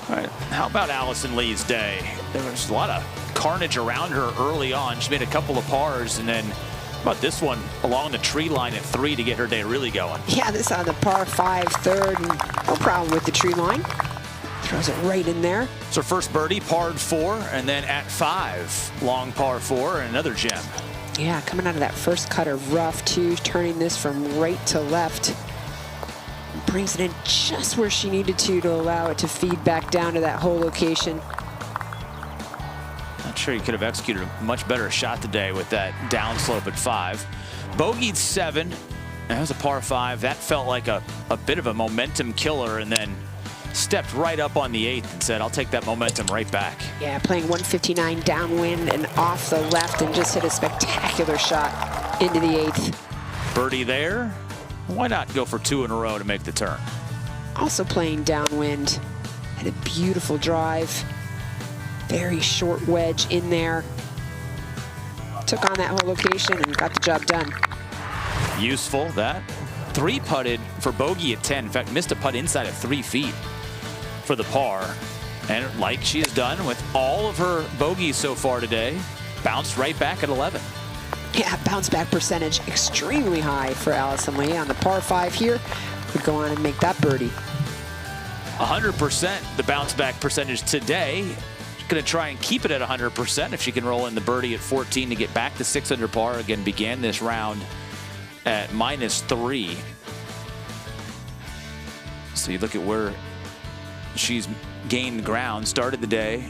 All right, how about Alison Lee's day? There was a lot of carnage around her early on. She made a couple of pars, and then how about this one along the tree line at 3 to get her day really going? Yeah, this on the par 5 third, and no problem with the tree line. Throws it right in there. It's her first birdie, par 4, and then at 5, long par 4, and another gem. Yeah, coming out of that first cut of rough, too, turning this from right to left. Brings it in just where she needed to allow it to feed back down to that hole location. Not sure you could have executed a much better shot today with that downslope at 5. Bogeyed 7. That was a par 5. That felt like a bit of a momentum killer, and then stepped right up on the 8th and said, I'll take that momentum right back. Yeah, playing 159 downwind and off the left and just hit a spectacular shot into the 8th. Birdie there. Why not go for 2 in a row to make the turn? Also playing downwind. Had a beautiful drive. Very short wedge in there. Took on that whole location and got the job done. Useful, that. 3 putted for bogey at 10. In fact, missed a putt inside of 3 feet for the par. And like she has done with all of her bogeys so far today, bounced right back at 11. Yeah, bounce back percentage extremely high for Alison Lee on the par 5 here. Would go on and make that birdie. 100% the bounce back percentage today. going to try and keep it at 100% if she can roll in the birdie at 14 to get back to 6 under par. Again, began this round at -3. So you look at where she's gained ground, started the day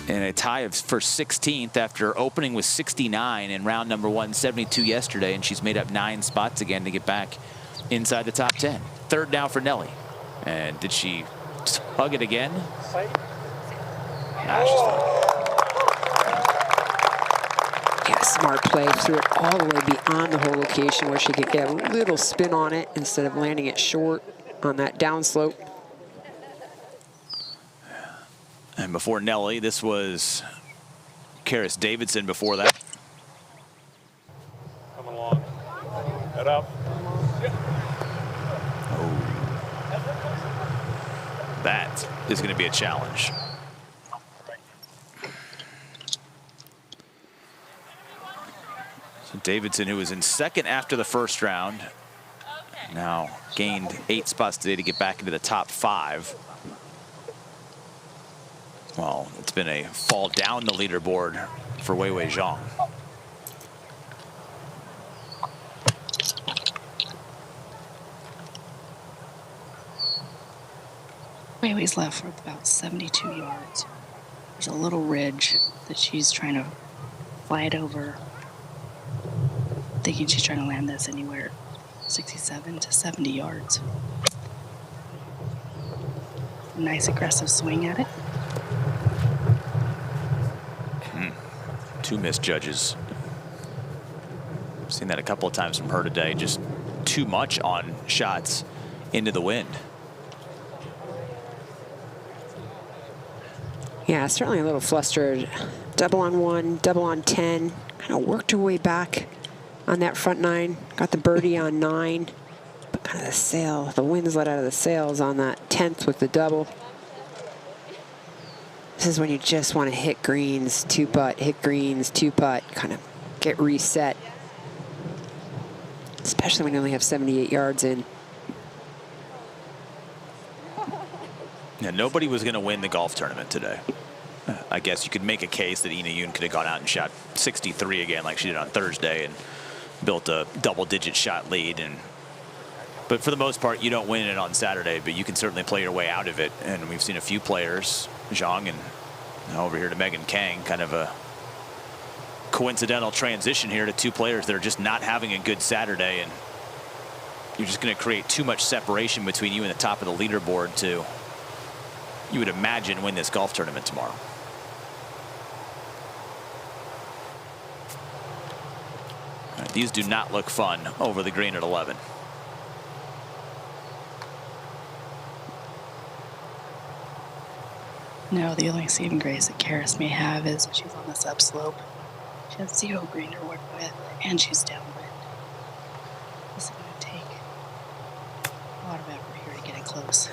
in a tie for 16th after opening with 69 in round number 1, 72 yesterday, and she's made up 9 spots again to get back inside the top 10. Third now for Nelly. And did she hug it again? Nah, she's fine. Yeah, smart play. Threw it all the way beyond the whole location where she could get a little spin on it instead of landing it short on that downslope. And before Nelly, this was Karis Davidson before that. Come along. Head up. That is going to be a challenge. So Davidson, who was in second after the first round, now gained 8 spots today to get back into the top 5. Well, it's been a fall down the leaderboard for Weiwei Zhang. Weiwei's left for about 72 yards. There's a little ridge that she's trying to fly it over. Thinking she's trying to land this anywhere 67 to 70 yards. Nice aggressive swing at it. 2 misjudges. Seen that a couple of times from her today. Just too much on shots into the wind. Yeah, certainly a little flustered. Double on 1, double on 10. Kind of worked her way back on that front 9. Got the birdie on 9. But kind of the sail, the wind's let out of the sails on that 10th with the double. This is when you just want to hit greens, 2-putt, hit greens, 2-putt, kind of get reset. Especially when you only have 78 yards in. Yeah, nobody was going to win the golf tournament today. I guess you could make a case that Ina Yoon could have gone out and shot 63 again like she did on Thursday and built a double-digit shot lead. But for the most part, you don't win it on Saturday, but you can certainly play your way out of it. And we've seen a few players, Zhang and now over here to Megan Khang, kind of a coincidental transition here to 2 players that are just not having a good Saturday. And you're just going to create too much separation between you and the top of the leaderboard to, you would imagine, win this golf tournament tomorrow. All right, these do not look fun over the green at 11. No, the only saving grace that Karis may have is she's on this upslope. She has 0 green to work with, and she's downwind. This is going to take a lot of effort here to get it close.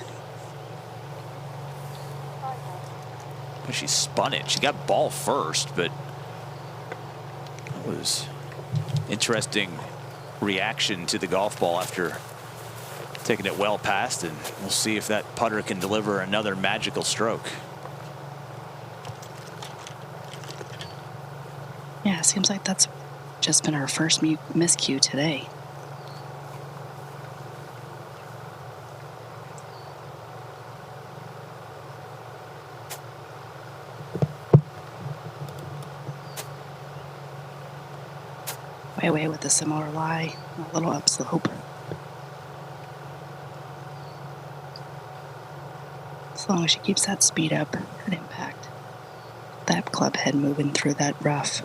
She spun it. She got ball first, but that was interesting reaction to the golf ball after taking it well past, and we'll see if that putter can deliver another magical stroke. Yeah, it seems like that's just been her first miscue today. Weiwei with a similar lie, a little upslope. As long as she keeps that speed up at impact, that club head moving through that rough.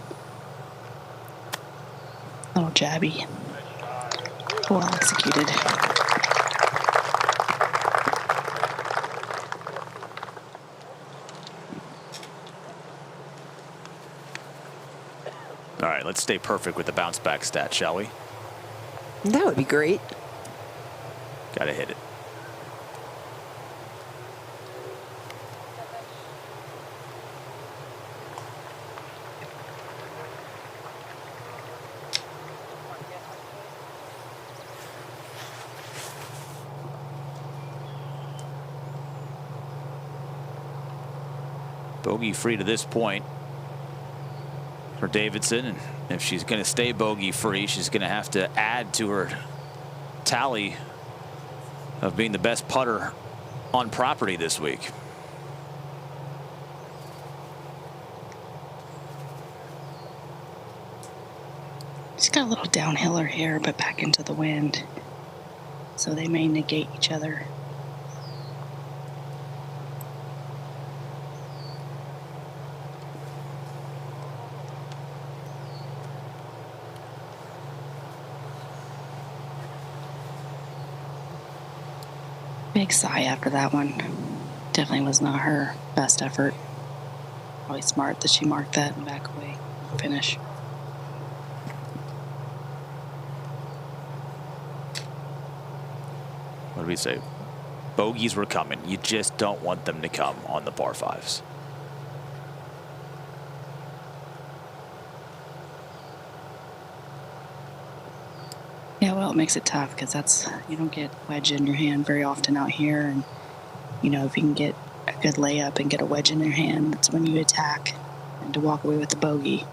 Little jabby. Well executed. All right, let's stay perfect with the bounce back stat, shall we? That would be great. Gotta hit it. bogey free to this point for Davidson, and if she's going to stay bogey free, she's going to have to add to her tally of being the best putter on property this week. She's got a little downhiller here, but back into the wind, so they may negate each other. Big sigh after that one. Definitely was not her best effort. Probably smart that she marked that and back away. Finish. What do we say? Bogeys were coming. You just don't want them to come on the par fives. Yeah, well, it makes it tough because you don't get wedge in your hand very often out here, and if you can get a good layup and get a wedge in your hand, that's when you attack. And to walk away with the bogey,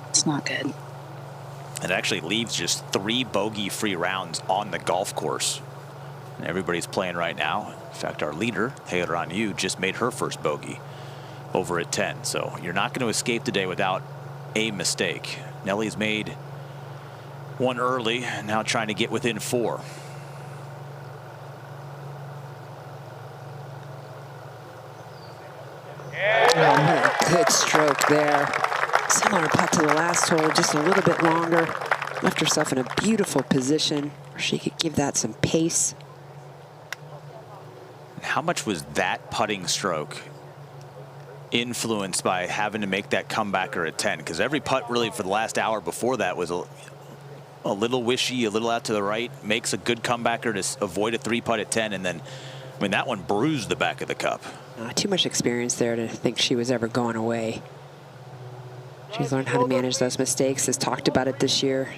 it's not good. It actually leaves just 3 bogey-free rounds on the golf course, and everybody's playing right now. In fact, our leader, Hazeltine Yu, just made her first bogey over at 10. So you're not going to escape today without a mistake. Nelly's made one early, and now trying to get within 4. Oh, good stroke there. Similar putt to the last hole, just a little bit longer. Left herself in a beautiful position where she could give that some pace. How much was that putting stroke influenced by having to make that comebacker at 10? Because every putt really for the last hour before that was a little wishy, a little out to the right, makes a good comebacker to avoid a 3-putt at 10, and then, I mean, that one bruised the back of the cup. Too much experience there to think she was ever going away. She's learned how to manage those mistakes, has talked about it this year,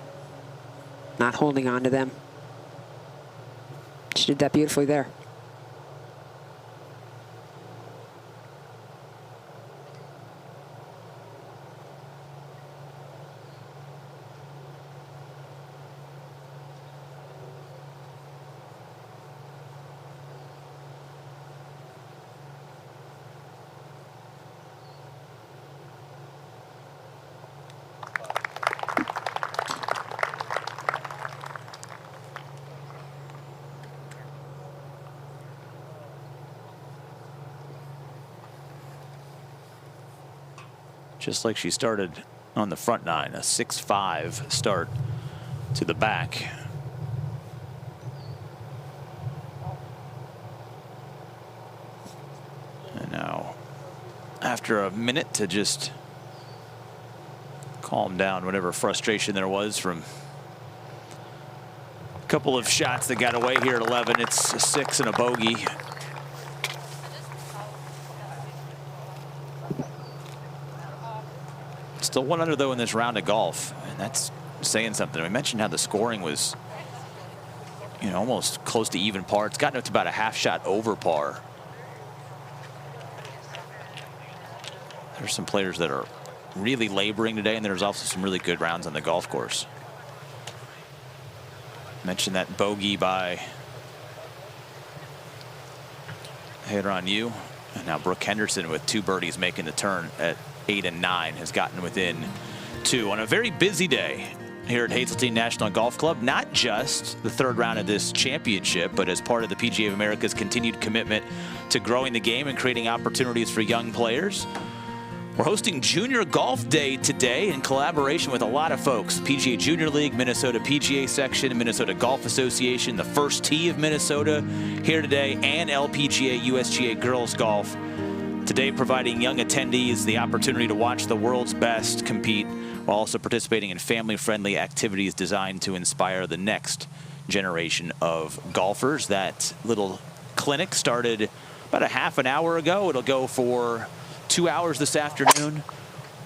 not holding on to them. She did that beautifully there. Just like she started on the front 9, a 6-5 start to the back. And now, after a minute to just calm down whatever frustration there was from a couple of shots that got away here at 11, it's a 6 and a bogey. Still 1 under though in this round of golf, and that's saying something. We mentioned how the scoring was, almost close to even par. It's gotten up to about a half shot over par. There's some players that are really laboring today, and there's also some really good rounds on the golf course. Mentioned that bogey by Hazeltine Yu, and now Brooke Henderson with 2 birdies making the turn at 8 and 9 has gotten within 2 on a very busy day here at Hazeltine National Golf Club. Not just the 3rd round of this championship, but as part of the PGA of America's continued commitment to growing the game and creating opportunities for young players. We're hosting Junior Golf Day today in collaboration with a lot of folks. PGA Junior League, Minnesota PGA Section, Minnesota Golf Association, the First Tee of Minnesota here today, and LPGA USGA Girls Golf. Today providing young attendees the opportunity to watch the world's best compete while also participating in family-friendly activities designed to inspire the next generation of golfers. That little clinic started about a half an hour ago. It'll go for 2 hours this afternoon.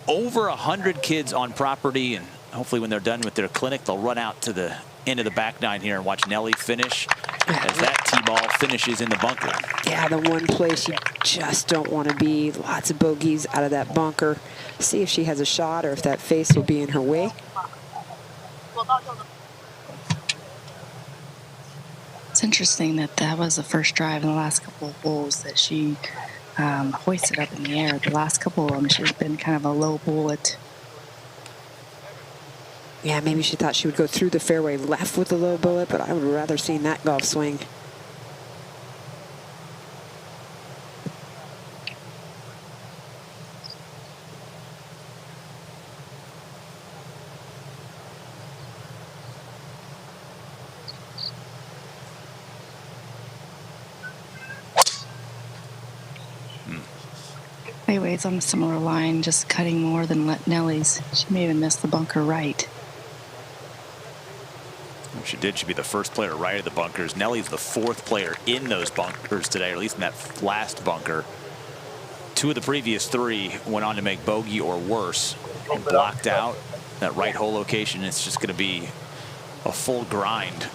Over 100 kids on property, and hopefully when they're done with their clinic, they'll run out to the end of the back 9 here and watch Nelly finish. as that tee ball finishes in the bunker. Yeah, the one place you just don't want to be. Lots of bogeys out of that bunker. See if she has a shot or if that face will be in her way. It's interesting that that was the first drive in the last couple of holes that she hoisted up in the air. The last couple of them, she's been kind of a low bullet. Yeah, maybe she thought she would go through the fairway left with the low bullet, but I would rather seen that golf swing. Weiwei's on a similar line, just cutting more than Nelly's. She may even miss the bunker right. If she did, she'd be the first player right of the bunkers. Nelly's the fourth player in those bunkers today, or at least in that last bunker. 2 of the previous 3 went on to make bogey or worse and blocked out that right hole location. It's just going to be a full grind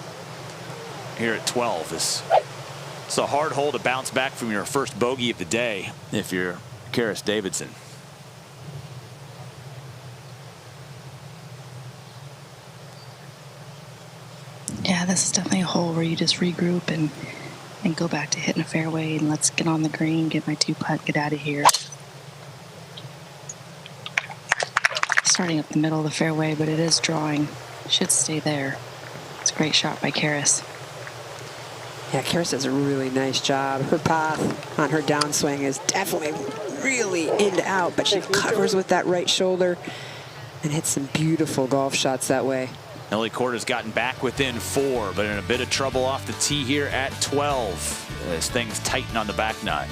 here at 12. It's a hard hole to bounce back from your first bogey of the day if you're Karis Davidson. Yeah, this is definitely a hole where you just regroup and go back to hitting a fairway and let's get on the green, get my 2-putt, get out of here. Starting up the middle of the fairway, but it is drawing. Should stay there. It's a great shot by Karis. Yeah, Karis does a really nice job. Her path on her downswing is definitely really in to out, but she covers with that right shoulder and hits some beautiful golf shots that way. Nelly Korda's gotten back within 4, but in a bit of trouble off the tee here at 12 as things tighten on the back nine.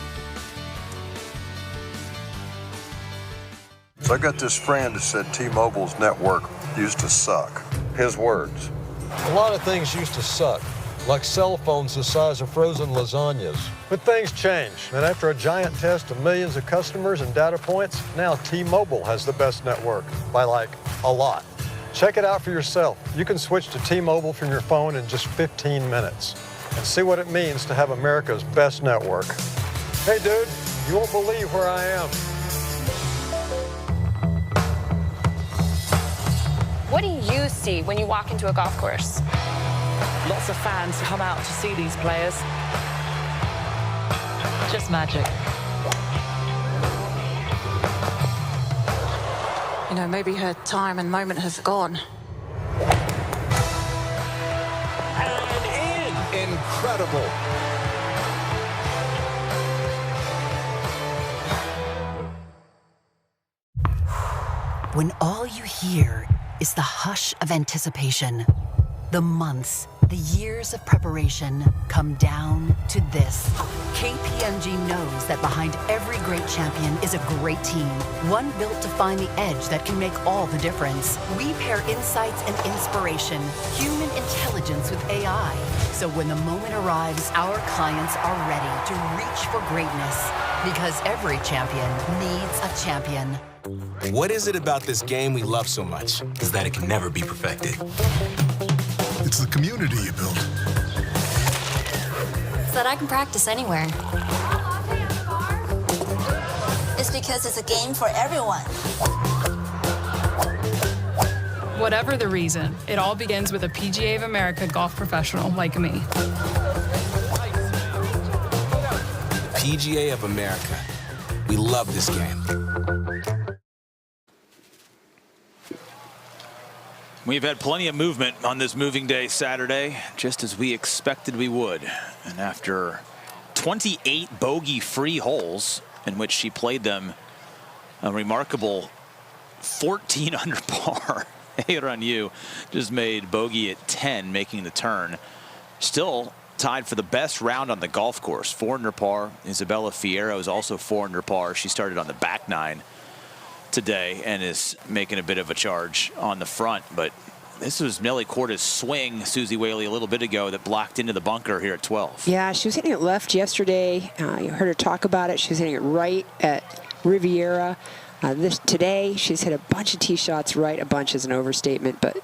So I got this friend that said T-Mobile's network used to suck. His words. A lot of things used to suck, like cell phones the size of frozen lasagnas. But things change, and after a giant test of millions of customers and data points, now T-Mobile has the best network, by like a lot. Check it out for yourself. You can switch to T-Mobile from your phone in just 15 minutes and see what it means to have America's best network. Hey dude, you won't believe where I am. What do you see when you walk into a golf course? Lots of fans come out to see these players. Just magic. You know, maybe her time and moment has gone. And in. Incredible. When all you hear is the hush of anticipation, the months, the years of preparation come down to this. KPMG knows that behind every great champion is a great team, one built to find the edge that can make all the difference. We pair insights and inspiration, human intelligence with AI. So when the moment arrives, our clients are ready to reach for greatness, because every champion needs a champion. What is it about this game we love so much is that it can never be perfected? It's the community you build. So that I can practice anywhere. It's because it's a game for everyone. Whatever the reason, it all begins with a PGA of America golf professional like me. PGA of America. We love this game. We've had plenty of movement on this moving day Saturday, just as we expected we would. And after 28 bogey-free holes, in which she played them a remarkable 14 under par, Yu just made bogey at 10, making the turn. Still tied for the best round on the golf course, 4 under par. Isabella Fierro is also 4 under par. She started on the back nine today and is making a bit of a charge on the front, but this was Nelly Korda's swing, Susie Whaley, a little bit ago that blocked into the bunker here at 12. Yeah, she was hitting it left yesterday. You heard her talk about it. She was hitting it right at Riviera. Today, she's hit a bunch of tee shots right. A bunch is an overstatement, but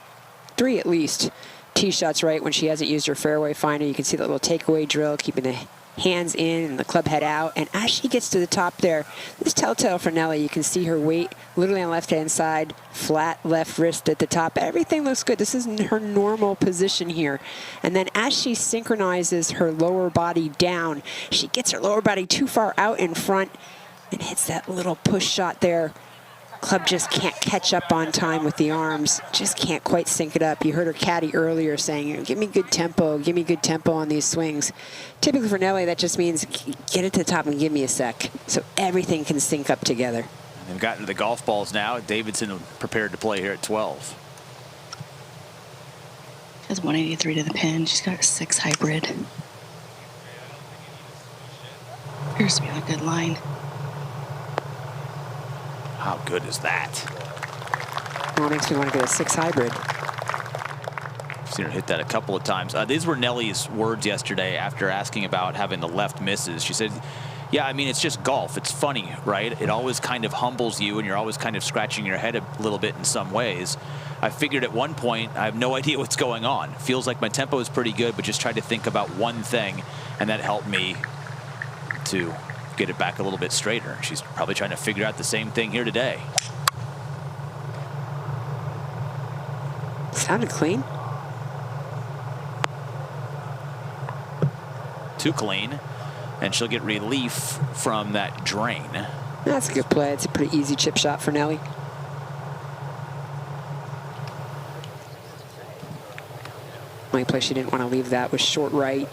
3 at least tee shots right when she hasn't used her fairway finder. You can see that little takeaway drill, keeping the hands in and the club head out. And as she gets to the top there, this telltale for Nelly. You can see her weight literally on the left-hand side, flat left wrist at the top. Everything looks good. This is her normal position here. And then as she synchronizes her lower body down, she gets her lower body too far out in front and hits that little push shot there. Club just can't catch up on time with the arms. Just can't quite sync it up. You heard her caddy earlier saying, give me good tempo on these swings. Typically for Nelly, that just means get it to the top and give me a sec. So everything can sync up together. They've gotten to the golf balls now. Davidson prepared to play here at 12. She has 183 to the pin. She's got a 6 hybrid. Appears to be on a good line. How good is that? Well, it makes me want to get a 6 hybrid. I've seen her hit that a couple of times. These were Nelly's words yesterday after asking about having the left misses. She said, yeah, I mean, it's just golf. It's funny, right? It always kind of humbles you, and you're always kind of scratching your head a little bit in some ways. I figured at one point, I have no idea what's going on. Feels like my tempo is pretty good, but just tried to think about one thing, and that helped me to get it back a little bit straighter. She's probably trying to figure out the same thing here today. Sounded clean. Too clean, and she'll get relief from that drain. That's a good play. It's a pretty easy chip shot for Nelly. Only place she didn't want to leave that was short right.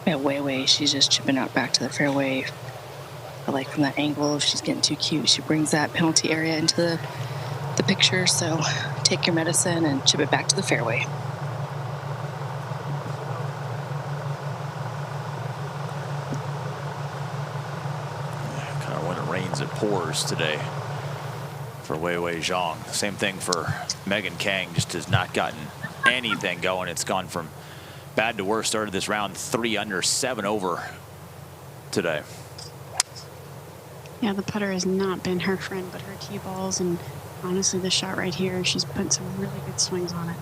Yeah, Weiwei, she's just chipping out back to the fairway. But like from that angle, if she's getting too cute, she brings that penalty area into the picture. So take your medicine and chip it back to the fairway. Kind of when it rains, it pours today for Weiwei Zhang. Same thing for Megan Khang. Just has not gotten anything going. It's gone from bad to worse. Started this round 3 under, 7 over today. Yeah, the putter has not been her friend, but her tee balls, and honestly, the shot right here, she's put some really good swings on it.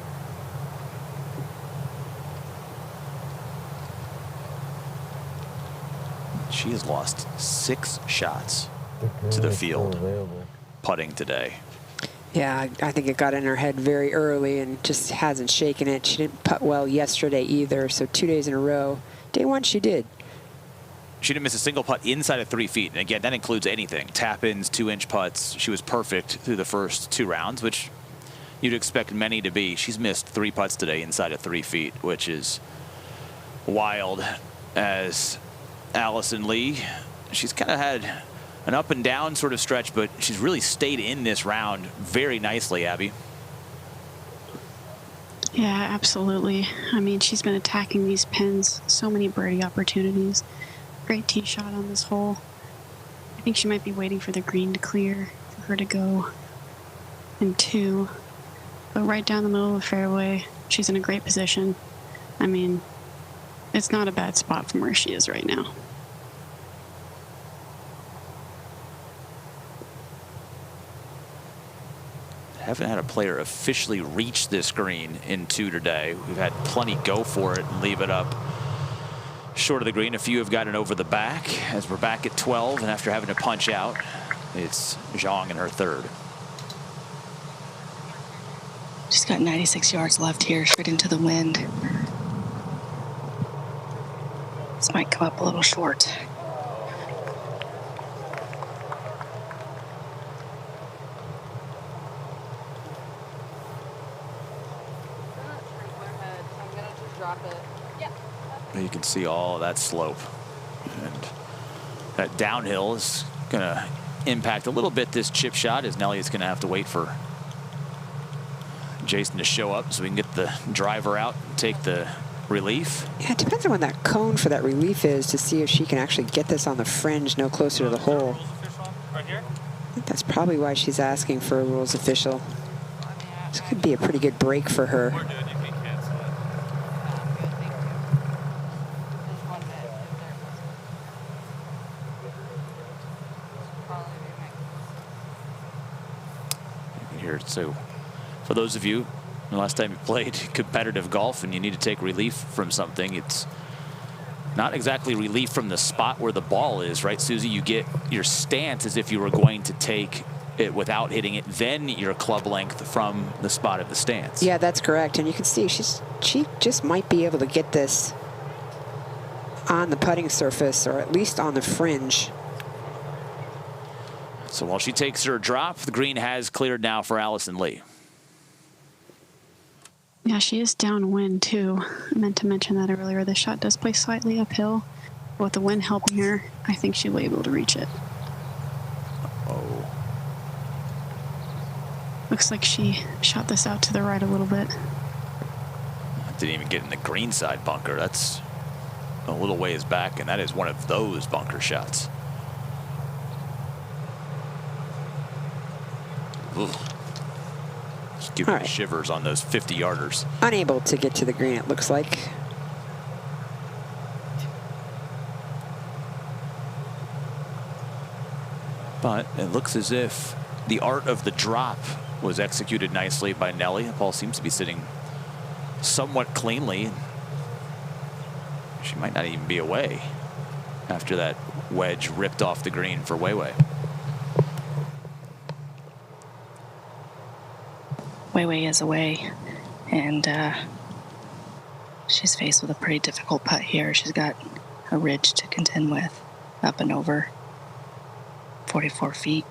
She has lost 6 shots to the field putting today. Yeah, I think it got in her head very early and just hasn't shaken it. She didn't putt well yesterday either, so 2 days in a row. Day one, she did. She didn't miss a single putt inside of 3 feet. And again, that includes anything. Tap-ins, 2-inch putts. She was perfect through the first 2 rounds, which you'd expect many to be. She's missed 3 putts today inside of 3 feet, which is wild. As Alison Lee, she's kind of had an up and down sort of stretch, but she's really stayed in this round very nicely, Abby. Yeah, absolutely. I mean, she's been attacking these pins, so many birdie opportunities. Great tee shot on this hole. I think she might be waiting for the green to clear for her to go in 2. But right down the middle of the fairway, she's in a great position. I mean, it's not a bad spot from where she is right now. Haven't had a player officially reach this green in 2 today. We've had plenty go for it and leave it up short of the green. A few have gotten over the back as we're back at 12, and after having to punch out, it's Zhang in her 3rd. She's got 96 yards left here, straight into the wind. This might come up a little short. You can see all of that slope, and that downhill is going to impact a little bit this chip shot, as Nelly is going to have to wait for Jason to show up so we can get the driver out and take the relief. Yeah, it depends on when that cone for that relief is to see if she can actually get this on the fringe no closer to the hole. Right here? I think that's probably why she's asking for a rules official. This could be a pretty good break for her. Here, so For those of you, the last time you played competitive golf and you need to take relief from something, it's not exactly relief from the spot where the ball is, right, Susie? You get your stance as if you were going to take it without hitting it, then your club length from the spot of the stance. Yeah, that's correct. And you can see she just might be able to get this on the putting surface, or at least on the fringe. So while she takes her drop, the green has cleared now for Alison Lee. Yeah, she is downwind too. I meant to mention that earlier. The shot does play slightly uphill. With the wind helping her, I think she'll be able to reach it. Oh. Looks like she shot this out to the right a little bit. Didn't even get in the green side bunker. That's a little ways back, and that is one of those bunker shots. Ugh. Just give me shivers on those 50-yarders. Unable to get to the green, it looks like. But it looks as if the art of the drop was executed nicely by Nelly. The ball seems to be sitting somewhat cleanly. She might not even be away after that wedge ripped off the green for Weiwei. Weiwei is away, and she's faced with a pretty difficult putt here. She's got a ridge to contend with, up and over 44 feet.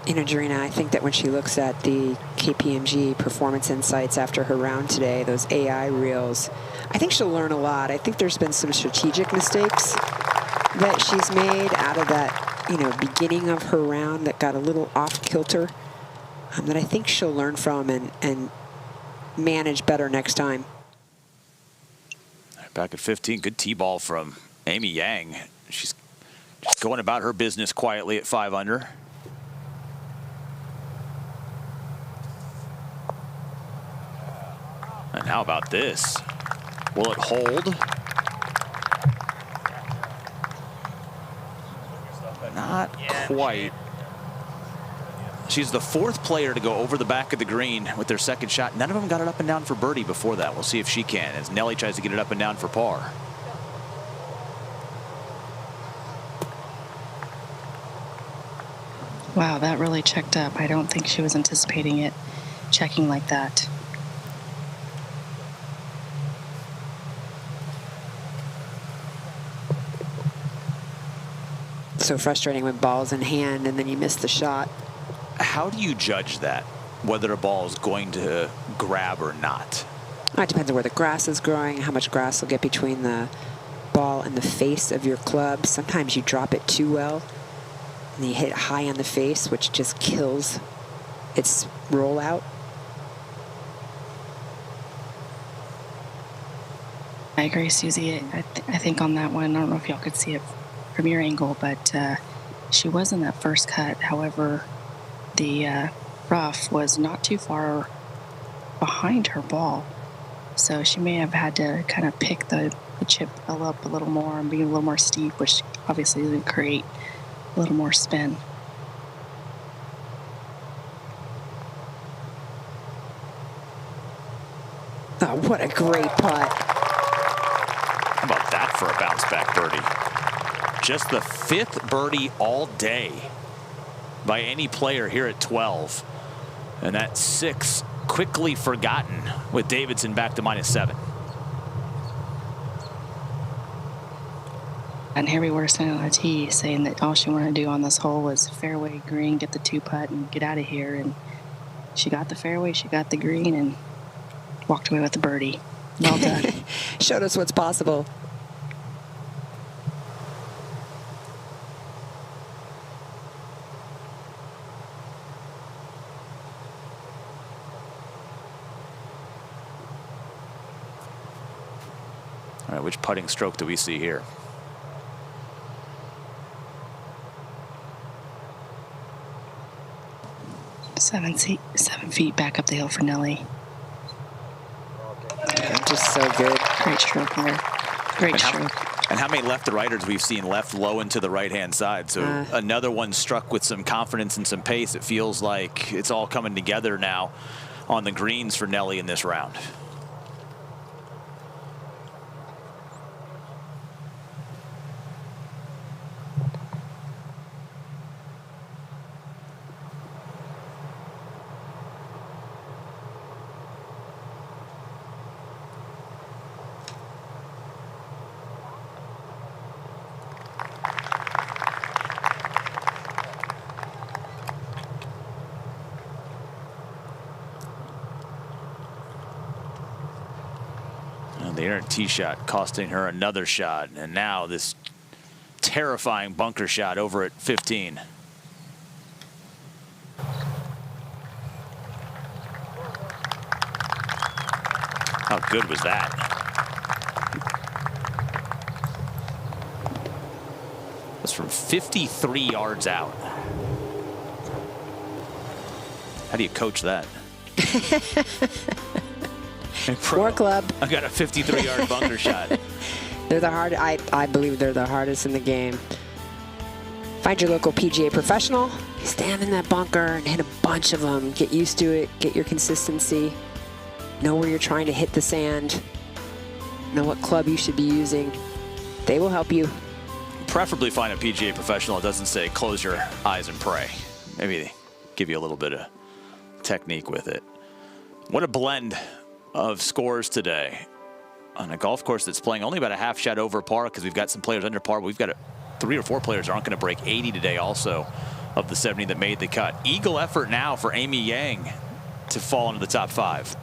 You know, Jarena, I think that when she looks at the KPMG performance insights after her round today, those AI reels, I think she'll learn a lot. I think there's been some strategic mistakes that she's made out of that, you know, beginning of her round that got a little off kilter, that I think she'll learn from and manage better next time. Back at 15, good tee ball from Amy Yang. She's just going about her business quietly at 5 under. And how about this? Will it hold? Not quite. She's the 4th player to go over the back of the green with their second shot. None of them got it up and down for birdie before that. We'll see if she can, as Nelly tries to get it up and down for par. Wow, that really checked up. I don't think she was anticipating it checking like that. So frustrating when ball's in hand and then you miss the shot. How do you judge that, whether a ball is going to grab or not? It depends on where the grass is growing, how much grass will get between the ball and the face of your club. Sometimes you drop it too well and you hit it high on the face, which just kills its rollout. I agree, Susie. I think on that one, I don't know if y'all could see it from your angle, but she was in that first cut. However, the rough was not too far behind her ball, so she may have had to kind of pick the chip up a little more and be a little more steep, which obviously would create a little more spin. Oh, what a great putt. How about that for a bounce back birdie? Just the 5th birdie all day by any player here at 12. And that 6 quickly forgotten with Davidson back to -7. And here we were sitting on a tee saying that all she wanted to do on this hole was fairway, green, get the 2-putt and get out of here. And she got the fairway, she got the green, and walked away with the birdie. Well done. Showed us what's possible. All right, which putting stroke do we see here? Seven feet back up the hill for Nelly. Just so good. Great stroke there. Great stroke. And how many left-to-righters we've seen left low into the right-hand side. So another one struck with some confidence and some pace. It feels like it's all coming together now on the greens for Nelly in this round. The errant tee shot costing her another shot, and now this terrifying bunker shot over at 15. How good was that? That's from 53 yards out. How do you coach that? War club. I got a 53-yard bunker shot. They're the hard. I believe they're the hardest in the game. Find your local PGA professional. Stand in that bunker and hit a bunch of them. Get used to it. Get your consistency. Know where you're trying to hit the sand. Know what club you should be using. They will help you. Preferably find a PGA professional that doesn't say close your eyes and pray. Maybe give you a little bit of technique with it. What a blend of scores today on a golf course that's playing only about a half shot over par, because we've got some players under par, but we've got 3 or 4 players that aren't going to break 80 today also of the 70 that made the cut. Eagle effort now for Amy Yang to fall into the top 5.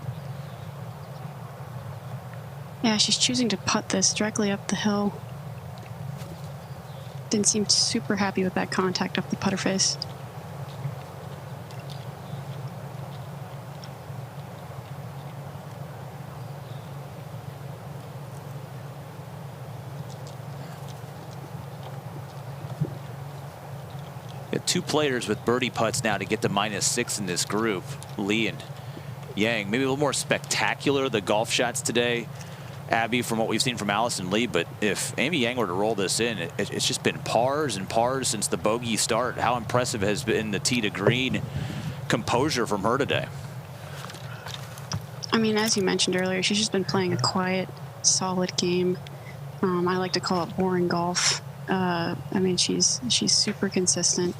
Yeah, she's choosing to putt this directly up the hill. Didn't seem super happy with that contact up the putter face. Two players with birdie putts now to get to -6 in this group, Lee and Yang. Maybe a little more spectacular, the golf shots today, Abby, from what we've seen from Alison Lee. But if Amy Yang were to roll this in, it's just been pars and pars since the bogey start. How impressive has been the tee to green composure from her today? I mean, as you mentioned earlier, she's just been playing a quiet, solid game. I like to call it boring golf. I mean, she's super consistent.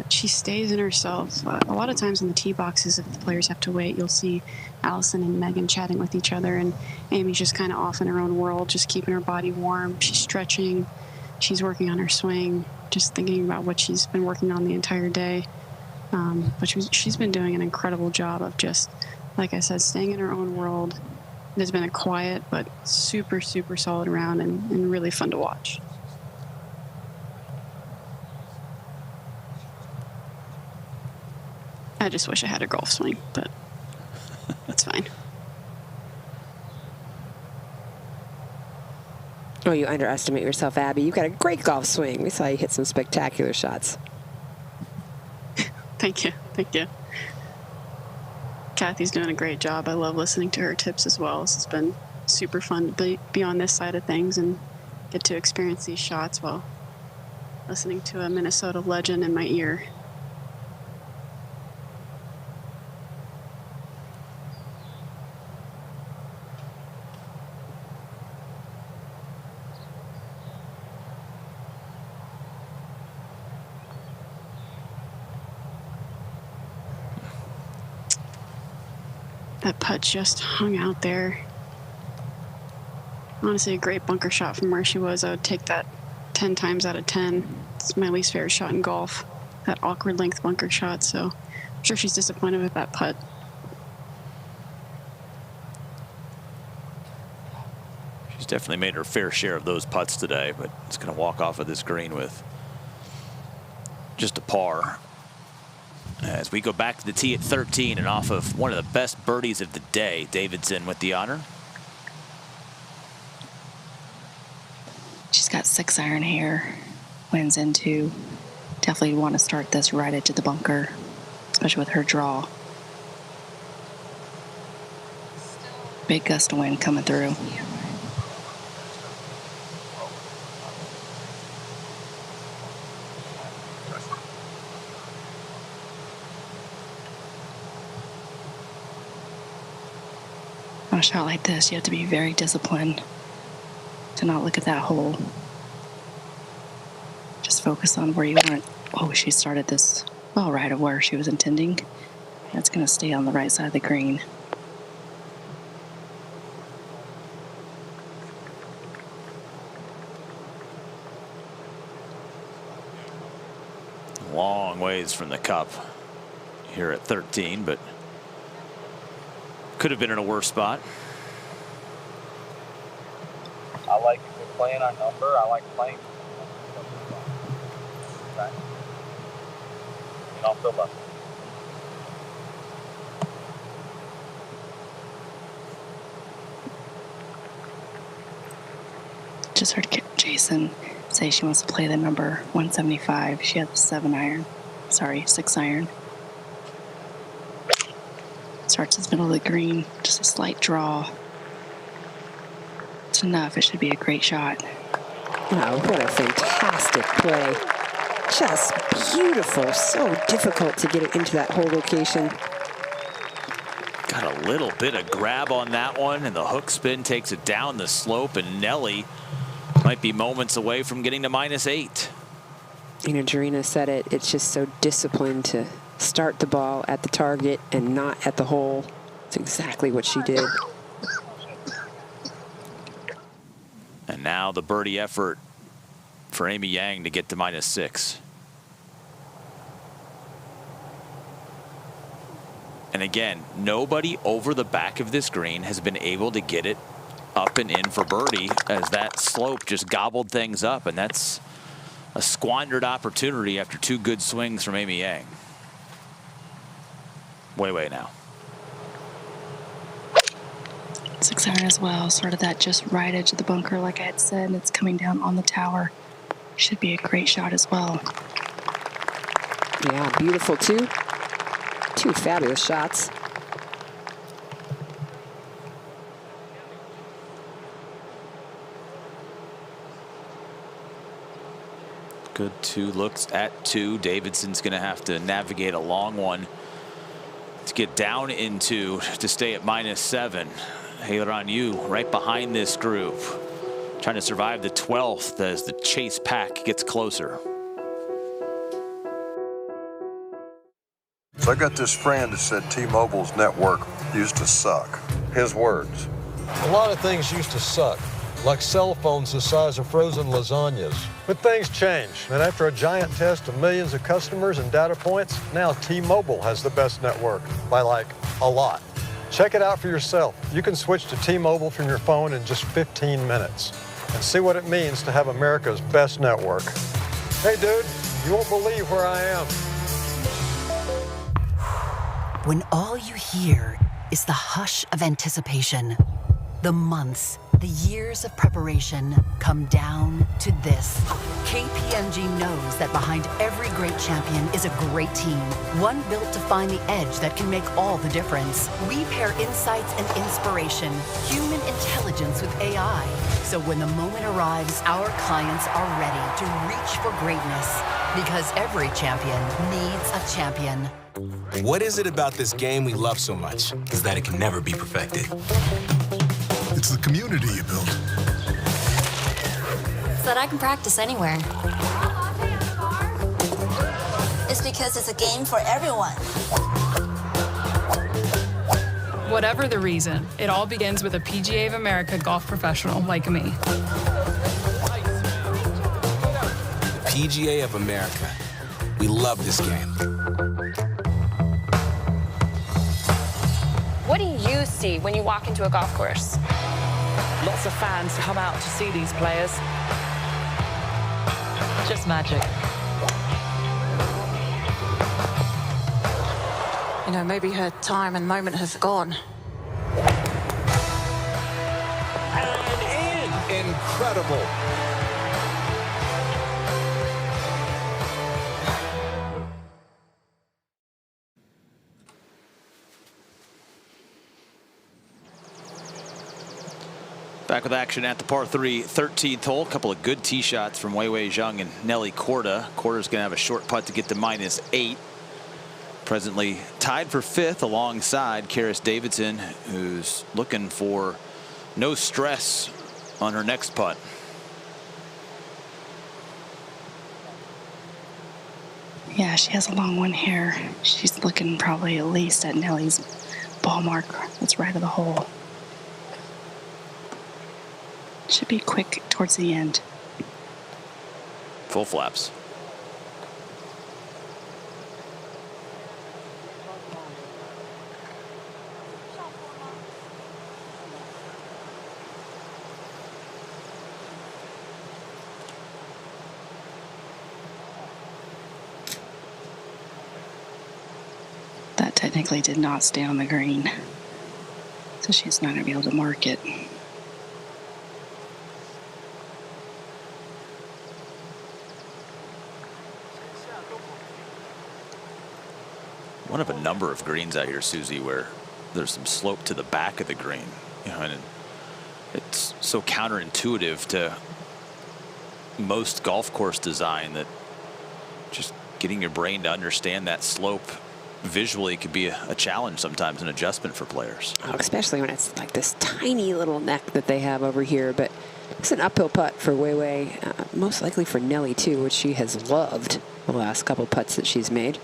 She stays in herself. A lot of times in the tee boxes, if the players have to wait, you'll see Alison and Megan chatting with each other, and Amy's just kind of off in her own world, just keeping her body warm. She's stretching. She's working on her swing, just thinking about what she's been working on the entire day. But she's been doing an incredible job of just, like I said, staying in her own world. It has been a quiet but super, super solid round and really fun to watch. I just wish I had a golf swing, but that's fine. Oh, you underestimate yourself, Abby. You've got a great golf swing. We saw you hit some spectacular shots. Thank you. Thank you. Kathy's doing a great job. I love listening to her tips as well. This has been super fun to be on this side of things and get to experience these shots while listening to a Minnesota legend in my ear. That putt just hung out there. Honestly, a great bunker shot from where she was. I would take that 10 times out of 10. It's my least favorite shot in golf, that awkward length bunker shot. So I'm sure she's disappointed with that putt. She's definitely made her fair share of those putts today, but it's going to walk off of this green with just a par. As we go back to the tee at 13 and off of one of the best birdies of the day, Davidson with the honor. She's got 6 iron here, wins into. Definitely want to start this right into the bunker, especially with her draw. Big gust of wind coming through. On a shot like this, you have to be very disciplined to not look at that hole. Just focus on where you want. Oh, she started this well right of where she was intending. That's going to stay on the right side of the green. Long ways from the cup here at 13, but could have been in a worse spot. I like if we're playing our number. I like playing. Okay. You don't feel lucky. Just heard Jason say she wants to play the number 175. She had the 6 iron. Starts in the middle of the green, just a slight draw. It's enough. It should be a great shot. Oh, what a fantastic play. Just beautiful. So difficult to get it into that hole location. Got a little bit of grab on that one, and the hook spin takes it down the slope, and Nelly might be moments away from getting to -8. You know, Jarena said it. It's just so disciplined to start the ball at the target and not at the hole. It's exactly what she did. And now the birdie effort for Amy Yang to get to -6. And again, nobody over the back of this green has been able to get it up and in for birdie, as that slope just gobbled things up, and that's a squandered opportunity after 2 good swings from Amy Yang. Weiwei now. 6 iron as well. Started that just right edge of the bunker, like I had said, and it's coming down on the tower. Should be a great shot as well. Yeah, beautiful too. 2 fabulous shots. Good 2 looks at 2. Davidson's going to have to navigate a long one to get down into to stay at -7. Hazeltine Yu right behind this group, trying to survive the 12th as the chase pack gets closer. So I got this friend that said T-Mobile's network used to suck. His words. A lot of things used to suck, like cell phones the size of frozen lasagnas. But things change, and after a giant test of millions of customers and data points, now T-Mobile has the best network, by like a lot. Check it out for yourself. You can switch to T-Mobile from your phone in just 15 minutes and see what it means to have America's best network. Hey dude, you won't believe where I am. When all you hear is the hush of anticipation, the months, the years of preparation come down to this. KPMG knows that behind every great champion is a great team, one built to find the edge that can make all the difference. We pair insights and inspiration, human intelligence with AI. So when the moment arrives, our clients are ready to reach for greatness, because every champion needs a champion. What is it about this game we love so much is that it can never be perfected? It's the community you build. So that I can practice anywhere. It's because it's a game for everyone. Whatever the reason, it all begins with a PGA of America golf professional like me. PGA of America. We love this game. What do you see when you walk into a golf course? Lots of fans come out to see these players. Just magic. You know, maybe her time and moment has gone. And in. Incredible. Back with action at the par 3 13th hole. A couple of good tee shots from Weiwei, Zhang, and Nelly Korda. Korda's going to have a short putt to get to -8. presently tied for 5th alongside Karis Davidson, who's looking for no stress on her next putt. Yeah, she has a long one here. She's looking probably at least at Nelly's ball mark that's right of the hole. Should be quick towards the end. Full flaps. That technically did not stay on the green, so she's not going to be able to mark it. One of a number of greens out here, Susie, where there's some slope to the back of the green, you know, and it's so counterintuitive to most golf course design that just getting your brain to understand that slope visually could be a challenge sometimes, an adjustment for players. Oh, especially when it's like this tiny little neck that they have over here. But it's an uphill putt for Weiwei, most likely for Nelly too, which she has loved the last couple putts that she's made.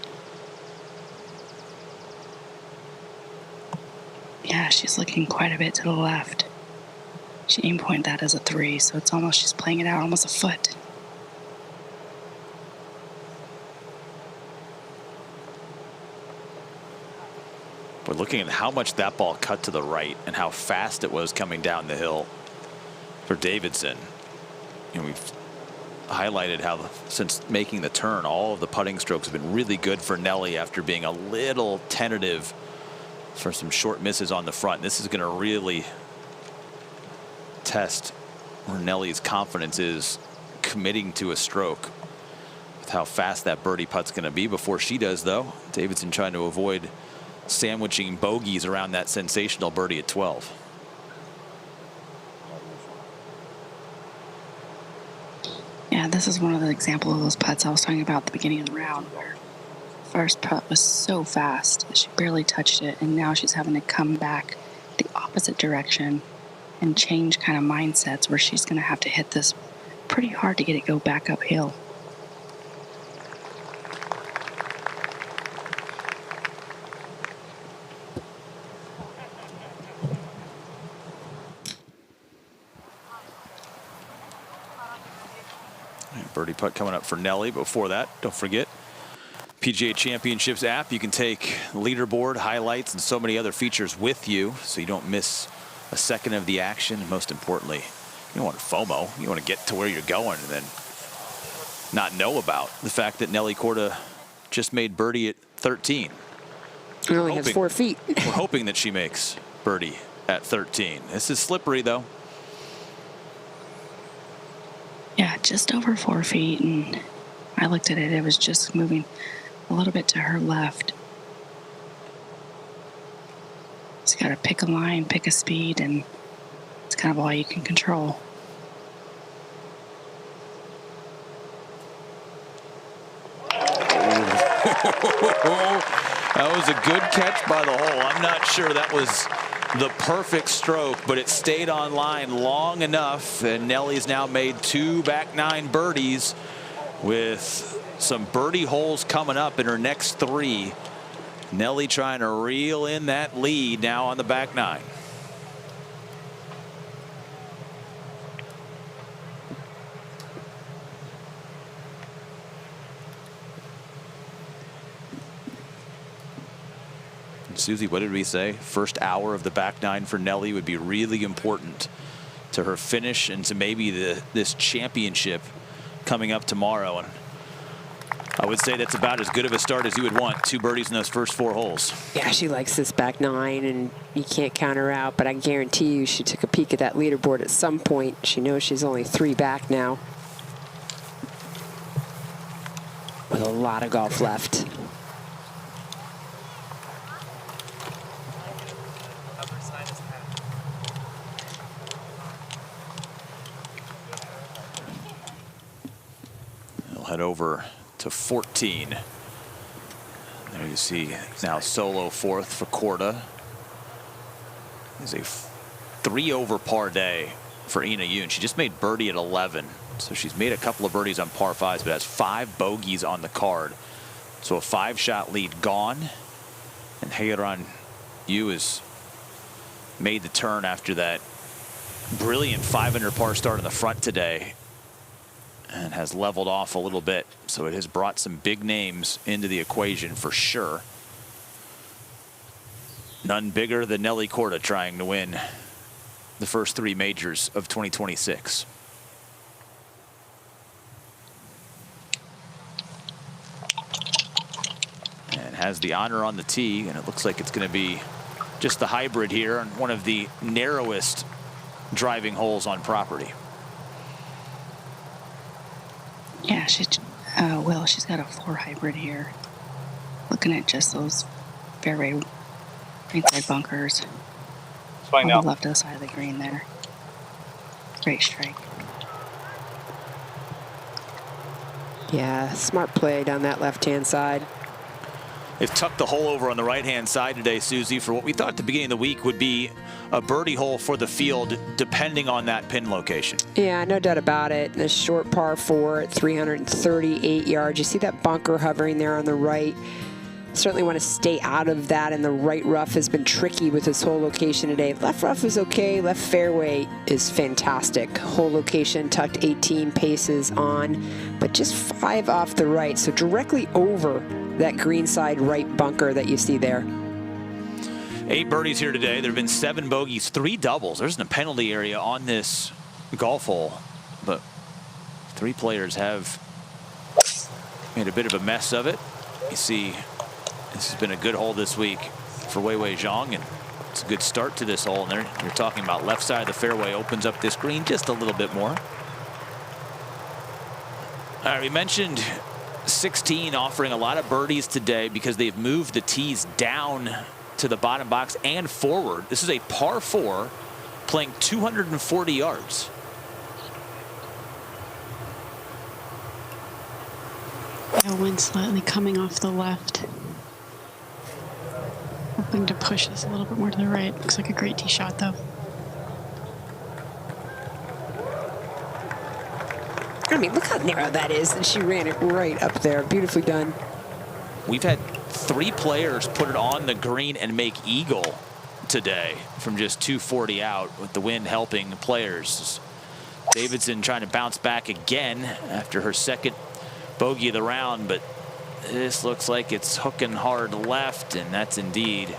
Yeah, she's looking quite a bit to the left. She aim point that as a 3, so it's almost, she's playing it out almost a foot. But looking at how much that ball cut to the right and how fast it was coming down the hill for Davidson, and we've highlighted how since making the turn, all of the putting strokes have been really good for Nelly after being a little tentative for some short misses on the front. This is going to really test where Nelly's confidence is committing to a stroke with how fast that birdie putt's going to be. Before she does, though, Davidson trying to avoid sandwiching bogeys around that sensational birdie at 12. Yeah, this is one of the examples of those putts I was talking about at the beginning of the round, where the first putt was so fast that she barely touched it, and now she's having to come back the opposite direction and change kind of mindsets where she's going to have to hit this pretty hard to get it go back uphill. Birdie putt coming up for Nelly. Before that, don't forget PGA Championships app. You can take leaderboard highlights and so many other features with you, so you don't miss a second of the action. And most importantly, you don't want FOMO. You want to get to where you're going and then not know about the fact that Nelly Korda just made birdie at 13. It only has 4 feet. We're hoping that she makes birdie at 13. This is slippery, though. Yeah, just over 4 feet, and I looked at it, it was just moving a little bit to her left. Just got to pick a line, pick a speed, and it's kind of all you can control. That was a good catch by the hole. I'm not sure that was the perfect stroke, but it stayed on line long enough, and Nelly's now made 2 back 9 birdies with some birdie holes coming up in her next 3. Nelly trying to reel in that lead now on the back 9. Susie, what did we say? First hour of the back 9 for Nelly would be really important to her finish and to maybe this championship coming up tomorrow. And I would say that's about as good of a start as you would want. 2 birdies in those first 4 holes. Yeah, she likes this back 9, and you can't count her out, but I guarantee you she took a peek at that leaderboard at some point. She knows she's only 3 back now, with a lot of golf left. Head over to 14. There you see now solo fourth for Korda. It's a 3-over par day for Ina Yoon. She just made birdie at 11. So she's made a couple of birdies on par 5s, but has 5 bogeys on the card. So a 5-shot lead gone. And Haeran Yu has made the turn after that brilliant 5-under par start in the front today, and has leveled off a little bit. So it has brought some big names into the equation for sure. None bigger than Nelly Korda trying to win the first 3 majors of 2026. And has the honor on the tee, and it looks like it's going to be just the hybrid here on one of the narrowest driving holes on property. Yeah, she's got a 4 hybrid here. Looking at just those fairway inside bunkers on the left of the side of the green there. Great strike. Yeah, smart play down that left-hand side. They've tucked the hole over on the right-hand side today, Susie, for what we thought at the beginning of the week would be a birdie hole for the field, depending on that pin location. Yeah, no doubt about it. The short par 4 at 338 yards. You see that bunker hovering there on the right. Certainly want to stay out of that, and the right rough has been tricky with this hole location today. Left rough is okay. Left fairway is fantastic. Hole location tucked 18 paces on, but just 5 off the right, so directly over that green side right bunker that you see there. 8 birdies here today. There have been 7 bogeys, 3 doubles. There's a penalty area on this golf hole, but 3 players have made a bit of a mess of it. You see, this has been a good hole this week for Weiwei Zhang, and it's a good start to this hole. And there, you're talking about left side of the fairway opens up this green just a little bit more. All right, we mentioned 16 offering a lot of birdies today because they've moved the tees down to the bottom box and forward. This is a par 4 playing 240 yards. The wind slightly coming off the left. Hoping to push this a little bit more to the right. Looks like a great tee shot, though. I mean, look how narrow that is, and she ran it right up there. Beautifully done. We've had 3 players put it on the green and make eagle today from just 240 out, with the wind helping the players. Davidson trying to bounce back again after her 2nd bogey of the round, but this looks like it's hooking hard left, and that's indeed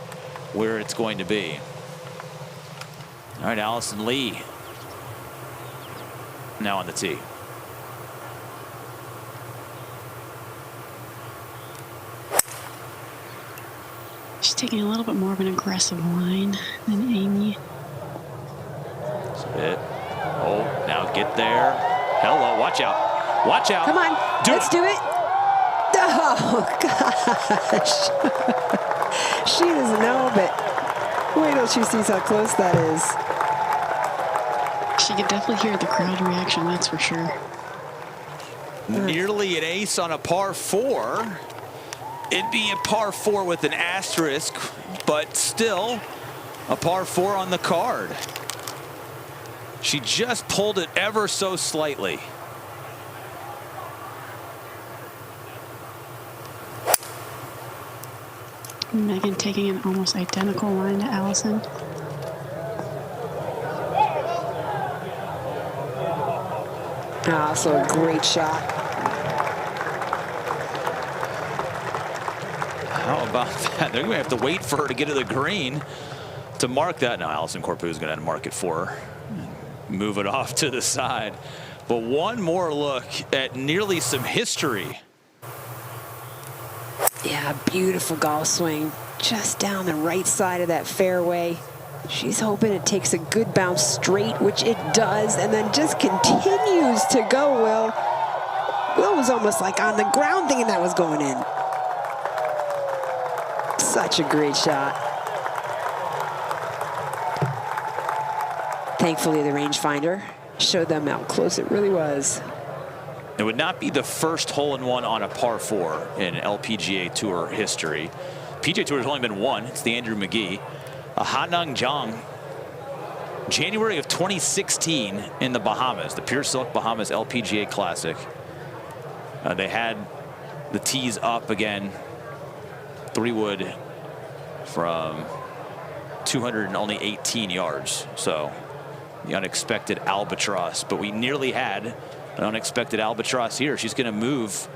where it's going to be. All right, Alison Lee now on the tee. She's taking a little bit more of an aggressive line than Amy. That's it. Oh, now get there. Hello, watch out. Watch out. Come on, let's do it. Oh, gosh. She doesn't know, but wait till she sees how close that is. She could definitely hear the crowd reaction, that's for sure. Nearly an ace on a par 4. It'd be a par 4 with an asterisk, but still a par 4 on the card. She just pulled it ever so slightly. Megan taking an almost identical line to Alison. Also a great shot. How about that? They're going to have to wait for her to get to the green to mark that. Now Alison Corpu is going to mark it for her and move it off to the side. But one more look at nearly some history. Yeah, beautiful golf swing just down the right side of that fairway. She's hoping it takes a good bounce straight, which it does, and then just continues to go, Will. Will was almost like on the ground thinking that was going in. Such a great shot. Thankfully, the rangefinder showed them how close it really was. It would not be the first hole-in-one on a par 4 in LPGA Tour history. PGA Tour has only been one. It's the Andrew McGee. Zhang, January of 2016 in the Bahamas, the Pure Silk Bahamas LPGA Classic. They had the tees up again, 3-wood from 218 yards. So the unexpected albatross, but we nearly had an unexpected albatross here. She's going to move,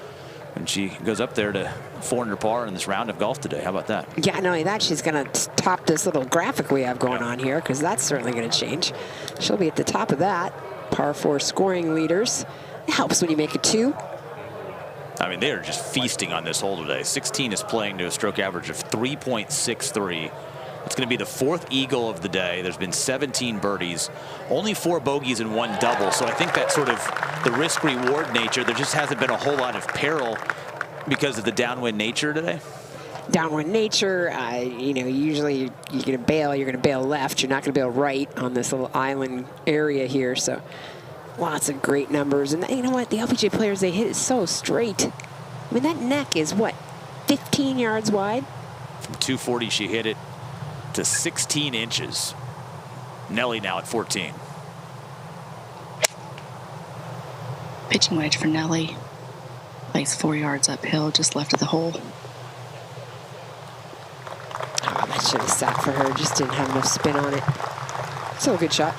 and she goes up there to 4 under par in this round of golf today. How about that? Yeah, not only that, she's going to top this little graphic we have going on here, because that's certainly going to change. She'll be at the top of that. Par 4 scoring leaders. It helps when you make it 2. I mean, they are just feasting on this hole today. 16 is playing to a stroke average of 3.63. It's going to be the 4th eagle of the day. There's been 17 birdies, only 4 bogeys and 1 double. So I think that's sort of the risk-reward nature. There just hasn't been a whole lot of peril because of the downwind nature today. Downwind nature, you know, usually you're going to bail left. You're not going to bail right on this little island area here. So lots of great numbers. And you know what? The LPGA players, they hit it so straight. I mean, that neck is, what, 15 yards wide? From 240, she hit it to 16 inches. Nelly now at 14. Pitching wedge for Nelly. Plays 4 yards uphill, just left of the hole. Oh, that should have sat for her. Just didn't have enough spin on it. Still a good shot.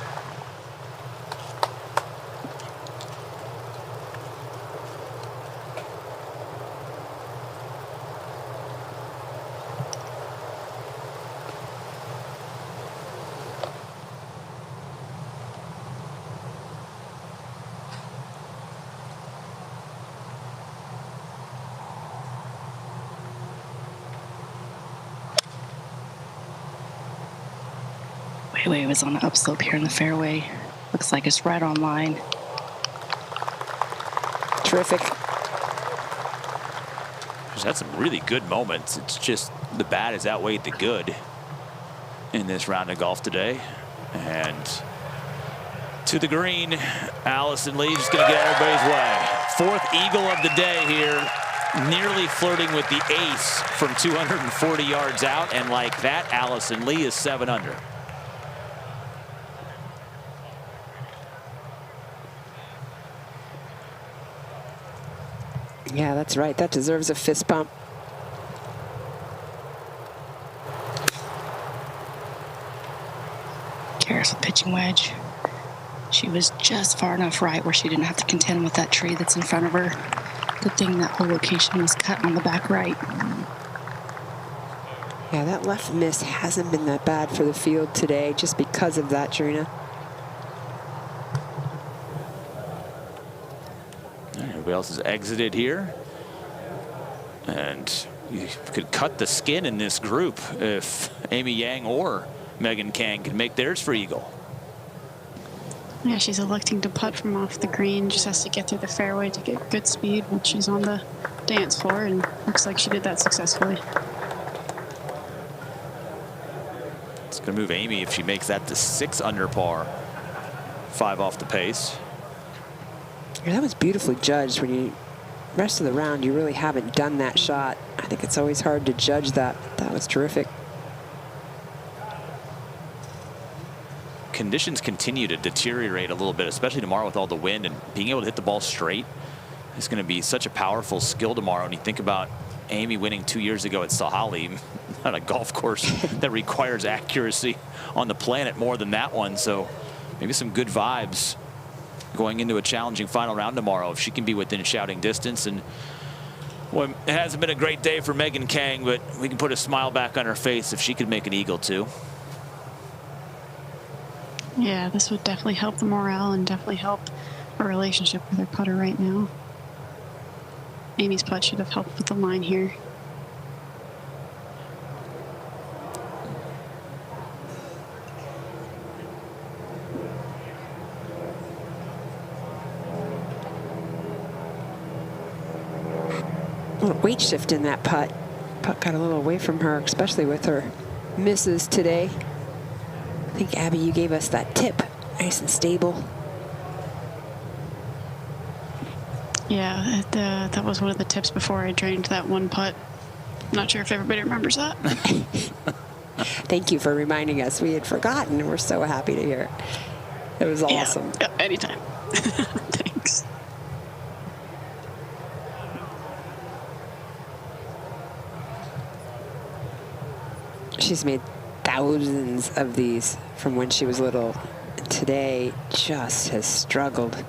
Weiwei was on the upslope here in the fairway. Looks like it's right on line. Terrific. She's had some really good moments. It's just the bad has outweighed the good in this round of golf today. And to the green, Alison Lee just going to get everybody's way. 4th eagle of the day here. Nearly flirting with the ace from 240 yards out. And like that, Alison Lee is 7 under. Yeah, that's right. That deserves a fist bump. Karis with pitching wedge. She was just far enough right where she didn't have to contend with that tree that's in front of her. Good thing that whole location was cut on the back right. Yeah, that left miss hasn't been that bad for the field today just because of that, Trina. Everybody else has exited here. And you could cut the skin in this group if Amy Yang or Megan Khang could make theirs for eagle. Yeah, she's electing to putt from off the green. Just has to get through the fairway to get good speed when she's on the dance floor, and looks like she did that successfully. It's going to move Amy if she makes that to 6 under par. 5 off the pace. Yeah, that was beautifully judged. When you rest of the round, you really haven't done that shot. I think it's always hard to judge that. That was terrific. Conditions continue to deteriorate a little bit, especially tomorrow with all the wind, and being able to hit the ball straight is going to be such a powerful skill tomorrow. And you think about Amy winning 2 years ago at Sahali, not a golf course that requires accuracy on the planet more than that one. So maybe some good vibes going into a challenging final round tomorrow if she can be within shouting distance. And well, it hasn't been a great day for Megan Khang, but we can put a smile back on her face if she could make an eagle too. Yeah, this would definitely help the morale and definitely help her relationship with her putter right now. Amy's putt should have helped with the line here. A little weight shift in that putt. Putt got a little away from her, especially with her misses today. I think, Abby, you gave us that tip. Nice and stable. Yeah, that was one of the tips before I drained that one putt. Not sure if everybody remembers that. Thank you for reminding us. We had forgotten, and we're so happy to hear it. It was awesome. Yeah, anytime. Thanks. She's made thousands of these from when she was little. Today just has struggled.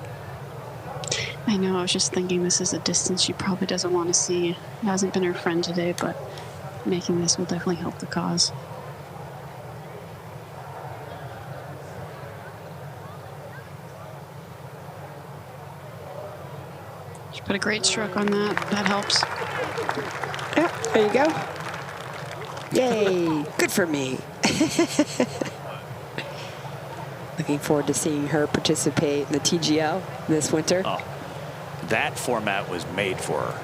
I know, I was just thinking this is a distance she probably doesn't want to see. It hasn't been her friend today, but making this will definitely help the cause. She put a great stroke on that. That helps. Yeah, there you go. Yay, good for me. Looking forward to seeing her participate in the TGL this winter. Oh, that format was made for her.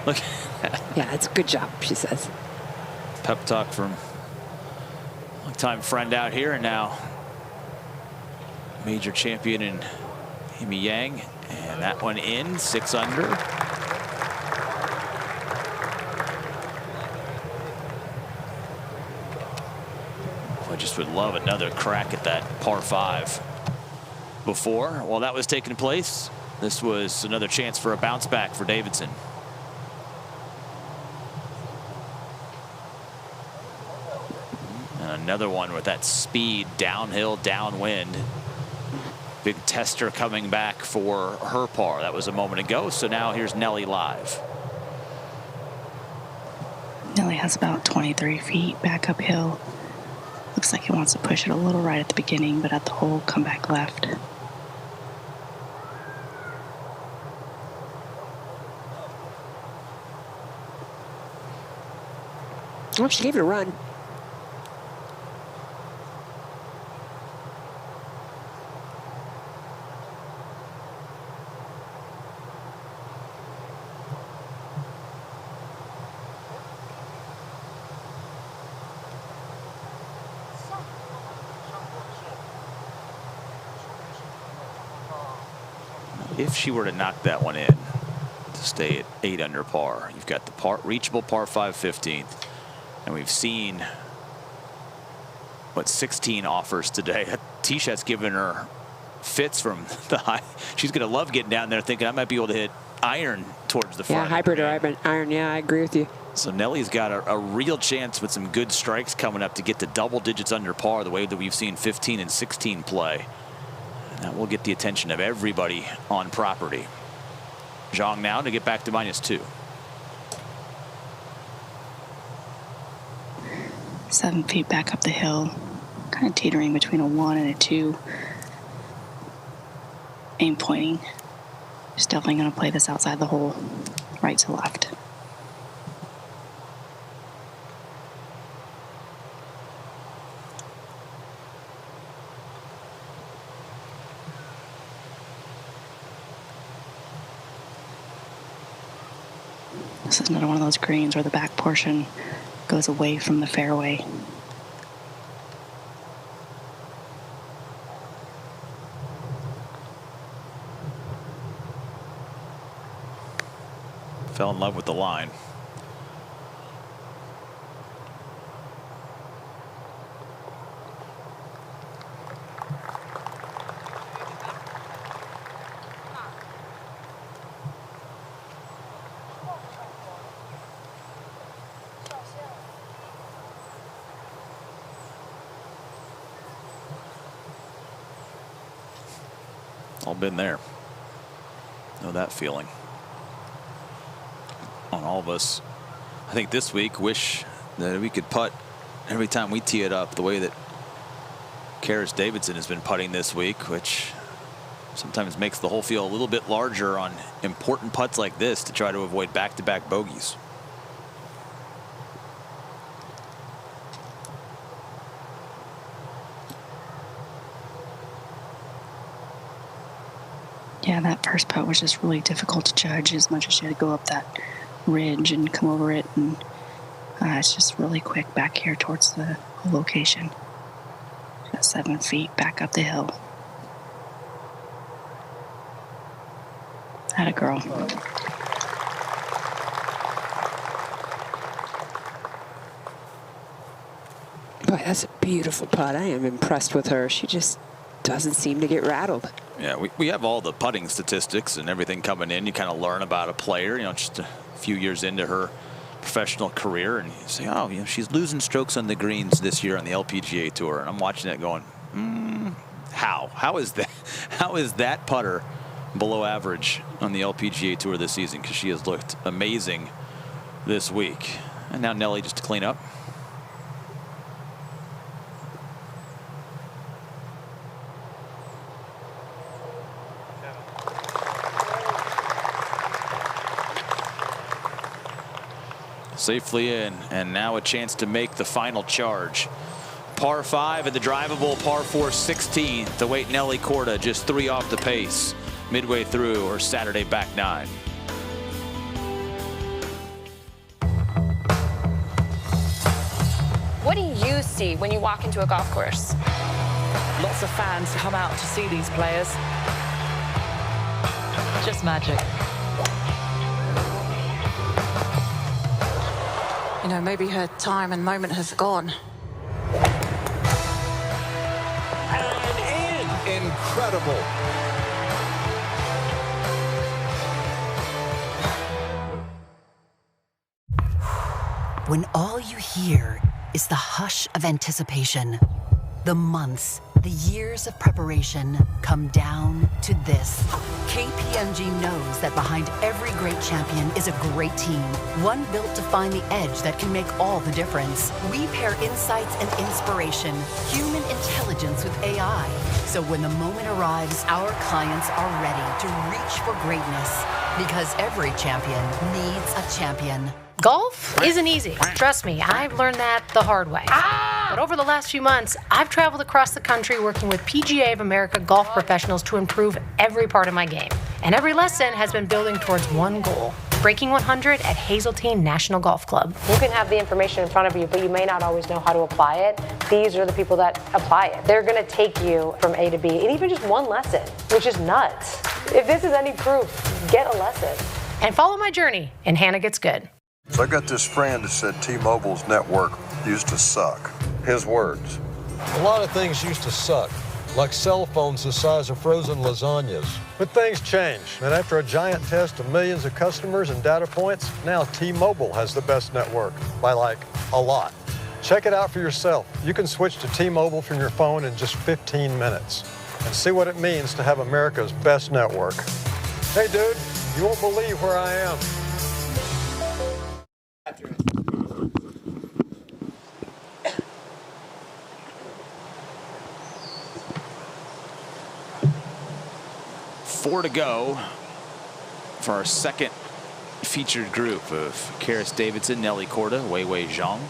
Look. Yeah, it's a good job, she says. Pep talk from longtime friend out here, and now major champion in Amy Yang. And that one in, 6 under. I just would love another crack at that par 5. Before, while that was taking place, this was another chance for a bounce back for Davidson. And another one with that speed, downhill, downwind. Big tester coming back for her par. That was a moment ago. So now here's Nelly live. Nelly has about 23 feet back uphill. Looks like he wants to push it a little right at the beginning, but at the hole, come back left. Well, she gave it a run. If she were to knock that one in to stay at 8 under par, you've got the reachable par 5 15th, and we've seen what 16 offers today. That tee shot's given her fits from the high. She's going to love getting down there thinking I might be able to hit iron towards the front. Yeah, hybrid or iron. Yeah, I agree with you. So Nelly's got a real chance with some good strikes coming up to get to double digits under par the way that we've seen 15 and 16 play. That will get the attention of everybody on property. Zhang now to get back to -2. 7 feet back up the hill, kind of teetering between a 1 and a 2. Aim pointing. Just definitely going to play this outside the hole, right to left. This is another one of those greens where the back portion goes away from the fairway. Fell in love with the line. All been there. Know that feeling. On all of us. I think this week wish that we could putt every time we tee it up the way that Karis Davidson has been putting this week, which sometimes makes the hole feel a little bit larger on important putts like this to try to avoid back-to-back bogeys. Yeah, that first putt was just really difficult to judge as much as she had to go up that ridge and come over it, and it's just really quick back here towards the location. Just 7 feet back up the hill. Atta girl. Boy, that's a beautiful putt. I am impressed with her. She just doesn't seem to get rattled. Yeah, we have all the putting statistics and everything coming in. You kind of learn about a player, you know, just a few years into her professional career, and you say, oh, you know, she's losing strokes on the greens this year on the LPGA Tour. And I'm watching it going, how is that? How is that putter below average on the LPGA Tour this season? Because she has looked amazing this week. And now Nelly just to clean up. Safely in, and now a chance to make the final charge. Par 5 at the drivable par 4 16th. To wait Nelly Korda just 3 off the pace midway through her Saturday back 9. What do you see when you walk into a golf course? Lots of fans come out to see these players. Just magic. You know, maybe her time and moment has gone. And in. Incredible. When all you hear is the hush of anticipation, the months, the years of preparation come down to this. KPMG knows that behind every great champion is a great team, one built to find the edge that can make all the difference. We pair insights and inspiration, human intelligence with AI. So when the moment arrives, our clients are ready to reach for greatness. Because every champion needs a champion. Golf isn't easy. Trust me, I've learned that the hard way. But over the last few months, I've traveled across the country working with PGA of America golf professionals to improve every part of my game. And every lesson has been building towards one goal: breaking 100 at Hazeltine National Golf Club. You can have the information in front of you, but you may not always know how to apply it. These are the people that apply it. They're going to take you from A to B in even just one lesson, which is nuts. If this is any proof, get a lesson. And follow my journey, and Hannah Gets Good. So I got this friend who said T-Mobile's network used to suck. His words. A lot of things used to suck, like cell phones the size of frozen lasagnas. But things change, and after a giant test of millions of customers and data points, now T-Mobile has the best network, by like a lot. Check it out for yourself. You can switch to T-Mobile from your phone in just 15 minutes and see what it means to have America's best network. Hey dude, you won't believe where I am. Four to go for our second featured group of Karis, Davidson, Nelly Korda, Weiwei, Zhang.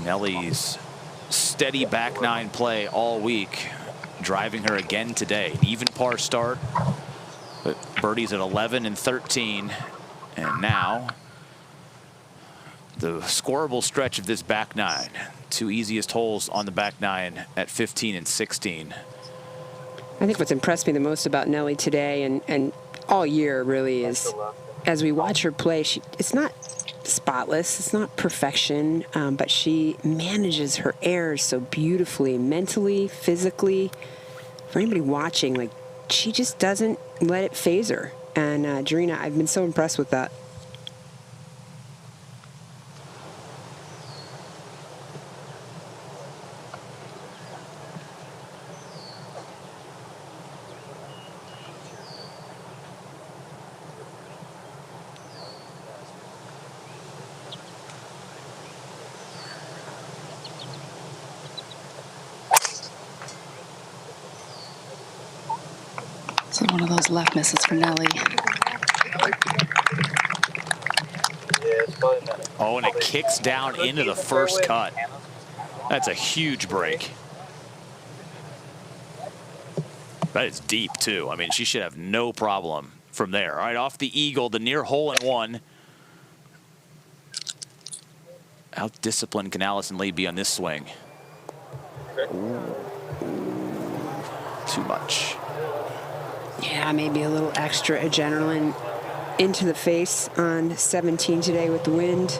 Nelly's steady back 9 play all week, driving her again today. An even par start, but birdies at 11 and 13, and now the scoreable stretch of this back 9. 2 easiest holes on the back 9 at 15 and 16. I think what's impressed me the most about Nelly today and all year really is, as we watch her play, it's not spotless, it's not perfection, but she manages her errors so beautifully, mentally, physically. For anybody watching, like, she just doesn't let it phase her. And Jarena, I've been so impressed with that. So one of those left misses for Nelly. Oh, and it kicks down into the first cut. That's a huge break. That is deep, too. I mean, she should have no problem from there. All right, off the eagle, the near hole-in-one. How disciplined can Alison Lee be on this swing? Ooh. Too much. Yeah, maybe a little extra adrenaline into the face on 17 today with the wind.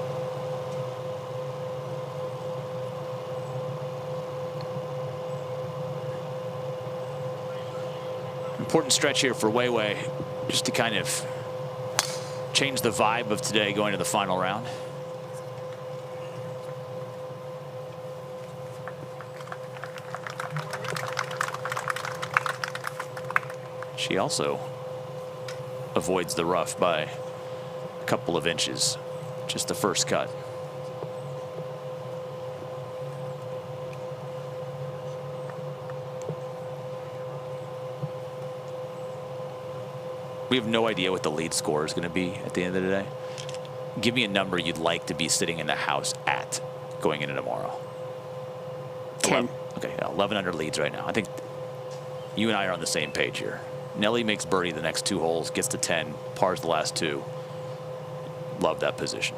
Important stretch here for Weiwei, just to kind of change the vibe of today going to the final round. She also avoids the rough by a couple of inches, just the first cut. We have no idea what the lead score is going to be at the end of the day. Give me a number you'd like to be sitting in the house at going into tomorrow. 10. Okay, 11 under leads right now. I think you and I are on the same page here. Nelly makes birdie the next 2 holes, gets to 10, pars the last 2. Love that position.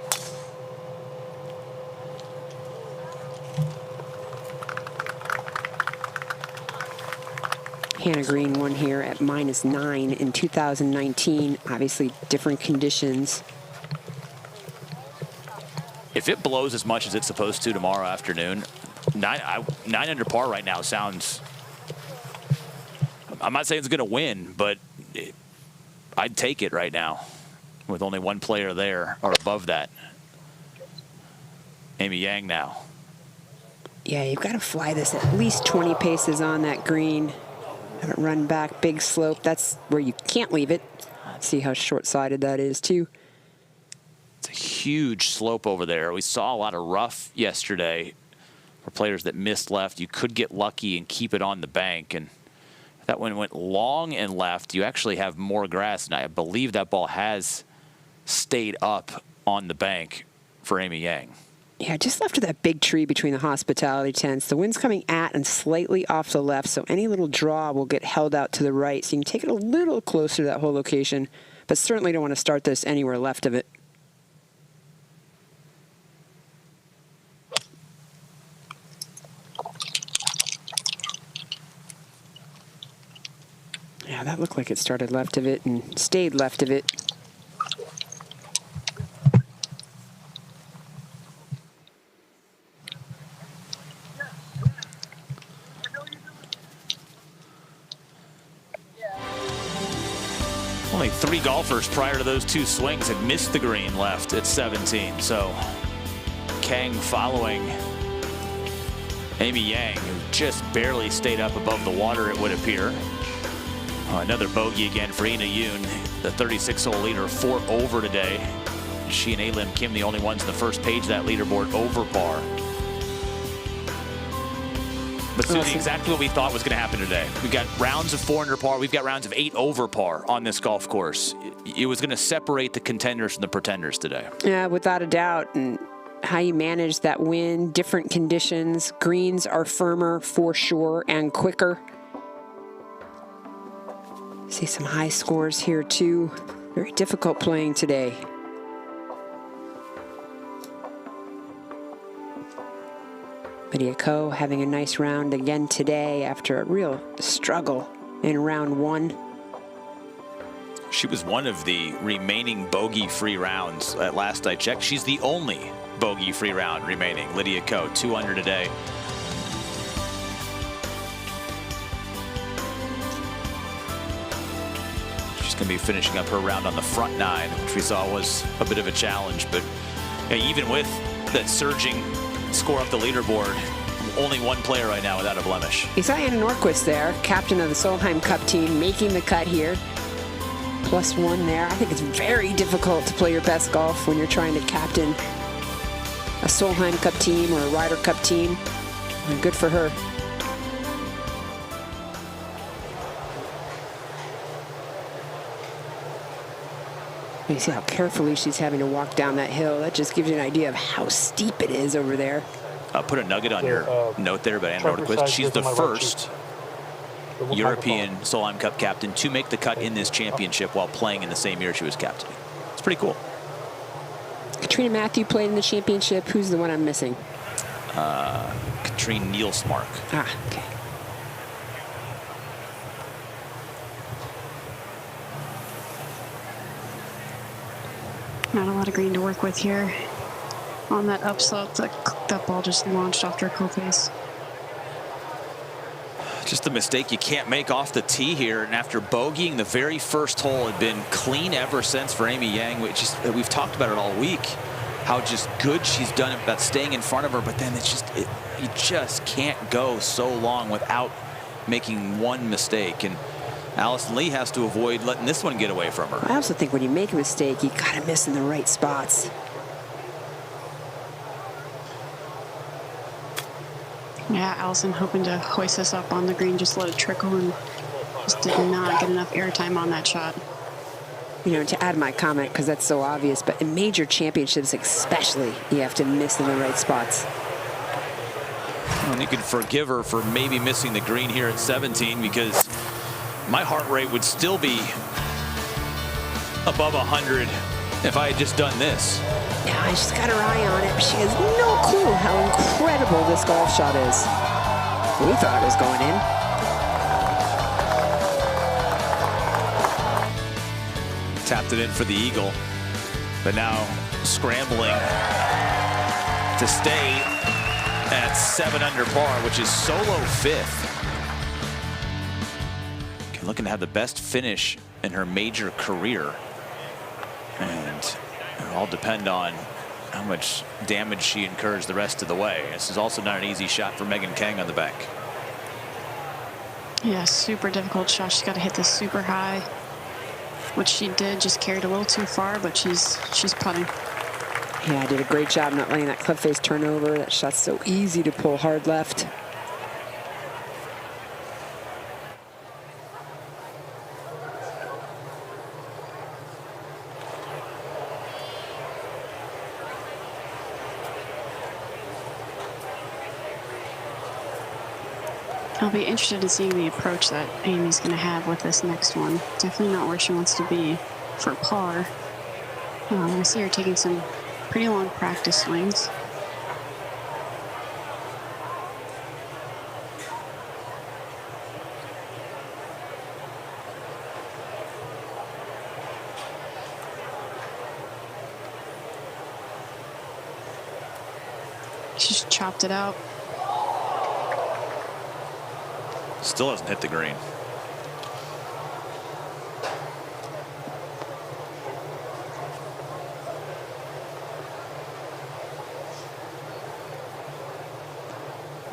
Hannah Green won here at -9 in 2019. Obviously, different conditions. If it blows as much as it's supposed to tomorrow afternoon, 9 under par right now sounds. I'm not saying it's going to win, but I'd take it right now with only one player there or above that. Amy Yang now. Yeah, you've got to fly this at least 20 paces on that green. Have it run back, big slope. That's where you can't leave it. See how short-sided that is, too. It's a huge slope over there. We saw a lot of rough yesterday for players that missed left. You could get lucky and keep it on the bank. And that one went long and left. You actually have more grass. And I believe that ball has stayed up on the bank for Amy Yang. Yeah, just left of that big tree between the hospitality tents. The wind's coming at and slightly off the left, so any little draw will get held out to the right. So you can take it a little closer to that whole location, but certainly don't want to start this anywhere left of it. Yeah, that looked like it started left of it and stayed left of it. Only 3 golfers prior to those 2 swings had missed the green left at 17. So Khang following Amy Yang, who just barely stayed up above the water, it would appear. Another bogey again for Ina Yoon, the 36-hole leader, 4 over today. She and A-Lim Kim, the only ones in the first page of that leaderboard over par. But Susie, exactly what we thought was going to happen today. We got rounds of 4 under par. We've got rounds of 8 over par on this golf course. It was going to separate the contenders from the pretenders today. Yeah, without a doubt. And how you manage that wind, different conditions. Greens are firmer for sure and quicker. See some high scores here too. Very difficult playing today. Lydia Ko having a nice round again today after a real struggle in round 1. She was one of the remaining bogey-free rounds at last I checked. She's the only bogey-free round remaining. Lydia Ko, 2 under today. She's going to be finishing up her round on the front 9, which we saw was a bit of a challenge. But yeah, even with that surging score up the leaderboard, only 1 player right now without a blemish. You saw Anna Norquist there, captain of the Solheim Cup team, making the cut here. +1 there. I think it's very difficult to play your best golf when you're trying to captain a Solheim Cup team or a Ryder Cup team. And good for her. You see how carefully she's having to walk down that hill. That just gives you an idea of how steep it is over there. Put a nugget on your note there about Anna Norquist. She's the first European Solheim Cup captain to make the cut in this championship while playing in the same year she was captaining. It's pretty cool. Katrina Matthew played in the championship. Who's the one I'm missing? Katrine Nielsmark. Ah, okay. Not a lot of green to work with here. On that upslope, that ball just launched off her co-face. Just a mistake you can't make off the tee here. And after bogeying the very first hole, had been clean ever since for Amy Yang. We've talked about it all week, how just good she's done about staying in front of her. But then you just can't go so long without making one mistake. And Alison Lee has to avoid letting this one get away from her. I also think when you make a mistake, you gotta miss in the right spots. Yeah, Alison hoping to hoist us up on the green, just let it trickle, and just did not get enough airtime on that shot. You know, to add my comment, because that's so obvious, but in major championships especially, you have to miss in the right spots. And you can forgive her for maybe missing the green here at 17, because my heart rate would still be above 100 if I had just done this. Yeah, she's got her eye on it, but she has no clue how incredible this golf shot is. We thought it was going in. Tapped it in for the eagle, but now scrambling to stay at 7 under par, which is solo 5th. Looking to have the best finish in her major career. And it'll all depend on how much damage she incurs the rest of the way. This is also not an easy shot for Megan Khang on the back. Yeah, super difficult shot. She's got to hit this super high, which she did, just carried a little too far, but she's putting. Yeah, did a great job not letting that club face turn over. That shot's so easy to pull hard left. I'll be interested in seeing the approach that Amy's going to have with this next one. Definitely not where she wants to be for par. I see her taking some pretty long practice swings. She's chopped it out. Still hasn't hit the green.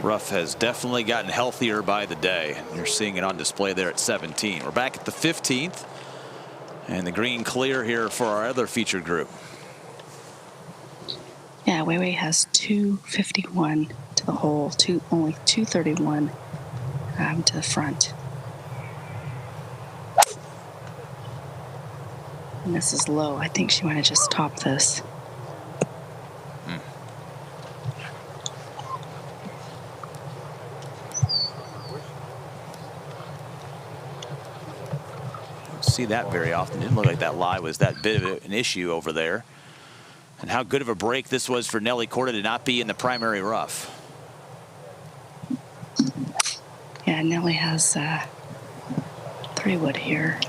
Rough has definitely gotten healthier by the day. You're seeing it on display there at 17. We're back at the 15th, and the green clear here for our other featured group. Yeah, Weiwei has 251 to the hole, only 231 to the front. And this is low. I think she might have just topped this. See that very often. Didn't look like that lie was that bit of an issue over there. And how good of a break this was for Nelly Korda to not be in the primary rough. Yeah, Nelly has 3 wood here,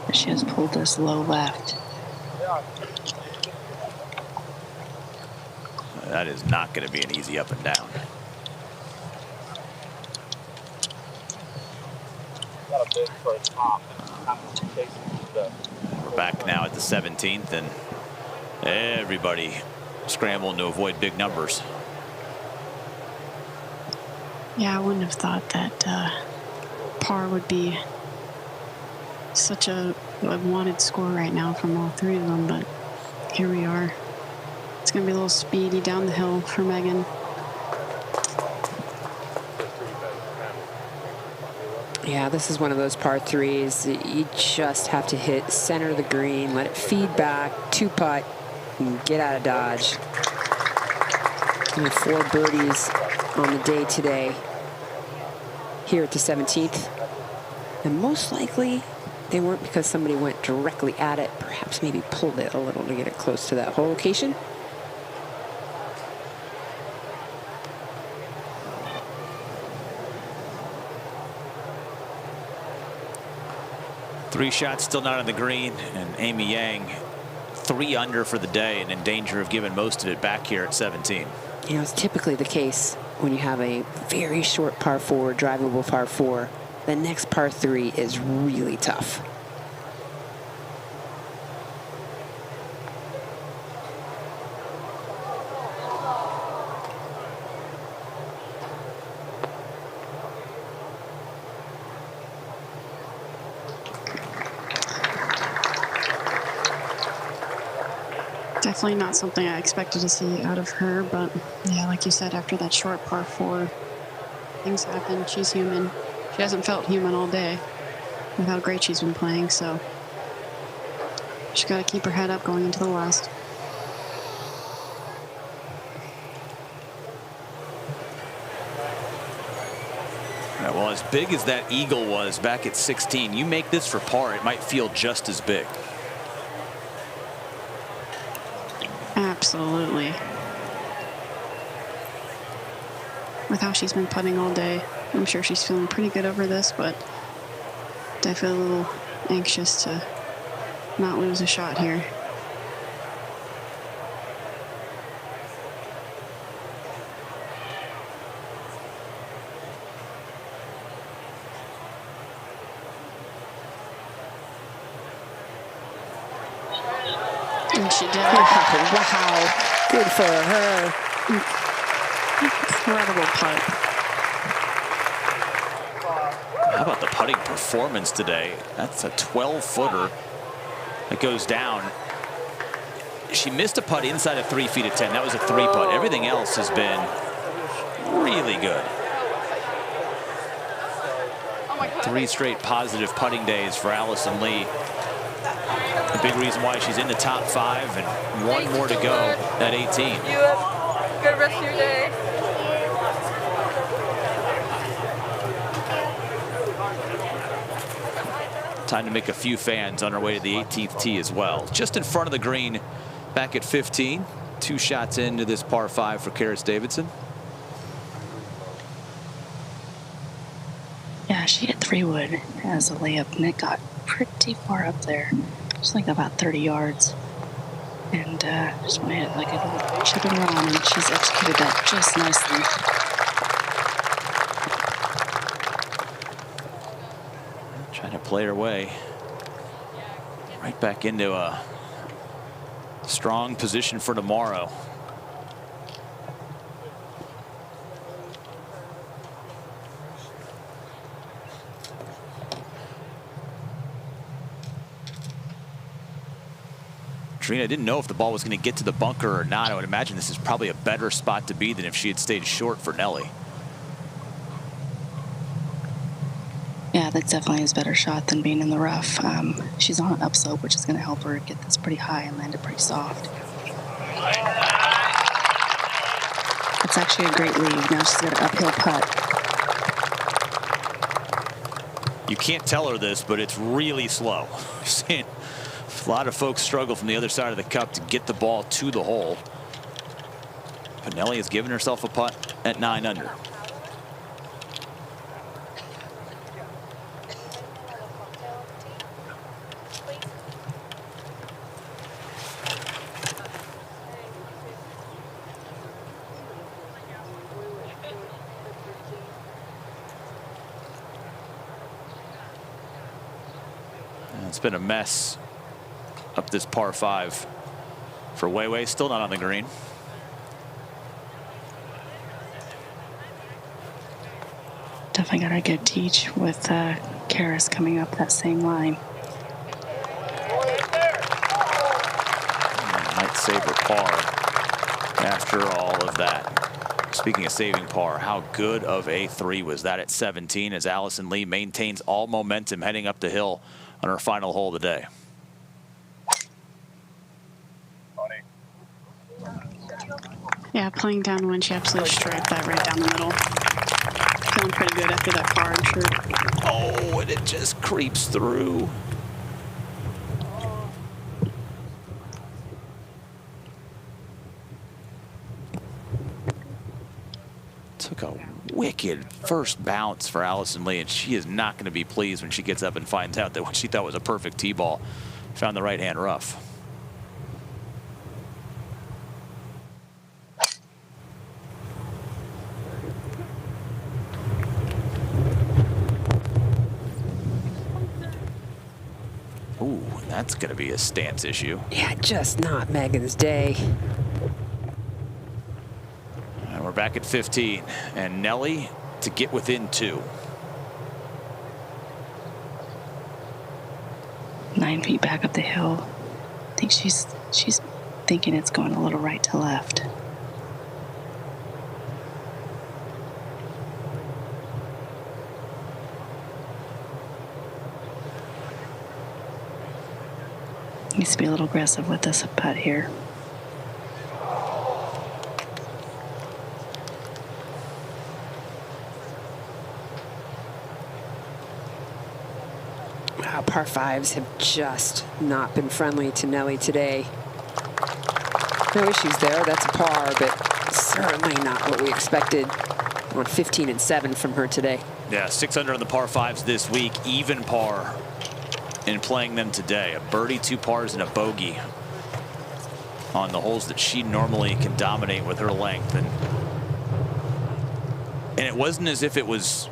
but she has pulled this low left. That is not going to be an easy up and down. We're back now at the 17th, and everybody scrambling to avoid big numbers. Yeah, I wouldn't have thought that par would be such a wanted score right now from all 3 of them, but here we are. It's going to be a little speedy down the hill for Megan. Yeah, this is one of those par 3s. You just have to hit center of the green, let it feed back, 2-putt, and get out of Dodge. And 4 birdies on the day today here at the 17th. And most likely they weren't because somebody went directly at it, perhaps maybe pulled it a little to get it close to that hole location. Three shots still not on the green, and Amy Yang 3 under for the day and in danger of giving most of it back here at 17. You know, it's typically the case when you have a very short par 4, drivable par 4. The next par 3 is really tough. Definitely not something I expected to see out of her, but yeah, like you said, after that short par 4, things happen. She's human. She hasn't felt human all day with how great she's been playing, so she's got to keep her head up going into the last. Yeah, well, as big as that eagle was back at 16, you make this for par, it might feel just as big. Absolutely. With how she's been putting all day, I'm sure she's feeling pretty good over this, but definitely a little anxious to not lose a shot here. And she did. Wow. Good for her. Incredible putt. How about the putting performance today? That's a 12-footer that goes down. She missed a putt inside of 3 feet of 10. That was a 3 putt. Everything else has been really good. 3 straight positive putting days for Alison Lee. A big reason why she's in the top 5 and 1 more to go at 18. You have a good rest of your day. Time to make a few fans on our way to the 18th tee as well. Just in front of the green back at 15. 2 shots into this par 5 for Karis Davidson. Yeah, she hit 3-wood as a layup, and it got pretty far up there. Just like about 30 yards. And just went ahead like a little chip and run, and she's executed that just nicely. Trying to play her way right back into a strong position for tomorrow. Trina, I didn't know if the ball was going to get to the bunker or not. I would imagine this is probably a better spot to be than if she had stayed short for Nelly. Yeah, that definitely is a better shot than being in the rough. She's on an upslope, which is going to help her get this pretty high and land it pretty soft. It's actually a great lead. Now she's got an uphill putt. You can't tell her this, but it's really slow. You're seeing a lot of folks struggle from the other side of the cup to get the ball to the hole. But Nelly has given herself a putt at 9 under. It's been a mess up this par 5 for Weiwei. Still not on the green. Definitely got a good teach with Karis coming up that same line. Might save her par after all of that. Speaking of saving par, how good of a 3 was that at 17 as Alison Lee maintains all momentum heading up the hill on her final hole of the day. Yeah, playing downwind, she absolutely striped that right down the middle. Feeling pretty good after that par, I'm sure. Oh, and it just creeps through. Took a wicked first bounce for Alison Lee, and she is not going to be pleased when she gets up and finds out that what she thought was a perfect tee ball found the right hand rough. That's going to be a stance issue. Yeah, just not Megan's day. And we're back at 15. And Nelly to get within 2. 9 feet back up the hill. I think she's thinking it's going a little right to left. Needs to be a little aggressive with this putt here. Wow, par 5s have just not been friendly to Nelly today. No issues there. That's a par, but certainly not what we expected on 15 and 7 from her today. Yeah, 6 under on the par 5s this week, even par in playing them today. A birdie, 2 pars, and a bogey on the holes that she normally can dominate with her length. And it wasn't as if it was,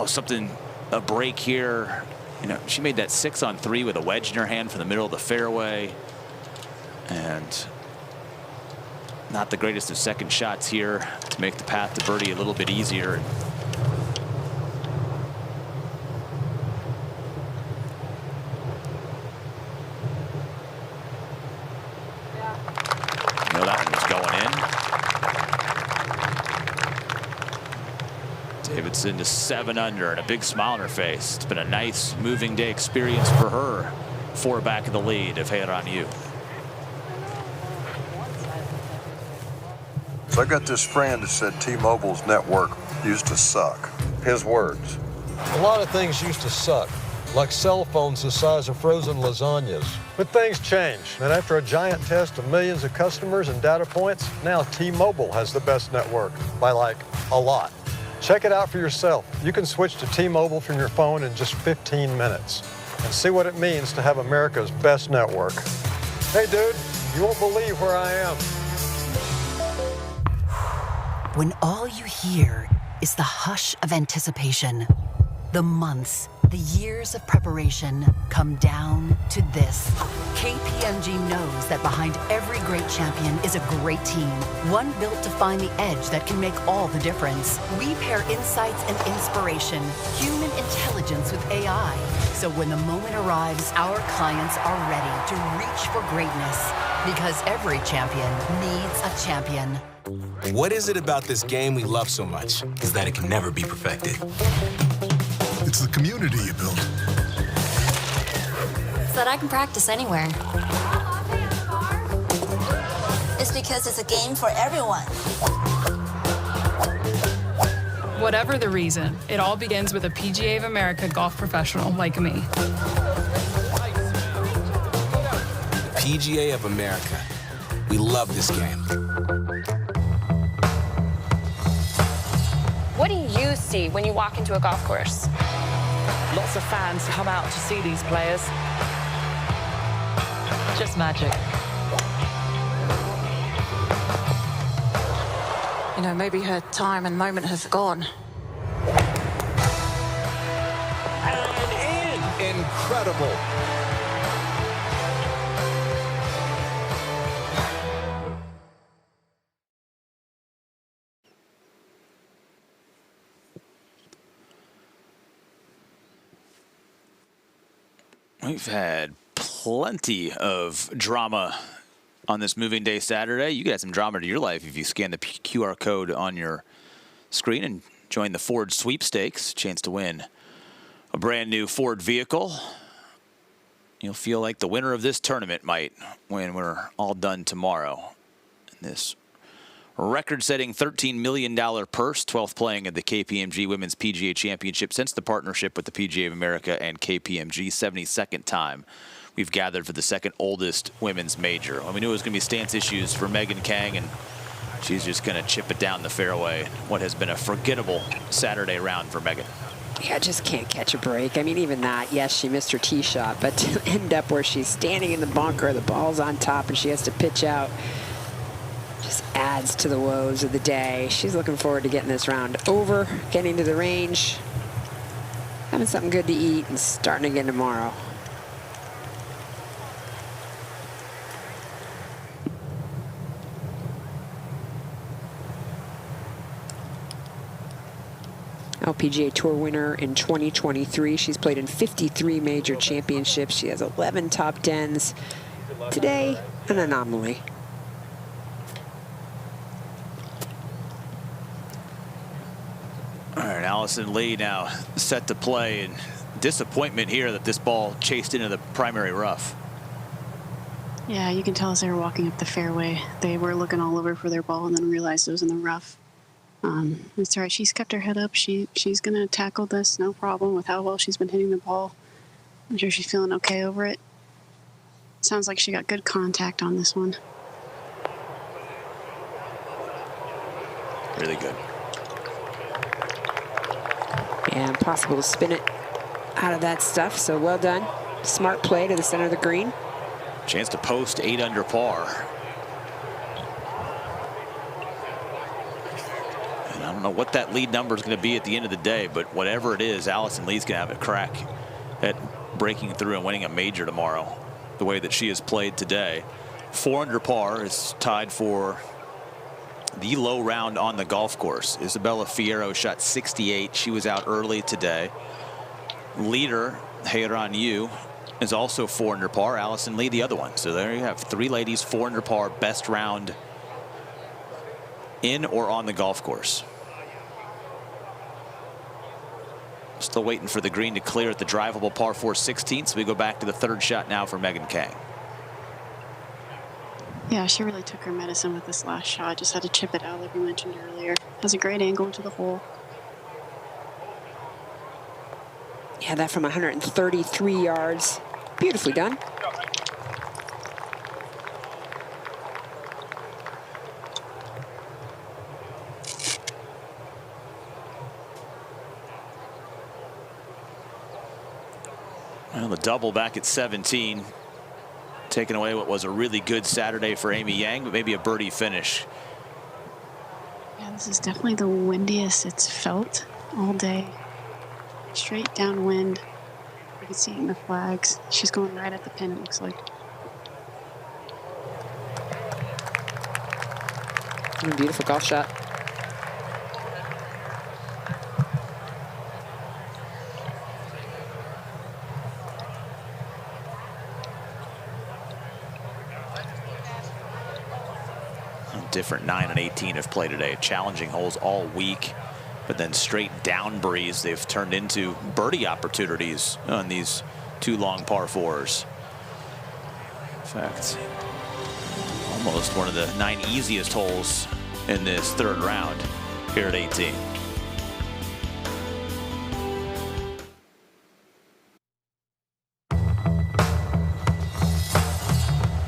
something, a break here. You know, she made that 6 on 3 with a wedge in her hand from the middle of the fairway. And not the greatest of second shots here to make the path to birdie a little bit easier. That one was going in. Davidson to 7 under and a big smile on her face. It's been a nice moving day experience for her. 4 back of the lead of Hazeltine. So I got this friend who said T-Mobile's network used to suck. His words. A lot of things used to suck, like cell phones the size of frozen lasagnas. But things change, and after a giant test of millions of customers and data points, now T-Mobile has the best network, by like a lot. Check it out for yourself. You can switch to T-Mobile from your phone in just 15 minutes and see what it means to have America's best network. Hey dude, you won't believe where I am. When all you hear is the hush of anticipation, the months, the years of preparation come down to this. KPMG knows that behind every great champion is a great team, one built to find the edge that can make all the difference. We pair insights and inspiration, human intelligence with AI. So when the moment arrives, our clients are ready to reach for greatness, because every champion needs a champion. What is it about this game we love so much is that it can never be perfected? It's the community you build. It's that I can practice anywhere. It's because it's a game for everyone. Whatever the reason, it all begins with a PGA of America golf professional like me. PGA of America. We love this game. What do you see when you walk into a golf course? Lots of fans come out to see these players. Just magic. You know, maybe her time and moment has gone. And in. Incredible. We've had plenty of drama on this moving day Saturday. You got some drama to your life if you scan the QR code on your screen and join the Ford sweepstakes. Chance to win a brand new Ford vehicle. You'll feel like the winner of this tournament might when we're all done tomorrow. And this record-setting $13 million purse, 12th playing at the KPMG Women's PGA Championship since the partnership with the PGA of America and KPMG, 72nd time we've gathered for the second oldest women's major. Well, we knew it was going to be stance issues for Megan Khang, and she's just going to chip it down the fairway. What has been a forgettable Saturday round for Megan. Yeah, just can't catch a break. I mean, even that, yes, she missed her tee shot, but to end up where she's standing in the bunker, the ball's on top, and she has to pitch out, just adds to the woes of the day. She's looking forward to getting this round over, getting to the range, having something good to eat, and starting again tomorrow. LPGA Tour winner in 2023. She's played in 53 major championships. She has 11 top 10s. Today, an anomaly. All right, Alison Lee now set to play, and disappointment here that this ball chased into the primary rough. Yeah, you can tell as they were walking up the fairway, they were looking all over for their ball and then realized it was in the rough. It's all right. She's kept her head up. She's going to tackle this, no problem, with how well she's been hitting the ball. I'm sure she's feeling okay over it. Sounds like she got good contact on this one. Really good. Yeah, impossible to spin it out of that stuff, so well done. Smart play to the center of the green. Chance to post 8 under par. And I don't know what that lead number is going to be at the end of the day, but whatever it is, Alison Lee's going to have a crack at breaking through and winning a major tomorrow, the way that she has played today. 4 under par is tied for the low round on the golf course. Isabella Fierro shot 68. She was out early today. Leader, Heiran Yu, is also 4 under par. Alison Lee, the other one. So there you have 3 ladies, 4 under par, best round in or on the golf course. Still waiting for the green to clear at the drivable par 4 16th. So we go back to the 3rd shot now for Megan Khang. Yeah, she really took her medicine with this last shot. Just had to chip it out like we mentioned earlier. Has a great angle to the hole. Yeah, that from 133 yards. Beautifully done. Well, the double back at 17. Taking away what was a really good Saturday for Amy Yang, but maybe a birdie finish. Yeah, this is definitely the windiest it's felt all day. Straight downwind. You can see it in the flags. She's going right at the pin, it looks like. Beautiful golf shot. Different 9 and 18 have played today. Challenging holes all week, but then straight down breeze they've turned into birdie opportunities on these 2 long par 4s. In fact, almost one of the 9 easiest holes in this 3rd round here at 18.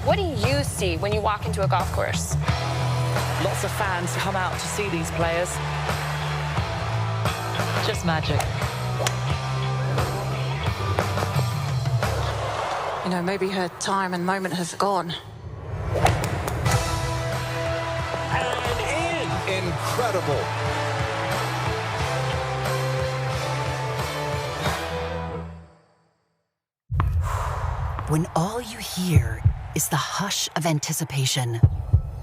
What do you see when you walk into a golf course? Lots of fans come out to see these players. Just magic. You know, maybe her time and moment have gone. And in. Incredible. When all you hear is the hush of anticipation,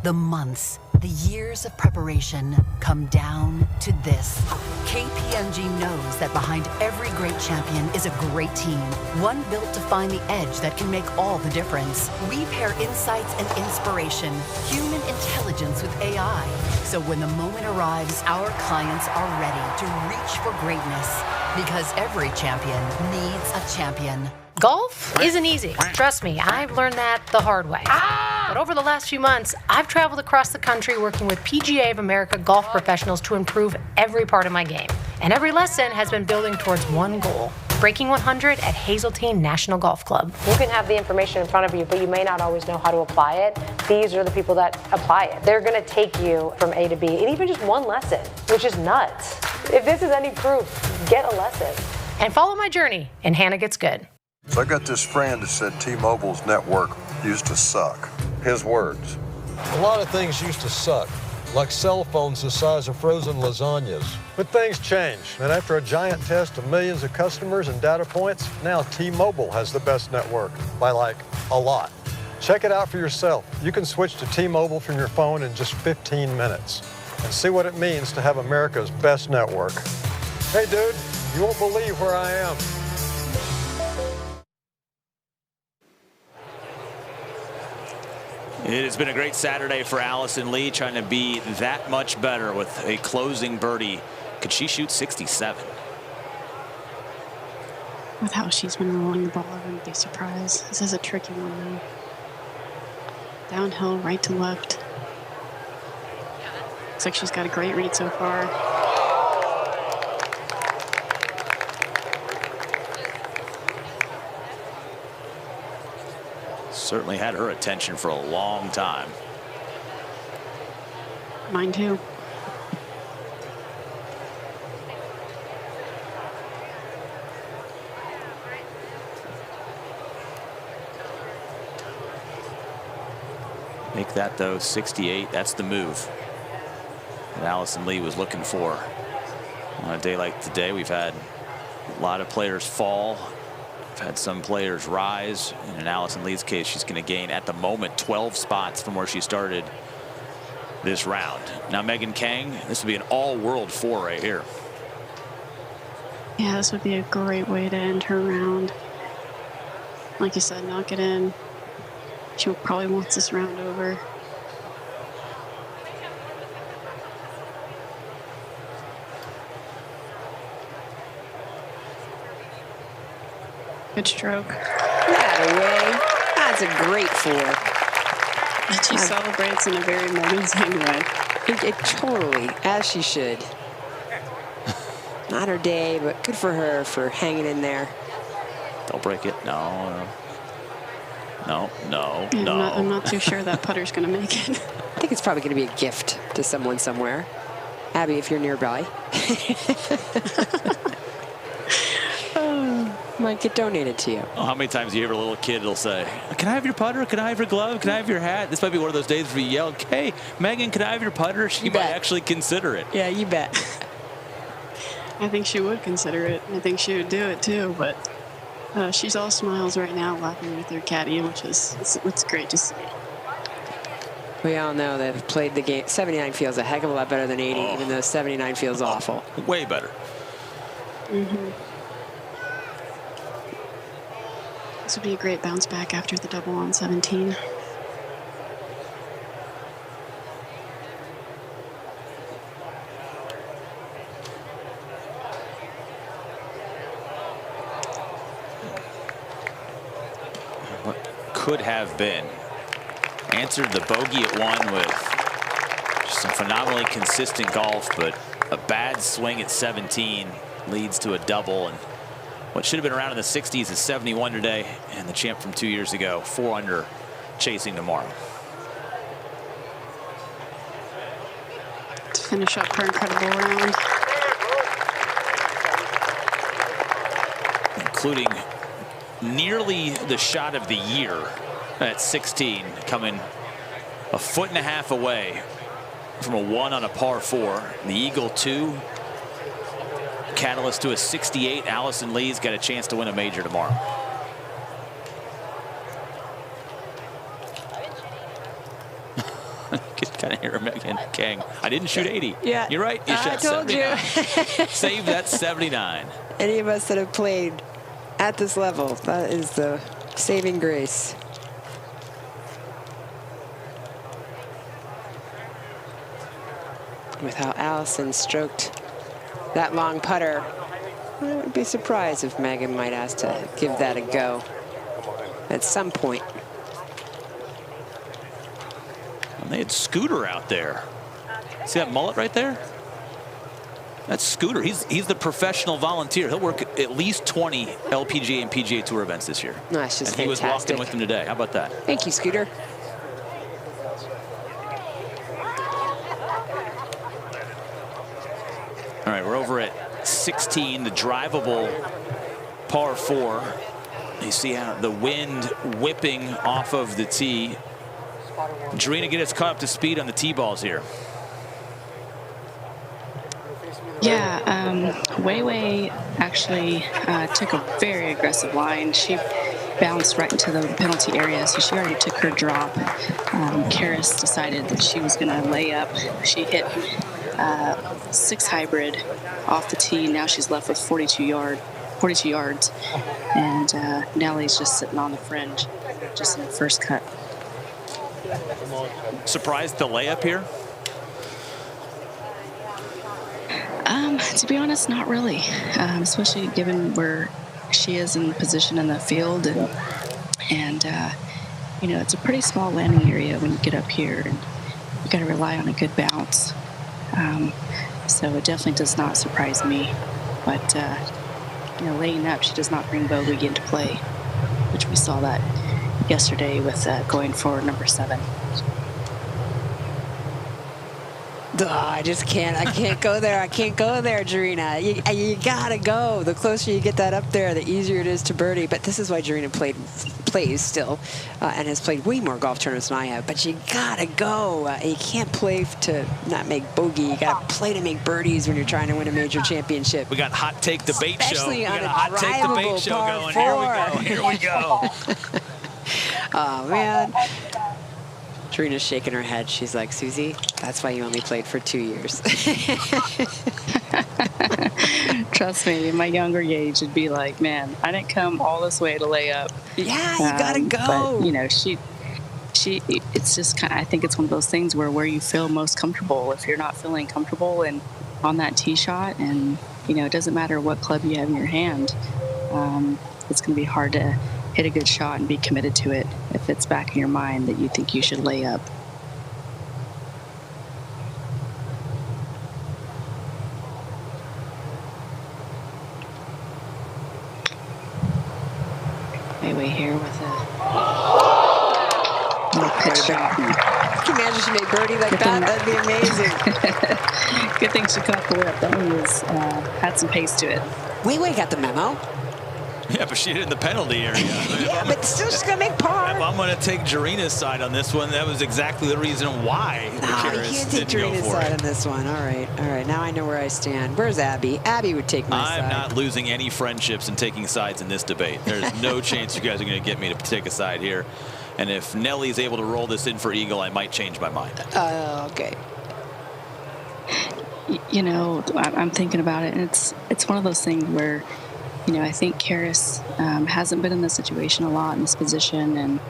the months, the years of preparation come down to this. KPMG knows that behind every great champion is a great team, one built to find the edge that can make all the difference. We pair insights and inspiration, human intelligence with AI. So when the moment arrives, our clients are ready to reach for greatness, because every champion needs a champion. Golf isn't easy. Trust me, I've learned that the hard way. But over the last few months, I've traveled across the country working with PGA of America golf professionals to improve every part of my game. And every lesson has been building towards one goal: breaking 100 at Hazeltine National Golf Club. You can have the information in front of you, but you may not always know how to apply it. These are the people that apply it. They're going to take you from A to B, and even just one lesson, which is nuts. If this is any proof, get a lesson. And follow my journey, and Hannah Gets Good. So I got this friend that said T-Mobile's network used to suck. His words. A lot of things used to suck, like cell phones the size of frozen lasagnas. But things change, and after a giant test of millions of customers and data points, now T-Mobile has the best network, by like a lot. Check it out for yourself. You can switch to T-Mobile from your phone in just 15 minutes and see what it means to have America's best network. Hey, dude, you won't believe where I am. It has been a great Saturday for Alison Lee, trying to be that much better with a closing birdie. Could she shoot 67? With how she's been rolling the ball, I wouldn't be surprised. This is a tricky one, though. Downhill, right to left. Looks like she's got a great read so far. Certainly had her attention for a long time. Mine too. Make that, though, 68. That's the move that Alison Lee was looking for. On a day like today, we've had a lot of players fall. We've had some players rise. In Alison Lee's case, she's going to gain, at the moment, 12 spots from where she started this round. Now, Megan Khang, this would be an all-world 4 right here. Yeah, this would be a great way to end her round. Like you said, knock it in. She probably wants this round over. Good stroke. That away. That's a great 4. And she celebrates in a very menacing way. It totally, as she should. Not her day, but good for her for hanging in there. Don't break it. No. No. Yeah, I'm not too sure that putter's going to make it. I think it's probably going to be a gift to someone somewhere. Abby, if you're nearby. Might get donated to you. Oh, how many times do you hear a little kid will say, "Can I have your putter? Can I have your glove? Can I have your hat?" This might be one of those days where you yell, "Hey, Megan, can I have your putter?" She might actually consider it. Yeah, you bet. I think she would consider it. I think she would do it too, but she's all smiles right now, laughing with her caddy, which is it's great to see. We all know they've played the game. 79 feels a heck of a lot better than 80, even though 79 feels awful. Way better. This would be a great bounce back after the double on 17. What could have been. Answered the bogey at 1 with just some phenomenally consistent golf, but a bad swing at 17 leads to a double. And what should have been around in the 60s is 71 today, and the champ from 2 years ago, 4 under, chasing tomorrow. To finish up her incredible round. Including nearly the shot of the year at 16, coming a 1.5 feet away from a 1 on a par 4. The Eagle 2. Catalyst to a 68. Alison Lee's got a chance to win a major tomorrow. Kind of hear Megan Khang. I didn't shoot 80. Yeah, you're right. You shot told 79. you. Save that 79. Any of us that have played at this level, that is the saving grace. With how Alison stroked that long putter, I would be surprised if Megan might ask to give that a go at some point. And they had Scooter out there. See that mullet right there? That's Scooter. He's the professional volunteer. He'll work at least 20 LPGA and PGA Tour events this year. That's just and he was walking with them today. How about that? Thank you, Scooter. All right, we're over at 16, the drivable par 4. You see how the wind whipping off of the tee. Jarena, get us caught up to speed on the tee balls here. Yeah, Weiwei actually took a very aggressive line. She bounced right into the penalty area, so she already took her drop. Karis decided that she was going to lay up. She hit 6 hybrid off the tee. Now she's left with 42 yards. And Nelly's just sitting on the fringe, just in the first cut. Surprised the layup here? To be honest, not really, especially given where she is in position in the field. And you know, it's a pretty small landing area when you get up here, and you got to rely on a good bounce. So it definitely does not surprise me. But, you know, laying up, she does not bring bogey into play, which we saw that yesterday with going forward number 7. I just can't. I can't go there. I can't go there, Jarena. You gotta go. The closer you get that up there, the easier it is to birdie. But this is why Jarena plays still, and has played way more golf tournaments than I have. But you gotta go. You can't play to not make bogey. You gotta play to make birdies when you're trying to win a major championship. We got hot take debate show. Especially on a hot take debate show going. Here we go. Oh man. Jarena's shaking her head. She's like, Susie, that's why you only played for 2 years. Trust me, in my younger age, it'd be like, man, I didn't come all this way to lay up. Yeah, you gotta go. But, you know, it's just kind of, I think it's one of those things where you feel most comfortable. If you're not feeling comfortable and on that tee shot, and, you know, it doesn't matter what club you have in your hand, it's going to be hard to hit a good shot and be committed to it if it's back in your mind that you think you should lay up. Weiwei here with a little pitch shot. Can you imagine she made birdie like that? That'd be amazing. Good thing she caught the whip. That one was had some pace to it. Weiwei got the memo. Yeah, but she hit in the penalty area. Yeah, but still she's going to make par. If I'm going to take Jarena's side on this one, that was exactly the reason why Karis didn't go for it. Jarena's side on this one. All right. Now I know where I stand. Where's Abby? Abby would take my side. I'm not losing any friendships and taking sides in this debate. There's no chance you guys are going to get me to take a side here. And if Nelly's able to roll this in for eagle, I might change my mind. Okay. You know, I'm thinking about it, and it's one of those things where, you know, I think Karis hasn't been in this situation a lot in this position, and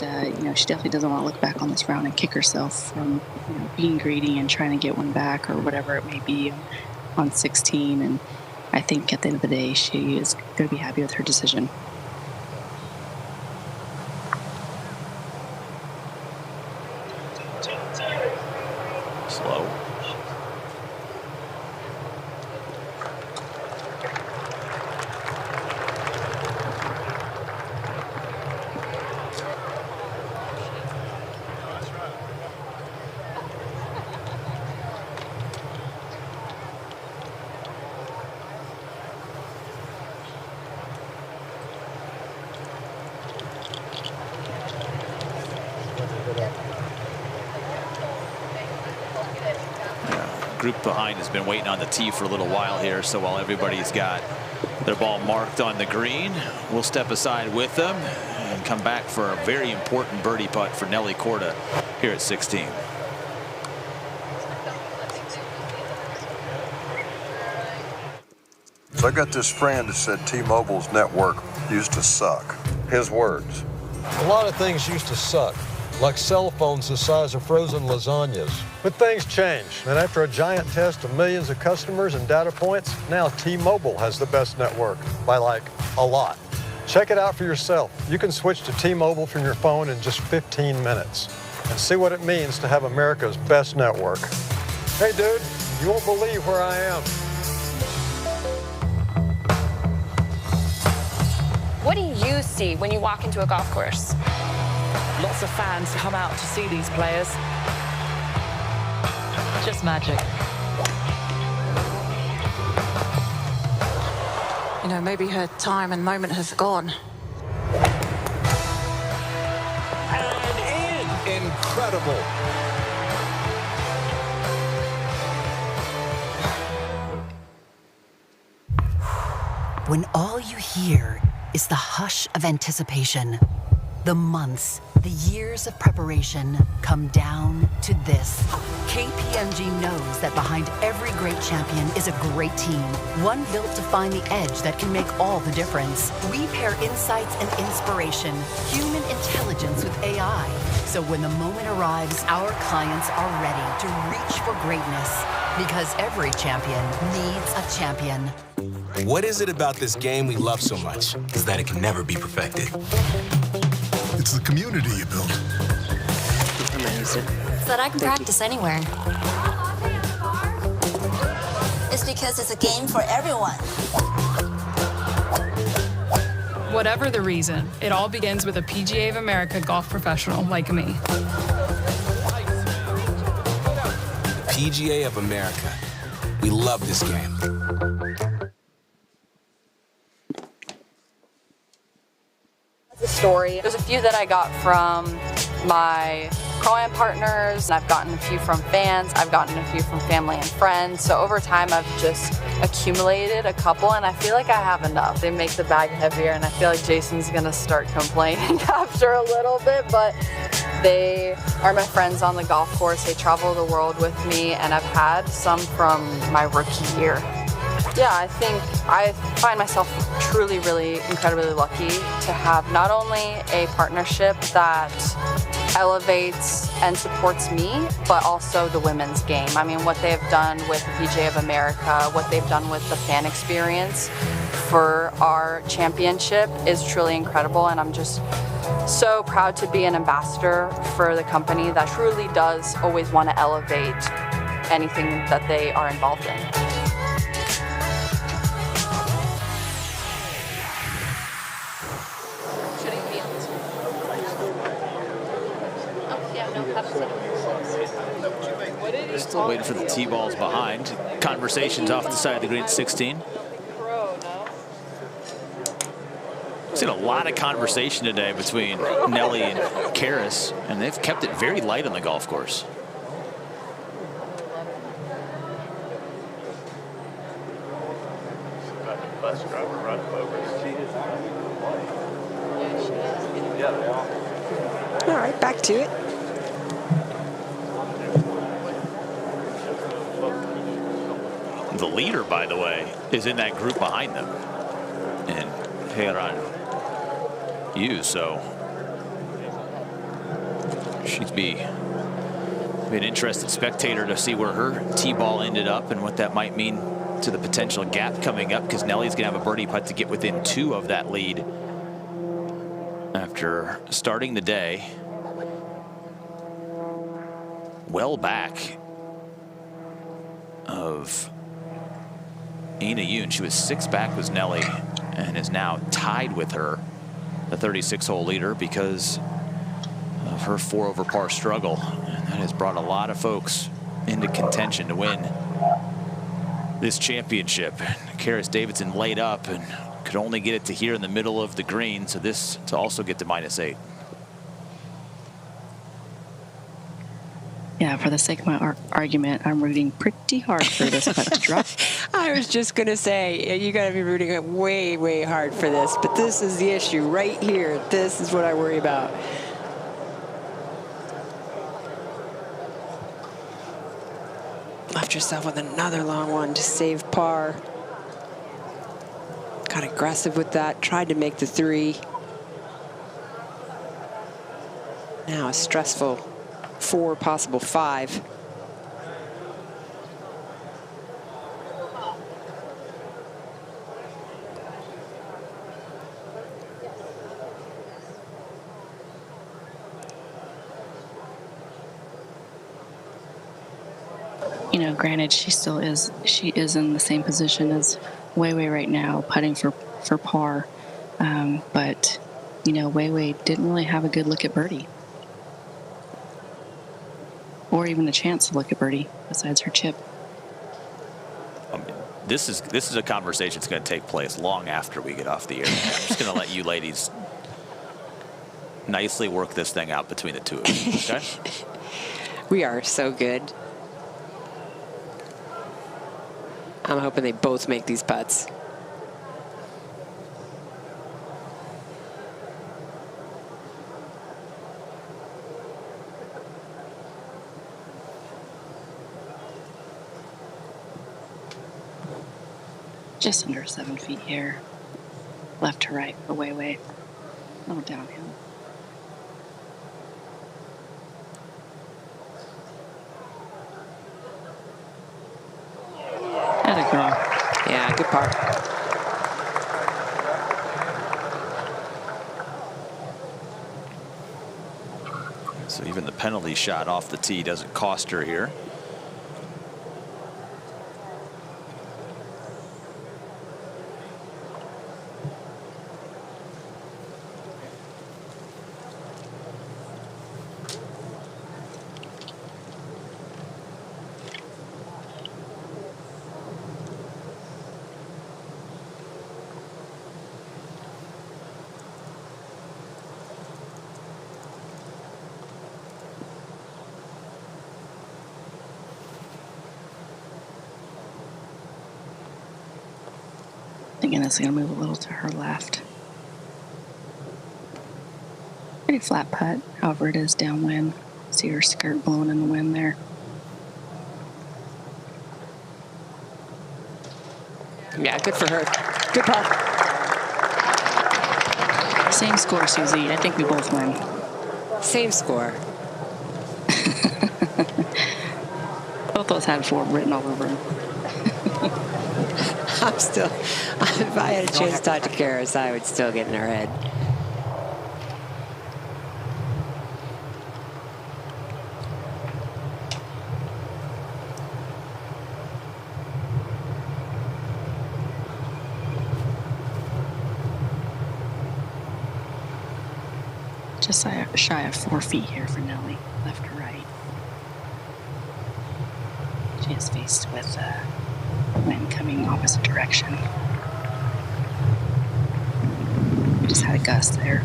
you know, she definitely doesn't want to look back on this round and kick herself from, you know, being greedy and trying to get one back or whatever it may be on 16. And I think at the end of the day, she is going to be happy with her decision. Slow. Group behind has been waiting on the tee for a little while here, so while everybody's got their ball marked on the green, we'll step aside with them and come back for a very important birdie putt for Nelly Korda here at 16. So I got this friend that said T-Mobile's network used to suck. His words. A lot of things used to suck, like cell phones the size of frozen lasagnas. But things change, and after a giant test of millions of customers and data points, now T-Mobile has the best network, by like a lot. Check it out for yourself. You can switch to T-Mobile from your phone in just 15 minutes and see what it means to have America's best network. Hey dude, you won't believe where I am. What do you see when you walk into a golf course? Lots of fans come out to see these players. Just magic. You know, maybe her time and moment has gone. And in. Incredible. When all you hear is the hush of anticipation, the months, The years of preparation come down to this. KPMG knows that behind every great champion is a great team, one built to find the edge that can make all the difference. We pair insights and inspiration, human intelligence with AI, so when the moment arrives, our clients are ready to reach for greatness, because every champion needs a champion. What is it about this game we love so much is that it can never be perfected? It's the community you build. Amazing. So that I can practice anywhere. It's because it's a game for everyone. Whatever the reason, it all begins with a PGA of America golf professional like me. PGA of America. We love this game. The story. There's a few that I got from my pro-am partners. I've gotten a few from fans. I've gotten a few from family and friends. So over time, I've just accumulated a couple, and I feel like I have enough. They make the bag heavier, and I feel like Jason's gonna start complaining after a little bit, but they are my friends on the golf course. They travel the world with me, and I've had some from my rookie year. Yeah, I think I find myself truly, really incredibly lucky to have not only a partnership that elevates and supports me, but also the women's game. I mean, what they've done with the PGA of America, what they've done with the fan experience for our championship is truly incredible, and I'm just so proud to be an ambassador for the company that truly does always want to elevate anything that they are involved in. Still waiting for the tee balls behind. Conversations off the side of the green at 16. We've seen a lot of conversation today between Nelly and Karis, and they've kept it very light on the golf course. All right, back to it. The leader, by the way, is in that group behind them, and Heiran Yu, so she'd be an interested spectator to see where her tee ball ended up and what that might mean to the potential gap coming up, because Nelly's gonna have a birdie putt to get within 2 of that lead after starting the day well back of Ina Yoon. She was 6 back with Nelly and is now tied with her, the 36-hole leader, because of her 4 over par struggle. And that has brought a lot of folks into contention to win this championship. Karis Davidson laid up and could only get it to here in the middle of the green, so this to also get to -8. Yeah, for the sake of my argument, I'm rooting pretty hard for this putt to drop. I was just going to say, you got to be rooting way, way hard for this, but this is the issue right here. This is what I worry about. Left yourself with another long one to save par. Got aggressive with that, tried to make the 3. Now a stressful 4, possible 5. You know, granted, she is in the same position as Weiwei right now, putting for par. But, you know, Weiwei didn't really have a good look at birdie. Or even a chance to look at birdie besides her chip. This is a conversation that's going to take place long after we get off the air. I'm just going to let you ladies nicely work this thing out between the two of you, okay? We are so good. I'm hoping they both make these putts. Just under 7 feet here. Left to right for Weiwei. No downhill. Had a girl. Yeah, good par. So even the penalty shot off the tee doesn't cost her here. Thinking it's going to move a little to her left. Pretty flat putt, however it is downwind. See her skirt blowing in the wind there. Yeah, good for her. Good par. Same score, Susie. I think we both win. Same score. Both of us had 4 written all over them. I'm still, if I had a chance to talk to Karis, I would still get in her head. Just shy of 4 feet here for Nelly, left to right. She is faced with wind coming opposite direction. We just had a gust there.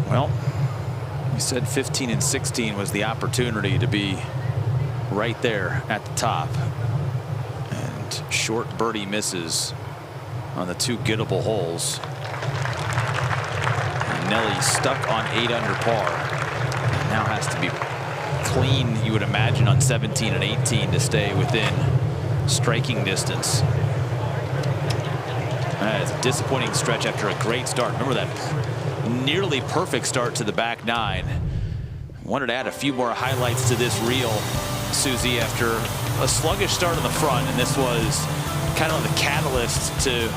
Well, we said 15 and 16 was the opportunity to be right there at the top. And short birdie misses on the 2 gettable holes. And Nelly stuck on 8 under par. And now has to be clean, you would imagine, on 17 and 18 to stay within striking distance. That is a disappointing stretch after a great start. Remember that nearly perfect start to the back 9. Wanted to add a few more highlights to this reel, Susie, after a sluggish start on the front, and this was kind of the catalyst to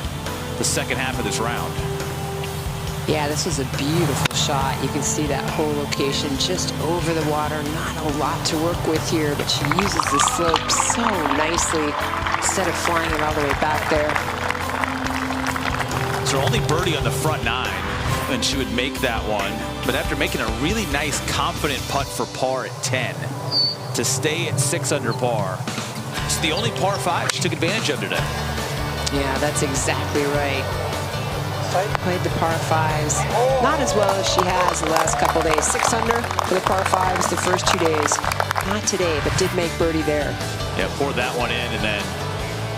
the second half of this round. Yeah, this was a beautiful shot. You can see that whole location just over the water. Not a lot to work with here, but she uses the slope so nicely instead of flying it all the way back there. So only birdie on the front 9, and she would make that one. But after making a really nice, confident putt for par at 10, to stay at 6 under par, it's the only par 5 she took advantage of today. Yeah, that's exactly right. Played the par 5s. Not as well as she has the last couple days. 6 under for the par 5s the first 2 days. Not today, but did make birdie there. Yeah, poured that one in, and then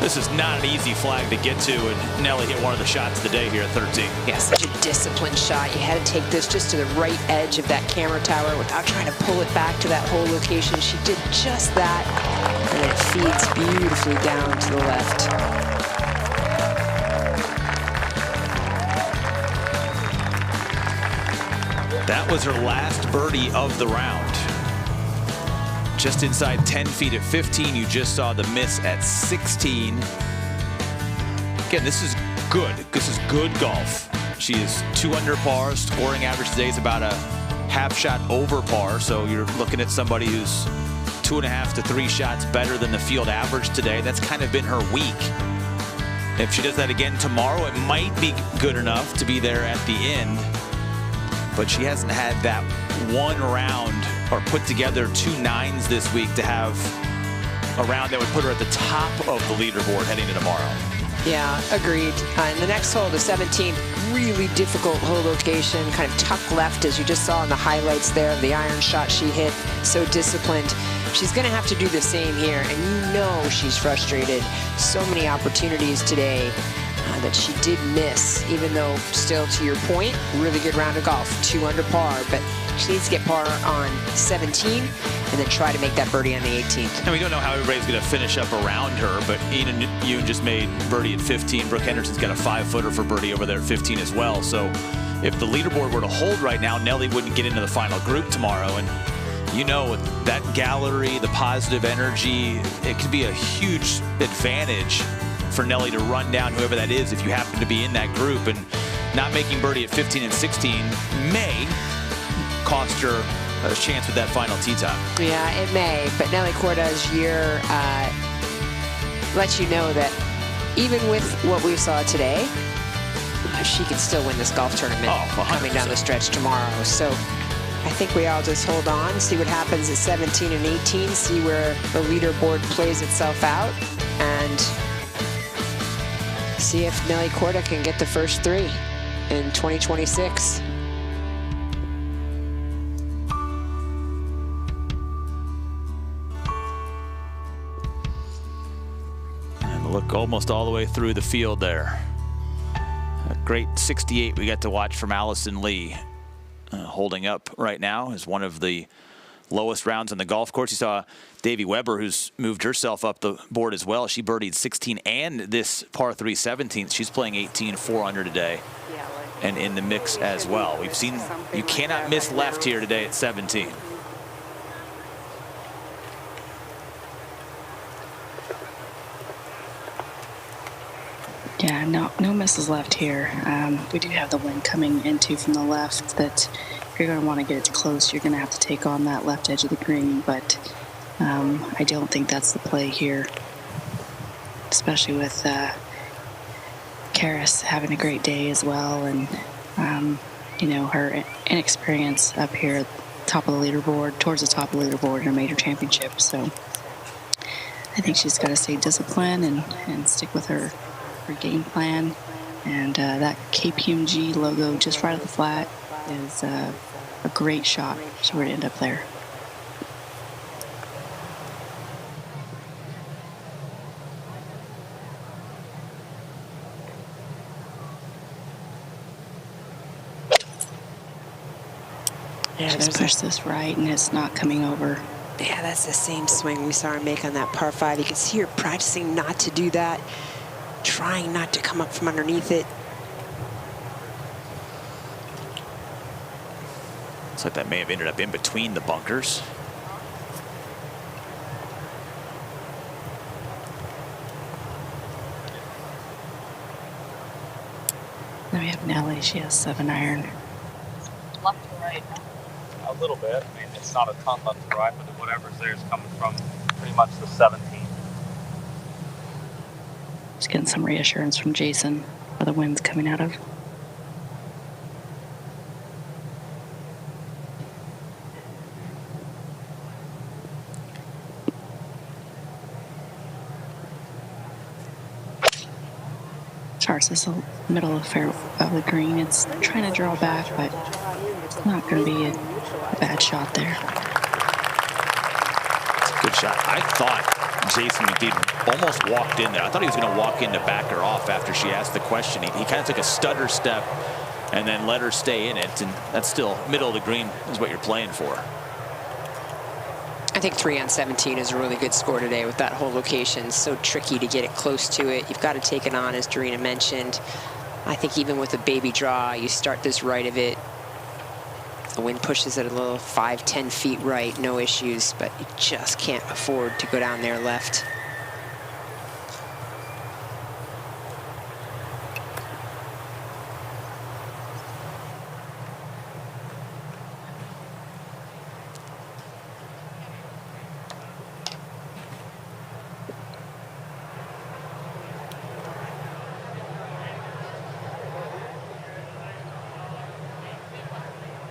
this is not an easy flag to get to, and Nelly hit one of the shots of the day here at 13. Yeah, such a disciplined shot. You had to take this just to the right edge of that camera tower without trying to pull it back to that whole location. She did just that, and it feeds beautifully down to the left. That was her last birdie of the round. Just inside 10 feet at 15. You just saw the miss at 16. Again, this is good. This is good golf. She is 2 under par. Scoring average today is about a half shot over par. So you're looking at somebody who's 2.5 to 3 shots better than the field average today. That's kind of been her week. If she does that again tomorrow, it might be good enough to be there at the end. But she hasn't had that one round or put together 2 9s this week to have a round that would put her at the top of the leaderboard heading to tomorrow. Yeah, agreed. And the next hole, the 17th, really difficult hole location, kind of tuck left, as you just saw in the highlights there of the iron shot she hit. So disciplined. She's going to have to do the same here, and you know she's frustrated. So many opportunities today that she did miss, even though still, to your point, really good round of golf, 2 under par, but she needs to get par on 17 and then try to make that birdie on the 18th. And we don't know how everybody's going to finish up around her, but Ian Yoon just made birdie at 15. Brooke Henderson's got a 5-footer for birdie over there at 15 as well. So if the leaderboard were to hold right now, Nelly wouldn't get into the final group tomorrow. And you know, with that gallery, the positive energy, it could be a huge advantage for Nelly to run down whoever that is if you happen to be in that group. And not making birdie at 15 and 16 may cost her a chance with that final tee time. Yeah, it may, but Nelly Korda's year lets you know that even with what we saw today, she can still win this golf tournament coming down the stretch tomorrow. So I think we all just hold on, see what happens at 17 and 18, see where the leaderboard plays itself out, and see if Nelly Korda can get the first 3 in 2026. And look almost all the way through the field there. A great 68 we got to watch from Alison Lee. Holding up right now is one of the lowest rounds on the golf course. You saw Davey Weber, who's moved herself up the board as well. She birdied 16 and this par 3 17th. She's playing 18, 4 under today, and in the mix as well. We've seen you cannot miss left here today at 17. Yeah, no misses left here. We do have the wind coming into from the left that if you're going to want to get it close, you're going to have to take on that left edge of the green, but I don't think that's the play here, especially with Karis having a great day as well, and you know, her inexperience up here at the top of the leaderboard, towards the top of the leaderboard in a major championship. So I think she's got to stay disciplined and stick with her game plan, and that KPMG logo just right at the flat is a great shot. So we're to end up there. Yeah, just push this right, and it's not coming over. Yeah, that's the same swing we saw her make on that par 5. You can see her practicing not to do that, trying not to come up from underneath it. Looks like that may have ended up in between the bunkers. Then we have Nelly. She has 7-iron. Left to right. A little bit. I mean, it's not a ton left to right, but whatever's there is coming from pretty much the 17. Just getting some reassurance from Jason where the wind's coming out of. Starts this middle of the green. It's trying to draw back, but it's not going to be a bad shot there. It's a good shot. I thought Jason McDeed almost walked in there. I thought he was going to walk in to back her off after she asked the question. He kind of took a stutter step and then let her stay in it, and that's still middle of the green is what you're playing for. I think 3 on 17 is a really good score today with that whole location. So tricky to get it close to it. You've got to take it on, as Dorina mentioned. I think even with a baby draw, you start this right of it. The wind pushes it a little 5-10 feet right, no issues, but you just can't afford to go down there left.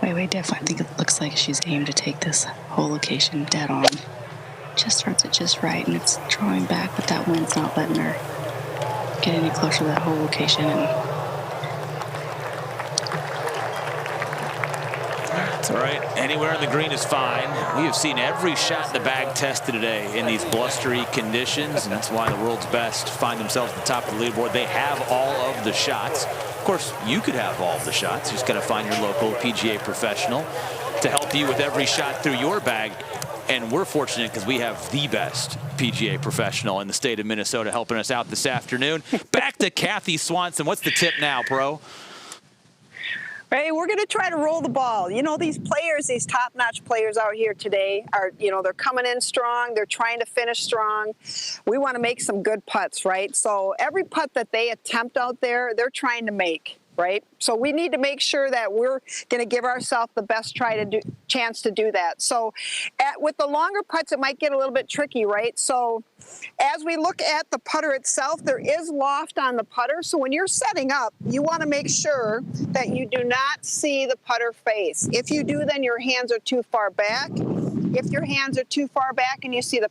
Weiwei definitely, I think it looks like she's aimed to take this whole location dead on. Just starts it just right, and it's drawing back, but that wind's not letting her get any closer to that whole location. And That's all right. Anywhere in the green is fine. We have seen every shot in the bag tested today in these blustery conditions, and that's why the world's best find themselves at the top of the leaderboard. They have all of the shots. Of course, you could have all of the shots. You just got to find your local PGA professional to help you with every shot through your bag. And we're fortunate because we have the best PGA professional in the state of Minnesota helping us out this afternoon. Back to Kathy Swanson. What's the tip now, Pro? Hey, we're going to try to roll the ball. You know, these players, these top-notch players out here today are, you know, they're coming in strong. They're trying to finish strong. We want to make some good putts, right? So every putt that they attempt out there, they're trying to make, right? So we need to make sure that we're going to give ourselves the best chance to do that. So with the longer putts, it might get a little bit tricky, right? So as we look at the putter itself, there is loft on the putter. So when you're setting up, you want to make sure that you do not see the putter face. If you do, then your hands are too far back. If your hands are too far back and you see the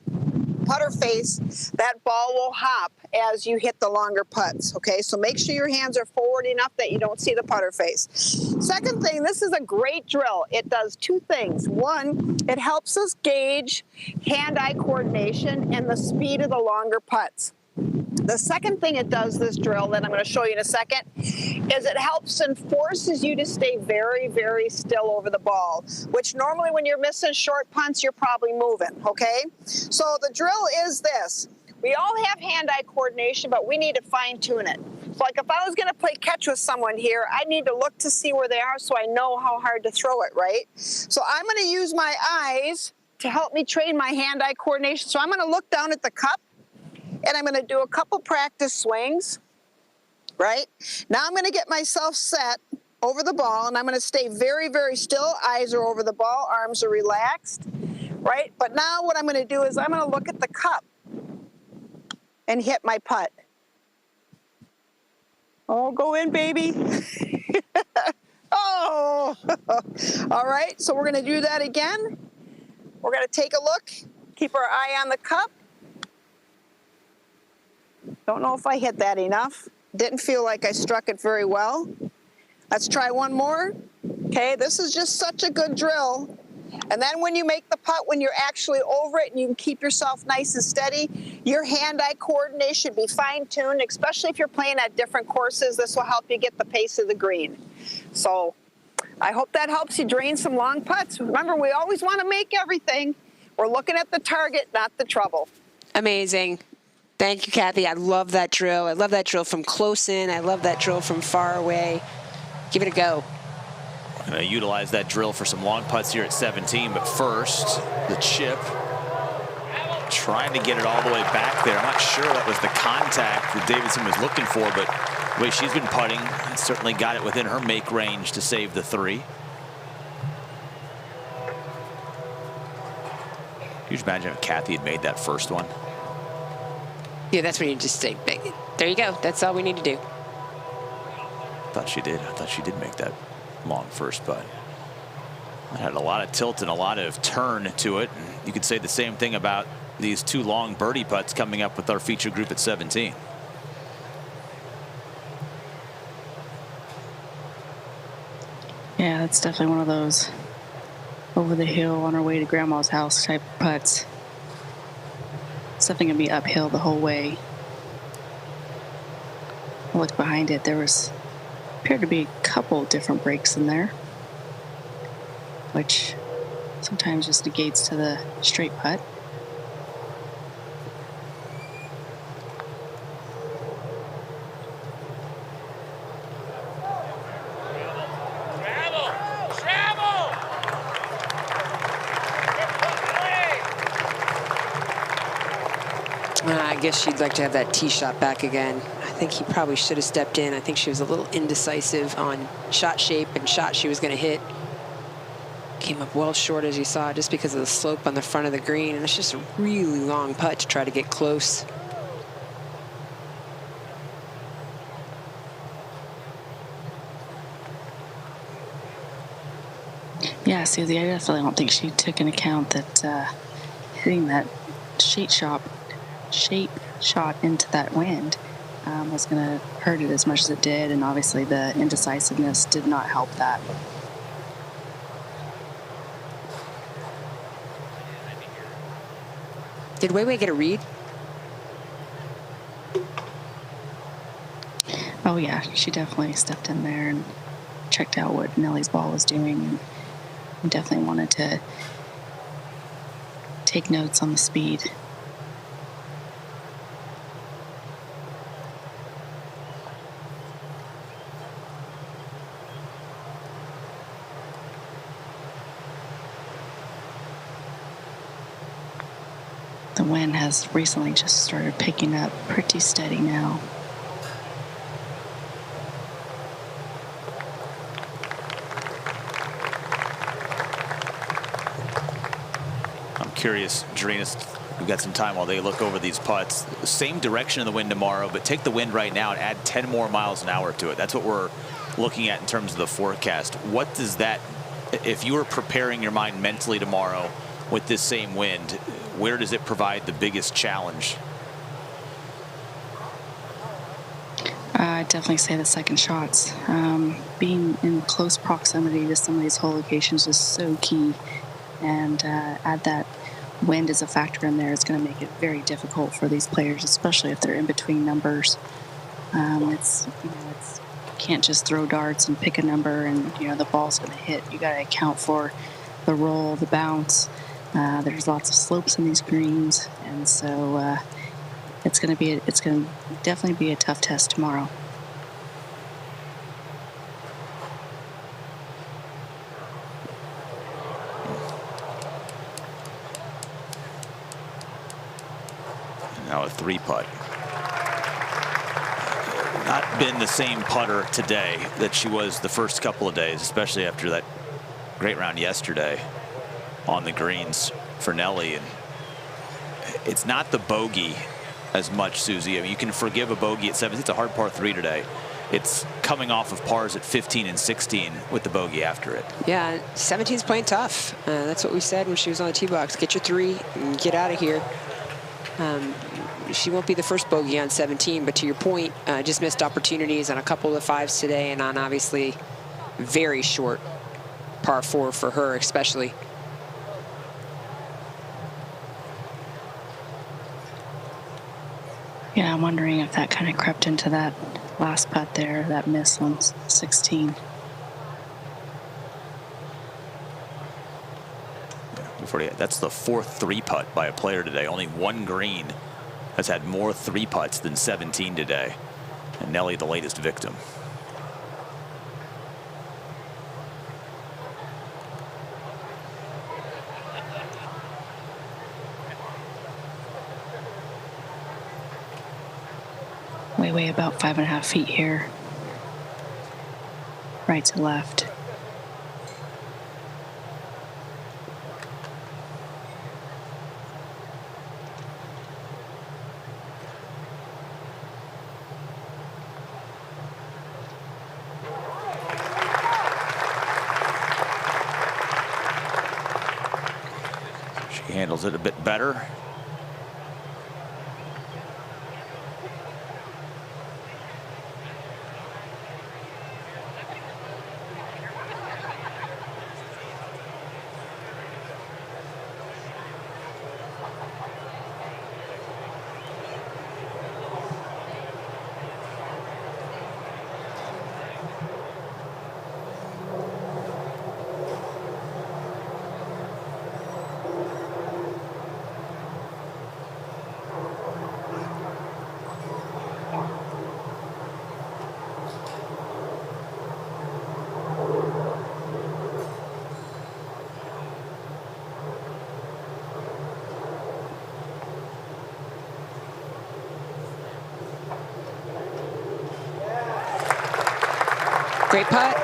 putter face, that ball will hop as you hit the longer putts, okay? So make sure your hands are forward enough that you don't see the putter face. Second thing, this is a great drill. It does two things. One, it helps us gauge hand-eye coordination and the speed of the longer putts. The second thing it does, this drill that I'm going to show you in a second, is it helps and forces you to stay very, very still over the ball, which normally when you're missing short punts, you're probably moving, okay? So the drill is this. We all have hand-eye coordination, but we need to fine-tune it. So like if I was going to play catch with someone here, I need to look to see where they are so I know how hard to throw it, right? So I'm going to use my eyes to help me train my hand-eye coordination. So I'm going to look down at the cup, and I'm going to do a couple practice swings, right? Now I'm going to get myself set over the ball, and I'm going to stay very, very still. Eyes are over the ball, arms are relaxed, right? But now what I'm going to do is I'm going to look at the cup and hit my putt. Oh, go in, baby. Oh, all right. So we're going to do that again. We're going to take a look, keep our eye on the cup. Don't know if I hit that enough. Didn't feel like I struck it very well. Let's try one more. Okay, this is just such a good drill. And then when you make the putt, when you're actually over it and you can keep yourself nice and steady, your hand-eye coordination be fine-tuned, especially if you're playing at different courses. This will help you get the pace of the green. So I hope that helps you drain some long putts. Remember, we always want to make everything. We're looking at the target, not the trouble. Amazing. Thank you, Kathy. I love that drill. I love that drill from close in. I love that drill from far away. Give it a go. I'm going to utilize that drill for some long putts here at 17, but first, the chip. Trying to get it all the way back there. I'm not sure that was the contact that Davidson was looking for, but the way she's been putting, certainly got it within her make range to save the 3. Could you imagine if Kathy had made that first one? Yeah, that's when you just say, there you go. That's all we need to do. I thought she did. I thought she did make that long first putt. It had a lot of tilt and a lot of turn to it. And you could say the same thing about these 2 long birdie putts coming up with our feature group at 17. Yeah, that's definitely one of those over the hill on our way to grandma's house type putts. Something gonna be uphill the whole way. I looked behind it. There appeared to be a couple different breaks in there, which sometimes just negates to the straight putt. I guess she'd like to have that tee shot back again. I think he probably should have stepped in. I think she was a little indecisive on shot shape and shot she was going to hit. Came up well short, as you saw, just because of the slope on the front of the green. And it's just a really long putt to try to get close. Yeah, Susie, I definitely don't think she took into account that hitting that shape shot into that wind was going to hurt it as much as it did, and obviously the indecisiveness did not help that. Did Weiwei get a read? Oh yeah, she definitely stepped in there and checked out what Nelly's ball was doing, and definitely wanted to take notes on the speed. The wind has recently just started picking up pretty steady now. I'm curious, Drenus, we've got some time while they look over these putts. Same direction of the wind tomorrow, but take the wind right now and add 10 more miles an hour to it. That's what we're looking at in terms of the forecast. What does that, if you were preparing your mind mentally tomorrow with this same wind, where does it provide the biggest challenge? I'd definitely say the second shots. Being in close proximity to some of these hole locations is so key, and add that wind as a factor in there is going to make it very difficult for these players, especially if they're in between numbers. It's you can't just throw darts and pick a number and the ball's going to hit. You got to account for the roll, the bounce. There's lots of slopes in these greens, and so it's going to definitely be a tough test tomorrow. Now a 3-putt. Not been the same putter today that she was the first couple of days, especially after that great round yesterday on the greens for Nelly. And it's not the bogey as much, Susie. I mean, you can forgive a bogey at 17. It's a hard par 3 today. It's coming off of pars at 15 and 16 with the bogey after it. Yeah, 17's playing tough. That's what we said when she was on the tee box. Get your 3 and get out of here. She won't be the first bogey on 17, but to your point, just missed opportunities on a couple of 5s today, and on obviously very short par 4 for her, especially. Yeah, I'm wondering if that kind of crept into that last putt there, that miss on 16. That's the 4th 3-putt by a player today. Only one green has had more 3-putts than 17 today. And Nelly, the latest victim. Weiwei about 5.5 feet here. Right to left. She handles it a bit better. Great putt.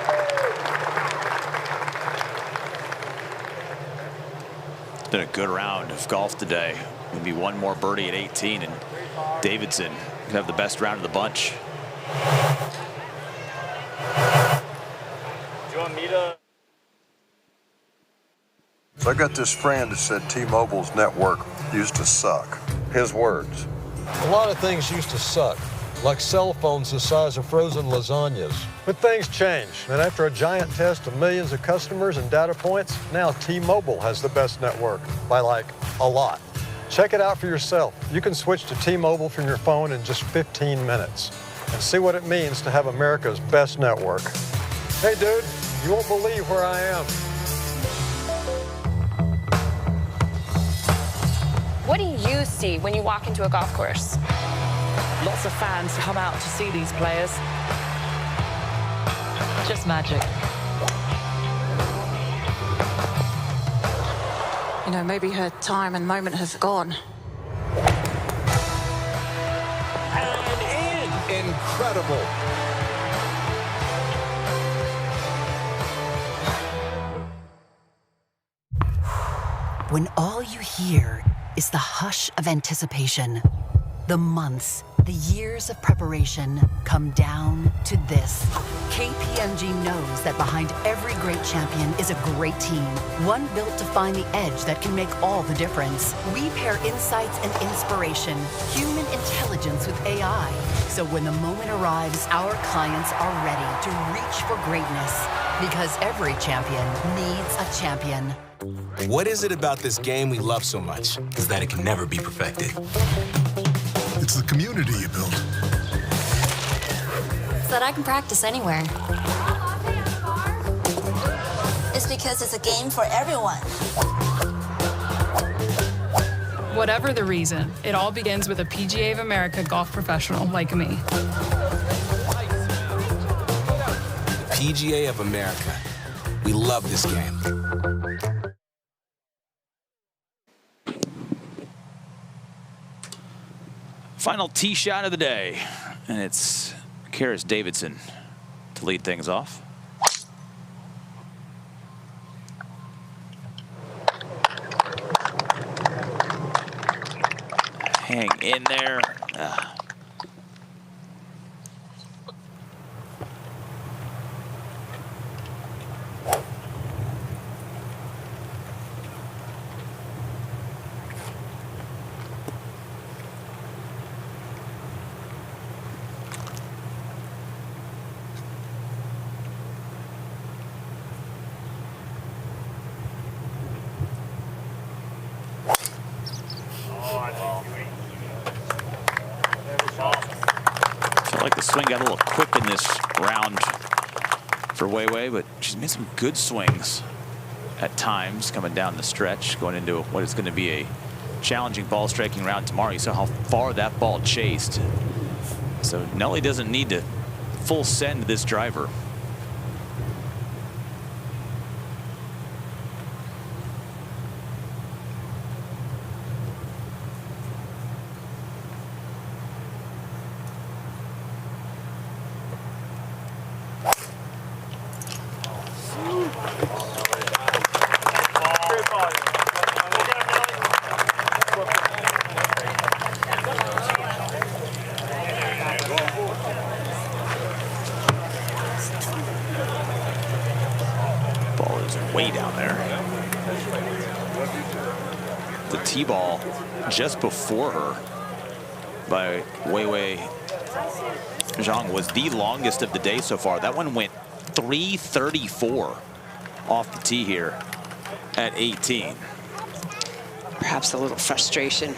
It's been a good round of golf today. Maybe one more birdie at 18, and Davidson could have the best round of the bunch. Do you want me to? So I got this friend that said T-Mobile's network used to suck. His words. A lot of things used to suck, like cell phones the size of frozen lasagnas. But things changed, and after a giant test of millions of customers and data points, now T-Mobile has the best network by like a lot. Check it out for yourself. You can switch to T-Mobile from your phone in just 15 minutes and see what it means to have America's best network. Hey, dude, you won't believe where I am. What do you see when you walk into a golf course? Lots of fans come out to see these players. Just magic. You know, maybe her time and moment has gone. And in. Incredible. When all you hear is the hush of anticipation, the months, the years of preparation come down to this. KPMG knows that behind every great champion is a great team, one built to find the edge that can make all the difference. We pair insights and inspiration, human intelligence with AI. So when the moment arrives, our clients are ready to reach for greatness, because every champion needs a champion. What is it about this game we love so much is that it can never be perfected? It's the community you build. So that I can practice anywhere. It's because it's a game for everyone. Whatever the reason, it all begins with a PGA of America golf professional like me. PGA of America. We love this game. Final tee shot of the day, and it's Karis Davidson to lead things off. Hang in there. Felt like the swing got a little quick in this round for Weiwei, but she's made some good swings at times coming down the stretch, going into what is going to be a challenging ball striking round tomorrow. You saw how far that ball chased. So Nelly doesn't need to full send this driver. Ball is way down there. The tee ball just before her by Weiwei Zhang was the longest of the day so far. That one went 334 off the tee here at 18. Perhaps a little frustration.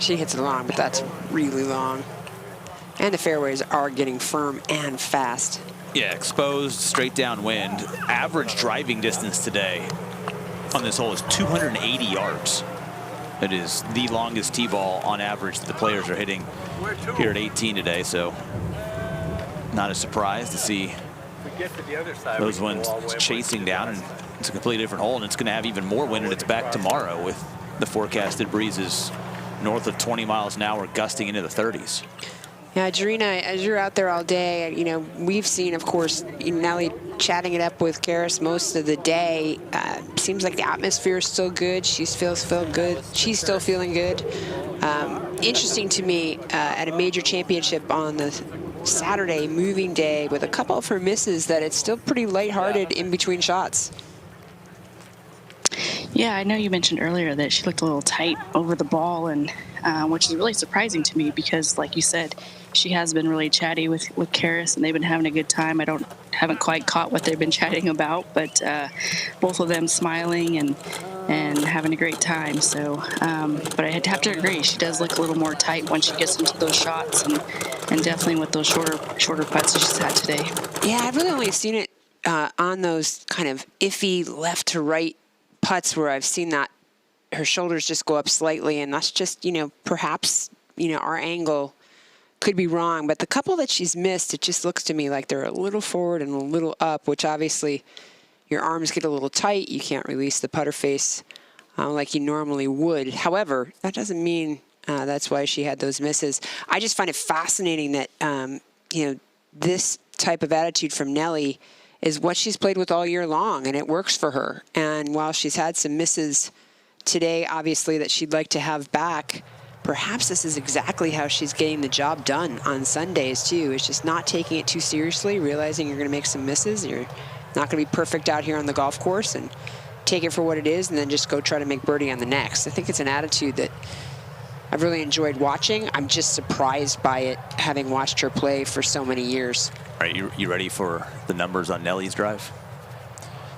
She hits it long, but that's really long. And the fairways are getting firm and fast. Yeah, exposed, straight downwind. Average driving distance today on this hole is 280 yards. It is the longest tee ball on average that the players are hitting here at 18 today, so not a surprise to see those ones chasing down, and it's a completely different hole, and it's going to have even more wind at its back tomorrow with the forecasted breezes north of 20 miles an hour gusting into the 30s. Yeah, Jarena, as you're out there all day, you know, we've seen, of course, Nelly chatting it up with Karis most of the day. Seems like the atmosphere is still good. She feels good. She's still feeling good. Interesting to me, at a major championship on the Saturday moving day with a couple of her misses, that it's still pretty lighthearted in between shots. Yeah, I know you mentioned earlier that she looked a little tight over the ball, and which is really surprising to me because, like you said, she has been really chatty with Karis, and they've been having a good time. Haven't quite caught what they've been chatting about, but both of them smiling and having a great time. So, but I have to agree, she does look a little more tight when she gets into those shots, and definitely with those shorter putts that she's had today. Yeah, I've really only seen it on those kind of iffy left to right putts where I've seen that her shoulders just go up slightly, and that's just, perhaps, our angle could be wrong. But the couple that she's missed, it just looks to me like they're a little forward and a little up, which obviously your arms get a little tight. You can't release the putter face like you normally would. However, that doesn't mean that's why she had those misses. I just find it fascinating that, this type of attitude from Nelly is what she's played with all year long, and it works for her. And while she's had some misses today, obviously, that she'd like to have back, perhaps this is exactly how she's getting the job done on Sundays, too. It's just not taking it too seriously, realizing you're going to make some misses. You're not going to be perfect out here on the golf course, and take it for what it is, and then just go try to make birdie on the next. I think it's an attitude that I've really enjoyed watching. I'm just surprised by it, having watched her play for so many years. All right, you ready for the numbers on Nelly's drive?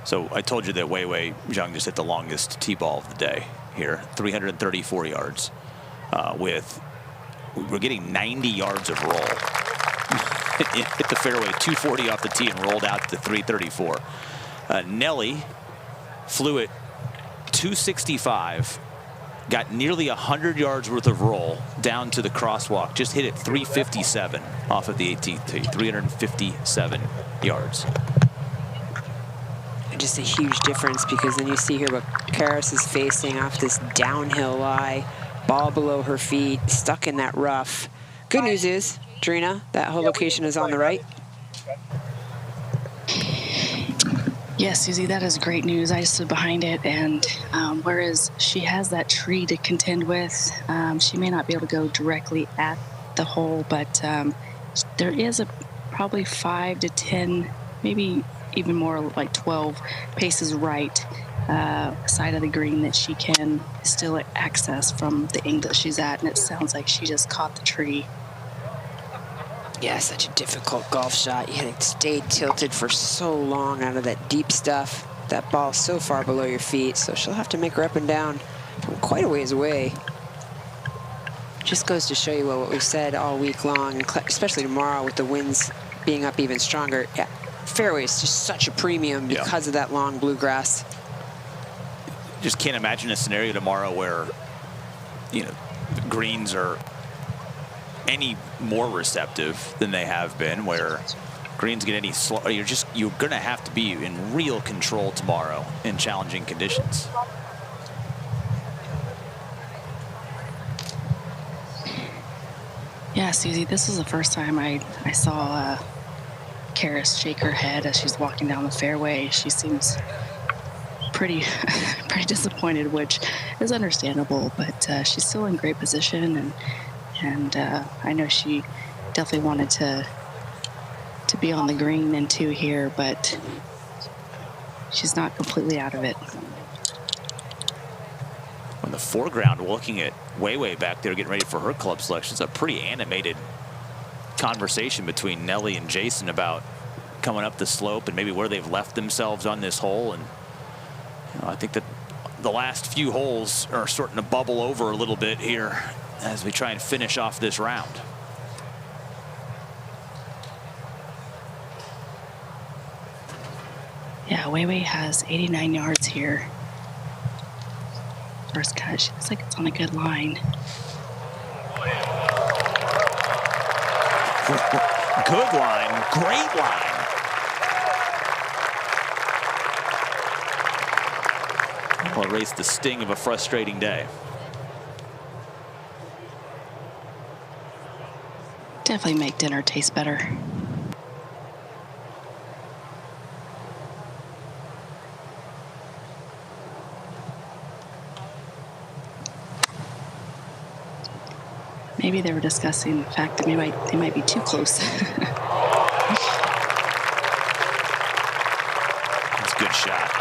So I told you that Weiwei Zhang just hit the longest tee ball of the day here, 334 yards. We're getting 90 yards of roll. Hit the fairway 240 off the tee and rolled out to 334. Nelly flew it 265, got nearly 100 yards worth of roll down to the crosswalk, just hit it 357 off of the 18th tee, 357 yards. Just a huge difference, because then you see here what Karis is facing off this downhill lie, ball below her feet, stuck in that rough. Good news is, Drina, that whole location is on the right. Yes, Susie, that is great news. I stood behind it, and whereas she has that tree to contend with, she may not be able to go directly at the hole, but there is probably 5 to 10, maybe even more, like 12 paces right side of the green that she can still access from the angle that she's at, and it sounds like she just caught the tree. Yeah, such a difficult golf shot. You had to stay tilted for so long out of that deep stuff. That ball so far below your feet, so she'll have to make her up and down from quite a ways away. Just goes to show you what we've said all week long, especially tomorrow with the winds being up even stronger. Yeah, fairway is just such a premium because of that long bluegrass. Just can't imagine a scenario tomorrow where, the greens are any more receptive than they have been, where greens get any slow. You're going to have to be in real control tomorrow in challenging conditions. Yeah, Susie, this is the first time I saw Karis shake her head as she's walking down the fairway. She seems pretty disappointed, which is understandable, but she's still in great position, and I know she definitely wanted to be on the green and two here, but she's not completely out of it. On the foreground, looking at Weiwei back there getting ready for her club selection, it's a pretty animated conversation between Nelly and Jason about coming up the slope and maybe where they've left themselves on this hole. And I think that the last few holes are starting to bubble over a little bit here as we try and finish off this round. Yeah, Weiwei has 89 yards here. First cut, she looks like it's on a good line. Good line, great line. Will erase the sting of a frustrating day. Definitely make dinner taste better. Maybe they were discussing the fact that they might be too close. That's a good shot.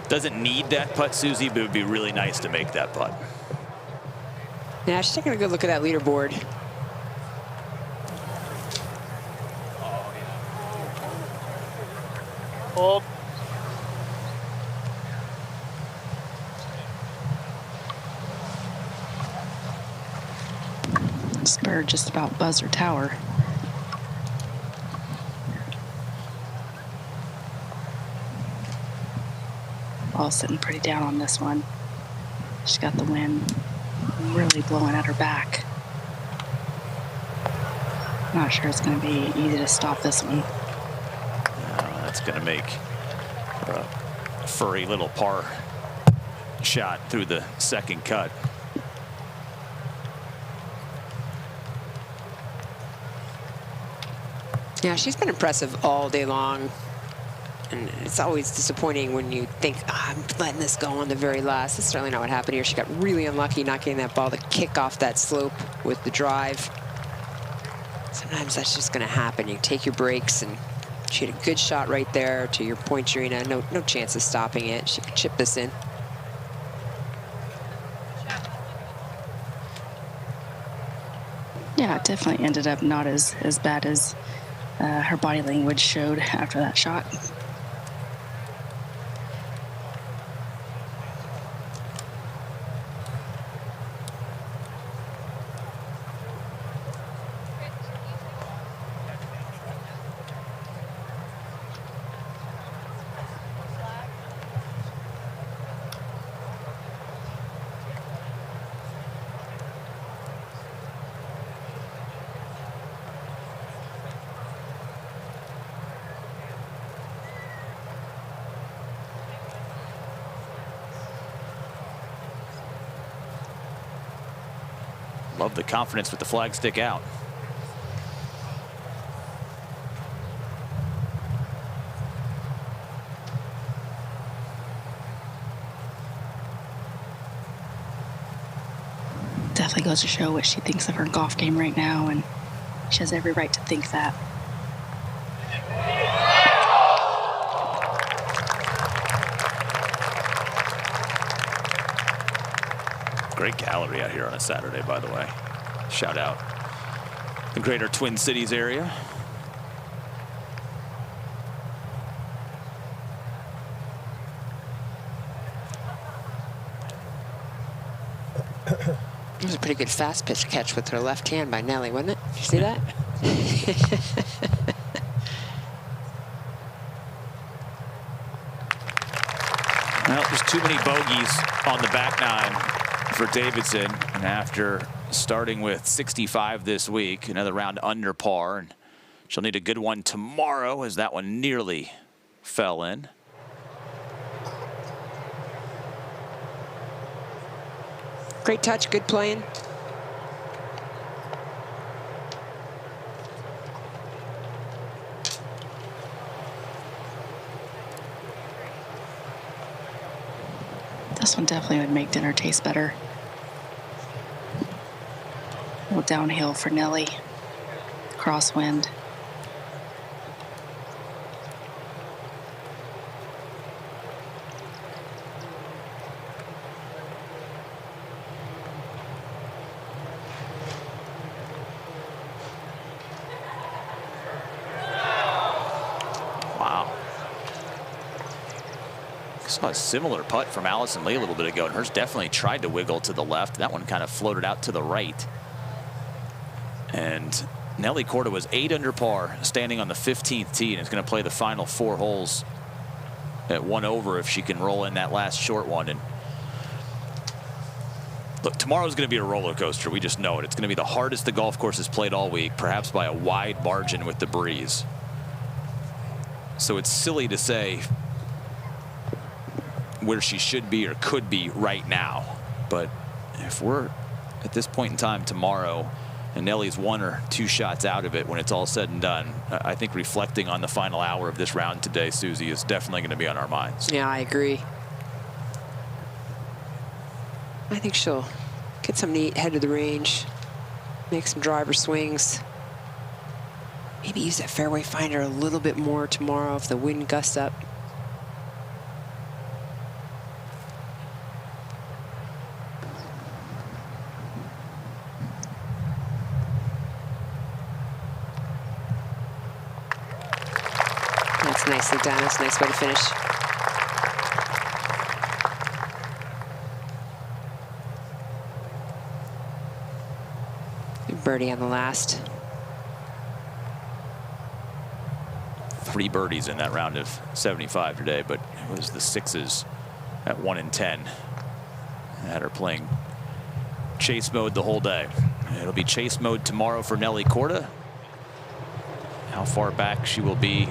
Doesn't need that putt, Susie, but it would be really nice to make that putt. Yeah, she's taking a good look at that leaderboard. Hold. Spur just about buzzed her tower. Ball sitting pretty down on this one. She's got the wind really blowing at her back. Not sure it's going to be easy to stop this one. That's going to make a furry little par shot through the second cut. Yeah, she's been impressive all day long. And it's always disappointing when you think, I'm letting this go on the very last. That's certainly not what happened here. She got really unlucky not getting that ball to kick off that slope with the drive. Sometimes that's just going to happen. You take your breaks, and she had a good shot right there. To your point, Jarena, no chance of stopping it. She could chip this in. Yeah, it definitely ended up not as bad as her body language showed after that shot. Love the confidence with the flag stick out. Definitely goes to show what she thinks of her golf game right now, and she has every right to think that. Great gallery out here on a Saturday, by the way. Shout out the greater Twin Cities area. It was a pretty good fast pitch catch with her left hand by Nelly, wasn't it? You see that? Well, there's too many bogeys on the back nine for Davidson, and after starting with 65 this week, another round under par, and she'll need a good one tomorrow as that one nearly fell in. Great touch, good playing. This one definitely would make dinner taste better. A little downhill for Nelly. Crosswind. Wow. Saw a similar putt from Alison Lee a little bit ago, and hers definitely tried to wiggle to the left. That one kind of floated out to the right. And Nelly Korda was 8 under par, standing on the 15th tee, and is going to play the final 4 holes at 1 over if she can roll in that last short one. And look, tomorrow's going to be a roller coaster. We just know it. It's going to be the hardest the golf course has played all week, perhaps by a wide margin with the breeze. So it's silly to say where she should be or could be right now. But if we're at this point in time tomorrow and Nelly's 1 or 2 shots out of it when it's all said and done, I think reflecting on the final hour of this round today, Susie, is definitely going to be on our minds. Yeah, I agree. I think she'll get some neat head of the range, make some driver swings. Maybe use that fairway finder a little bit more tomorrow if the wind gusts up. Nicely done. That's a nice way to finish. Birdie on the last. 3 birdies in that round of 75 today, but it was the 6s at 1 and 10. Had her playing chase mode the whole day. It'll be chase mode tomorrow for Nelly Korda. How far back she will be,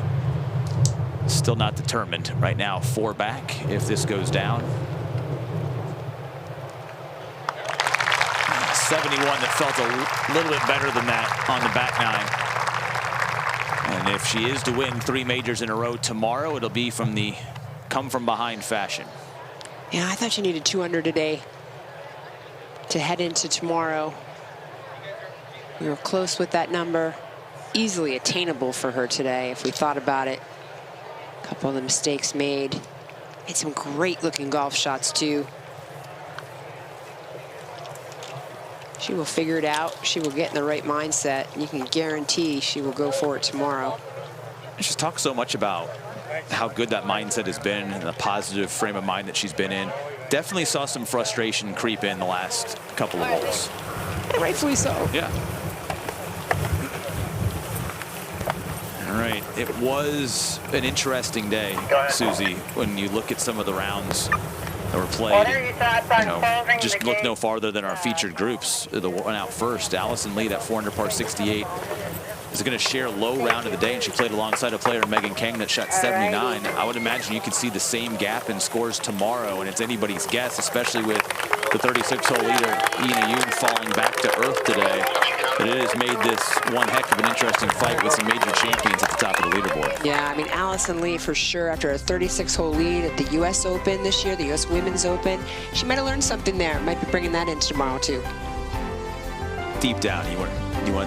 still not determined. Right now, 4 back if this goes down. 71 that felt a little bit better than that on the back 9. And if she is to win 3 majors in a row tomorrow, it'll be from the come from behind fashion. Yeah, I thought you needed 200 today to head into tomorrow. We were close with that number. Easily attainable for her today if we thought about it. A couple of the mistakes made. Made some great looking golf shots too. She will figure it out. She will get in the right mindset. You can guarantee she will go for it tomorrow. She's talked so much about how good that mindset has been and the positive frame of mind that she's been in. Definitely saw some frustration creep in the last couple of holes. Rightfully so. Yeah. All right, it was an interesting day, Susie, when you look at some of the rounds that were played. You know, just look no farther than our featured groups. The one out first, Alison Lee, that 400 par 68, is going to share low round of the day, and she played alongside a player, Megan Khang, that shot 79. I would imagine you could see the same gap in scores tomorrow, and it's anybody's guess, especially with the 36-hole leader, Ina Yoon, falling back to earth today. But it has made this one heck of an interesting fight with some major champions at the top of the leaderboard. Yeah, I mean, Alison Lee, for sure, after a 36-hole lead at the U.S. Open this year, the U.S. Women's Open, she might have learned something there. Might be bringing that in tomorrow, too. Deep down, you want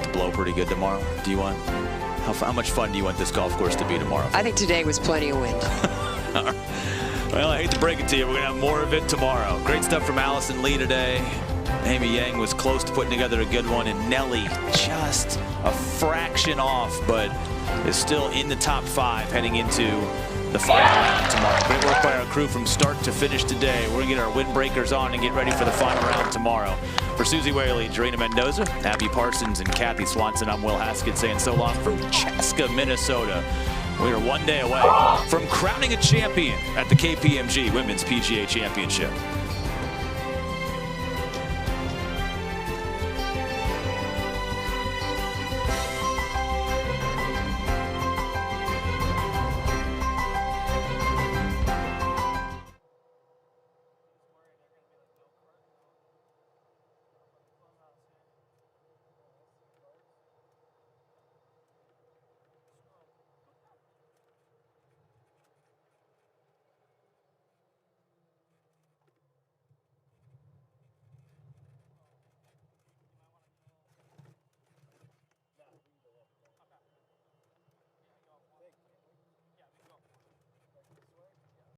it to blow pretty good tomorrow? Do you want? How much fun do you want this golf course to be tomorrow? I think today was plenty of wind. Well, I hate to break it to you, we're going to have more of it tomorrow. Great stuff from Alison Lee today. Amy Yang was close to putting together a good one, and Nelly just a fraction off, but is still in the top 5 heading into the final round tomorrow. Great work by our crew from start to finish today. We're going to get our windbreakers on and get ready for the final round tomorrow. For Susie Weiwei, Jarena Mendoza, Abby Parsons, and Kathy Swanson, I'm Will Haskett saying so long from Chaska, Minnesota. We are one day away from crowning a champion at the KPMG Women's PGA Championship.